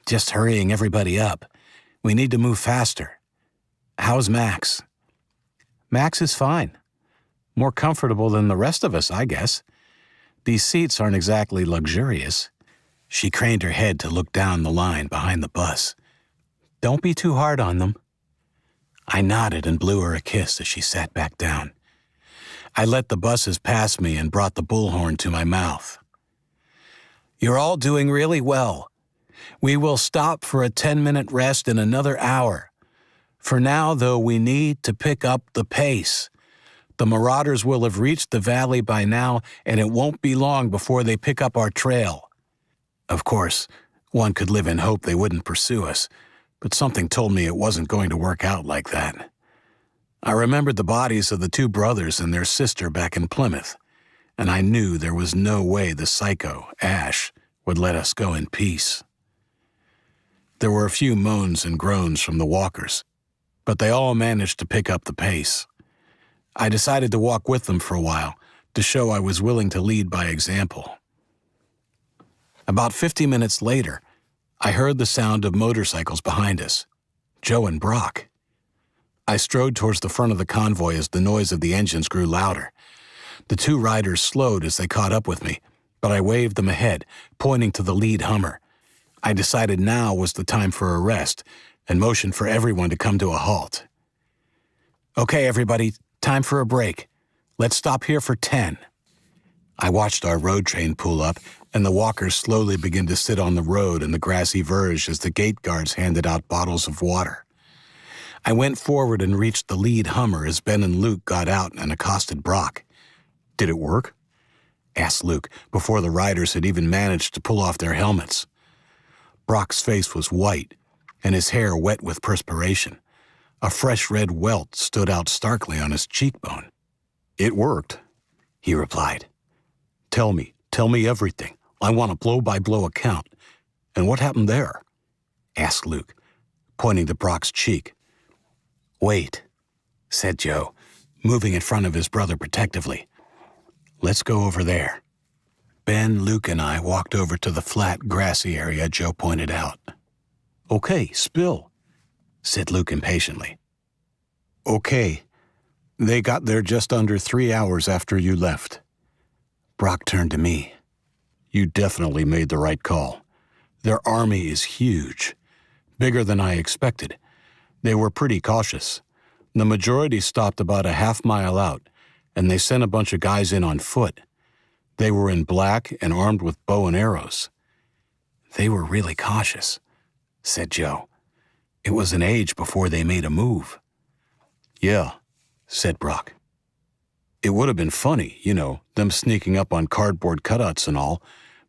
"Just hurrying everybody up. We need to move faster. How's Max?" "Max is fine. More comfortable than the rest of us, I guess. These seats aren't exactly luxurious." She craned her head to look down the line behind the bus. "Don't be too hard on them." I nodded and blew her a kiss as she sat back down. I let the buses pass me and brought the bullhorn to my mouth. "You're all doing really well. We will stop for a 10-minute rest in another hour. For now, though, we need to pick up the pace. The marauders will have reached the valley by now, and it won't be long before they pick up our trail." Of course, one could live in hope they wouldn't pursue us, but something told me it wasn't going to work out like that. I remembered the bodies of the two brothers and their sister back in Plymouth, and I knew there was no way the psycho, Ash, would let us go in peace. There were a few moans and groans from the walkers, but they all managed to pick up the pace. I decided to walk with them for a while, to show I was willing to lead by example. About 50 minutes later, I heard the sound of motorcycles behind us. Joe and Brock. I strode towards the front of the convoy as the noise of the engines grew louder. The two riders slowed as they caught up with me, but I waved them ahead, pointing to the lead Hummer. I decided now was the time for a rest, and motioned for everyone to come to a halt. "Okay, everybody, time for a break. Let's stop here for 10. I watched our road train pull up, and the walkers slowly begin to sit on the road in the grassy verge as the gate guards handed out bottles of water. I went forward and reached the lead Hummer as Ben and Luke got out and accosted Brock. "Did it work?" asked Luke, before the riders had even managed to pull off their helmets. Brock's face was white, and his hair wet with perspiration. A fresh red welt stood out starkly on his cheekbone. "It worked," he replied. Tell me everything. I want a blow-by-blow account. And what happened there?" asked Luke, pointing to Brock's cheek. "Wait," said Joe, moving in front of his brother protectively. "Let's go over there." Ben, Luke, and I walked over to the flat, grassy area Joe pointed out. "Okay, spill," said Luke impatiently. "Okay. They got there just under 3 hours after you left." Brock turned to me. "You definitely made the right call. Their army is huge, bigger than I expected. They were pretty cautious. The majority stopped about a half-mile out, and they sent a bunch of guys in on foot. They were in black and armed with bow and arrows." "They were really cautious," said Joe. "It was an age before they made a move." "Yeah," said Brock. "It would have been funny, them sneaking up on cardboard cutouts and all,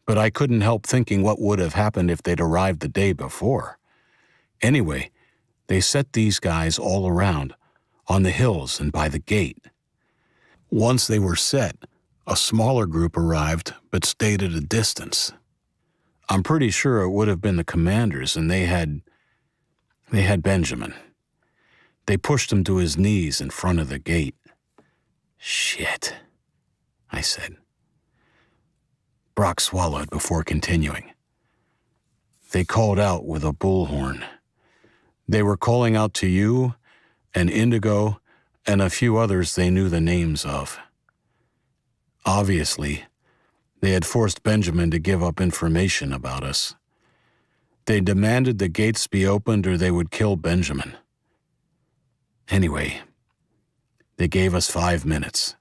but I couldn't help thinking what would have happened if they'd arrived the day before. Anyway, they set these guys all around, on the hills and by the gate. Once they were set, a smaller group arrived but stayed at a distance. I'm pretty sure it would have been the commanders, and they had Benjamin. They pushed him to his knees in front of the gate." "Shit," I said. Brock swallowed before continuing. "They called out with a bullhorn. They were calling out to you and Indigo and a few others they knew the names of. Obviously, they had forced Benjamin to give up information about us. They demanded the gates be opened or they would kill Benjamin. Anyway, they gave us 5 minutes.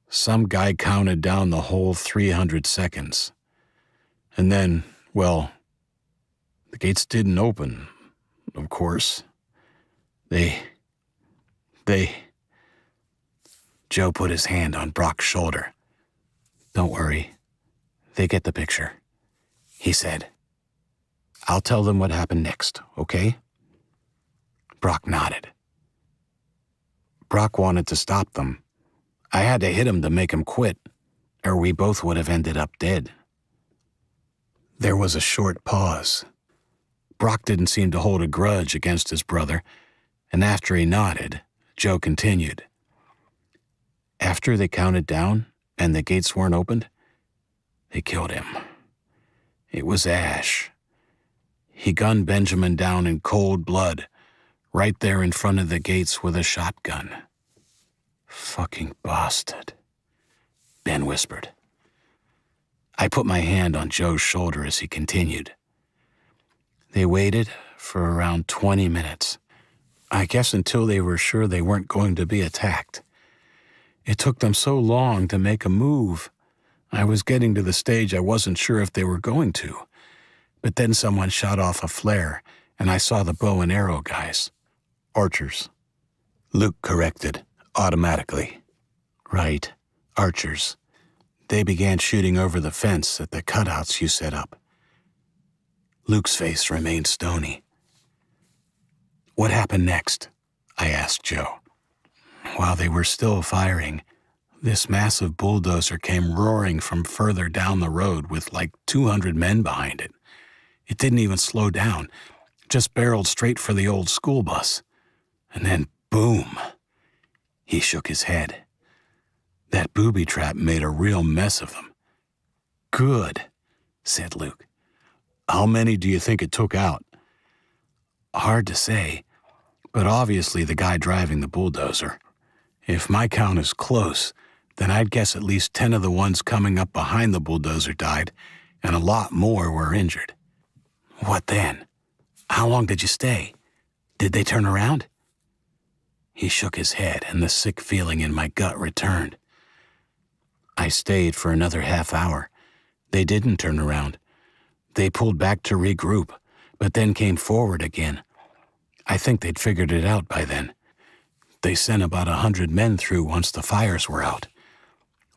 Some guy counted down the whole 300 seconds. And then, well, the gates didn't open, of course. They... Joe put his hand on Brock's shoulder. "Don't worry. They get the picture," he said. "I'll tell them what happened next, okay?" Brock nodded. Brock wanted to stop them. I had to hit him to make him quit, or we both would have ended up dead. There was a short pause. Brock didn't seem to hold a grudge against his brother, and after he nodded, Joe continued. After they counted down and the gates weren't opened, they killed him. It was Ash. He gunned Benjamin down in cold blood, right there in front of the gates with a shotgun. Fucking bastard, Ben whispered. I put my hand on Joe's shoulder as he continued. They waited for around 20 minutes. I guess until they were sure they weren't going to be attacked. It took them so long to make a move. I was getting to the stage I wasn't sure if they were going to. But then someone shot off a flare, and I saw the bow and arrow guys. Archers. Luke corrected, automatically. Right, archers. They began shooting over the fence at the cutouts you set up. Luke's face remained stony. What happened next? I asked Joe. While they were still firing, this massive bulldozer came roaring from further down the road with like 200 men behind it. It didn't even slow down, just barreled straight for the old school bus. And then, boom! He shook his head. That booby trap made a real mess of them. Good, said Luke. How many do you think it took out? Hard to say, but obviously the guy driving the bulldozer. If my count is close, then I'd guess at least 10 of the ones coming up behind the bulldozer died, and a lot more were injured. What then? How long did you stay? Did they turn around? He shook his head, and the sick feeling in my gut returned. I stayed for another half hour. They didn't turn around. They pulled back to regroup, but then came forward again. I think they'd figured it out by then. They sent about 100 men through once the fires were out.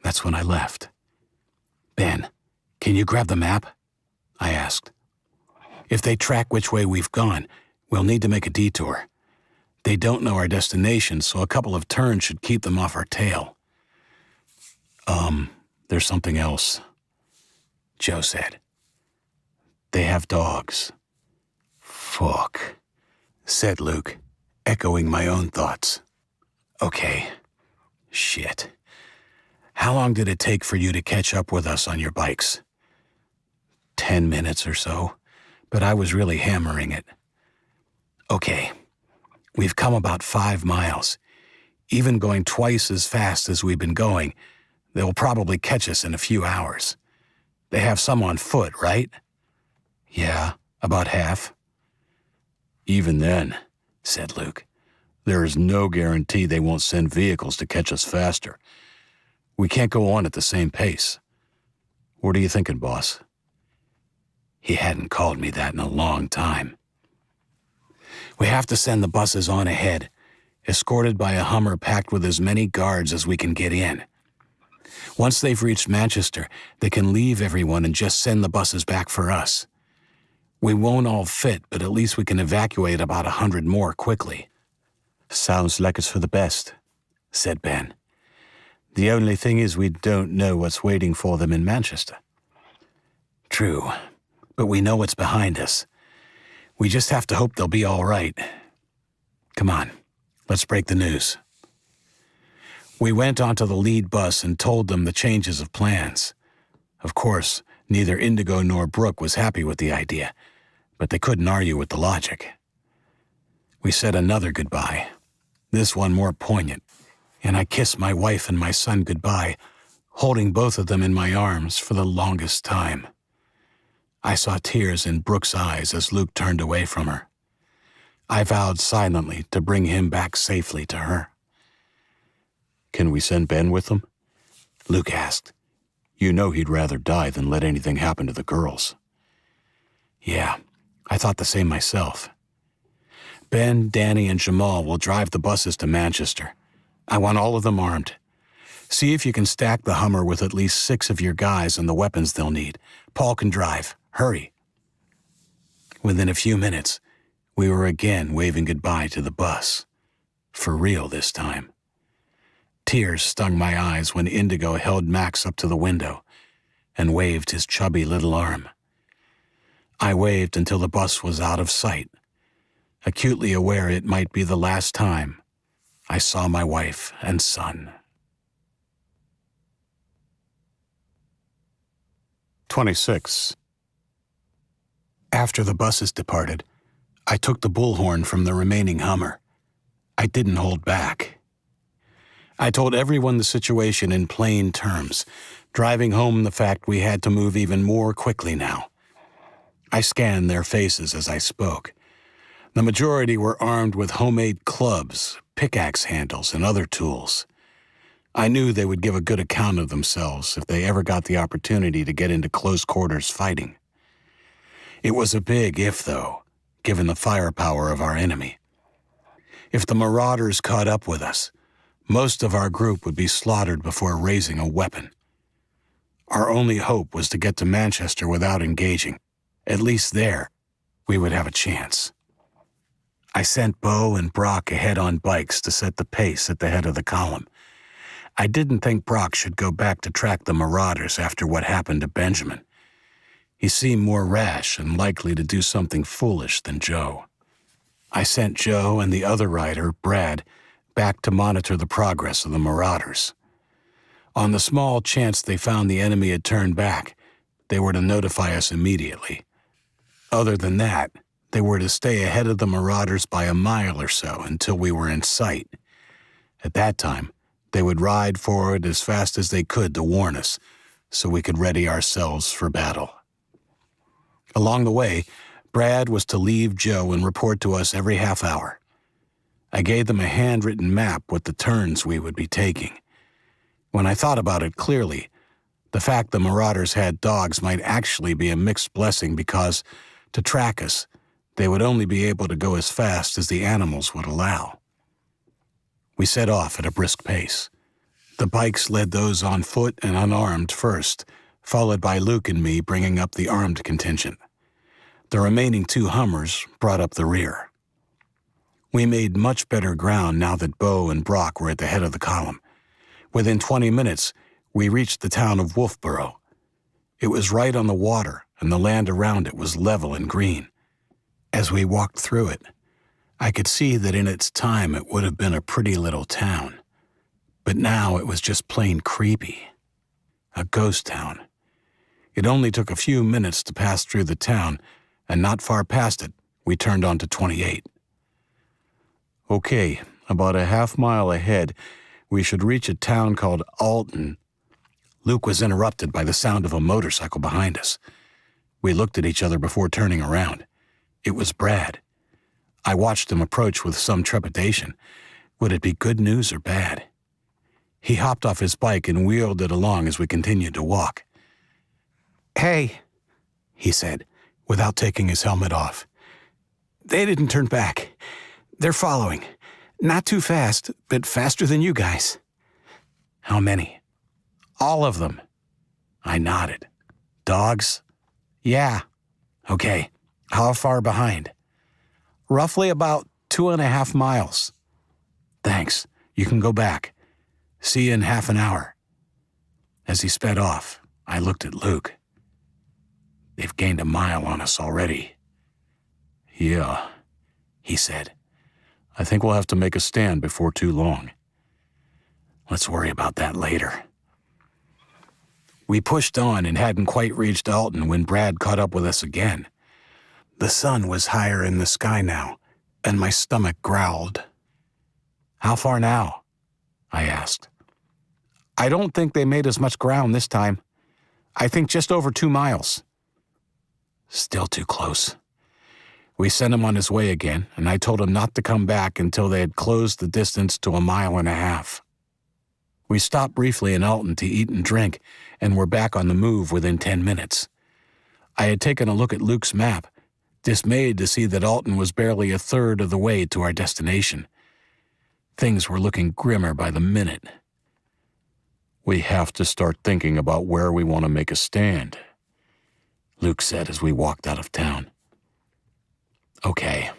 That's when I left. Ben, can you grab the map? I asked. If they track which way we've gone, we'll need to make a detour. They don't know our destination, so a couple of turns should keep them off our tail. There's something else, Joe said. They have dogs. Fuck, said Luke, echoing my own thoughts. Okay, shit. How long did it take for you to catch up with us on your bikes? 10 minutes or so, but I was really hammering it. Okay, we've come about 5 miles. Even going twice as fast as we've been going, they'll probably catch us in a few hours. They have some on foot, right? Yeah, about half. Even then, said Luke, there is no guarantee they won't send vehicles to catch us faster. We can't go on at the same pace. What are you thinking, boss? He hadn't called me that in a long time. We have to send the buses on ahead, escorted by a Hummer packed with as many guards as we can get in. Once they've reached Manchester, they can leave everyone and just send the buses back for us. We won't all fit, but at least we can evacuate about 100 more quickly. Sounds like it's for the best, said Ben. The only thing is we don't know what's waiting for them in Manchester. True, but we know what's behind us. We just have to hope they'll be all right. Come on, let's break the news. We went onto the lead bus and told them the changes of plans. Of course, neither Indigo nor Brooke was happy with the idea, but they couldn't argue with the logic. We said another goodbye, this one more poignant, and I kissed my wife and my son goodbye, holding both of them in my arms for the longest time. I saw tears in Brooke's eyes as Luke turned away from her. I vowed silently to bring him back safely to her. Can we send Ben with them? Luke asked. You know he'd rather die than let anything happen to the girls. Yeah, I thought the same myself. Ben, Danny, and Jamal will drive the buses to Manchester. I want all of them armed. See if you can stack the Hummer with at least 6 of your guys and the weapons they'll need. Paul can drive. Hurry. Within a few minutes, We were again waving goodbye to the bus. For real this time. Tears stung my eyes when Indigo held Max up to the window and waved his chubby little arm. I waved until the bus was out of sight, acutely aware it might be the last time I saw my wife and son. 26. After the buses departed, I took the bullhorn from the remaining Hummer. I didn't hold back. I told everyone the situation in plain terms, driving home the fact we had to move even more quickly now. I scanned their faces as I spoke. The majority were armed with homemade clubs, pickaxe handles, and other tools. I knew they would give a good account of themselves if they ever got the opportunity to get into close quarters fighting. It was a big if, though, given the firepower of our enemy. If the marauders caught up with us, most of our group would be slaughtered before raising a weapon. Our only hope was to get to Manchester without engaging. At least there, we would have a chance. I sent Bo and Brock ahead on bikes to set the pace at the head of the column. I didn't think Brock should go back to track the marauders after what happened to Benjamin. He seemed more rash and likely to do something foolish than Joe. I sent Joe and the other rider, Brad, back to monitor the progress of the marauders. On the small chance they found the enemy had turned back, they were to notify us immediately. Other than that, they were to stay ahead of the marauders by a mile or so until we were in sight. At that time, they would ride forward as fast as they could to warn us, so we could ready ourselves for battle. Along the way, Brad was to leave Joe and report to us every half hour. I gave them a handwritten map with the turns we would be taking. When I thought about it clearly, the fact the marauders had dogs might actually be a mixed blessing because, to track us, they would only be able to go as fast as the animals would allow. We set off at a brisk pace. The bikes led those on foot and unarmed first, followed by Luke and me bringing up the armed contingent. The remaining 2 Hummers brought up the rear. We made much better ground now that Bo and Brock were at the head of the column. Within 20 minutes, we reached the town of Wolfboro. It was right on the water, and the land around it was level and green. As we walked through it, I could see that in its time it would have been a pretty little town. But now it was just plain creepy. A ghost town. It only took a few minutes to pass through the town, and not far past it, we turned onto 28. Okay, about a half mile ahead, we should reach a town called Alton. Luke was interrupted by the sound of a motorcycle behind us. We looked at each other before turning around. It was Brad. I watched him approach with some trepidation. Would it be good news or bad? He hopped off his bike and wheeled it along as we continued to walk. "Hey," he said, without taking his helmet off. "They didn't turn back. They're following. Not too fast, but faster than you guys." "How many?" "All of them." I nodded. "Dogs?" "Yeah." "Okay. How far behind?" "Roughly about 2.5 miles." "Thanks. You can go back. See you in half an hour." As he sped off, I looked at Luke. "They've gained a mile on us already." "Yeah," he said. "I think we'll have to make a stand before too long." "Let's worry about that later." We pushed on and hadn't quite reached Alton when Brad caught up with us again. The sun was higher in the sky now, and my stomach growled. "How far now?" I asked. "I don't think they made as much ground this time. I think just over 2 miles." Still too close. We sent him on his way again, and I told him not to come back until they had closed the distance to 1.5 miles. We stopped briefly in Alton to eat and drink, and were back on the move within 10 minutes. I had taken a look at Luke's map, dismayed to see that Alton was barely a third of the way to our destination. Things were looking grimmer by the minute. "We have to start thinking about where we want to make a stand," Luke said as we walked out of town. "Okay,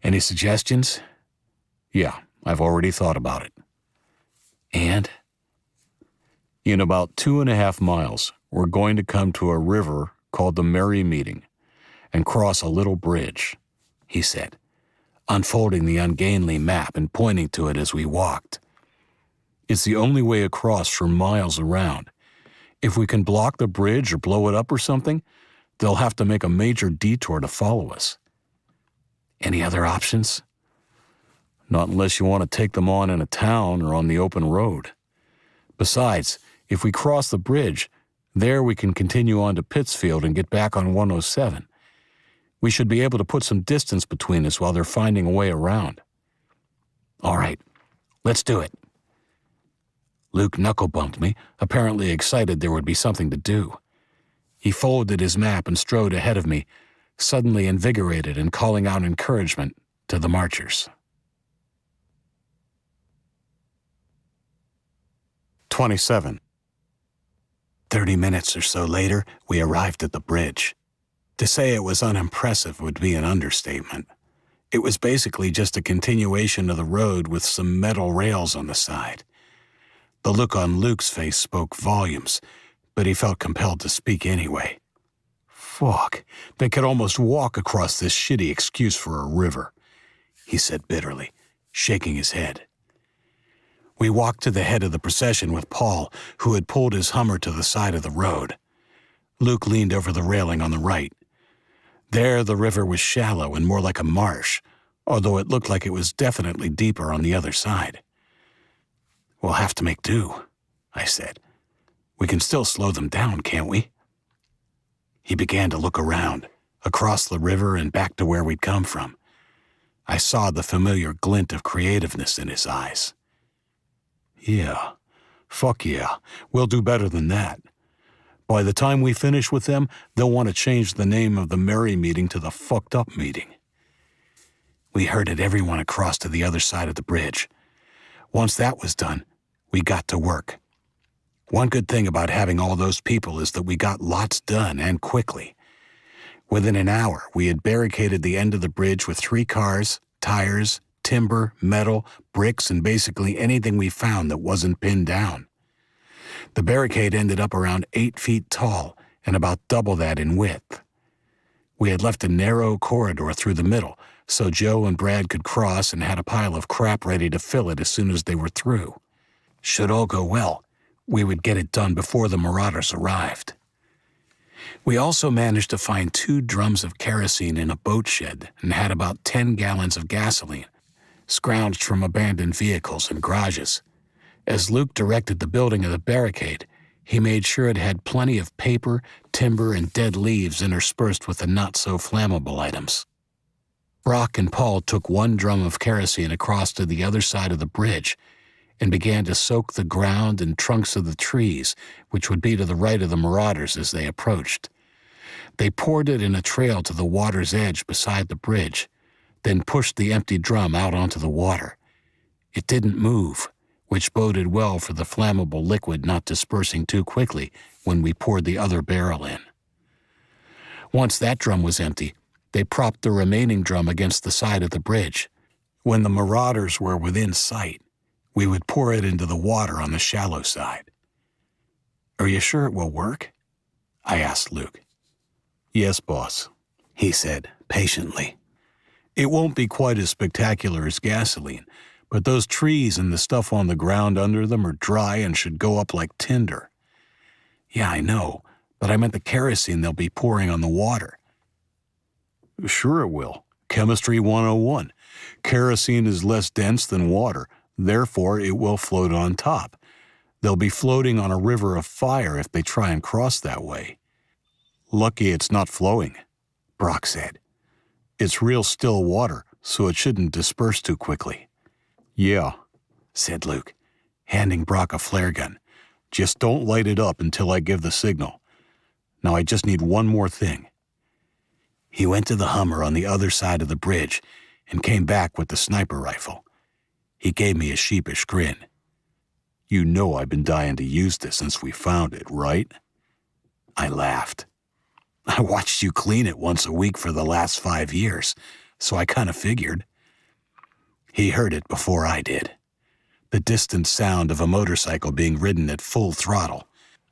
Any suggestions? Yeah, I've already thought about it. And? In about 2.5 miles, we're going to come to a river called the Merry Meeting and cross a little bridge, he said, unfolding the ungainly map and pointing to it as we walked. It's the only way across for miles around. If we can block the bridge or blow it up or something, they'll have to make a major detour to follow us. Any other options? Not unless you want to take them on in a town or on the open road. Besides, if we cross the bridge, there we can continue on to Pittsfield and get back on 107. We should be able to put some distance between us while they're finding a way around. All right, let's do it. Luke knuckle-bumped me, apparently excited there would be something to do. He folded his map and strode ahead of me, suddenly invigorated and calling out encouragement to the marchers. 27. 30 minutes or so later, we arrived at the bridge. To say it was unimpressive would be an understatement. It was basically just a continuation of the road with some metal rails on the side. The look on Luke's face spoke volumes, but he felt compelled to speak anyway. Fuck, they could almost walk across this shitty excuse for a river, he said bitterly, shaking his head. We walked to the head of the procession with Paul, who had pulled his Hummer to the side of the road. Luke leaned over the railing on the right. There, the river was shallow and more like a marsh, although it looked like it was definitely deeper on the other side. We'll have to make do, I said. We can still slow them down, can't we? He began to look around, across the river and back to where we'd come from. I saw the familiar glint of creativeness in his eyes. Yeah, fuck yeah, we'll do better than that. By the time we finish with them, they'll want to change the name of the Merry Meeting to the Fucked Up Meeting. We herded everyone across to the other side of the bridge. Once that was done, we got to work. One good thing about having all those people is that we got lots done and quickly. Within an hour, we had barricaded the end of the bridge with 3 cars, tires, timber, metal, bricks, and basically anything we found that wasn't pinned down. The barricade ended up around 8 feet tall and about double that in width. We had left a narrow corridor through the middle, so Joe and Brad could cross and had a pile of crap ready to fill it as soon as they were through. Should all go well, we would get it done before the marauders arrived. We also managed to find 2 drums of kerosene in a boat shed and had about 10 gallons of gasoline, scrounged from abandoned vehicles and garages. As Luke directed the building of the barricade, he made sure it had plenty of paper, timber, and dead leaves interspersed with the not-so-flammable items. Brock and Paul took 1 drum of kerosene across to the other side of the bridge and began to soak the ground and trunks of the trees, which would be to the right of the marauders as they approached. They poured it in a trail to the water's edge beside the bridge, then pushed the empty drum out onto the water. It didn't move, which boded well for the flammable liquid not dispersing too quickly when we poured the other barrel in. Once that drum was empty, they propped the remaining drum against the side of the bridge. When the marauders were within sight, we would pour it into the water on the shallow side. Are you sure it will work? I asked Luke. Yes, boss, he said patiently. It won't be quite as spectacular as gasoline, but those trees and the stuff on the ground under them are dry and should go up like tinder. Yeah, I know, but I meant the kerosene they'll be pouring on the water. Sure it will. Chemistry 101. Kerosene is less dense than water, therefore it will float on top. They'll be floating on a river of fire if they try and cross that way. Lucky it's not flowing, Brock said. It's real still water, so it shouldn't disperse too quickly. Yeah, said Luke, handing Brock a flare gun. Just don't light it up until I give the signal. Now I just need one more thing. He went to the Hummer on the other side of the bridge and came back with the sniper rifle. He gave me a sheepish grin. You know I've been dying to use this since we found it, right? I laughed. I watched you clean it once a week for the last 5 years, so I kind of figured. He heard it before I did. The distant sound of a motorcycle being ridden at full throttle.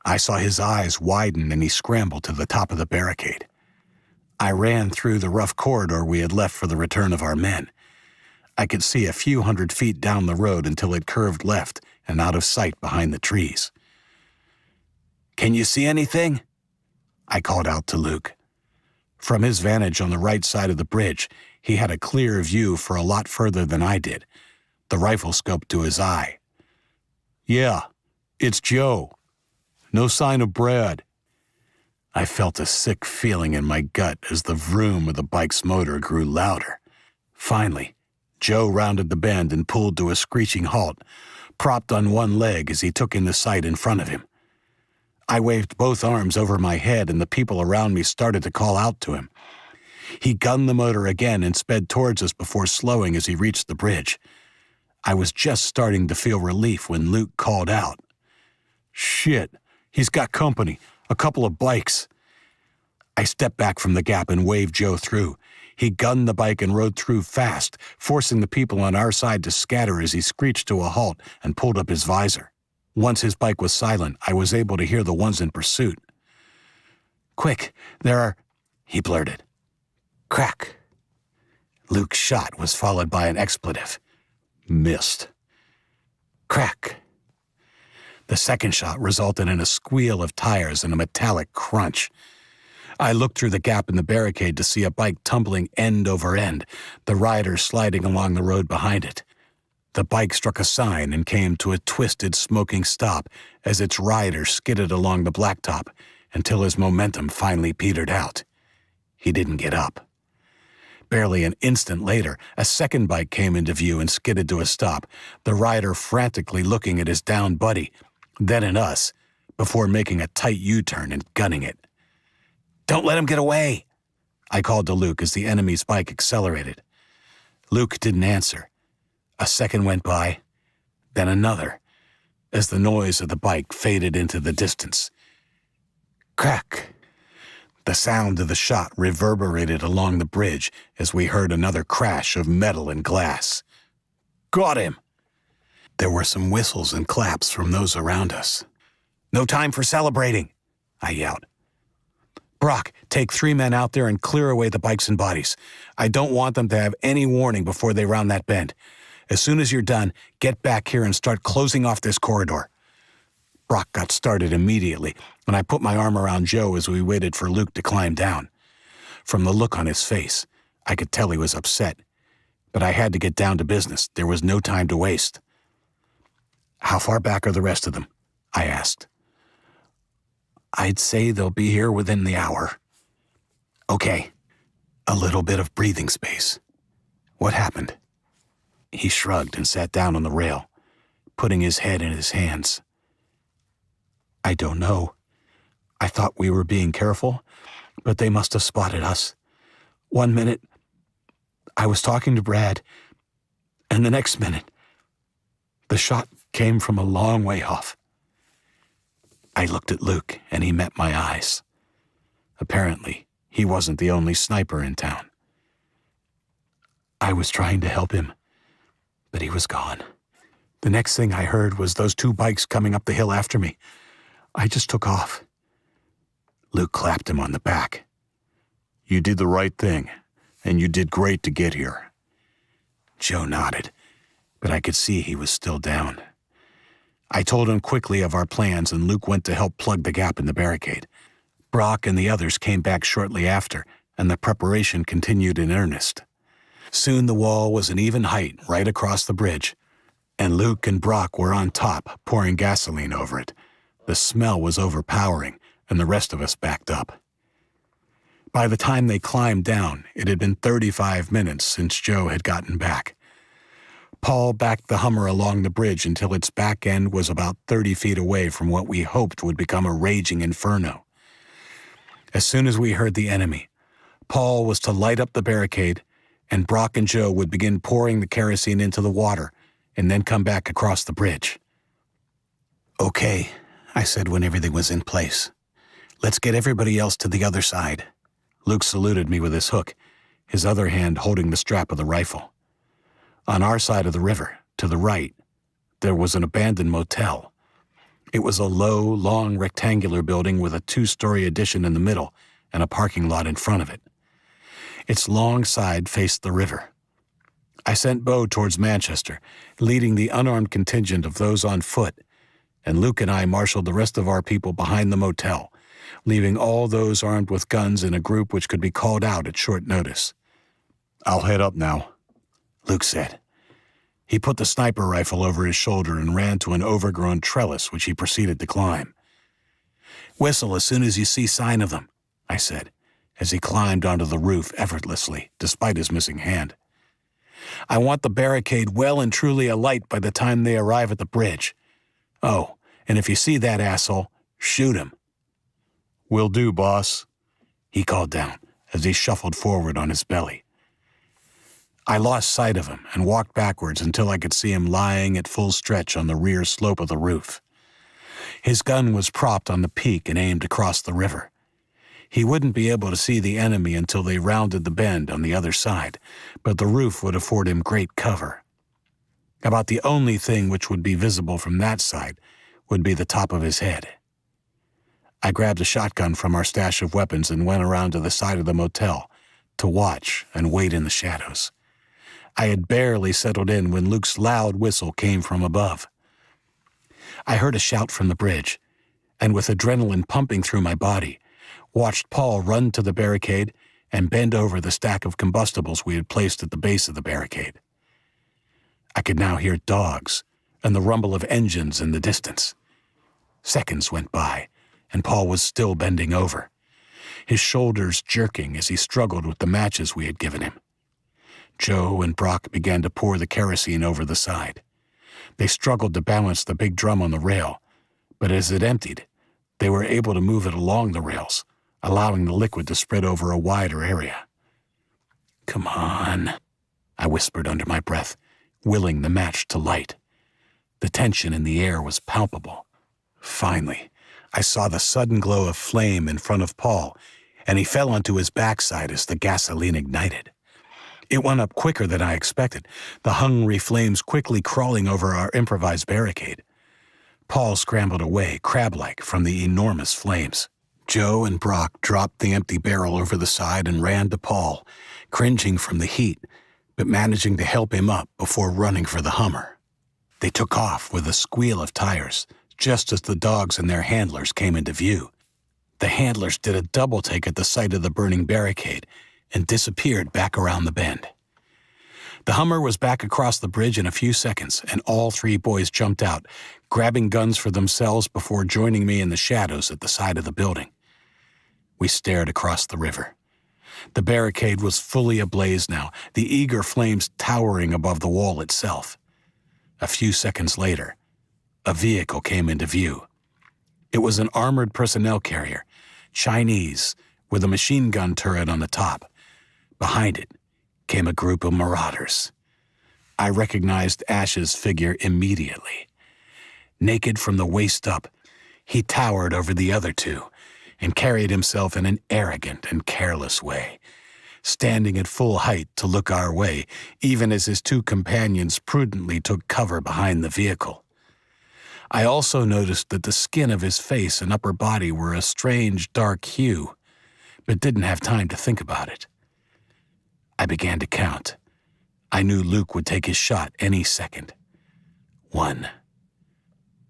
I saw his eyes widen and he scrambled to the top of the barricade. I ran through the rough corridor we had left for the return of our men. I could see a few 100 feet down the road until it curved left and out of sight behind the trees. "Can you see anything?" I called out to Luke. From his vantage on the right side of the bridge, he had a clear view for a lot further than I did, the rifle scope to his eye. "Yeah, it's Joe. No sign of Brad." I felt a sick feeling in my gut as the vroom of the bike's motor grew louder. Finally, Joe rounded the bend and pulled to a screeching halt, propped on one leg as he took in the sight in front of him. I waved both arms over my head and the people around me started to call out to him. He gunned the motor again and sped towards us before slowing as he reached the bridge. I was just starting to feel relief when Luke called out. "Shit, he's got company, a couple of bikes." I stepped back from the gap and waved Joe through. He gunned the bike and rode through fast, forcing the people on our side to scatter as he screeched to a halt and pulled up his visor. Once his bike was silent, I was able to hear the ones in pursuit. "Quick, there are," he blurted. Crack. Luke's shot was followed by an expletive. Missed. Crack. The second shot resulted in a squeal of tires and a metallic crunch. I looked through the gap in the barricade to see a bike tumbling end over end, the rider sliding along the road behind it. The bike struck a sign and came to a twisted, smoking stop as its rider skidded along the blacktop until his momentum finally petered out. He didn't get up. Barely an instant later, a second bike came into view and skidded to a stop, the rider frantically looking at his downed buddy, then at us, before making a tight U-turn and gunning it. "Don't let him get away," I called to Luke as the enemy's bike accelerated. Luke didn't answer. A second went by, then another, as the noise of the bike faded into the distance. Crack! The sound of the shot reverberated along the bridge as we heard another crash of metal and glass. "Got him!" There were some whistles and claps from those around us. "No time for celebrating," I yelled. "Brock, take 3 men out there and clear away the bikes and bodies. I don't want them to have any warning before they round that bend. As soon as you're done, get back here and start closing off this corridor." Brock got started immediately, and I put my arm around Joe as we waited for Luke to climb down. From the look on his face, I could tell he was upset, but I had to get down to business. There was no time to waste. "How far back are the rest of them?" I asked. "I'd say they'll be here within the hour." "Okay." A little bit of breathing space. "What happened?" He shrugged and sat down on the rail, putting his head in his hands. "I don't know. I thought we were being careful, but they must have spotted us. 1 minute, I was talking to Brad, and the next minute, the shot came from a long way off." I looked at Luke, and he met my eyes. Apparently, he wasn't the only sniper in town. I was trying to help him, but he was gone. The next thing I heard was those 2 bikes coming up the hill after me. I just took off. Luke clapped him on the back. "You did the right thing, and you did great to get here." Joe nodded, but I could see he was still down. I told him quickly of our plans, and Luke went to help plug the gap in the barricade. Brock and the others came back shortly after, and the preparation continued in earnest. Soon the wall was an even height right across the bridge, and Luke and Brock were on top, pouring gasoline over it. The smell was overpowering, and the rest of us backed up. By the time they climbed down, it had been 35 minutes since Joe had gotten back. Paul backed the Hummer along the bridge until its back end was about 30 feet away from what we hoped would become a raging inferno. As soon as we heard the enemy, Paul was to light up the barricade, and Brock and Joe would begin pouring the kerosene into the water and then come back across the bridge. "Okay," I said when everything was in place. "Let's get everybody else to the other side." Luke saluted me with his hook, his other hand holding the strap of the rifle. On our side of the river, to the right, there was an abandoned motel. It was a low, long rectangular building with a 2-story addition in the middle and a parking lot in front of it. Its long side faced the river. I sent Bo towards Manchester, leading the unarmed contingent of those on foot, and Luke and I marshaled the rest of our people behind the motel, leaving all those armed with guns in a group which could be called out at short notice. "I'll head up now," Luke said. He put the sniper rifle over his shoulder and ran to an overgrown trellis which he proceeded to climb. "Whistle as soon as you see sign of them," I said, as he climbed onto the roof effortlessly, despite his missing hand. "I want the barricade well and truly alight by the time they arrive at the bridge. Oh, and if you see that asshole, shoot him." "Will do, boss," he called down as he shuffled forward on his belly. I lost sight of him and walked backwards until I could see him lying at full stretch on the rear slope of the roof. His gun was propped on the peak and aimed across the river. He wouldn't be able to see the enemy until they rounded the bend on the other side, but the roof would afford him great cover. About the only thing which would be visible from that side would be the top of his head. I grabbed a shotgun from our stash of weapons and went around to the side of the motel to watch and wait in the shadows. I had barely settled in when Luke's loud whistle came from above. I heard a shout from the bridge, and with adrenaline pumping through my body, watched Paul run to the barricade and bend over the stack of combustibles we had placed at the base of the barricade. I could now hear dogs and the rumble of engines in the distance. Seconds went by, and Paul was still bending over, his shoulders jerking as he struggled with the matches we had given him. Joe and Brock began to pour the kerosene over the side. They struggled to balance the big drum on the rail, but as it emptied, they were able to move it along the rails, allowing the liquid to spread over a wider area. "Come on," I whispered under my breath, willing the match to light. The tension in the air was palpable. Finally, I saw the sudden glow of flame in front of Paul, and he fell onto his backside as the gasoline ignited. It went up quicker than I expected, the hungry flames quickly crawling over our improvised barricade. Paul scrambled away, crab-like, from the enormous flames. Joe and Brock dropped the empty barrel over the side and ran to Paul, cringing from the heat, but managing to help him up before running for the Hummer. They took off with a squeal of tires, just as the dogs and their handlers came into view. The handlers did a double-take at the sight of the burning barricade and disappeared back around the bend. The Hummer was back across the bridge in a few seconds, and all 3 boys jumped out, grabbing guns for themselves before joining me in the shadows at the side of the building. We stared across the river. The barricade was fully ablaze now, the eager flames towering above the wall itself. A few seconds later, a vehicle came into view. It was an armored personnel carrier, Chinese, with a machine gun turret on the top. Behind it came a group of marauders. I recognized Ash's figure immediately. Naked from the waist up, he towered over the other 2 and carried himself in an arrogant and careless way, standing at full height to look our way, even as his 2 companions prudently took cover behind the vehicle. I also noticed that the skin of his face and upper body were a strange dark hue, but didn't have time to think about it. I began to count. I knew Luke would take his shot any second. 1,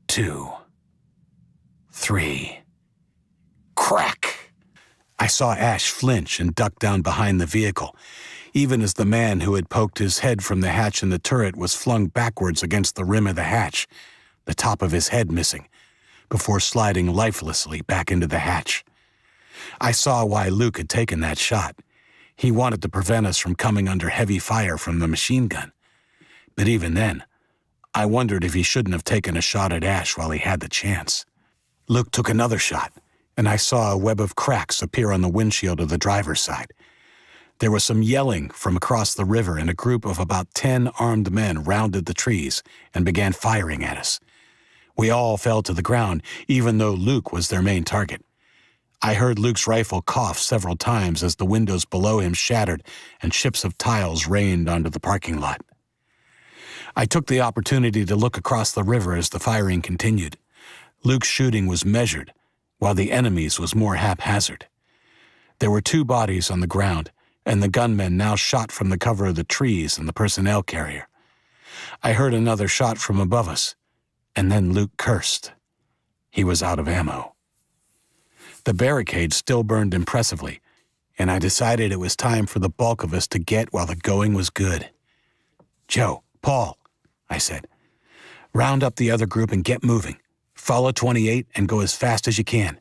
2, 3. Crack! I saw Ash flinch and duck down behind the vehicle, even as the man who had poked his head from the hatch in the turret was flung backwards against the rim of the hatch, the top of his head missing, before sliding lifelessly back into the hatch. I saw why Luke had taken that shot. He wanted to prevent us from coming under heavy fire from the machine gun. But even then, I wondered if he shouldn't have taken a shot at Ash while he had the chance. Luke took another shot, and I saw a web of cracks appear on the windshield of the driver's side. There was some yelling from across the river, and a group of about 10 armed men rounded the trees and began firing at us. We all fell to the ground, even though Luke was their main target. I heard Luke's rifle cough several times as the windows below him shattered and chips of tiles rained onto the parking lot. I took the opportunity to look across the river as the firing continued. Luke's shooting was measured, while the enemy's was more haphazard. There were 2 bodies on the ground, and the gunmen now shot from the cover of the trees and the personnel carrier. I heard another shot from above us, and then Luke cursed. He was out of ammo. The barricade still burned impressively, and I decided it was time for the bulk of us to get while the going was good. "Joe, Paul," I said, "round up the other group and get moving. Follow 28 and go as fast as you can.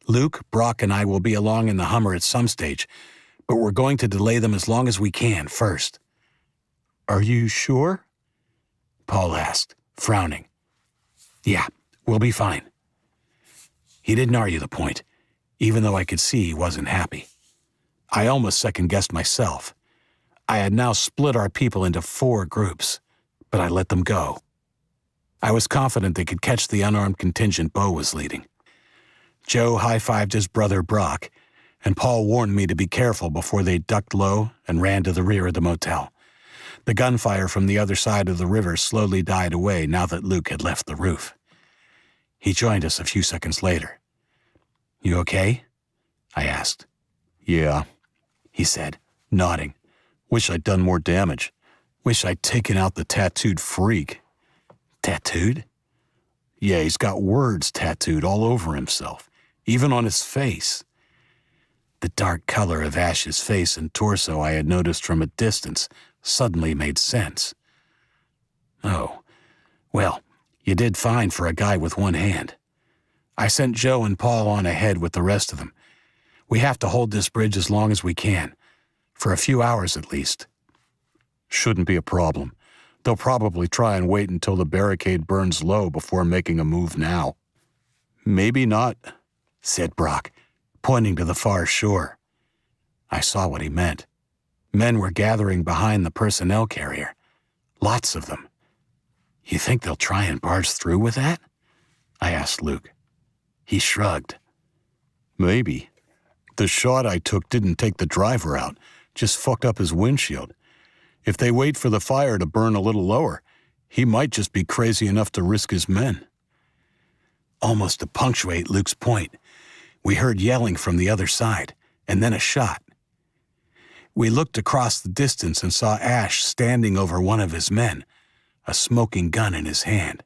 Luke, Brock, and I will be along in the Hummer at some stage, but we're going to delay them as long as we can first." "Are you sure?" Paul asked, frowning. "Yeah, we'll be fine." He didn't argue the point, even though I could see he wasn't happy. I almost second-guessed myself. I had now split our people into 4 groups, but I let them go. I was confident they could catch the unarmed contingent Bo was leading. Joe high-fived his brother Brock, and Paul warned me to be careful before they ducked low and ran to the rear of the motel. The gunfire from the other side of the river slowly died away now that Luke had left the roof. He joined us a few seconds later. "You okay?" I asked. "Yeah," he said, nodding. "Wish I'd done more damage. Wish I'd taken out the tattooed freak." "Tattooed?" Yeah, he's got words tattooed all over himself, even on his face." The dark color of Ash's face and torso I had noticed from a distance suddenly made sense. "Oh, well, you did fine for a guy with one hand." I sent Joe and Paul on ahead with the rest of them. "We have to hold this bridge as long as we can, for a few hours at least." "Shouldn't be a problem. They'll probably try and wait until the barricade burns low before making a move now." "Maybe not," said Brock, pointing to the far shore. I saw what he meant. Men were gathering behind the personnel carrier. Lots of them. "You think they'll try and barge through with that?" I asked Luke. He shrugged. "Maybe. The shot I took didn't take the driver out, just fucked up his windshield. If they wait for the fire to burn a little lower, he might just be crazy enough to risk his men." Almost to punctuate Luke's point, we heard yelling from the other side, and then a shot. We looked across the distance and saw Ash standing over one of his men, a smoking gun in his hand.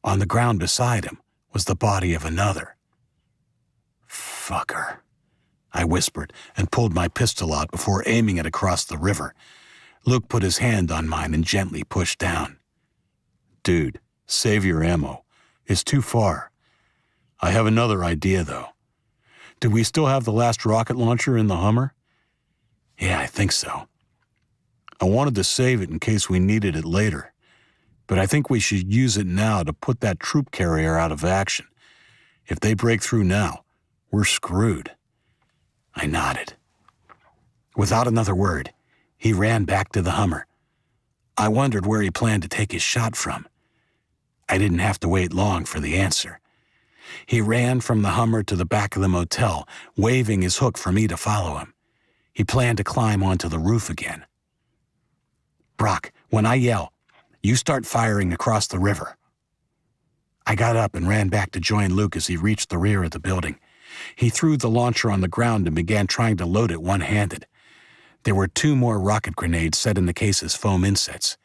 On the ground beside him was the body of another. "Fucker," I whispered and pulled my pistol out before aiming it across the river. Luke put his hand on mine and gently pushed down. "Dude, save your ammo. It's too far. I have another idea, though. Do we still have the last rocket launcher in the Hummer?" "Yeah, I think so." "I wanted to save it in case we needed it later, but I think we should use it now to put that troop carrier out of action. If they break through now, we're screwed." I nodded. Without another word, he ran back to the Hummer. I wondered where he planned to take his shot from. I didn't have to wait long for the answer. He ran from the Hummer to the back of the motel, waving his hook for me to follow him. He planned to climb onto the roof again. "Brock, when I yell, you start firing across the river." I got up and ran back to join Luke as he reached the rear of the building. He threw the launcher on the ground and began trying to load it one-handed. There were 2 more rocket grenades set in the case's foam insets.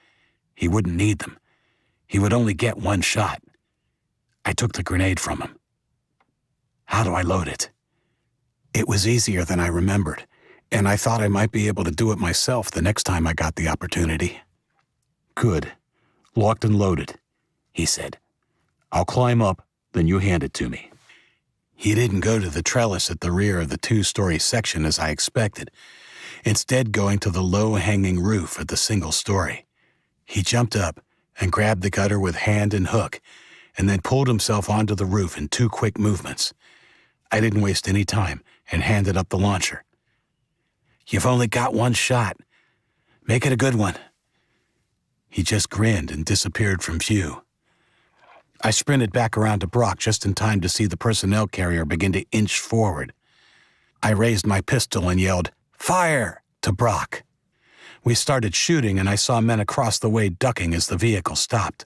He wouldn't need them. He would only get 1 shot. I took the grenade from him. "How do I load it?" It was easier than I remembered, and I thought I might be able to do it myself the next time I got the opportunity. "Good. Locked and loaded," he said. "I'll climb up, then you hand it to me." He didn't go to the trellis at the rear of the 2-story section as I expected, instead going to the low-hanging roof at the single story. He jumped up and grabbed the gutter with hand and hook, and then pulled himself onto the roof in 2 quick movements. I didn't waste any time and handed up the launcher. "You've only got 1 shot. Make it a good one." He just grinned and disappeared from view. I sprinted back around to Brock just in time to see the personnel carrier begin to inch forward. I raised my pistol and yelled, "Fire!" to Brock. We started shooting, and I saw men across the way ducking as the vehicle stopped.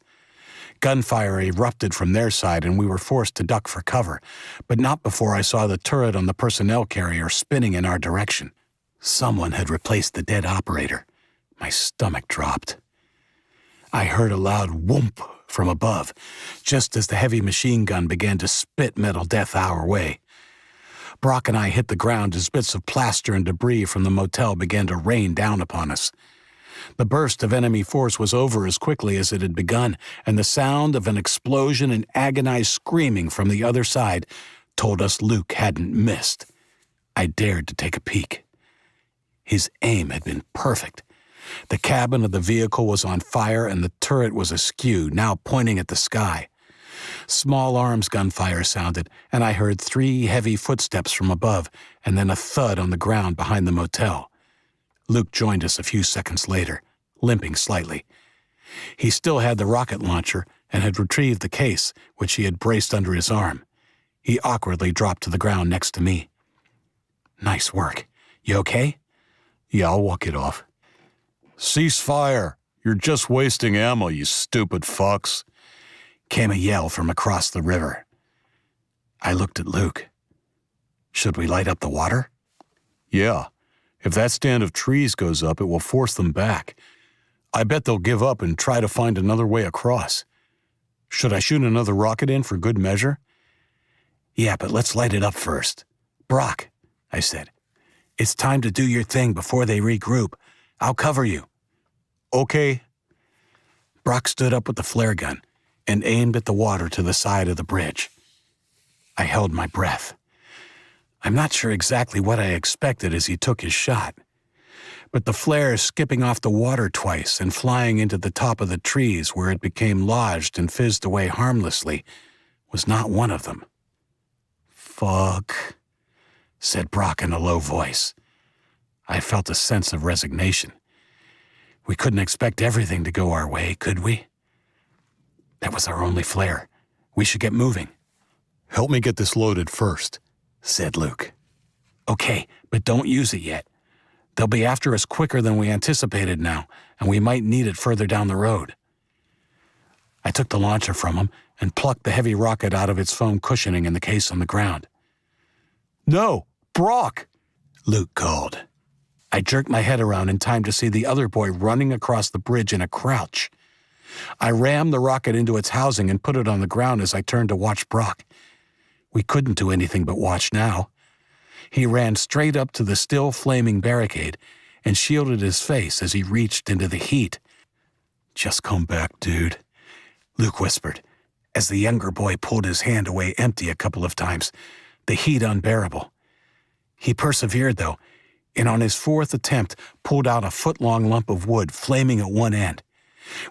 Gunfire erupted from their side, and we were forced to duck for cover, but not before I saw the turret on the personnel carrier spinning in our direction. Someone had replaced the dead operator. My stomach dropped. I heard a loud whoomp from above, just as the heavy machine gun began to spit metal death our way. Brock and I hit the ground as bits of plaster and debris from the motel began to rain down upon us. The burst of enemy force was over as quickly as it had begun, and the sound of an explosion and agonized screaming from the other side told us Luke hadn't missed. I dared to take a peek. His aim had been perfect. The cabin of the vehicle was on fire, and the turret was askew, now pointing at the sky. Small arms gunfire sounded, and I heard 3 heavy footsteps from above, and then a thud on the ground behind the motel. Luke joined us a few seconds later, limping slightly. He still had the rocket launcher and had retrieved the case, which he had braced under his arm. He awkwardly dropped to the ground next to me. "Nice work. You okay?" Yeah, I'll walk it off. Cease fire. You're just wasting ammo, you stupid fucks. Came a yell from across the river. I looked at Luke. Should we light up the water? Yeah. If that stand of trees goes up, it will force them back. I bet they'll give up and try to find another way across. Should I shoot another rocket in for good measure? Yeah, but let's light it up first. Brock, I said, it's time to do your thing before they regroup. I'll cover you. Okay. Brock stood up with the flare gun and aimed at the water to the side of the bridge. I held my breath. I'm not sure exactly what I expected as he took his shot, but the flare skipping off the water twice and flying into the top of the trees where it became lodged and fizzed away harmlessly was not one of them. "Fuck," said Brock in a low voice. I felt a sense of resignation. We couldn't expect everything to go our way, could we? That was our only flare. We should get moving. "Help me get this loaded first," said Luke. "Okay, but don't use it yet. They'll be after us quicker than we anticipated now, and we might need it further down the road." I took the launcher from him and plucked the heavy rocket out of its foam cushioning in the case on the ground. "No, Brock!" Luke called. I jerked my head around in time to see the other boy running across the bridge in a crouch. I rammed the rocket into its housing and put it on the ground as I turned to watch Brock. We couldn't do anything but watch now. He ran straight up to the still flaming barricade and shielded his face as he reached into the heat. "Just come back, dude," Luke whispered, as the younger boy pulled his hand away empty a couple of times, the heat unbearable. He persevered, though, and on his 4th attempt pulled out a foot-long lump of wood flaming at one end.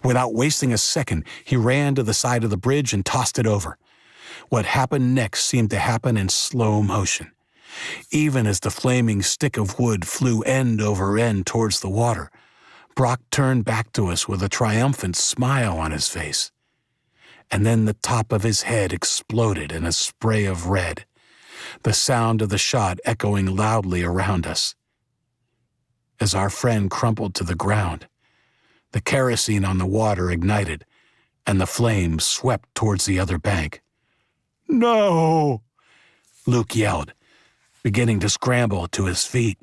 Without wasting a second, he ran to the side of the bridge and tossed it over. What happened next seemed to happen in slow motion. Even as the flaming stick of wood flew end over end towards the water, Brock turned back to us with a triumphant smile on his face. And then the top of his head exploded in a spray of red, the sound of the shot echoing loudly around us. As our friend crumpled to the ground, the kerosene on the water ignited, and the flames swept towards the other bank. "No!" Luke yelled, beginning to scramble to his feet.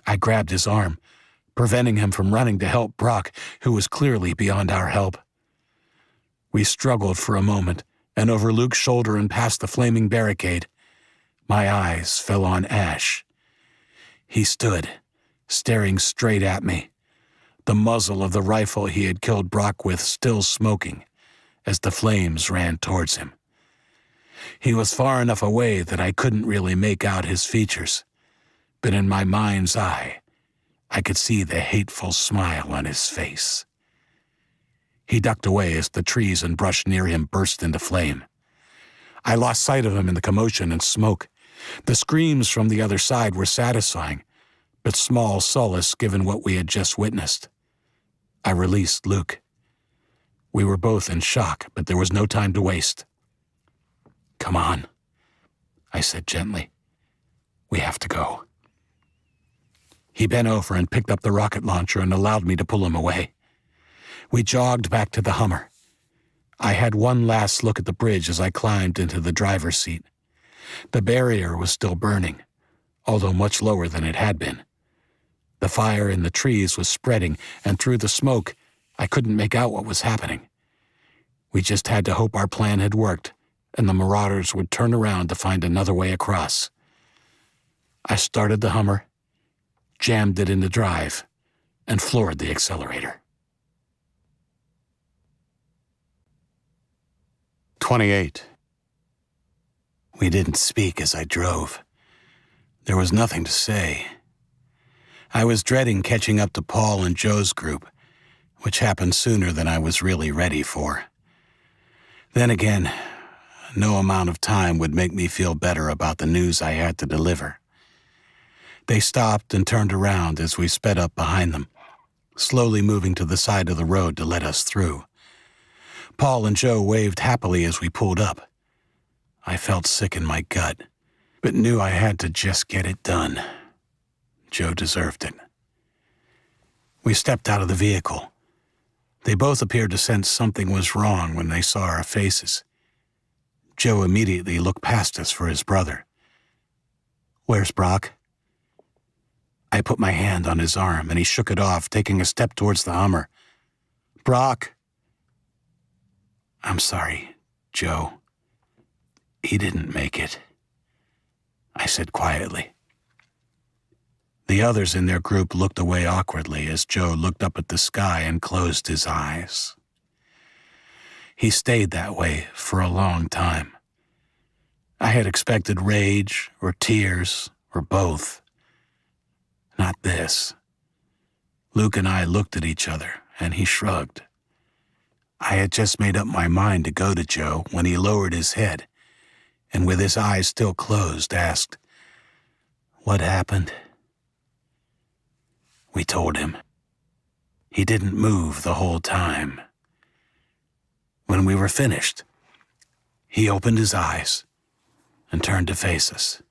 I grabbed his arm, preventing him from running to help Brock, who was clearly beyond our help. We struggled for a moment, and over Luke's shoulder and past the flaming barricade, my eyes fell on Ash. He stood, staring straight at me, the muzzle of the rifle he had killed Brock with still smoking as the flames ran towards him. He was far enough away that I couldn't really make out his features, but in my mind's eye, I could see the hateful smile on his face. He ducked away as the trees and brush near him burst into flame. I lost sight of him in the commotion and smoke. The screams from the other side were satisfying, but small solace given what we had just witnessed. I released Luke. We were both in shock, but there was no time to waste. "Come on," I said gently. "We have to go." He bent over and picked up the rocket launcher and allowed me to pull him away. We jogged back to the Hummer. I had one last look at the bridge as I climbed into the driver's seat. The barrier was still burning, although much lower than it had been. The fire in the trees was spreading, and through the smoke, I couldn't make out what was happening. We just had to hope our plan had worked, and the marauders would turn around to find another way across. I started the Hummer, jammed it into drive, and floored the accelerator. 28. We didn't speak as I drove. There was nothing to say. I was dreading catching up to Paul and Joe's group, which happened sooner than I was really ready for. Then again, no amount of time would make me feel better about the news I had to deliver. They stopped and turned around as we sped up behind them, slowly moving to the side of the road to let us through. Paul and Joe waved happily as we pulled up. I felt sick in my gut, but knew I had to just get it done. Joe deserved it. We stepped out of the vehicle. They both appeared to sense something was wrong when they saw our faces. Joe immediately looked past us for his brother. "Where's Brock?" I put my hand on his arm and he shook it off, taking a step towards the Hummer. "Brock." "I'm sorry, Joe. He didn't make it," I said quietly. The others in their group looked away awkwardly as Joe looked up at the sky and closed his eyes. He stayed that way for a long time. I had expected rage or tears or both. Not this. Luke and I looked at each other, and he shrugged. I had just made up my mind to go to Joe when he lowered his head, and with his eyes still closed, asked, "What happened?" We told him. He didn't move the whole time. When we were finished, he opened his eyes and turned to face us.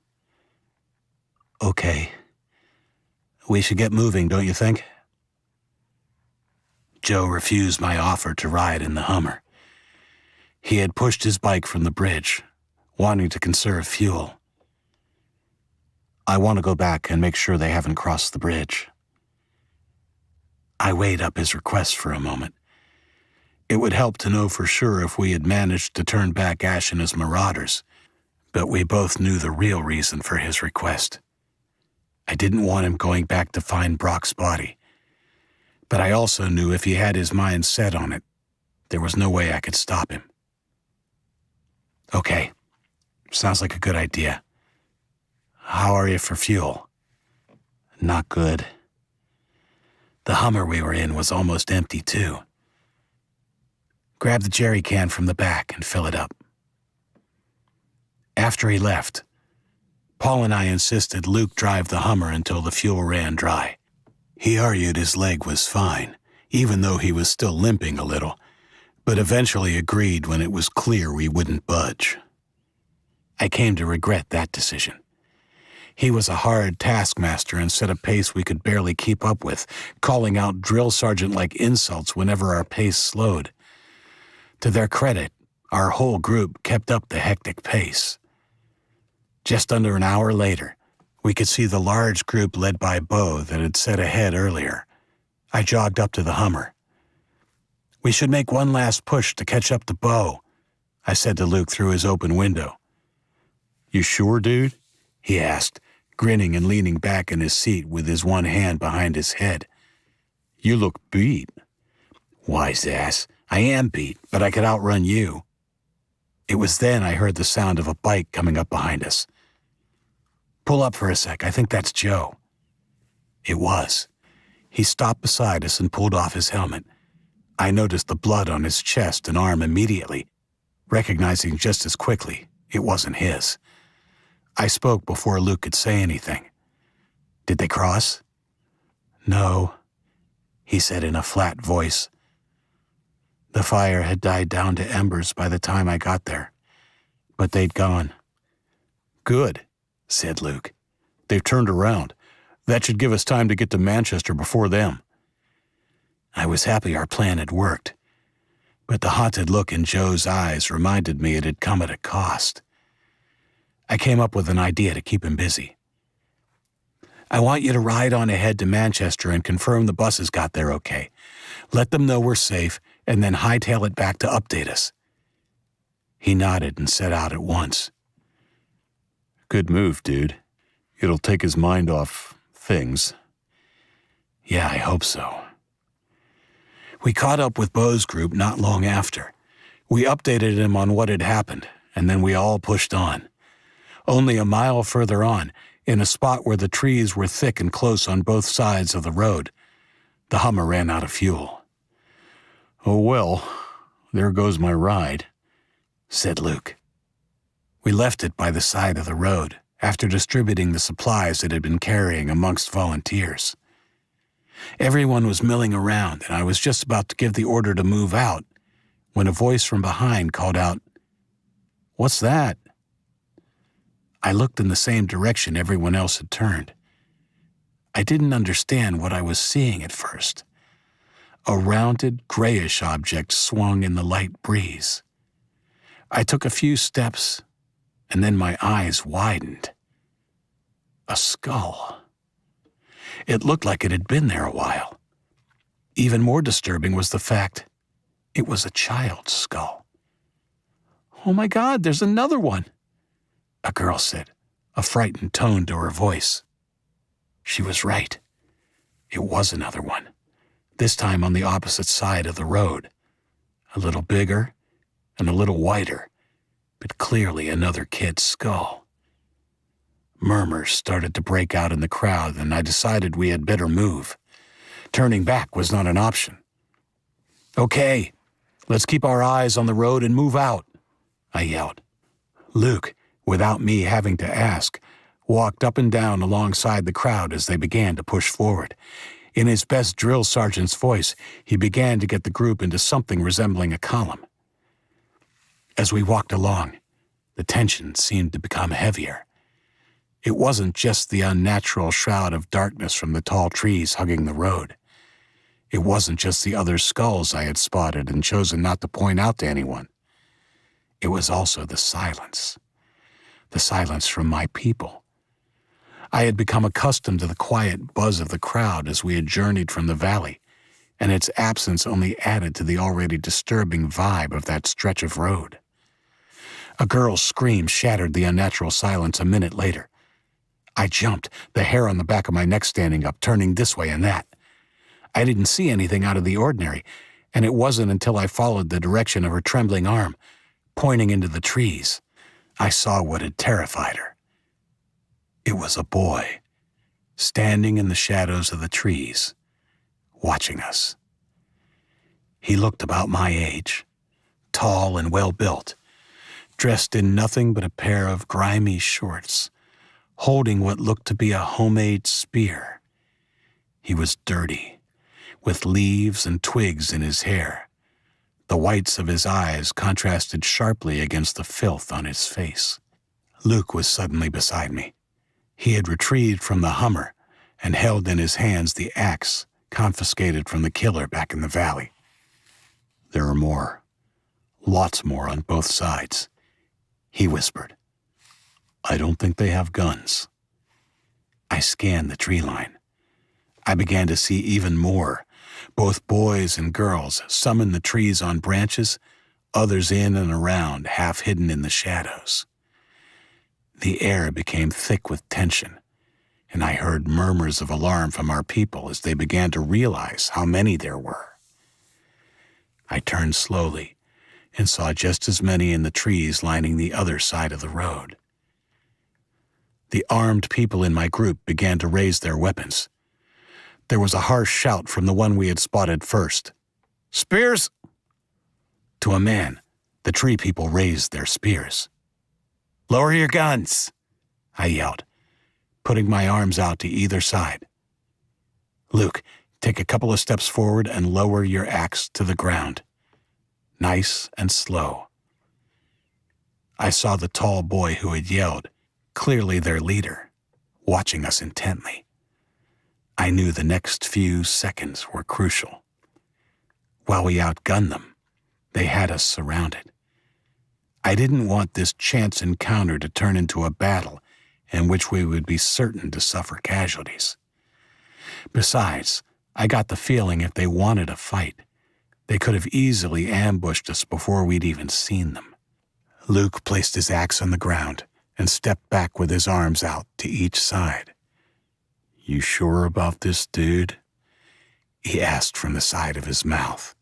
"Okay. We should get moving, don't you think?" Joe refused my offer to ride in the Hummer. He had pushed his bike from the bridge, wanting to conserve fuel. "I want to go back and make sure they haven't crossed the bridge." I weighed up his request for a moment. It would help to know for sure if we had managed to turn back Ash and his marauders, but we both knew the real reason for his request. I didn't want him going back to find Brock's body, but I also knew if he had his mind set on it, there was no way I could stop him. "Okay, sounds like a good idea. How are you for fuel?" "Not good." The Hummer we were in was almost empty, too. "Grab the jerry can from the back and fill it up." After he left, Paul and I insisted Luke drive the Hummer until the fuel ran dry. He argued his leg was fine, even though he was still limping a little, but eventually agreed when it was clear we wouldn't budge. I came to regret that decision. He was a hard taskmaster and set a pace we could barely keep up with, calling out drill sergeant-like insults whenever our pace slowed. To their credit, our whole group kept up the hectic pace. Just under an hour later, we could see the large group led by Bo that had set ahead earlier. I jogged up to the Hummer. "We should make one last push to catch up to Bo," I said to Luke through his open window. "You sure, dude?" he asked, grinning and leaning back in his seat with his one hand behind his head. "You look beat." "Wise ass. I am beat, but I could outrun you." It was then I heard the sound of a bike coming up behind us. "Pull up for a sec. I think that's Joe." It was. He stopped beside us and pulled off his helmet. I noticed the blood on his chest and arm immediately, recognizing just as quickly it wasn't his. I spoke before Luke could say anything. "Did they cross?" "No," he said in a flat voice. The fire had died down to embers by the time I got there, but they'd gone. "Good," said Luke. "They've turned around. That should give us time to get to Manchester before them. I was happy our plan had worked, but the haunted look in Joe's eyes reminded me it had come at a cost. I came up with an idea to keep him busy. I want you to ride on ahead to Manchester and confirm the buses got there okay. Let them know we're safe, and then hightail it back to update us. He nodded and set out at once. Good move, dude. It'll take his mind off things. Yeah, I hope so. We caught up with Bo's group not long after. We updated him on what had happened, and then we all pushed on. Only a mile further on, in a spot where the trees were thick and close on both sides of the road, the Hummer ran out of fuel. Oh well, there goes my ride, said Luke. We left it by the side of the road after distributing the supplies it had been carrying amongst volunteers. Everyone was milling around, and I was just about to give the order to move out when a voice from behind called out, "What's that?" I looked in the same direction everyone else had turned. I didn't understand what I was seeing at first. A rounded, grayish object swung in the light breeze. I took a few steps, and then my eyes widened. A skull. It looked like it had been there a while. Even more disturbing was the fact it was a child's skull. "Oh my God, there's another one," a girl said, a frightened tone to her voice. She was right. It was another one, this time on the opposite side of the road. A little bigger and a little wider, but clearly another kid's skull. Murmurs started to break out in the crowd, and I decided we had better move. Turning back was not an option. "Okay, let's keep our eyes on the road and move out," I yelled. Luke, without me having to ask, walked up and down alongside the crowd as they began to push forward. In his best drill sergeant's voice, he began to get the group into something resembling a column. As we walked along, the tension seemed to become heavier. It wasn't just the unnatural shroud of darkness from the tall trees hugging the road. It wasn't just the other skulls I had spotted and chosen not to point out to anyone. It was also the silence from my people. I had become accustomed to the quiet buzz of the crowd as we had journeyed from the valley, and its absence only added to the already disturbing vibe of that stretch of road. A girl's scream shattered the unnatural silence a minute later. I jumped, the hair on the back of my neck standing up, turning this way and that. I didn't see anything out of the ordinary, and it wasn't until I followed the direction of her trembling arm, pointing into the trees, I saw what had terrified her. It was a boy, standing in the shadows of the trees, watching us. He looked about my age, tall and well-built, dressed in nothing but a pair of grimy shorts, holding what looked to be a homemade spear. He was dirty, with leaves and twigs in his hair. The whites of his eyes contrasted sharply against the filth on his face. Luke was suddenly beside me. He had retrieved from the Hummer and held in his hands the axe confiscated from the killer back in the valley. "There are more, lots more on both sides," he whispered. "I don't think they have guns." I scanned the tree line. I began to see even more, both boys and girls, some in the trees on branches, others in and around, half hidden in the shadows. The air became thick with tension, and I heard murmurs of alarm from our people as they began to realize how many there were. I turned slowly and saw just as many in the trees lining the other side of the road. The armed people in my group began to raise their weapons. There was a harsh shout from the one we had spotted first. "Spears!" To a man, the tree people raised their spears. "Lower your guns!" I yelled, putting my arms out to either side. "Luke, take a couple of steps forward and lower your axe to the ground. Nice and slow." I saw the tall boy who had yelled, clearly their leader, watching us intently. I knew the next few seconds were crucial. While we outgunned them, they had us surrounded. I didn't want this chance encounter to turn into a battle in which we would be certain to suffer casualties. Besides, I got the feeling if they wanted a fight, they could have easily ambushed us before we'd even seen them. Luke placed his axe on the ground and stepped back with his arms out to each side. "You sure about this, dude?" he asked from the side of his mouth.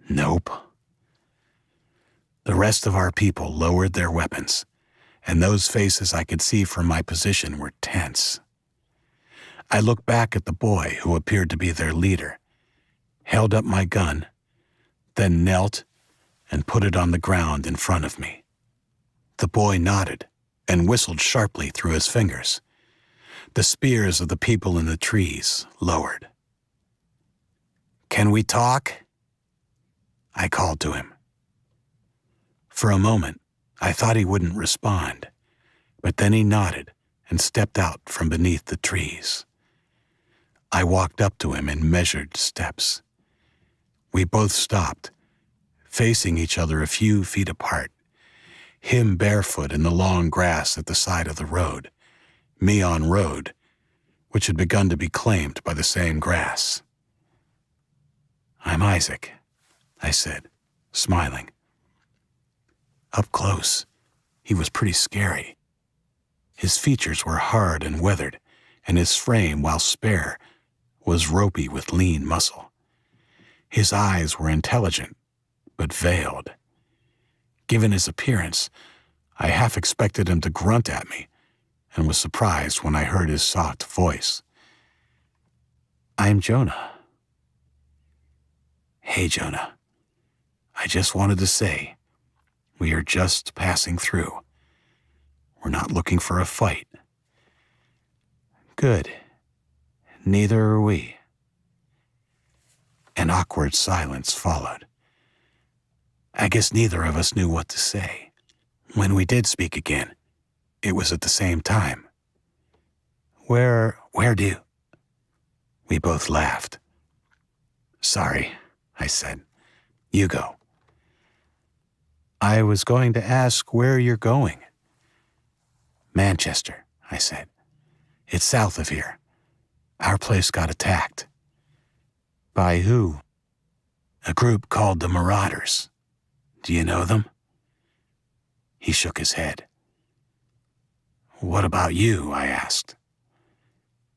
"Nope." The rest of our people lowered their weapons, and those faces I could see from my position were tense. I looked back at the boy who appeared to be their leader, held up my gun, then knelt and put it on the ground in front of me. The boy nodded and whistled sharply through his fingers. The spears of the people in the trees lowered. "Can we talk?" I called to him. For a moment, I thought he wouldn't respond, but then he nodded and stepped out from beneath the trees. I walked up to him in measured steps. We both stopped, facing each other a few feet apart, him barefoot in the long grass at the side of the road, me on road, which had begun to be claimed by the same grass. "I'm Isaac," I said, smiling. Up close, he was pretty scary. His features were hard and weathered, and his frame, while spare, was ropey with lean muscle. His eyes were intelligent, but veiled. Given his appearance, I half expected him to grunt at me, and was surprised when I heard his soft voice. "I'm Jonah." "Hey, Jonah. I just wanted to say, we are just passing through. We're not looking for a fight." "Good. Neither are we." An awkward silence followed. I guess neither of us knew what to say. When we did speak again, it was at the same time. Where do?" We both laughed. "Sorry," I said. "You go." "I was going to ask where you're going." "Manchester," I said. "It's south of here. Our place got attacked." "By who?" "A group called the Marauders. Do you know them?" He shook his head. "What about you?" I asked.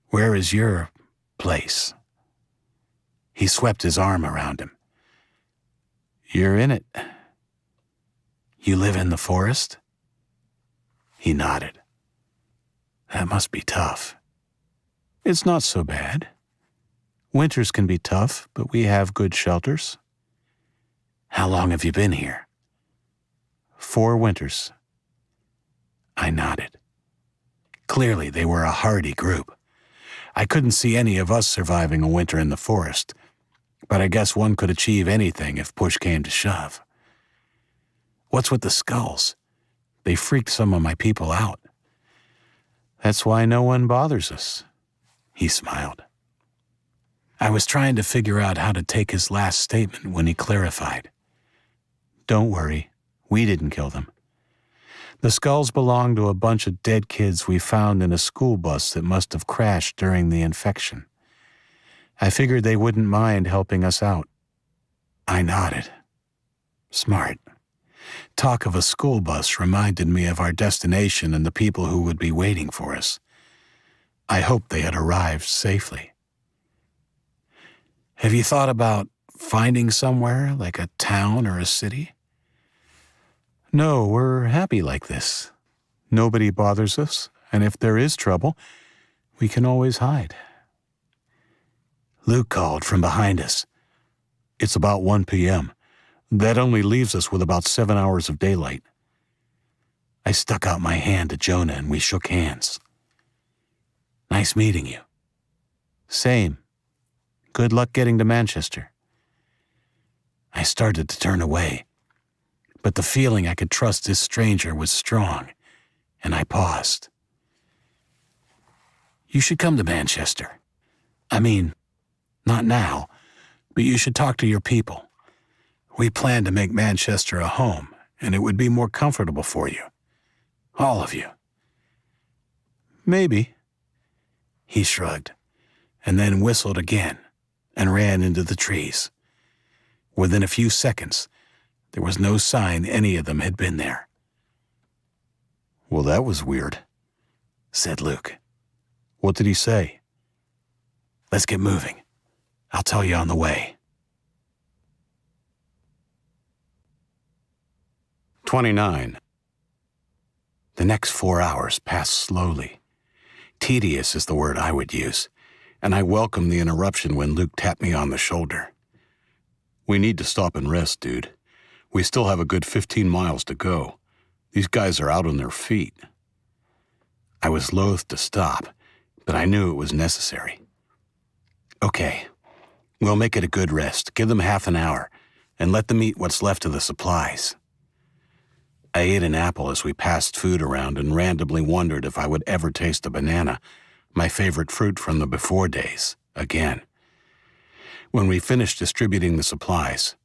"Where is your place?" He swept his arm around him. "You're in it." "You live in the forest?" He nodded. "That must be tough." "It's not so bad. Winters can be tough, but we have good shelters." "How long have you been here?" 4 winters. I nodded. Clearly, they were a hardy group. I couldn't see any of us surviving a winter in the forest, but I guess one could achieve anything if push came to shove. "What's with the skulls? They freaked some of my people out." "That's why no one bothers us." He smiled. I was trying to figure out how to take his last statement when he clarified. "Don't worry, we didn't kill them. The skulls belong to a bunch of dead kids we found in a school bus that must have crashed during the infection. I figured they wouldn't mind helping us out." I nodded. Smart. Talk of a school bus reminded me of our destination and the people who would be waiting for us. I hoped they had arrived safely. "Have you thought about finding somewhere, like a town or a city?" "No, we're happy like this. Nobody bothers us, and if there is trouble, we can always hide." Luke called from behind us. "It's about 1 p.m. That only leaves us with about 7 hours of daylight." I stuck out my hand to Jonah and we shook hands. "Nice meeting you." "Same. Good luck getting to Manchester." I started to turn away, but the feeling I could trust this stranger was strong, and I paused. You should come to Manchester. I mean, not now, but you should talk to your people. We plan to make Manchester a home, and it would be more comfortable for you. All of you." "Maybe." He shrugged, and then whistled again and ran into the trees. Within a few seconds, there was no sign any of them had been there. "Well, that was weird," said Luke. "What did he say?" "Let's get moving. I'll tell you on the way." 29. The next 4 hours passed slowly. Tedious is the word I would use, and I welcomed the interruption when Luke tapped me on the shoulder. "We need to stop and rest, dude. We still have a good 15 miles to go. These guys are out on their feet." I was loath to stop, but I knew it was necessary. "Okay, we'll make it a good rest. Give them half an hour, and let them eat what's left of the supplies." I ate an apple as we passed food around and randomly wondered if I would ever taste a banana, my favorite fruit from the before days, again. When we finished distributing the supplies,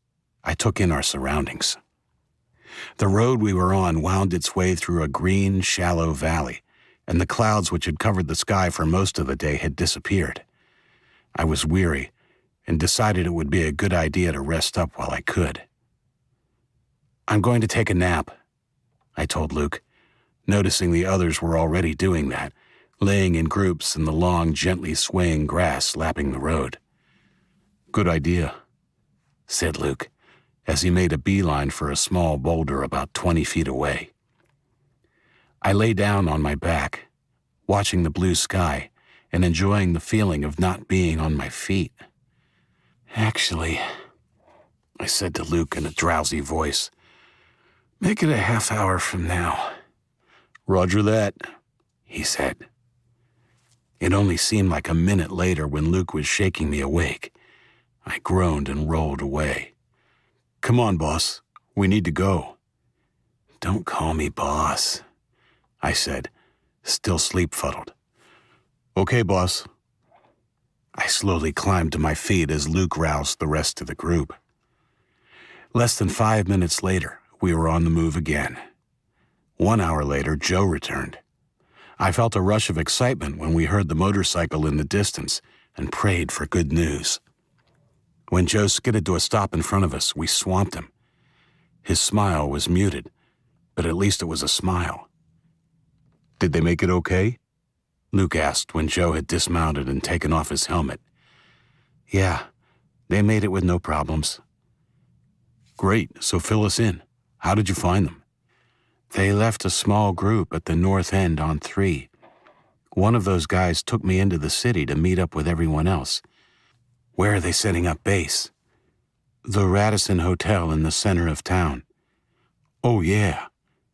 I took in our surroundings. The road we were on wound its way through a green, shallow valley, and the clouds which had covered the sky for most of the day had disappeared. I was weary and decided it would be a good idea to rest up while I could. "I'm going to take a nap," I told Luke, noticing the others were already doing that, laying in groups in the long, gently swaying grass lapping the road. "Good idea," said Luke, as he made a beeline for a small boulder about 20 feet away. I lay down on my back, watching the blue sky and enjoying the feeling of not being on my feet. "Actually," I said to Luke in a drowsy voice, "make it a half hour from now." "Roger that," he said. It only seemed like a minute later when Luke was shaking me awake. I groaned and rolled away. "Come on, boss. We need to go." "Don't call me boss," I said, still sleep-fuddled. "Okay, boss." I slowly climbed to my feet as Luke roused the rest of the group. Less than 5 minutes later, we were on the move again. 1 hour later, Joe returned. I felt a rush of excitement when we heard the motorcycle in the distance and prayed for good news. When Joe skidded to a stop in front of us, we swamped him. His smile was muted, but at least it was a smile. "Did they make it okay?" Luke asked when Joe had dismounted and taken off his helmet. "Yeah, they made it with no problems." "Great, so fill us in. How did you find them?" "They left a small group at the north end on 3. One of those guys took me into the city to meet up with everyone else." "Where are they setting up base?" "The Radisson Hotel in the center of town." "Oh, yeah,"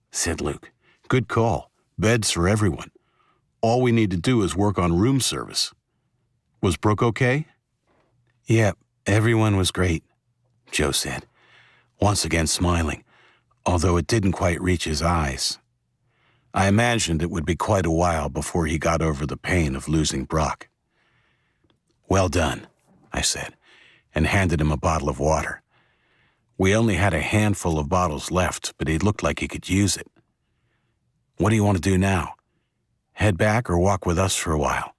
said Luke. "Good call. Beds for everyone. All we need to do is work on room service. Was Brooke okay?" "Yep, everyone was great," Joe said, once again smiling, although it didn't quite reach his eyes. I imagined it would be quite a while before he got over the pain of losing Brock. "Well done," I said, and handed him a bottle of water. We only had a handful of bottles left, but he looked like he could use it. "What do you want to do now? Head back or walk with us for a while?"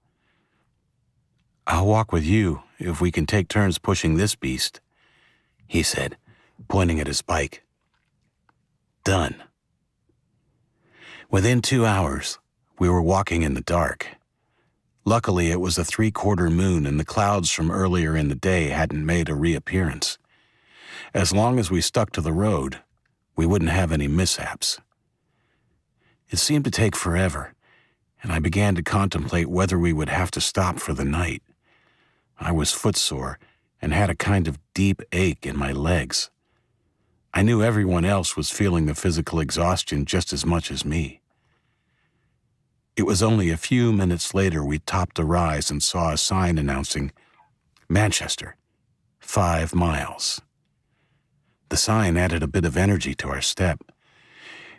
"I'll walk with you if we can take turns pushing this beast," he said, pointing at his bike. "Done." Within 2 hours, we were walking in the dark. Luckily, it was a 3/4 moon and the clouds from earlier in the day hadn't made a reappearance. As long as we stuck to the road, we wouldn't have any mishaps. It seemed to take forever, and I began to contemplate whether we would have to stop for the night. I was footsore and had a kind of deep ache in my legs. I knew everyone else was feeling the physical exhaustion just as much as me. It was only a few minutes later we topped a rise and saw a sign announcing, "Manchester, 5 miles." The sign added a bit of energy to our step.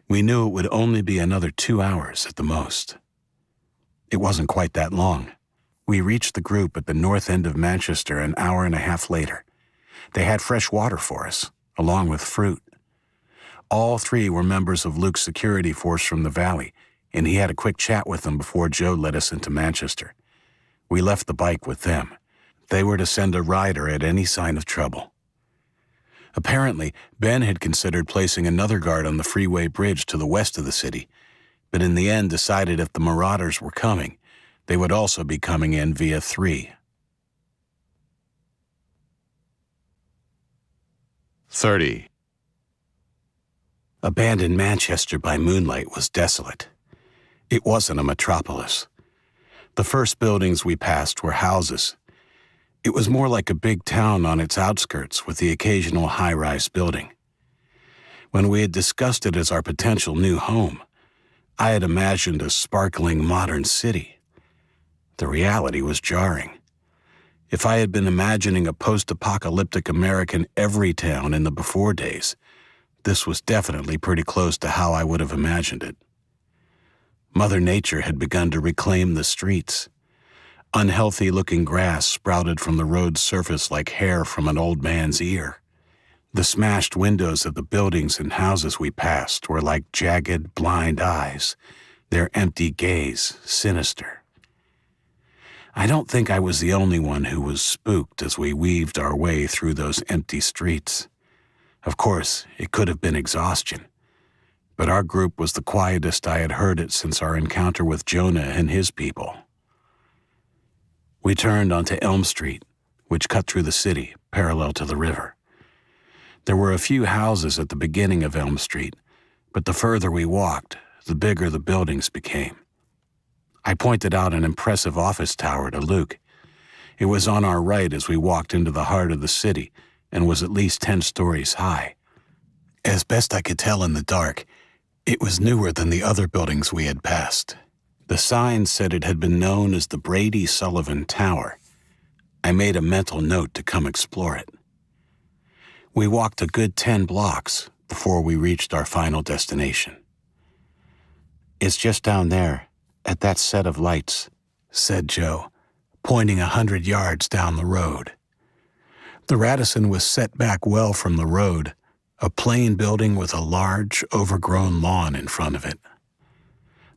We knew it would only be another 2 hours at the most. It wasn't quite that long. We reached the group at the north end of Manchester an hour and a half later. They had fresh water for us, along with fruit. All three were members of Luke's security force from the valley, and he had a quick chat with them before Joe led us into Manchester. We left the bike with them. They were to send a rider at any sign of trouble. Apparently, Ben had considered placing another guard on the freeway bridge to the west of the city, but in the end decided if the marauders were coming, they would also be coming in via 3. 30. Abandoned Manchester by moonlight was desolate. It wasn't a metropolis. The first buildings we passed were houses. It was more like a big town on its outskirts with the occasional high-rise building. When we had discussed it as our potential new home, I had imagined a sparkling modern city. The reality was jarring. If I had been imagining a post-apocalyptic American Everytown in the before days, this was definitely pretty close to how I would have imagined it. Mother Nature had begun to reclaim the streets. Unhealthy-looking grass sprouted from the road's surface like hair from an old man's ear. The smashed windows of the buildings and houses we passed were like jagged, blind eyes, their empty gaze sinister. I don't think I was the only one who was spooked as we weaved our way through those empty streets. Of course, it could have been exhaustion, but our group was the quietest I had heard it since our encounter with Jonah and his people. We turned onto Elm Street, which cut through the city, parallel to the river. There were a few houses at the beginning of Elm Street, but the further we walked, the bigger the buildings became. I pointed out an impressive office tower to Luke. It was on our right as we walked into the heart of the city and was at least 10 stories high. As best I could tell in the dark, it was newer than the other buildings we had passed. The sign said it had been known as the Brady Sullivan Tower. I made a mental note to come explore it. We walked a good 10 blocks before we reached our final destination. "It's just down there, at that set of lights," said Joe, pointing 100 yards down the road. The Radisson was set back well from the road, a plain building with a large, overgrown lawn in front of it.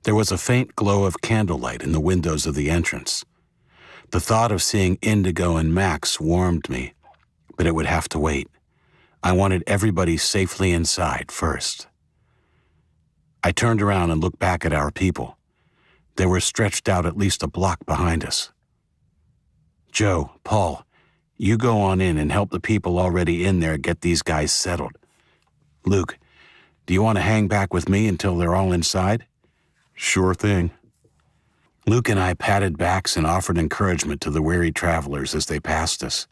There was a faint glow of candlelight in the windows of the entrance. The thought of seeing Indigo and Max warmed me, but it would have to wait. I wanted everybody safely inside first. I turned around and looked back at our people. They were stretched out at least a block behind us. "Joe, Paul, you go on in and help the people already in there get these guys settled. Luke, do you want to hang back with me until they're all inside?" "Sure thing." Luke and I patted backs and offered encouragement to the weary travelers as they passed us.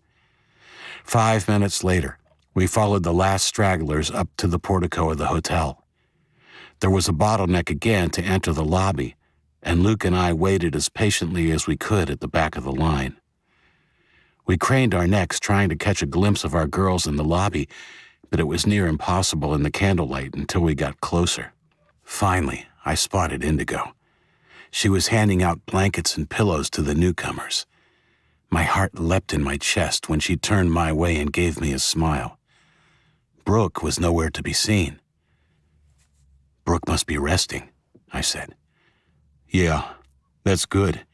5 minutes later, we followed the last stragglers up to the portico of the hotel. There was a bottleneck again to enter the lobby, and Luke and I waited as patiently as we could at the back of the line. We craned our necks trying to catch a glimpse of our girls in the lobby, but it was near impossible in the candlelight until we got closer. Finally, I spotted Indigo. She was handing out blankets and pillows to the newcomers. My heart leapt in my chest when she turned my way and gave me a smile. Brooke was nowhere to be seen. "Brooke must be resting," I said. "Yeah, that's good.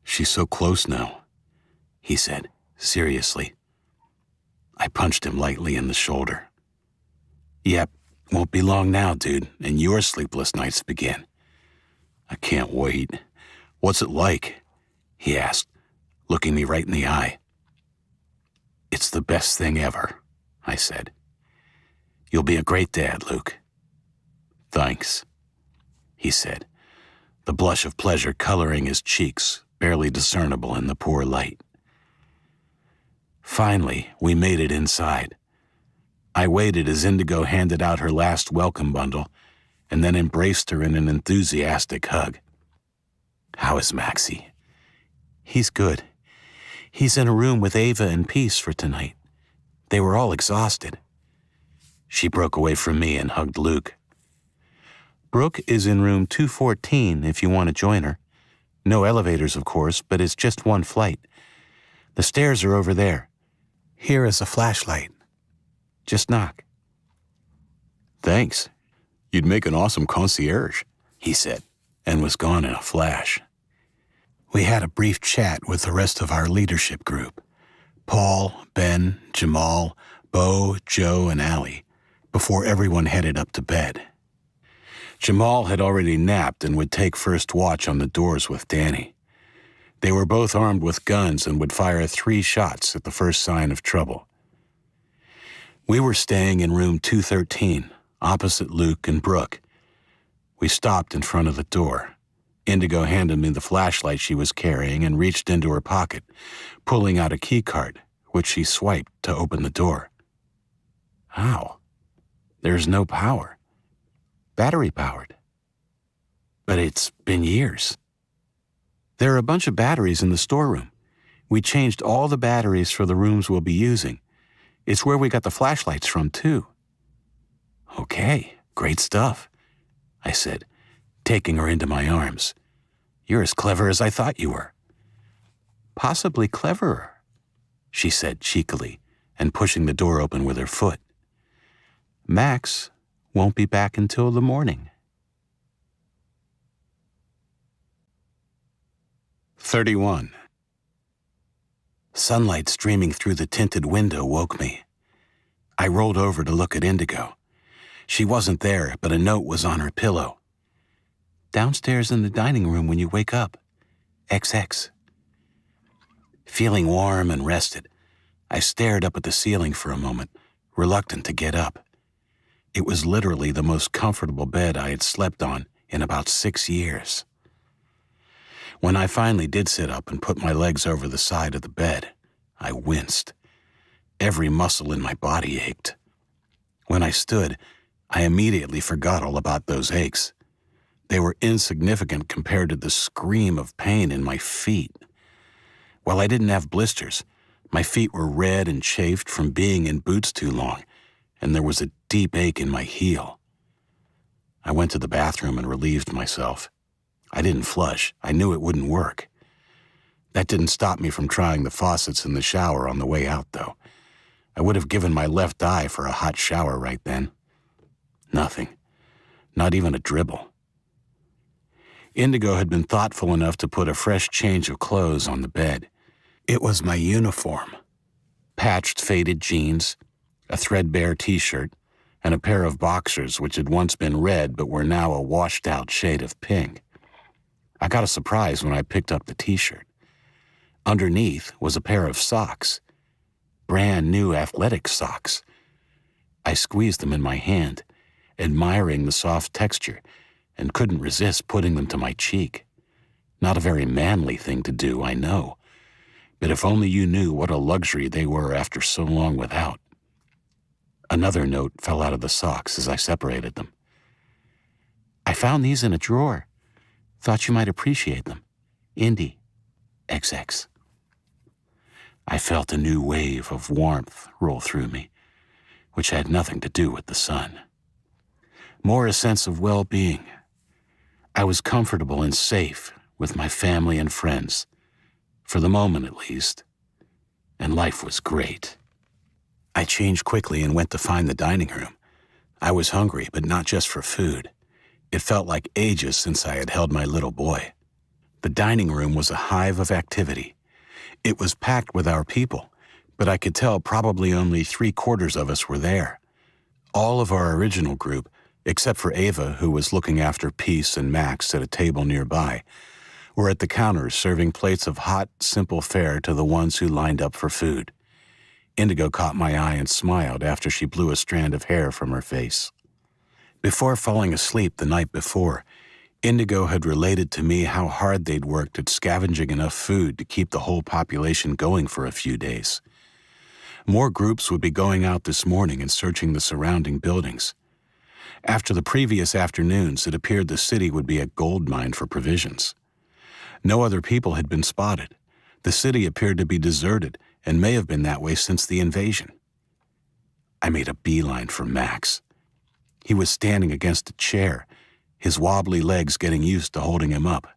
She's so close now," he said, seriously. I punched him lightly in the shoulder. "Yep, won't be long now, dude, and your sleepless nights begin." "I can't wait. What's it like?" he asked, looking me right in the eye. "It's the best thing ever," I said. "You'll be a great dad, Luke." "Thanks," he said, the blush of pleasure coloring his cheeks, barely discernible in the poor light. Finally, we made it inside. I waited as Indigo handed out her last welcome bundle and then embraced her in an enthusiastic hug. "How is Maxie?" "He's good. He's in a room with Ava and Peace for tonight. They were all exhausted." She broke away from me and hugged Luke. "Brooke is in room 214 if you want to join her. No elevators, of course, but it's just one flight. The stairs are over there. Here is a flashlight. Just knock." "Thanks. You'd make an awesome concierge," he said, and was gone in a flash. We had a brief chat with the rest of our leadership group: Paul, Ben, Jamal, Bo, Joe, and Allie, before everyone headed up to bed. Jamal had already napped and would take first watch on the doors with Danny. They were both armed with guns and would fire 3 shots at the first sign of trouble. We were staying in room 213, opposite Luke and Brooke. We stopped in front of the door. Indigo handed me the flashlight she was carrying and reached into her pocket, pulling out a key card, which she swiped to open the door. How? There's no power. Battery-powered. But it's been years. There are a bunch of batteries in the storeroom. We changed all the batteries for the rooms we'll be using. It's where we got the flashlights from, too. Okay, great stuff, I said, taking her into my arms. You're as clever as I thought you were. Possibly cleverer, she said cheekily, and pushing the door open with her foot. Max won't be back until the morning. 31. Sunlight streaming through the tinted window woke me. I rolled over to look at Indigo. She wasn't there, but a note was on her pillow. Downstairs in the dining room when you wake up. XX. Feeling warm and rested, I stared up at the ceiling for a moment, reluctant to get up. It was literally the most comfortable bed I had slept on in about 6 years. When I finally did sit up and put my legs over the side of the bed, I winced. Every muscle in my body ached. When I stood, I immediately forgot all about those aches. They were insignificant compared to the scream of pain in my feet. While I didn't have blisters, my feet were red and chafed from being in boots too long, and there was a deep ache in my heel. I went to the bathroom and relieved myself. I didn't flush. I knew it wouldn't work. That didn't stop me from trying the faucets in the shower on the way out, though. I would have given my left eye for a hot shower right then. Nothing. Not even a dribble. Indigo had been thoughtful enough to put a fresh change of clothes on the bed. It was my uniform. Patched faded jeans, a threadbare t-shirt, and a pair of boxers which had once been red but were now a washed-out shade of pink. I got a surprise when I picked up the t-shirt. Underneath was a pair of socks. Brand new athletic socks. I squeezed them in my hand, admiring the soft texture, and couldn't resist putting them to my cheek. Not a very manly thing to do, I know, but if only you knew what a luxury they were after so long without. Another note fell out of the socks as I separated them. I found these in a drawer. Thought you might appreciate them. Indy, XX. I felt a new wave of warmth roll through me, which had nothing to do with the sun. More a sense of well-being. I was comfortable and safe with my family and friends, for the moment at least, and life was great. I changed quickly and went to find the dining room. I was hungry, but not just for food. It felt like ages since I had held my little boy. The dining room was a hive of activity. It was packed with our people, but I could tell probably only 3/4 of us were there. All of our original group, except for Ava, who was looking after Peace and Max at a table nearby, were at the counters serving plates of hot, simple fare to the ones who lined up for food. Indigo caught my eye and smiled after she blew a strand of hair from her face. Before falling asleep the night before, Indigo had related to me how hard they'd worked at scavenging enough food to keep the whole population going for a few days. More groups would be going out this morning and searching the surrounding buildings. After the previous afternoons, it appeared the city would be a gold mine for provisions. No other people had been spotted. The city appeared to be deserted and may have been that way since the invasion. I made a beeline for Max. He was standing against a chair, his wobbly legs getting used to holding him up.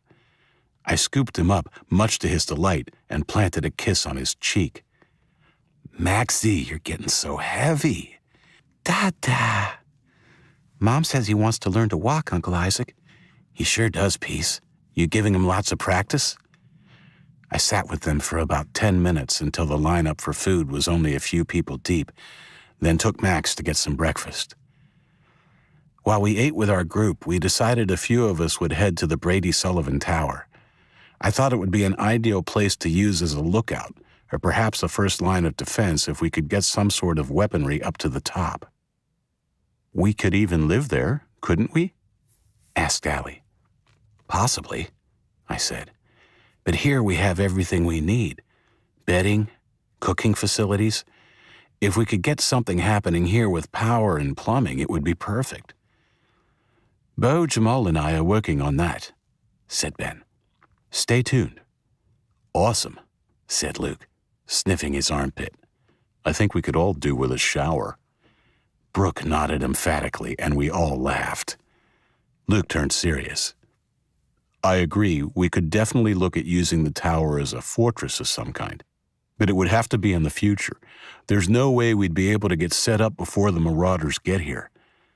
I scooped him up, much to his delight, and planted a kiss on his cheek. "Maxie, you're getting so heavy." "Dada." "Mom says he wants to learn to walk, Uncle Isaac." "He sure does, Peace. You giving him lots of practice?" I sat with them for about 10 minutes until the lineup for food was only a few people deep, then took Max to get some breakfast. While we ate with our group, we decided a few of us would head to the Brady Sullivan Tower. I thought it would be an ideal place to use as a lookout, or perhaps a first line of defense if we could get some sort of weaponry up to the top. We could even live there, couldn't we? Asked Allie. "Possibly," I said. "But here we have everything we need. Bedding, cooking facilities. If we could get something happening here with power and plumbing, it would be perfect." "Bo, Jamal, and I are working on that," said Ben. "Stay tuned." "Awesome," said Luke, sniffing his armpit. "I think we could all do with a shower." Brooke nodded emphatically, and we all laughed. Luke turned serious. "I agree, we could definitely look at using the tower as a fortress of some kind. But it would have to be in the future. There's no way we'd be able to get set up before the marauders get here.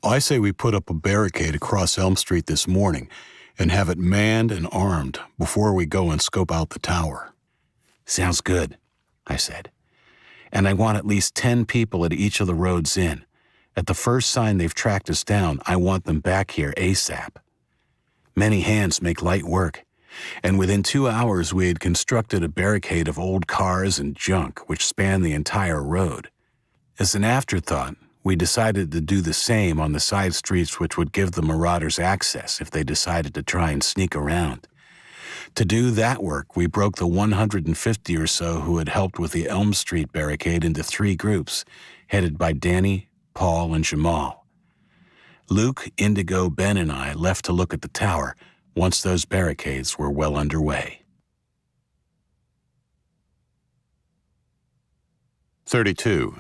I say we put up a barricade across Elm Street this morning and have it manned and armed before we go and scope out the tower." "Sounds good," I said. "And I want at least 10 people at each of the roads in. At the first sign they've tracked us down, I want them back here ASAP. Many hands make light work, and within 2 hours we had constructed a barricade of old cars and junk which spanned the entire road. As an afterthought, we decided to do the same on the side streets which would give the marauders access if they decided to try and sneak around. To do that work, we broke the 150 or so who had helped with the Elm Street barricade into 3 groups, headed by Danny, Paul, and Jamal. Luke, Indigo, Ben, and I left to look at the tower once those barricades were well underway. 32.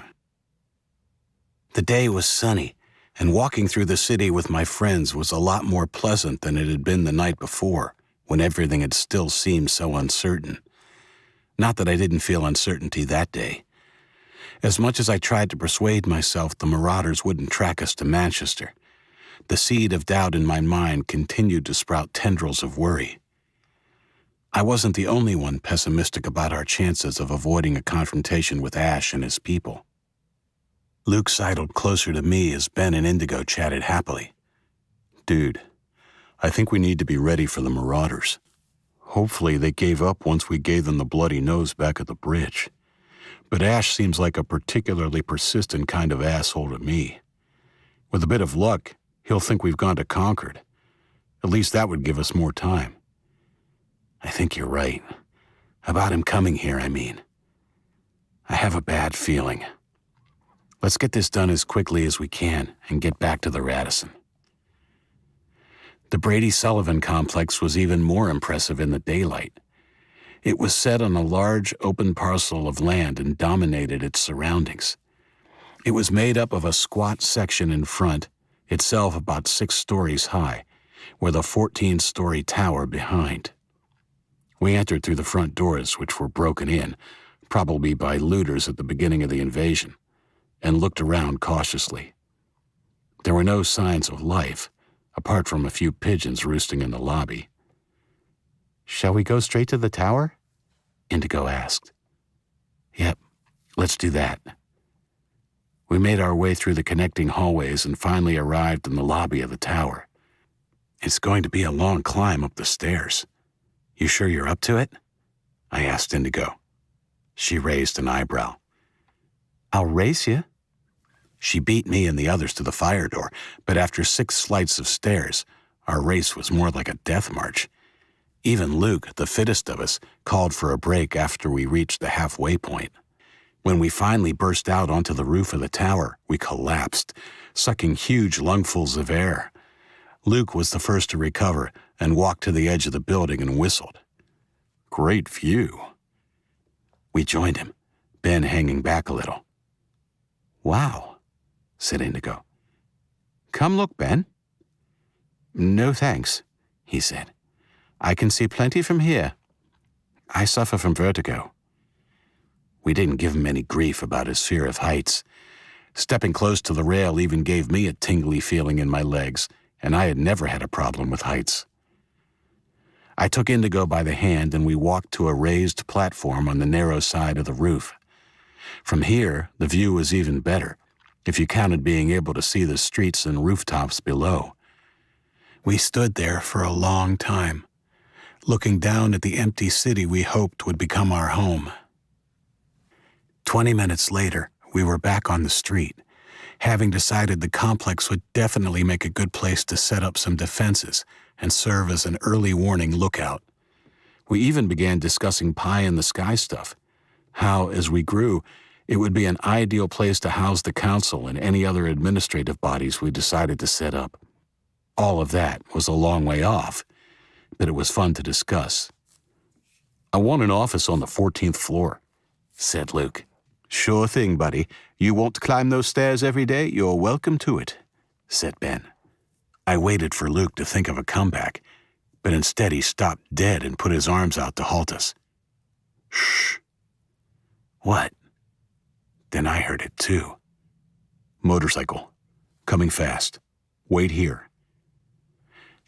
The day was sunny, and walking through the city with my friends was a lot more pleasant than it had been the night before, when everything had still seemed so uncertain. Not that I didn't feel uncertainty that day. As much as I tried to persuade myself the marauders wouldn't track us to Manchester, the seed of doubt in my mind continued to sprout tendrils of worry. I wasn't the only one pessimistic about our chances of avoiding a confrontation with Ash and his people. Luke sidled closer to me as Ben and Indigo chatted happily. "Dude, I think we need to be ready for the marauders. Hopefully they gave up once we gave them the bloody nose back at the bridge. But Ash seems like a particularly persistent kind of asshole to me. With a bit of luck, he'll think we've gone to Concord. At least that would give us more time." "I think you're right. About him coming here, I mean. I have a bad feeling. Let's get this done as quickly as we can and get back to the Radisson." The Brady Sullivan complex was even more impressive in the daylight. It was set on a large open parcel of land and dominated its surroundings. It was made up of a squat section in front, itself about 6 stories high, with a 14-story tower behind. We entered through the front doors, which were broken in, probably by looters at the beginning of the invasion, and looked around cautiously. There were no signs of life, apart from a few pigeons roosting in the lobby. "Shall we go straight to the tower?" Indigo asked. "Yep, let's do that." We made our way through the connecting hallways and finally arrived in the lobby of the tower. "It's going to be a long climb up the stairs. You sure you're up to it?" I asked Indigo. She raised an eyebrow. "I'll race you." She beat me and the others to the fire door, but after 6 flights of stairs, our race was more like a death march. Even Luke, the fittest of us, called for a break after we reached the halfway point. When we finally burst out onto the roof of the tower, we collapsed, sucking huge lungfuls of air. Luke was the first to recover and walked to the edge of the building and whistled. "Great view." We joined him, Ben hanging back a little. "Wow," said Indigo. "Come look, Ben." "No thanks," he said. I can see plenty from here. I suffer from vertigo. We didn't give him any grief about his fear of heights. Stepping close to the rail even gave me a tingly feeling in my legs, and I had never had a problem with heights. I took Indigo by the hand and we walked to a raised platform on the narrow side of the roof. From here, the view was even better, if you counted being able to see the streets and rooftops below. We stood there for a long time, looking down at the empty city we hoped would become our home. 20 minutes later, we were back on the street, having decided the complex would definitely make a good place to set up some defenses and serve as an early warning lookout. We even began discussing pie-in-the-sky stuff, how, as we grew, it would be an ideal place to house the council and any other administrative bodies we decided to set up. All of that was a long way off, but it was fun to discuss. I want an office on the 14th floor, said Luke. Sure thing, buddy. You want to climb those stairs every day? You're welcome to it, said Ben. I waited for Luke to think of a comeback, but instead he stopped dead and put his arms out to halt us. Shh. What? Then I heard it too. Motorcycle. Coming fast. Wait here.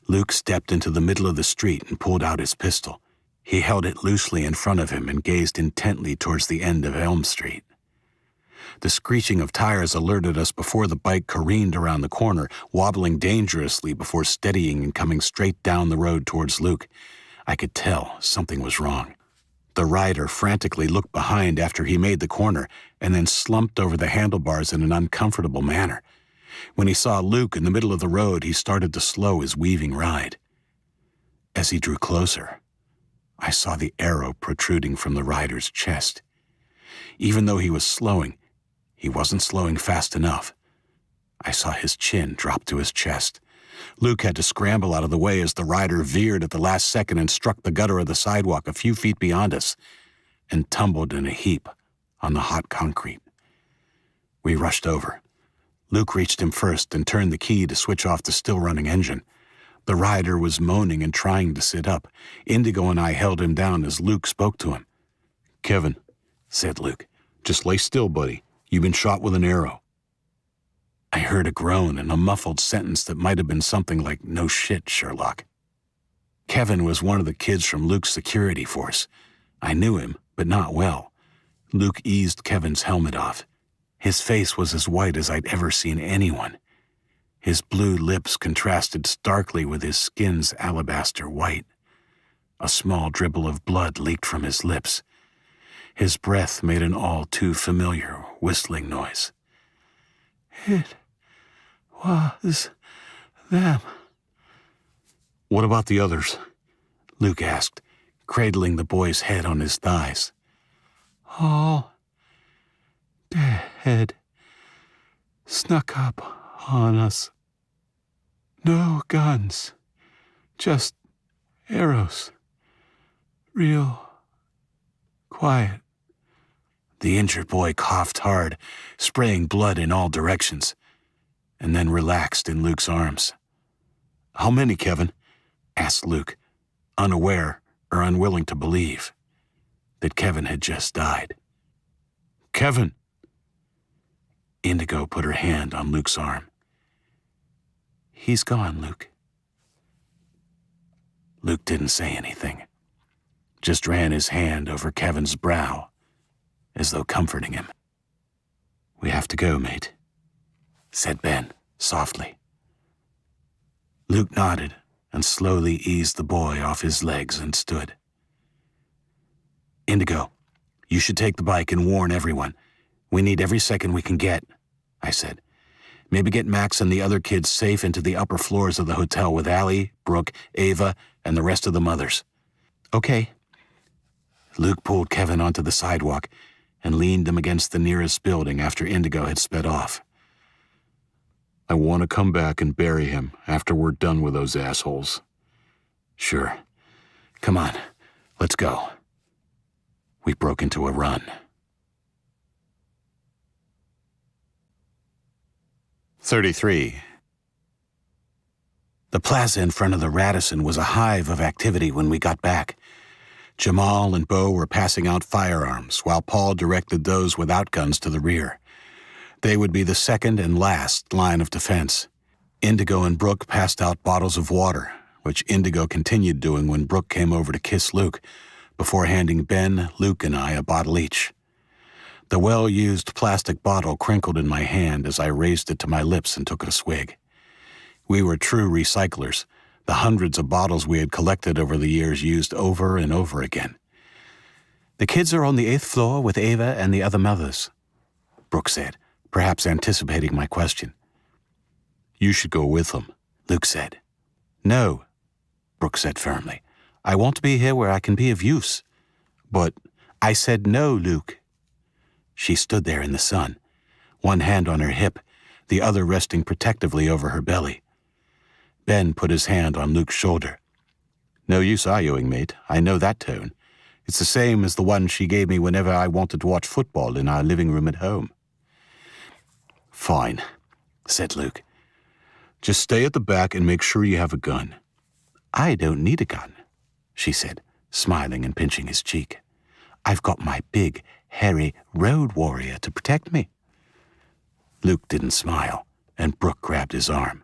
Luke stepped into the middle of the street and pulled out his pistol. He held it loosely in front of him and gazed intently towards the end of Elm Street. The screeching of tires alerted us before the bike careened around the corner, wobbling dangerously before steadying and coming straight down the road towards Luke. I could tell something was wrong. The rider frantically looked behind after he made the corner and then slumped over the handlebars in an uncomfortable manner. When he saw Luke in the middle of the road, he started to slow his weaving ride. As he drew closer, I saw the arrow protruding from the rider's chest. Even though he was slowing, he wasn't slowing fast enough. I saw his chin drop to his chest. Luke had to scramble out of the way as the rider veered at the last second and struck the gutter of the sidewalk a few feet beyond us and tumbled in a heap on the hot concrete. We rushed over. Luke reached him first and turned the key to switch off the still-running engine. The rider was moaning and trying to sit up. Indigo and I held him down as Luke spoke to him. Kevin, said Luke, just lay still, buddy. You've been shot with an arrow. I heard a groan and a muffled sentence that might have been something like, "No shit, Sherlock." Kevin was one of the kids from Luke's security force. I knew him, but not well. Luke eased Kevin's helmet off. His face was as white as I'd ever seen anyone. His blue lips contrasted starkly with his skin's alabaster white. A small dribble of blood leaked from his lips. His breath made an all-too-familiar whistling noise. "It was them." What about the others? Luke asked, cradling the boy's head on his thighs. "All dead. Snuck up on us. No guns. Just arrows. Real quiet." The injured boy coughed hard, spraying blood in all directions, and then relaxed in Luke's arms. How many, Kevin? Asked Luke, unaware or unwilling to believe that Kevin had just died. Kevin! Indigo put her hand on Luke's arm. "He's gone, Luke." Luke didn't say anything, just ran his hand over Kevin's brow, as though comforting him. "We have to go, mate," said Ben softly. Luke nodded and slowly eased the boy off his legs and stood. "Indigo, you should take the bike and warn everyone. We need every second we can get," I said. "Maybe get Max and the other kids safe into the upper floors of the hotel with Allie, Brooke, Ava, and the rest of the mothers." "Okay." Luke pulled Kevin onto the sidewalk and leaned him against the nearest building after Indigo had sped off. "I want to come back and bury him after we're done with those assholes." "Sure. Come on, let's go." We broke into a run. 33. The plaza in front of the Radisson was a hive of activity when we got back. Jamal and Bo were passing out firearms, while Paul directed those without guns to the rear. They would be the second and last line of defense. Indigo and Brooke passed out bottles of water, which Indigo continued doing when Brooke came over to kiss Luke, before handing Ben, Luke, and I a bottle each. The well-used plastic bottle crinkled in my hand as I raised it to my lips and took a swig. We were true recyclers, the hundreds of bottles we had collected over the years used over and over again. "The kids are on the 8th floor with Ava and the other mothers," Brooke said, perhaps anticipating my question. "You should go with them," Luke said. "No," Brooke said firmly. "I want to be here where I can be of use." "But—" "I said no, Luke." She stood there in the sun, one hand on her hip, the other resting protectively over her belly. Ben put his hand on Luke's shoulder. "No use arguing, mate. I know that tone. It's the same as the one she gave me whenever I wanted to watch football in our living room at home." "Fine," said Luke. "Just stay at the back and make sure you have a gun." "I don't need a gun," she said, smiling and pinching his cheek. "I've got my big, hairy road warrior to protect me." Luke didn't smile, and Brooke grabbed his arm.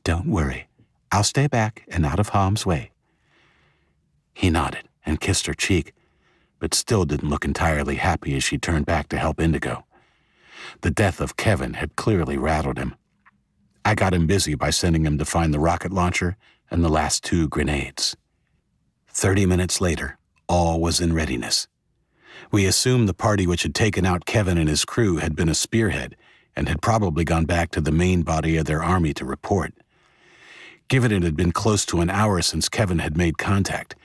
"Don't worry. I'll stay back and out of harm's way." He nodded and kissed her cheek, but still didn't look entirely happy as she turned back to help Indigo. The death of Kevin had clearly rattled him. I got him busy by sending him to find the rocket launcher and the last 2 grenades. 30 minutes later, all was in readiness. We assumed the party which had taken out Kevin and his crew had been a spearhead and had probably gone back to the main body of their army to report. Given it had been close to an hour since Kevin had made contact,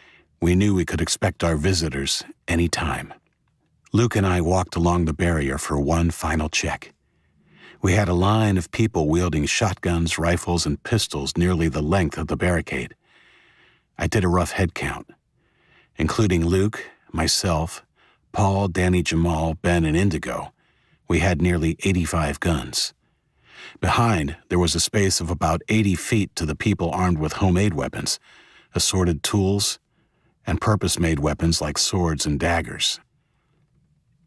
we knew we could expect our visitors any time. Luke and I walked along the barrier for one final check. We had a line of people wielding shotguns, rifles, and pistols nearly the length of the barricade. I did a rough head count. Including Luke, myself, Paul, Danny, Jamal, Ben, and Indigo, we had nearly 85 guns. Behind, there was a space of about 80 feet to the people armed with homemade weapons, assorted tools, and purpose-made weapons like swords and daggers.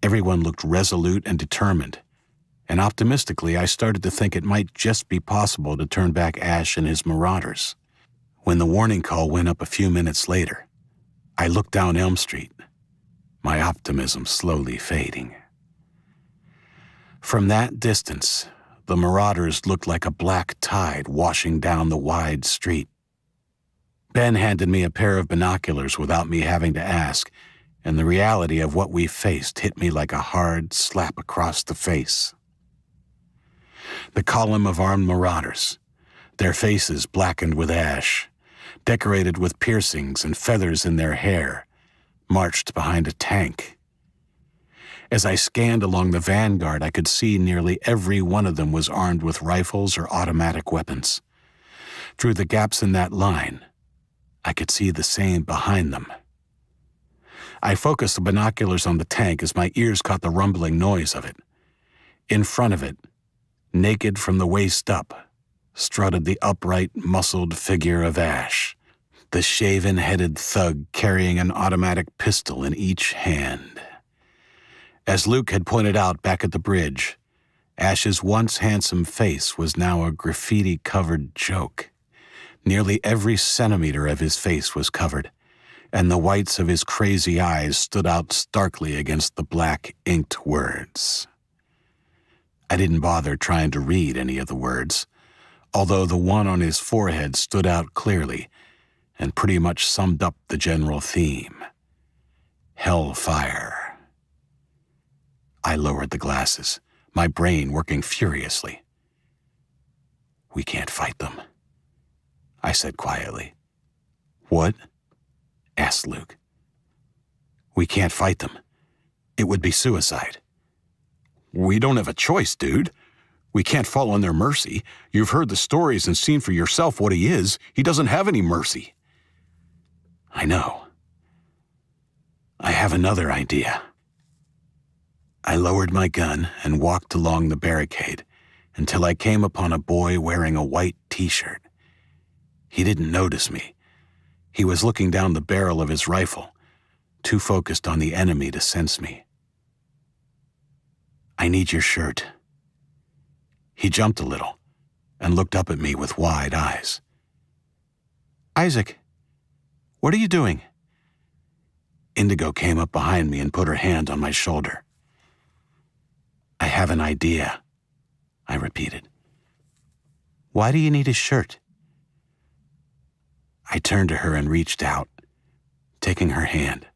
Everyone looked resolute and determined, and optimistically I started to think it might just be possible to turn back Ash and his marauders. When the warning call went up a few minutes later, I looked down Elm Street, my optimism slowly fading. From that distance, the marauders looked like a black tide washing down the wide street. Ben handed me a pair of binoculars without me having to ask, and the reality of what we faced hit me like a hard slap across the face. The column of armed marauders, their faces blackened with ash, decorated with piercings and feathers in their hair, marched behind a tank. As I scanned along the vanguard, I could see nearly every one of them was armed with rifles or automatic weapons. Through the gaps in that line, I could see the same behind them. I focused the binoculars on the tank as my ears caught the rumbling noise of it. In front of it, naked from the waist up, strutted the upright, muscled figure of Ash, the shaven-headed thug carrying an automatic pistol in each hand. As Luke had pointed out back at the bridge, Ash's once handsome face was now a graffiti-covered joke. Nearly every centimeter of his face was covered, and the whites of his crazy eyes stood out starkly against the black inked words. I didn't bother trying to read any of the words, although the one on his forehead stood out clearly and pretty much summed up the general theme. Hellfire. I lowered the glasses, my brain working furiously. "We can't fight them," I said quietly. "What?" asked Luke. "We can't fight them. It would be suicide." "We don't have a choice, dude. We can't fall on their mercy. You've heard the stories and seen for yourself what he is. He doesn't have any mercy." "I know. I have another idea." I lowered my gun and walked along the barricade until I came upon a boy wearing a white t-shirt. He didn't notice me. He was looking down the barrel of his rifle, too focused on the enemy to sense me. "I need your shirt." He jumped a little and looked up at me with wide eyes. "Isaac, what are you doing?" Indigo came up behind me and put her hand on my shoulder. "I have an idea," I repeated. "Why do you need his shirt?" I turned to her and reached out, taking her hand.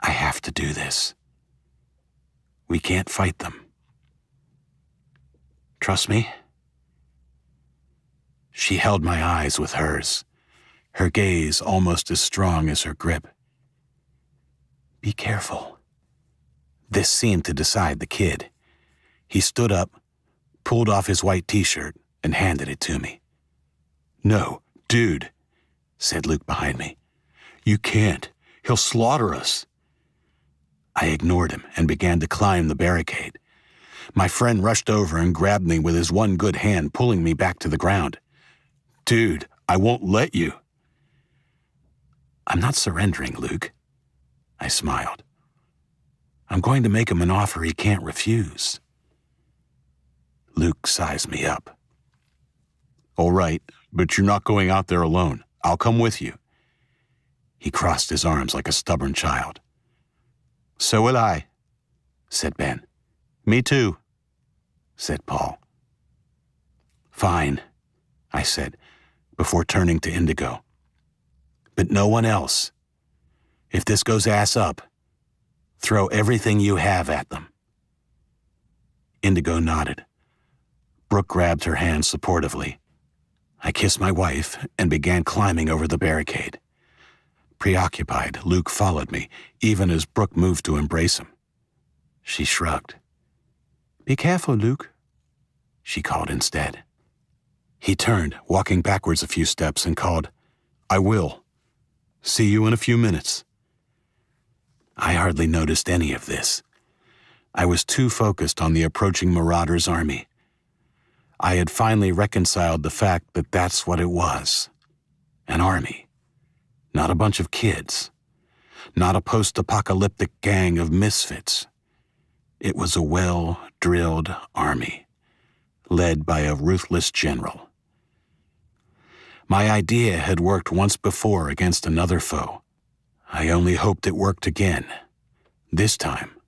"I have to do this. We can't fight them. Trust me?" She held my eyes with hers, her gaze almost as strong as her grip. "Be careful." This seemed to decide the kid. He stood up, pulled off his white t-shirt, and handed it to me. "No, dude," said Luke behind me. "You can't. He'll slaughter us." I ignored him and began to climb the barricade. My friend rushed over and grabbed me with his one good hand, pulling me back to the ground. "Dude, I won't let you." "I'm not surrendering, Luke." I smiled. "I'm going to make him an offer he can't refuse." Luke sized me up. "All right, but you're not going out there alone. I'll come with you." He crossed his arms like a stubborn child. "So will I," said Ben. "Me too," said Paul. "Fine," I said, before turning to Indigo. "But no one else. If this goes ass up, throw everything you have at them." Indigo nodded. Brooke grabbed her hand supportively. I kissed my wife and began climbing over the barricade. Preoccupied, Luke followed me, even as Brooke moved to embrace him. She shrugged. "Be careful, Luke," she called instead. He turned, walking backwards a few steps, and called, "I will. See you in a few minutes." I hardly noticed any of this. I was too focused on the approaching Marauders' army. I had finally reconciled the fact that that's what it was. An army. Not a bunch of kids. Not a post-apocalyptic gang of misfits. It was a well-drilled army, led by a ruthless general. My idea had worked once before against another foe. I only hoped it worked again, this time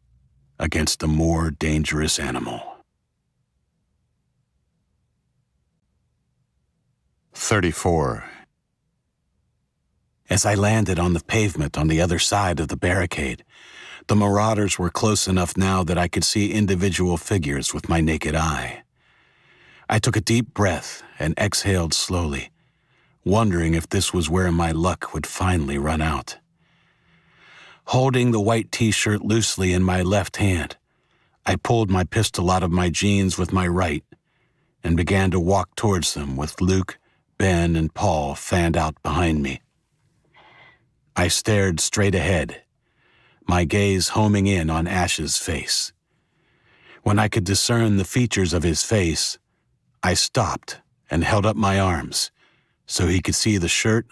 against a more dangerous animal. 34. As I landed on the pavement on the other side of the barricade, the Marauders were close enough now that I could see individual figures with my naked eye. I took a deep breath and exhaled slowly, wondering if this was where my luck would finally run out. Holding the white t-shirt loosely in my left hand, I pulled my pistol out of my jeans with my right and began to walk towards them with Luke, Ben, and Paul fanned out behind me. I stared straight ahead, my gaze homing in on Ash's face. When I could discern the features of his face, I stopped and held up my arms so he could see the shirt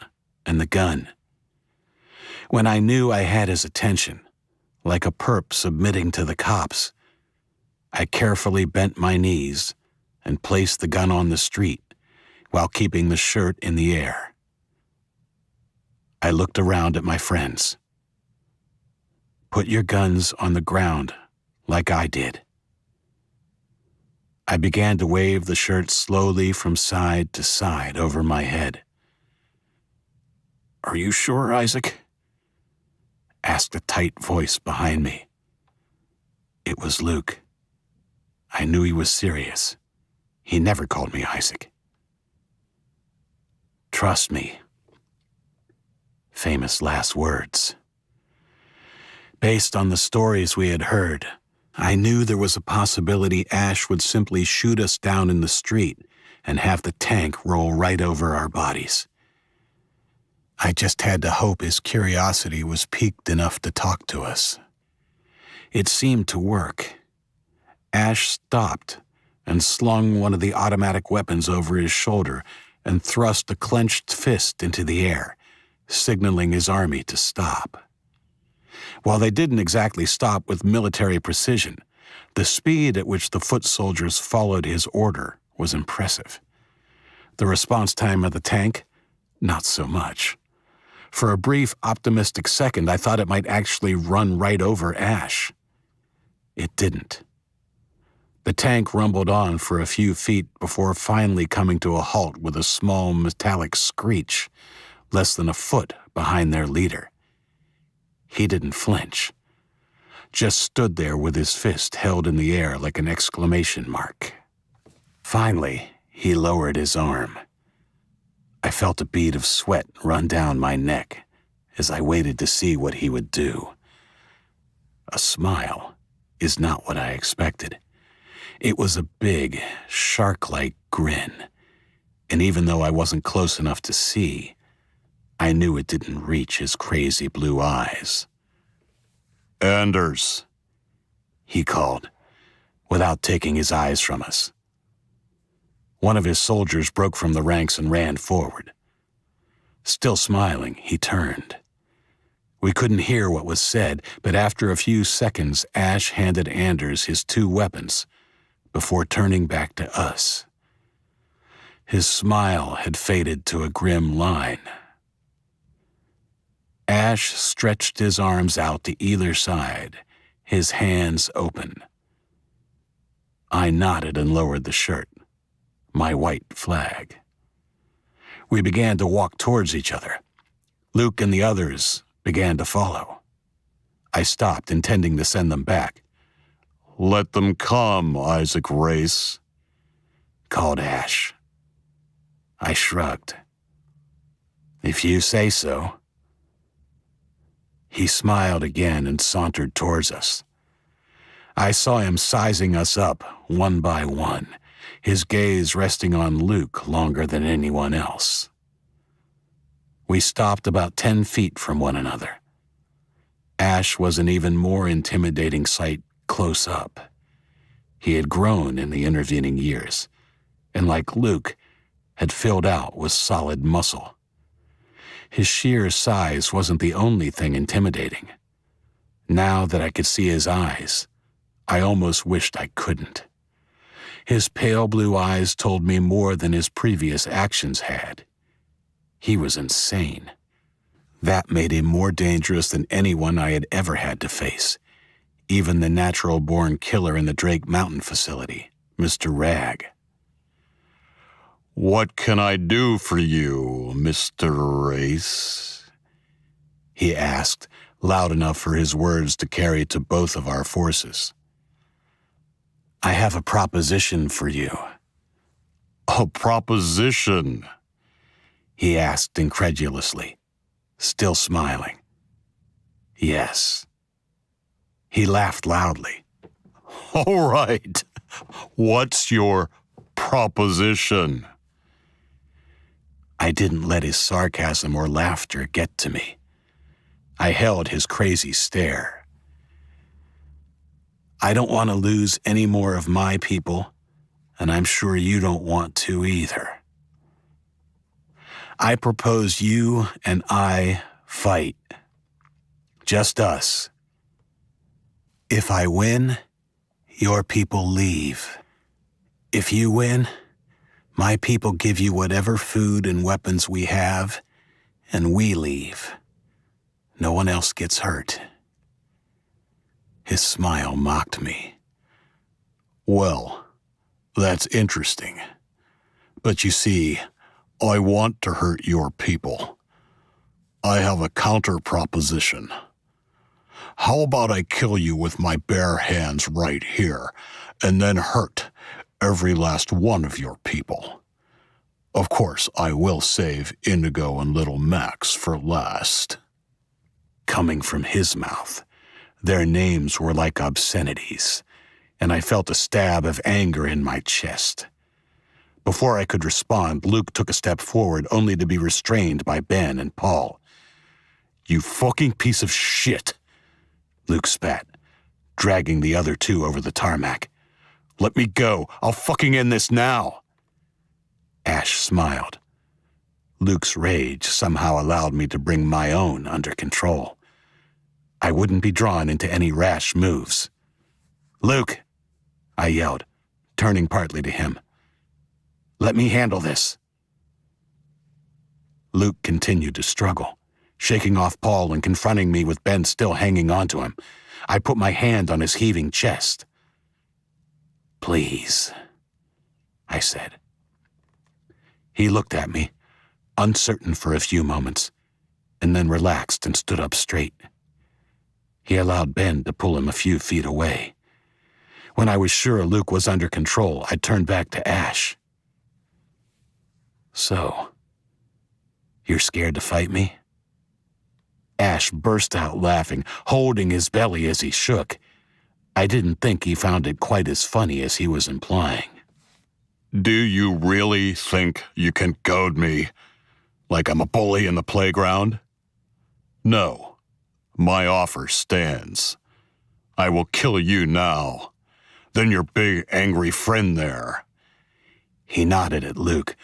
and the gun. When I knew I had his attention, like a perp submitting to the cops, I carefully bent my knees and placed the gun on the street while keeping the shirt in the air. I looked around at my friends. "Put your guns on the ground like I did." I began to wave the shirt slowly from side to side over my head. "Are you sure, Isaac?" asked a tight voice behind me. It was Luke. I knew he was serious. He never called me Isaac. "Trust me." Famous last words. Based on the stories we had heard, I knew there was a possibility Ash would simply shoot us down in the street and have the tank roll right over our bodies. I just had to hope his curiosity was piqued enough to talk to us. It seemed to work. Ash stopped and slung one of the automatic weapons over his shoulder and thrust a clenched fist into the air, signaling his army to stop. While they didn't exactly stop with military precision, the speed at which the foot soldiers followed his order was impressive. The response time of the tank, not so much. For a brief, optimistic second, I thought it might actually run right over Ash. It didn't. The tank rumbled on for a few feet before finally coming to a halt with a small metallic screech, less than a foot behind their leader. He didn't flinch, just stood there with his fist held in the air like an exclamation mark. Finally, he lowered his arm. I felt a bead of sweat run down my neck as I waited to see what he would do. A smile is not what I expected. It was a big, shark-like grin, and even though I wasn't close enough to see, I knew it didn't reach his crazy blue eyes. "Anders," he called, without taking his eyes from us. One of his soldiers broke from the ranks and ran forward. Still smiling, he turned. We couldn't hear what was said, but after a few seconds, Ash handed Anders his 2 weapons before turning back to us. His smile had faded to a grim line. Ash stretched his arms out to either side, his hands open. I nodded and lowered the shirt, my white flag. We began to walk towards each other. Luke and the others began to follow. I stopped, intending to send them back. "Let them come, Isaac Race," called Ash. I shrugged. "If you say so." He smiled again and sauntered towards us. I saw him sizing us up one by one, his gaze resting on Luke longer than anyone else. We stopped about 10 feet from one another. Ash was an even more intimidating sight close up. He had grown in the intervening years, and like Luke, had filled out with solid muscle. His sheer size wasn't the only thing intimidating. Now that I could see his eyes, I almost wished I couldn't. His pale blue eyes told me more than his previous actions had. He was insane. That made him more dangerous than anyone I had ever had to face, even the natural-born killer in the Drake Mountain facility, Mr. Rag. "What can I do for you, Mr. Race?" he asked, loud enough for his words to carry to both of our forces. "I have a proposition for you." "A proposition?" he asked incredulously, still smiling. "Yes." He laughed loudly. "All right. What's your proposition?" I didn't let his sarcasm or laughter get to me. I held his crazy stare. "I don't want to lose any more of my people, and I'm sure you don't want to either. I propose you and I fight. Just us. If I win, your people leave. If you win, my people give you whatever food and weapons we have, and we leave. No one else gets hurt." His smile mocked me. "Well, that's interesting. But you see, I want to hurt your people. I have a counter proposition. How about I kill you with my bare hands right here, and then hurt every last one of your people? Of course, I will save Indigo and Little Max for last." Coming from his mouth, their names were like obscenities, and I felt a stab of anger in my chest. Before I could respond, Luke took a step forward, only to be restrained by Ben and Paul. "You fucking piece of shit," Luke spat, dragging the other 2 over the tarmac. "Let me go. I'll fucking end this now." Ash smiled. Luke's rage somehow allowed me to bring my own under control. I wouldn't be drawn into any rash moves. "Luke," I yelled, turning partly to him. "Let me handle this." Luke continued to struggle, shaking off Paul and confronting me with Ben still hanging onto him. I put my hand on his heaving chest. "Please," I said. He looked at me, uncertain for a few moments, and then relaxed and stood up straight. He allowed Ben to pull him a few feet away. When I was sure Luke was under control, I turned back to Ash. "So, you're scared to fight me?" Ash burst out laughing, holding his belly as he shook. I didn't think he found it quite as funny as he was implying. Do you really think you can goad me like I'm a bully in the playground? No, my offer stands. I will kill you now, then your big angry friend there. He nodded at Luke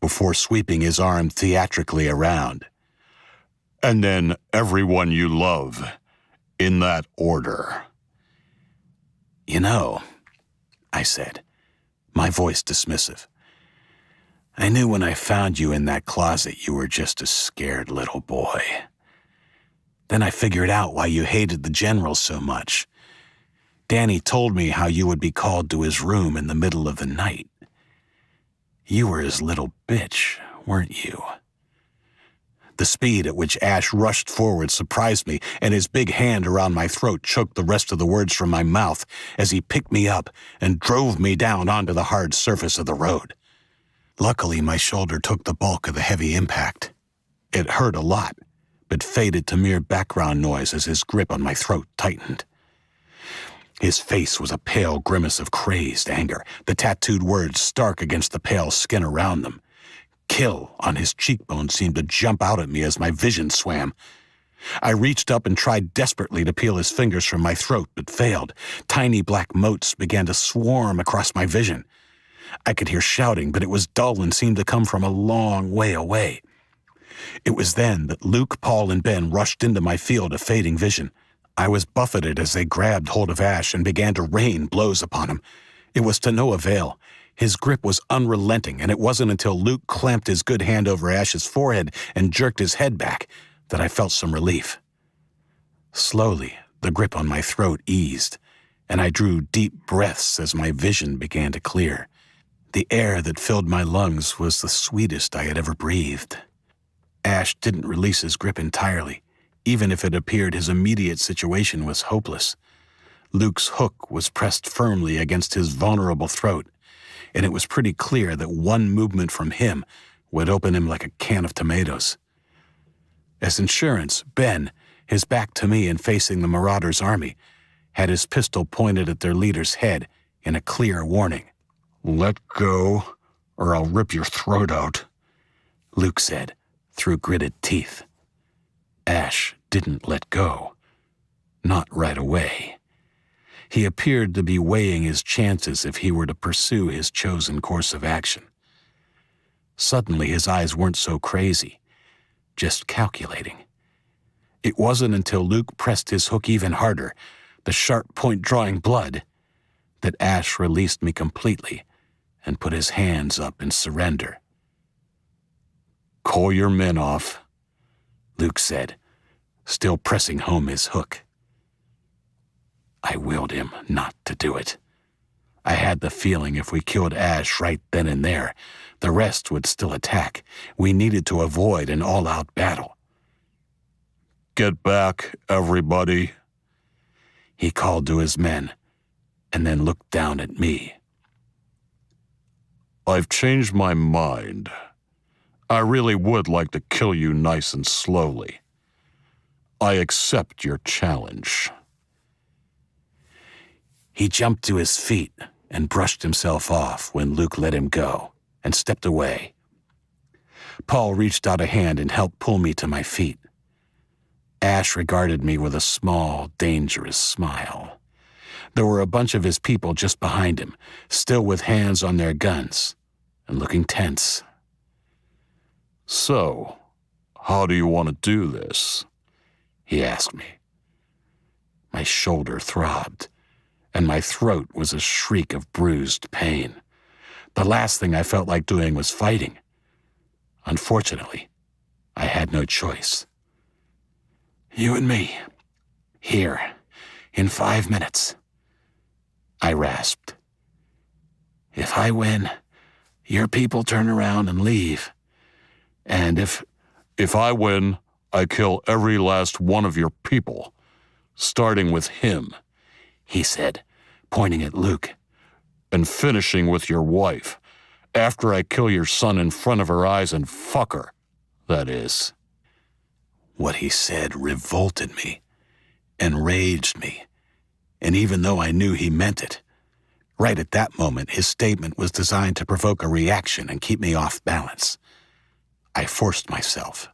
before sweeping his arm theatrically around. And then everyone you love, in that order. "You know," I said, my voice dismissive, "I knew when I found you in that closet you were just a scared little boy. Then I figured out why you hated the general so much. Danny told me how you would be called to his room in the middle of the night. You were his little bitch, weren't you?" The speed at which Ash rushed forward surprised me, and his big hand around my throat choked the rest of the words from my mouth as he picked me up and drove me down onto the hard surface of the road. Luckily, my shoulder took the bulk of the heavy impact. It hurt a lot, but faded to mere background noise as his grip on my throat tightened. His face was a pale grimace of crazed anger, the tattooed words stark against the pale skin around them. Kill on his cheekbone seemed to jump out at me as my vision swam. I reached up and tried desperately to peel his fingers from my throat, but failed. Tiny black motes began to swarm across my vision. I could hear shouting, but it was dull and seemed to come from a long way away. It was then that Luke, Paul, and Ben rushed into my field of fading vision. I was buffeted as they grabbed hold of Ash and began to rain blows upon him. It was to no avail. His grip was unrelenting, and it wasn't until Luke clamped his good hand over Ash's forehead and jerked his head back that I felt some relief. Slowly, the grip on my throat eased, and I drew deep breaths as my vision began to clear. The air that filled my lungs was the sweetest I had ever breathed. Ash didn't release his grip entirely, even if it appeared his immediate situation was hopeless. Luke's hook was pressed firmly against his vulnerable throat, and it was pretty clear that one movement from him would open him like a can of tomatoes. As insurance, Ben, his back to me and facing the Marauders' army, had his pistol pointed at their leader's head in a clear warning. "Let go, or I'll rip your throat out," Luke said, through gritted teeth. Ash didn't let go. Not right away. He appeared to be weighing his chances if he were to pursue his chosen course of action. Suddenly, his eyes weren't so crazy, just calculating. It wasn't until Luke pressed his hook even harder, the sharp point drawing blood, that Ash released me completely and put his hands up in surrender. "Call your men off," Luke said, still pressing home his hook. I willed him not to do it. I had the feeling if we killed Ash right then and there, the rest would still attack. We needed to avoid an all-out battle. "Get back, everybody," he called to his men, and then looked down at me. "I've changed my mind. I really would like to kill you nice and slowly. I accept your challenge." He jumped to his feet and brushed himself off when Luke let him go and stepped away. Paul reached out a hand and helped pull me to my feet. Ash regarded me with a small, dangerous smile. There were a bunch of his people just behind him, still with hands on their guns and looking tense. So, how do you want to do this? He asked me. My shoulder throbbed, and my throat was a shriek of bruised pain. The last thing I felt like doing was fighting. Unfortunately, I had no choice. You and me, here, in 5 minutes, I rasped. If I win, your people turn around and leave. And if I win, I kill every last one of your people, starting with him, he said, pointing at Luke, and finishing with your wife, after I kill your son in front of her eyes and fuck her, that is. What he said revolted me, enraged me, and even though I knew he meant it, right at that moment his statement was designed to provoke a reaction and keep me off balance. I forced myself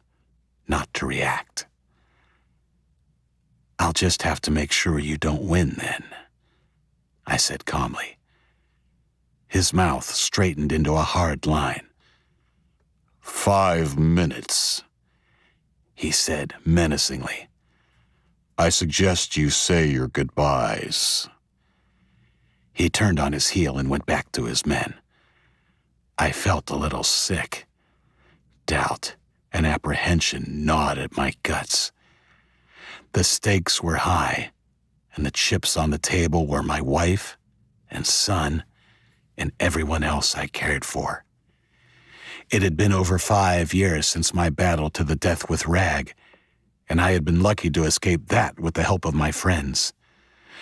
not to react. I'll just have to make sure you don't win then, I said calmly. His mouth straightened into a hard line. 5 minutes, he said menacingly. I suggest you say your goodbyes. He turned on his heel and went back to his men. I felt a little sick. Doubt and apprehension gnawed at my guts. The stakes were high, and the chips on the table were my wife and son and everyone else I cared for. It had been over 5 years since my battle to the death with Rag, and I had been lucky to escape that with the help of my friends.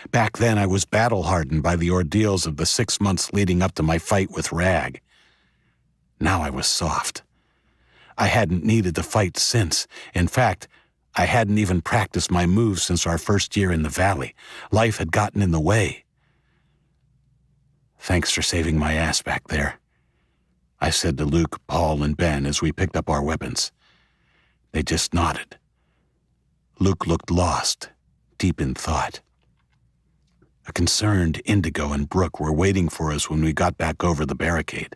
Back then I was battle-hardened by the ordeals of the 6 months leading up to my fight with Rag. Now I was soft. I hadn't needed to fight since. In fact, I hadn't even practiced my moves since our first year in the valley. Life had gotten in the way. Thanks for saving my ass back there, I said to Luke, Paul, and Ben as we picked up our weapons. They just nodded. Luke looked lost, deep in thought. A concerned Indigo and Brooke were waiting for us when we got back over the barricade.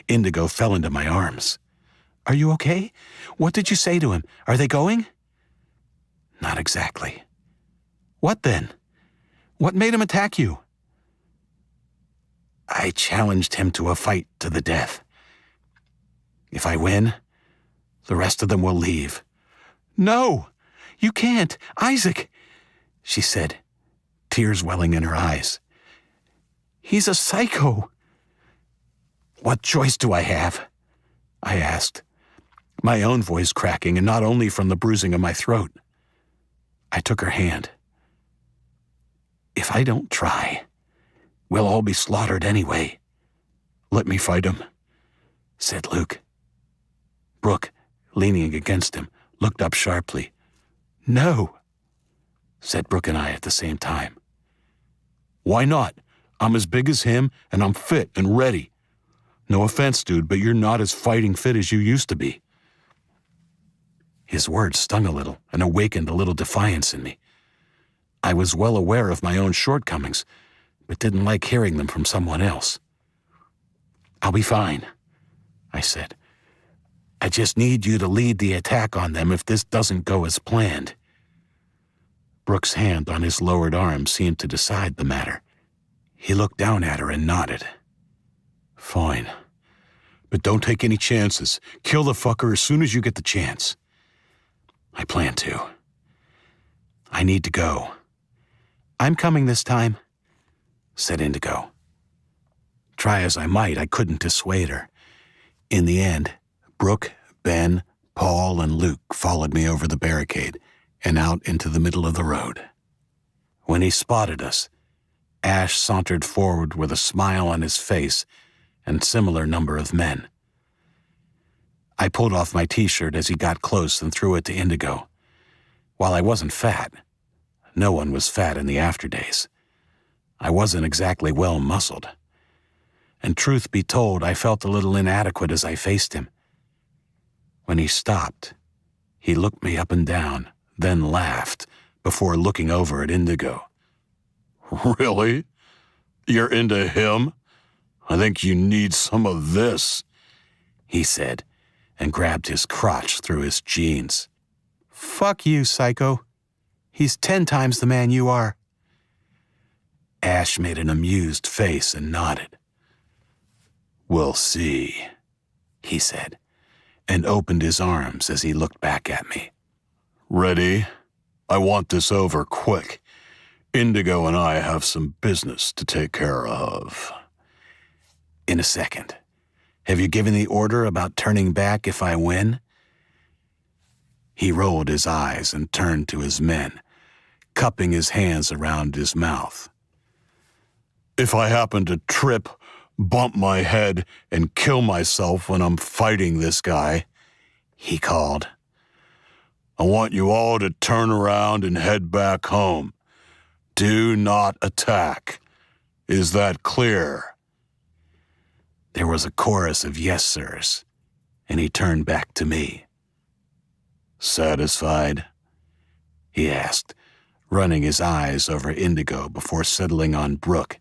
Indigo fell into my arms. Are you okay? What did you say to him? Are they going? Not exactly. What then? What made him attack you? I challenged him to a fight to the death. If I win, the rest of them will leave. No, you can't, Isaac, she said, tears welling in her eyes. He's a psycho. What choice do I have? I asked, my own voice cracking, and not only from the bruising of my throat. I took her hand. If I don't try, we'll all be slaughtered anyway. Let me fight him, said Luke. Brooke, leaning against him, looked up sharply. No, said Brooke and I at the same time. Why not? I'm as big as him, and I'm fit and ready. No offense, dude, but you're not as fighting fit as you used to be. His words stung a little and awakened a little defiance in me. I was well aware of my own shortcomings, but didn't like hearing them from someone else. I'll be fine, I said. I just need you to lead the attack on them if this doesn't go as planned. Brooke's hand on his lowered arm seemed to decide the matter. He looked down at her and nodded. Fine. But don't take any chances. Kill the fucker as soon as you get the chance. I plan to. I need to go. I'm coming this time, said Indigo. Try as I might, I couldn't dissuade her. In the end, Brooke, Ben, Paul, and Luke followed me over the barricade and out into the middle of the road. When he spotted us, Ash sauntered forward with a smile on his face and similar number of men. I pulled off my t-shirt as he got close and threw it to Indigo. While I wasn't fat, no one was fat in the after days. I wasn't exactly well muscled. And truth be told, I felt a little inadequate as I faced him. When he stopped, he looked me up and down, then laughed, before looking over at Indigo. Really? You're into him? I think you need some of this, he said, and grabbed his crotch through his jeans. "Fuck you, psycho. He's 10 times the man you are." Ash made an amused face and nodded. "We'll see," he said, and opened his arms as he looked back at me. Ready? I want this over quick. Indigo and I have some business to take care of. "In a second. Have you given the order about turning back if I win?" He rolled his eyes and turned to his men, cupping his hands around his mouth. If I happen to trip, bump my head, and kill myself when I'm fighting this guy," he called, "I want you all to turn around and head back home. Do not attack. Is that clear?" There was a chorus of yes, sirs, and he turned back to me. "Satisfied?" he asked, running his eyes over Indigo before settling on Brooke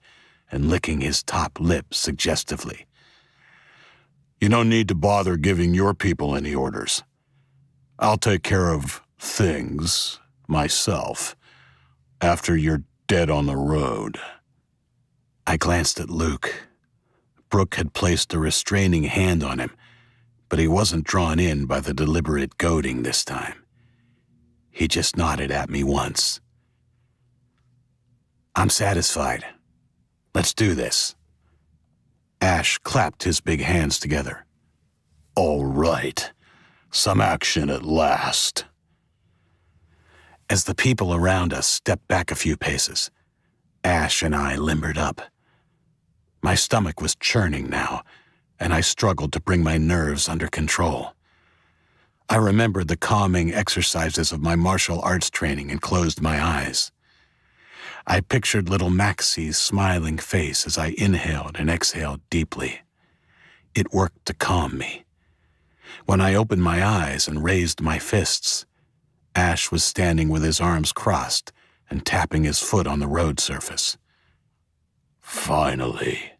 and licking his top lip suggestively. You don't need to bother giving your people any orders. I'll take care of things myself after you're dead on the road. I glanced at Luke. Brooke had placed a restraining hand on him, but he wasn't drawn in by the deliberate goading this time. He just nodded at me once. "I'm satisfied. Let's do this." Ash clapped his big hands together. All right. Some action at last. As the people around us stepped back a few paces, Ash and I limbered up. My stomach was churning now, and I struggled to bring my nerves under control. I remembered the calming exercises of my martial arts training and closed my eyes. I pictured little Maxie's smiling face as I inhaled and exhaled deeply. It worked to calm me. When I opened my eyes and raised my fists, Ash was standing with his arms crossed and tapping his foot on the road surface. Finally.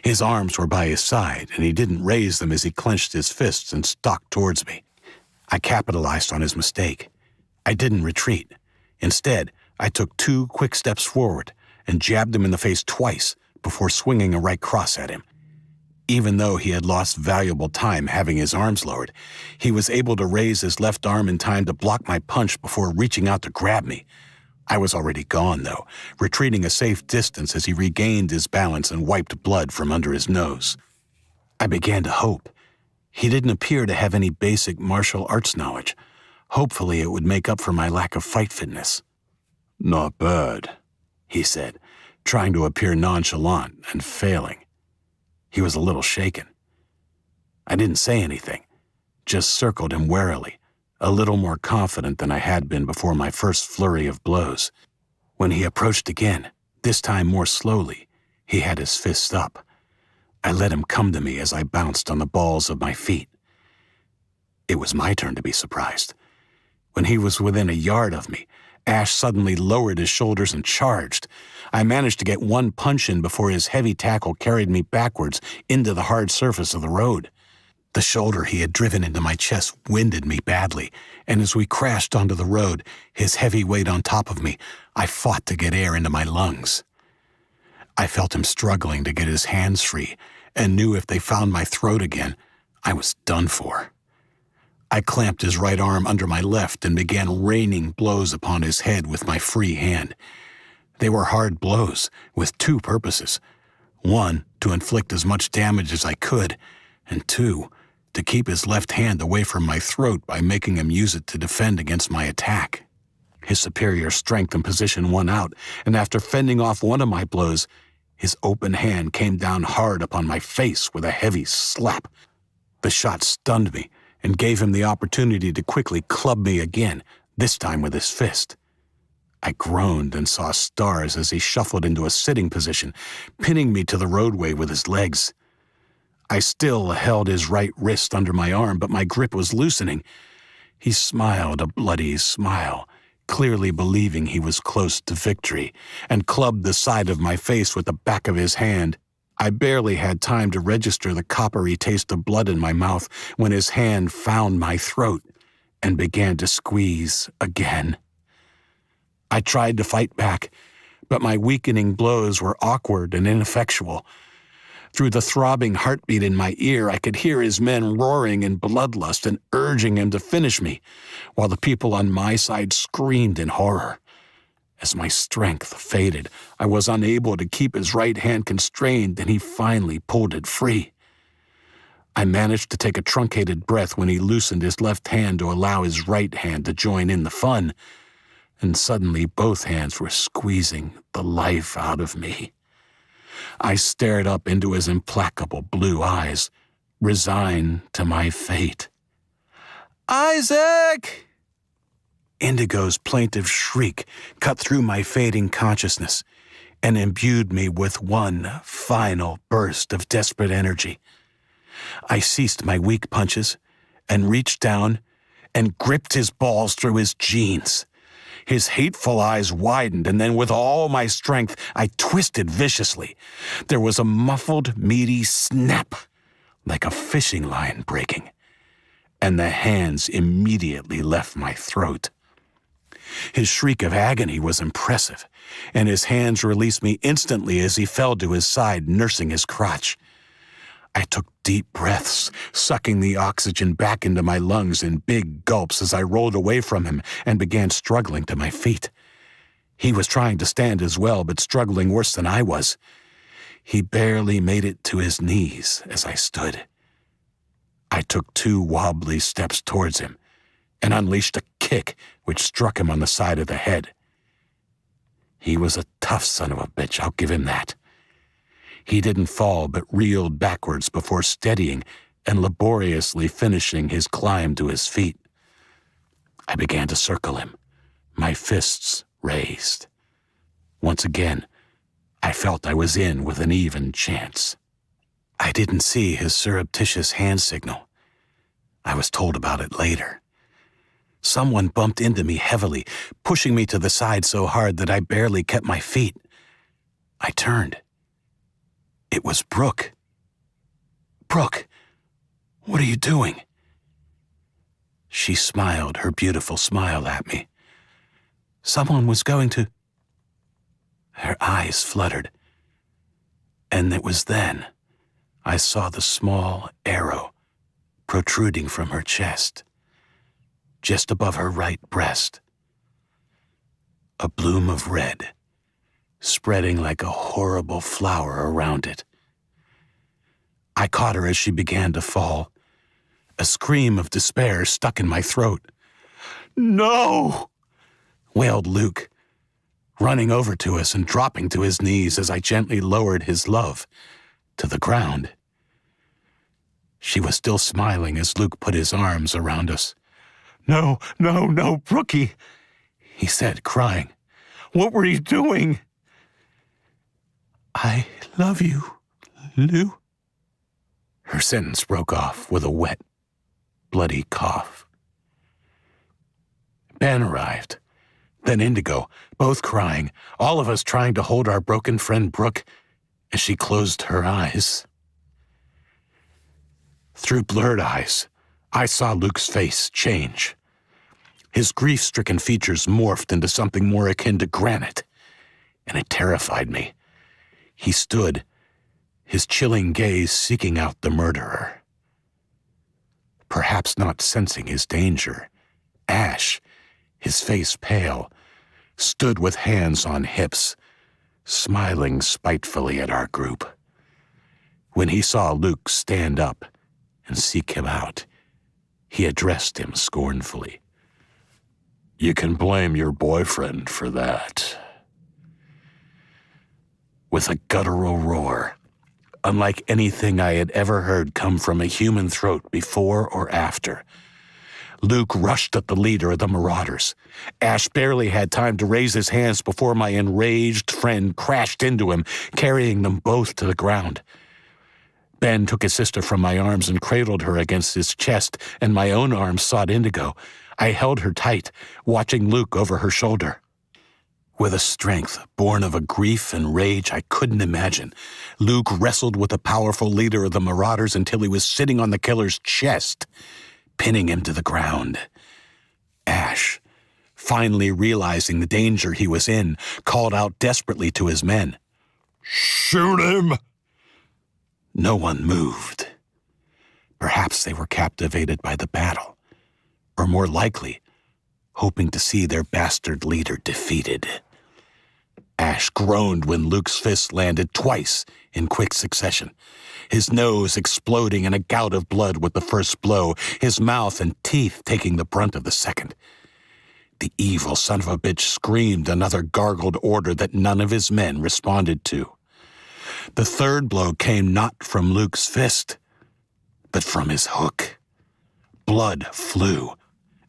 His arms were by his side, and he didn't raise them as he clenched his fists and stalked towards me. I capitalized on his mistake. I didn't retreat. Instead, I took 2 quick steps forward and jabbed him in the face twice before swinging a right cross at him. Even though he had lost valuable time having his arms lowered, he was able to raise his left arm in time to block my punch before reaching out to grab me. I was already gone, though, retreating a safe distance as he regained his balance and wiped blood from under his nose. I began to hope. He didn't appear to have any basic martial arts knowledge. Hopefully it would make up for my lack of fight fitness. Not bad, he said, trying to appear nonchalant and failing. He was a little shaken. I didn't say anything, just circled him warily, a little more confident than I had been before my first flurry of blows. When he approached again, this time more slowly, he had his fists up. I let him come to me as I bounced on the balls of my feet. It was my turn to be surprised. When he was within a yard of me, Ash suddenly lowered his shoulders and charged. I managed to get 1 punch in before his heavy tackle carried me backwards into the hard surface of the road. The shoulder he had driven into my chest winded me badly, and as we crashed onto the road, his heavy weight on top of me, I fought to get air into my lungs. I felt him struggling to get his hands free, and knew if they found my throat again, I was done for. I clamped his right arm under my left and began raining blows upon his head with my free hand. They were hard blows, with 2 purposes. 1, to inflict as much damage as I could, and 2, to keep his left hand away from my throat by making him use it to defend against my attack. His superior strength and position won out, and after fending off one of my blows, his open hand came down hard upon my face with a heavy slap. The shot stunned me and gave him the opportunity to quickly club me again, this time with his fist. I groaned and saw stars as he shuffled into a sitting position, pinning me to the roadway with his legs. I still held his right wrist under my arm, but my grip was loosening. He smiled a bloody smile, clearly believing he was close to victory, and clubbed the side of my face with the back of his hand. I barely had time to register the coppery taste of blood in my mouth when his hand found my throat and began to squeeze again. I tried to fight back, but my weakening blows were awkward and ineffectual. Through the throbbing heartbeat in my ear, I could hear his men roaring in bloodlust and urging him to finish me, while the people on my side screamed in horror. As my strength faded, I was unable to keep his right hand constrained, and he finally pulled it free. I managed to take a truncated breath when he loosened his left hand to allow his right hand to join in the fun, and suddenly both hands were squeezing the life out of me. I stared up into his implacable blue eyes, resigned to my fate. "Isaac!" Indigo's plaintive shriek cut through my fading consciousness and imbued me with one final burst of desperate energy. I ceased my weak punches and reached down and gripped his balls through his jeans. His hateful eyes widened, and then with all my strength, I twisted viciously. There was a muffled, meaty snap, like a fishing line breaking, and the hands immediately left my throat. His shriek of agony was impressive, and his hands released me instantly as he fell to his side, nursing his crotch. I took deep breaths, sucking the oxygen back into my lungs in big gulps as I rolled away from him and began struggling to my feet. He was trying to stand as well, but struggling worse than I was. He barely made it to his knees as I stood. I took 2 wobbly steps towards him and unleashed a kick which struck him on the side of the head. He was a tough son of a bitch, I'll give him that. He didn't fall, but reeled backwards before steadying and laboriously finishing his climb to his feet. I began to circle him, my fists raised. Once again, I felt I was in with an even chance. I didn't see his surreptitious hand signal. I was told about it later. Someone bumped into me heavily, pushing me to the side so hard that I barely kept my feet. I turned. It was Brooke. "Brooke, what are you doing?" She smiled her beautiful smile at me. "Someone was going to..." Her eyes fluttered. And it was then I saw the small arrow protruding from her chest, just above her right breast. A bloom of red, spreading like a horrible flower around it. I caught her as she began to fall. A scream of despair stuck in my throat. "No!" wailed Luke, running over to us and dropping to his knees as I gently lowered his love to the ground. She was still smiling as Luke put his arms around us. No, Brookie," he said, crying. "What were you doing?" "I love you, Lou." Her sentence broke off with a wet, bloody cough. Ben arrived, then Indigo, both crying, all of us trying to hold our broken friend Brooke as she closed her eyes. Through blurred eyes, I saw Luke's face change. His grief-stricken features morphed into something more akin to granite, and it terrified me. He stood, his chilling gaze seeking out the murderer. Perhaps not sensing his danger, Ash, his face pale, stood with hands on hips, smiling spitefully at our group. When he saw Luke stand up and seek him out, he addressed him scornfully. "You can blame your boyfriend for that." With a guttural roar, unlike anything I had ever heard come from a human throat before or after, Luke rushed at the leader of the marauders. Ash barely had time to raise his hands before my enraged friend crashed into him, carrying them both to the ground. Ben took his sister from my arms and cradled her against his chest, and my own arms sought Indigo. I held her tight, watching Luke over her shoulder. With a strength born of a grief and rage I couldn't imagine, Luke wrestled with the powerful leader of the Marauders until he was sitting on the killer's chest, pinning him to the ground. Ash, finally realizing the danger he was in, called out desperately to his men. Shoot him! No one moved. Perhaps they were captivated by the battle, or more likely, hoping to see their bastard leader defeated. Ash groaned when Luke's fist landed twice in quick succession, his nose exploding in a gout of blood with the first blow, his mouth and teeth taking the brunt of the second. The evil son of a bitch screamed another gargled order that none of his men responded to. The third blow came not from Luke's fist, but from his hook. Blood flew,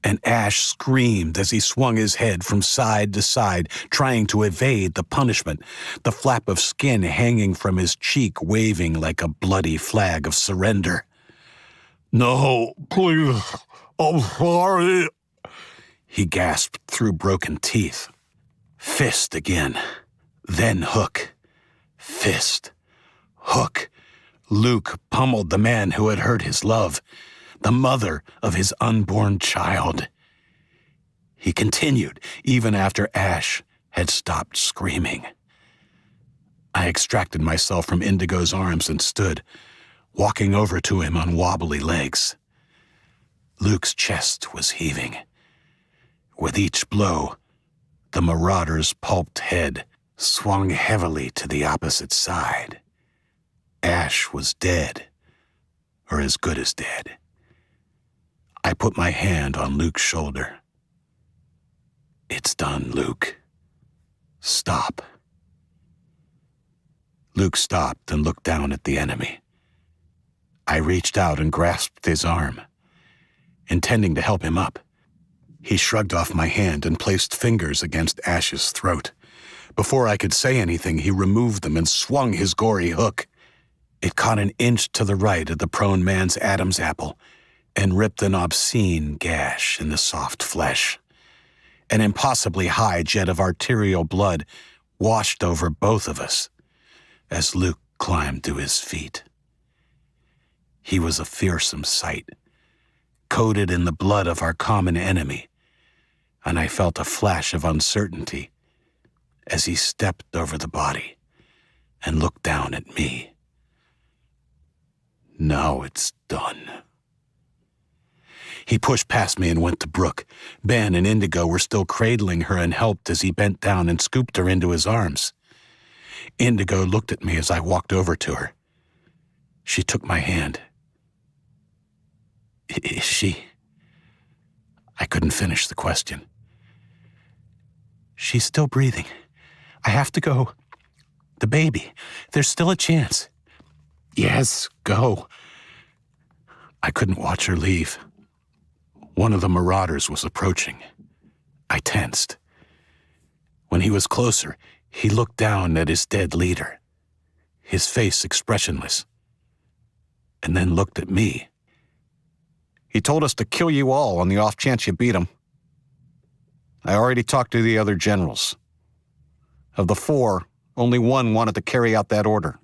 and Ash screamed as he swung his head from side to side, trying to evade the punishment, the flap of skin hanging from his cheek waving like a bloody flag of surrender. No, please, I'm sorry. He gasped through broken teeth. Fist again, then hook. Fist. Hook. Luke pummeled the man who had hurt his love, the mother of his unborn child. He continued even after Ash had stopped screaming. I extracted myself from Indigo's arms and stood, walking over to him on wobbly legs. Luke's chest was heaving. With each blow, the Marauder's pulped head swung heavily to the opposite side. Ash was dead, or as good as dead. I put my hand on Luke's shoulder. It's done, Luke. Stop. Luke stopped and looked down at the enemy. I reached out and grasped his arm, intending to help him up. He shrugged off my hand and placed fingers against Ash's throat. Before I could say anything, he removed them and swung his gory hook. It caught an inch to the right of the prone man's Adam's apple and ripped an obscene gash in the soft flesh. An impossibly high jet of arterial blood washed over both of us as Luke climbed to his feet. He was a fearsome sight, coated in the blood of our common enemy, and I felt a flash of uncertainty as he stepped over the body and looked down at me. Now it's done. He pushed past me and went to Brooke. Ben and Indigo were still cradling her and helped as he bent down and scooped her into his arms. Indigo looked at me as I walked over to her. She took my hand. Is she? I couldn't finish the question. She's still breathing. I have to go. The baby. There's still a chance. Yes, go. I couldn't watch her leave. One of the Marauders was approaching. I tensed. When he was closer, he looked down at his dead leader, his face expressionless, and then looked at me. He told us to kill you all on the off chance you beat him. I already talked to the other generals. Of the 4, only one wanted to carry out that order.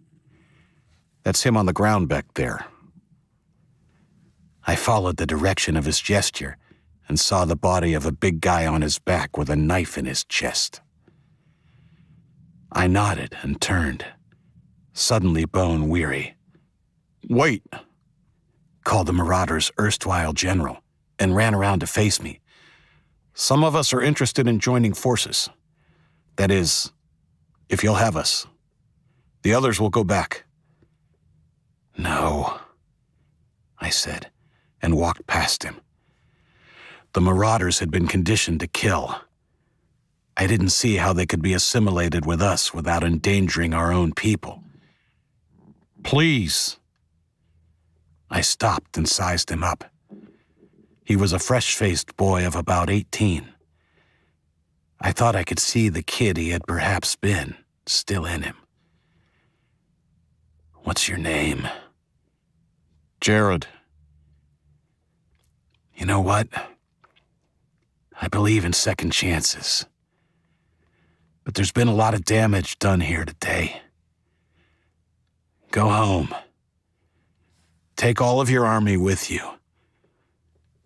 That's him on the ground back there. I followed the direction of his gesture and saw the body of a big guy on his back with a knife in his chest. I nodded and turned, suddenly bone-weary. Wait, called the Marauder's erstwhile general, and ran around to face me. some of us are interested in joining forces. That is, if you'll have us. The others will go back. No, I said, and walked past him. The Marauders had been conditioned to kill. I didn't see how they could be assimilated with us without endangering our own people. Please. I stopped and sized him up. He was a fresh-faced boy of about 18. I thought I could see the kid he had perhaps been still in him. What's your name? Jared. You know what? I believe in second chances. but there's been a lot of damage done here today. Go home. Take all of your army with you.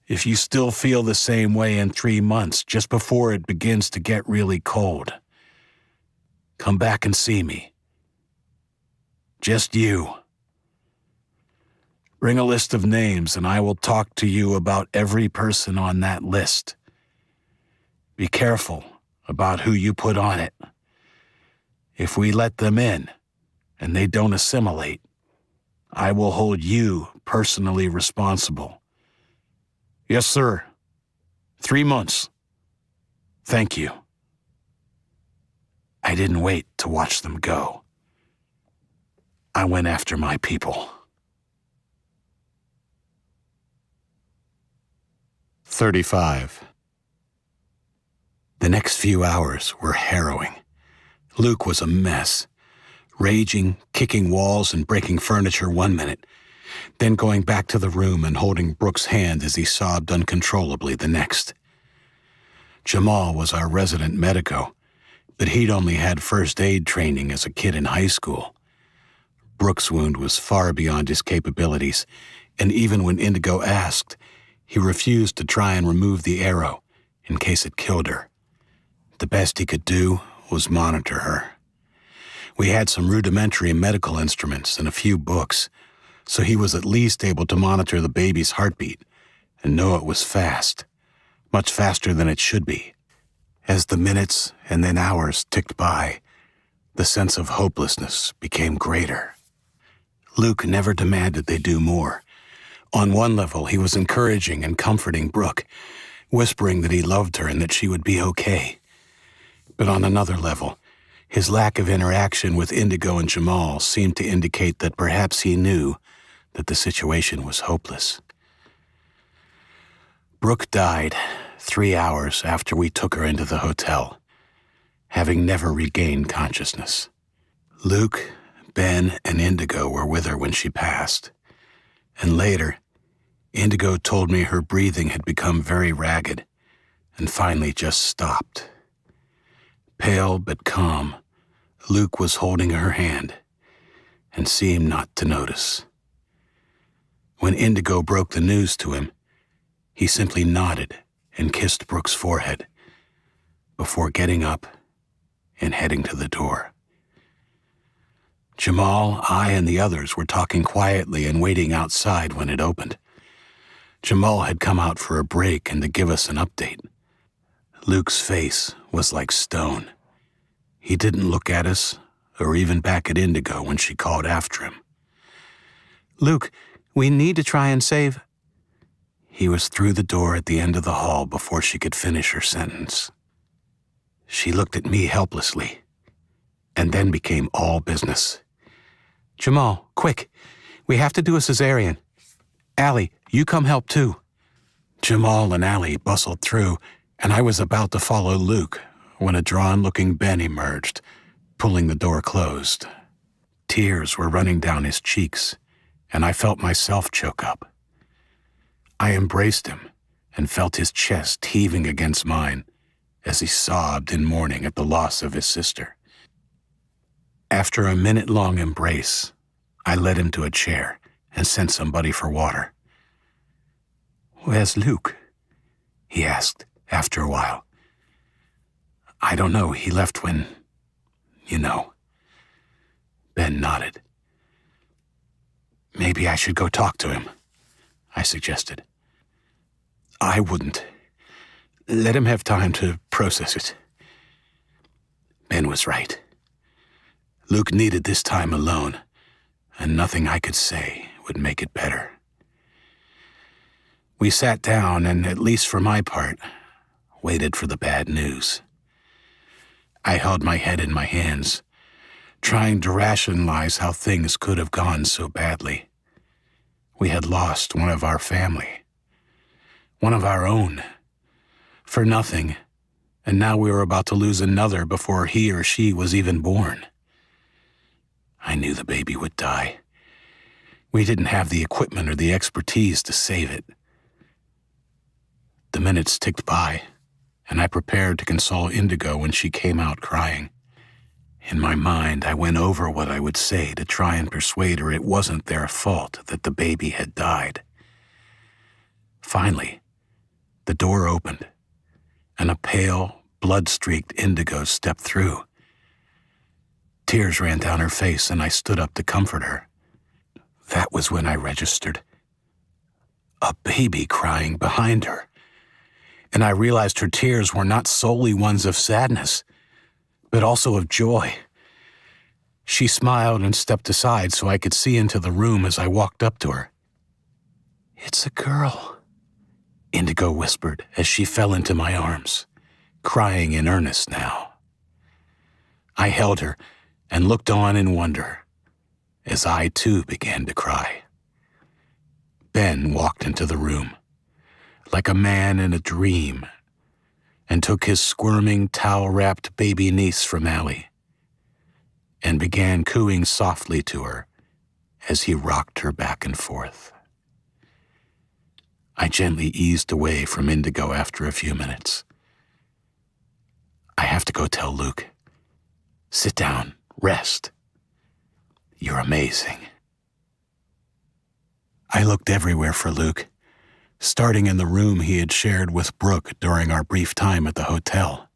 If you still feel the same way in 3 months, just before it begins to get really cold, come back and see me. Just you. Bring a list of names and I will talk to you about every person on that list. Be careful about who you put on it. If we let them in and they don't assimilate, I will hold you personally responsible. Yes, sir. 3 months. Thank you. I didn't wait to watch them go. I went after my people. 35. The next few hours were harrowing. Luke was a mess, raging, kicking walls and breaking furniture one minute, then going back to the room and holding Brooke's hand as he sobbed uncontrollably the next. Jamal was our resident medico, but he'd only had first aid training as a kid in high school. Brooke's wound was far beyond his capabilities, and even when Indigo asked, he refused to try and remove the arrow in case it killed her. The best he could do was monitor her. We had some rudimentary medical instruments and a few books, so he was at least able to monitor the baby's heartbeat and know it was fast, much faster than it should be. As the minutes and then hours ticked by, the sense of hopelessness became greater. Luke never demanded they do more. On one level, he was encouraging and comforting Brooke, whispering that he loved her and that she would be okay. But on another level, his lack of interaction with Indigo and Jamal seemed to indicate that perhaps he knew that the situation was hopeless. Brooke died 3 hours after we took her into the hotel, having never regained consciousness. Luke, Ben, and Indigo were with her when she passed. And later, Indigo told me her breathing had become very ragged and finally just stopped. Pale but calm, Luke was holding her hand and seemed not to notice. When Indigo broke the news to him, he simply nodded and kissed Brooke's forehead before getting up and heading to the door. Jamal, I, and the others were talking quietly and waiting outside when it opened. Jamal had come out for a break and to give us an update. Luke's face was like stone. He didn't look at us or even back at Indigo when she called after him. "Luke, we need to try and save..." He was through the door at the end of the hall before she could finish her sentence. She looked at me helplessly and then became all business. "Jamal, quick, we have to do a cesarean. Allie, you come help too." Jamal and Allie bustled through, and I was about to follow Luke when a drawn-looking Ben emerged, pulling the door closed. Tears were running down his cheeks, and I felt myself choke up. I embraced him and felt his chest heaving against mine as he sobbed in mourning at the loss of his sister. After a minute-long embrace, I led him to a chair and sent somebody for water. "Where's Luke?" he asked after a while. "I don't know. He left when, you know." Ben nodded. "Maybe I should go talk to him," I suggested. "I wouldn't. Let him have time to process it." Ben was right. Luke needed this time alone, and nothing I could say would make it better. We sat down and, at least for my part, waited for the bad news. I held my head in my hands, trying to rationalize how things could have gone so badly. We had lost one of our family, one of our own, for nothing, and now we were about to lose another before he or she was even born. I knew the baby would die. We didn't have the equipment or the expertise to save it. The minutes ticked by, and I prepared to console Indigo when she came out crying. In my mind, I went over what I would say to try and persuade her it wasn't their fault that the baby had died. Finally, the door opened, and a pale, blood-streaked Indigo stepped through. Tears ran down her face, and I stood up to comfort her. That was when I registered a baby crying behind her, and I realized her tears were not solely ones of sadness, but also of joy. She smiled and stepped aside so I could see into the room as I walked up to her. "It's a girl," Indigo whispered as she fell into my arms, crying in earnest now. I held her and looked on in wonder as I too began to cry. Ben walked into the room, like a man in a dream, and took his squirming, towel-wrapped baby niece from Allie, and began cooing softly to her as he rocked her back and forth. I gently eased away from Indigo after a few minutes. "I have to go tell Luke. Sit down, rest. You're amazing." I looked everywhere for Luke, starting in the room he had shared with Brooke during our brief time at the hotel.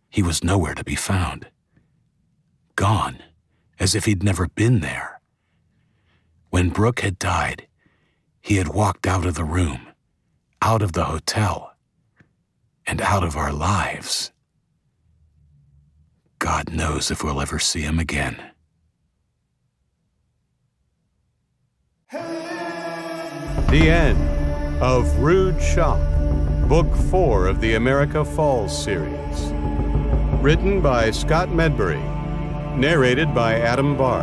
He was nowhere to be found. Gone, as if he'd never been there. When Brooke had died, he had walked out of the room, out of the hotel, and out of our lives. God knows if we'll ever see him again. The end of Rude Shock, Book 4 of the America Falls series. Written by Scott Medbury. Narrated by Adam Barr.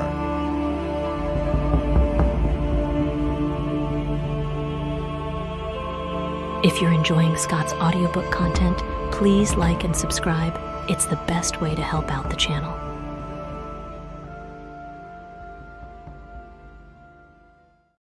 If you're enjoying Scott's audiobook content, please like and subscribe. It's the best way to help out the channel.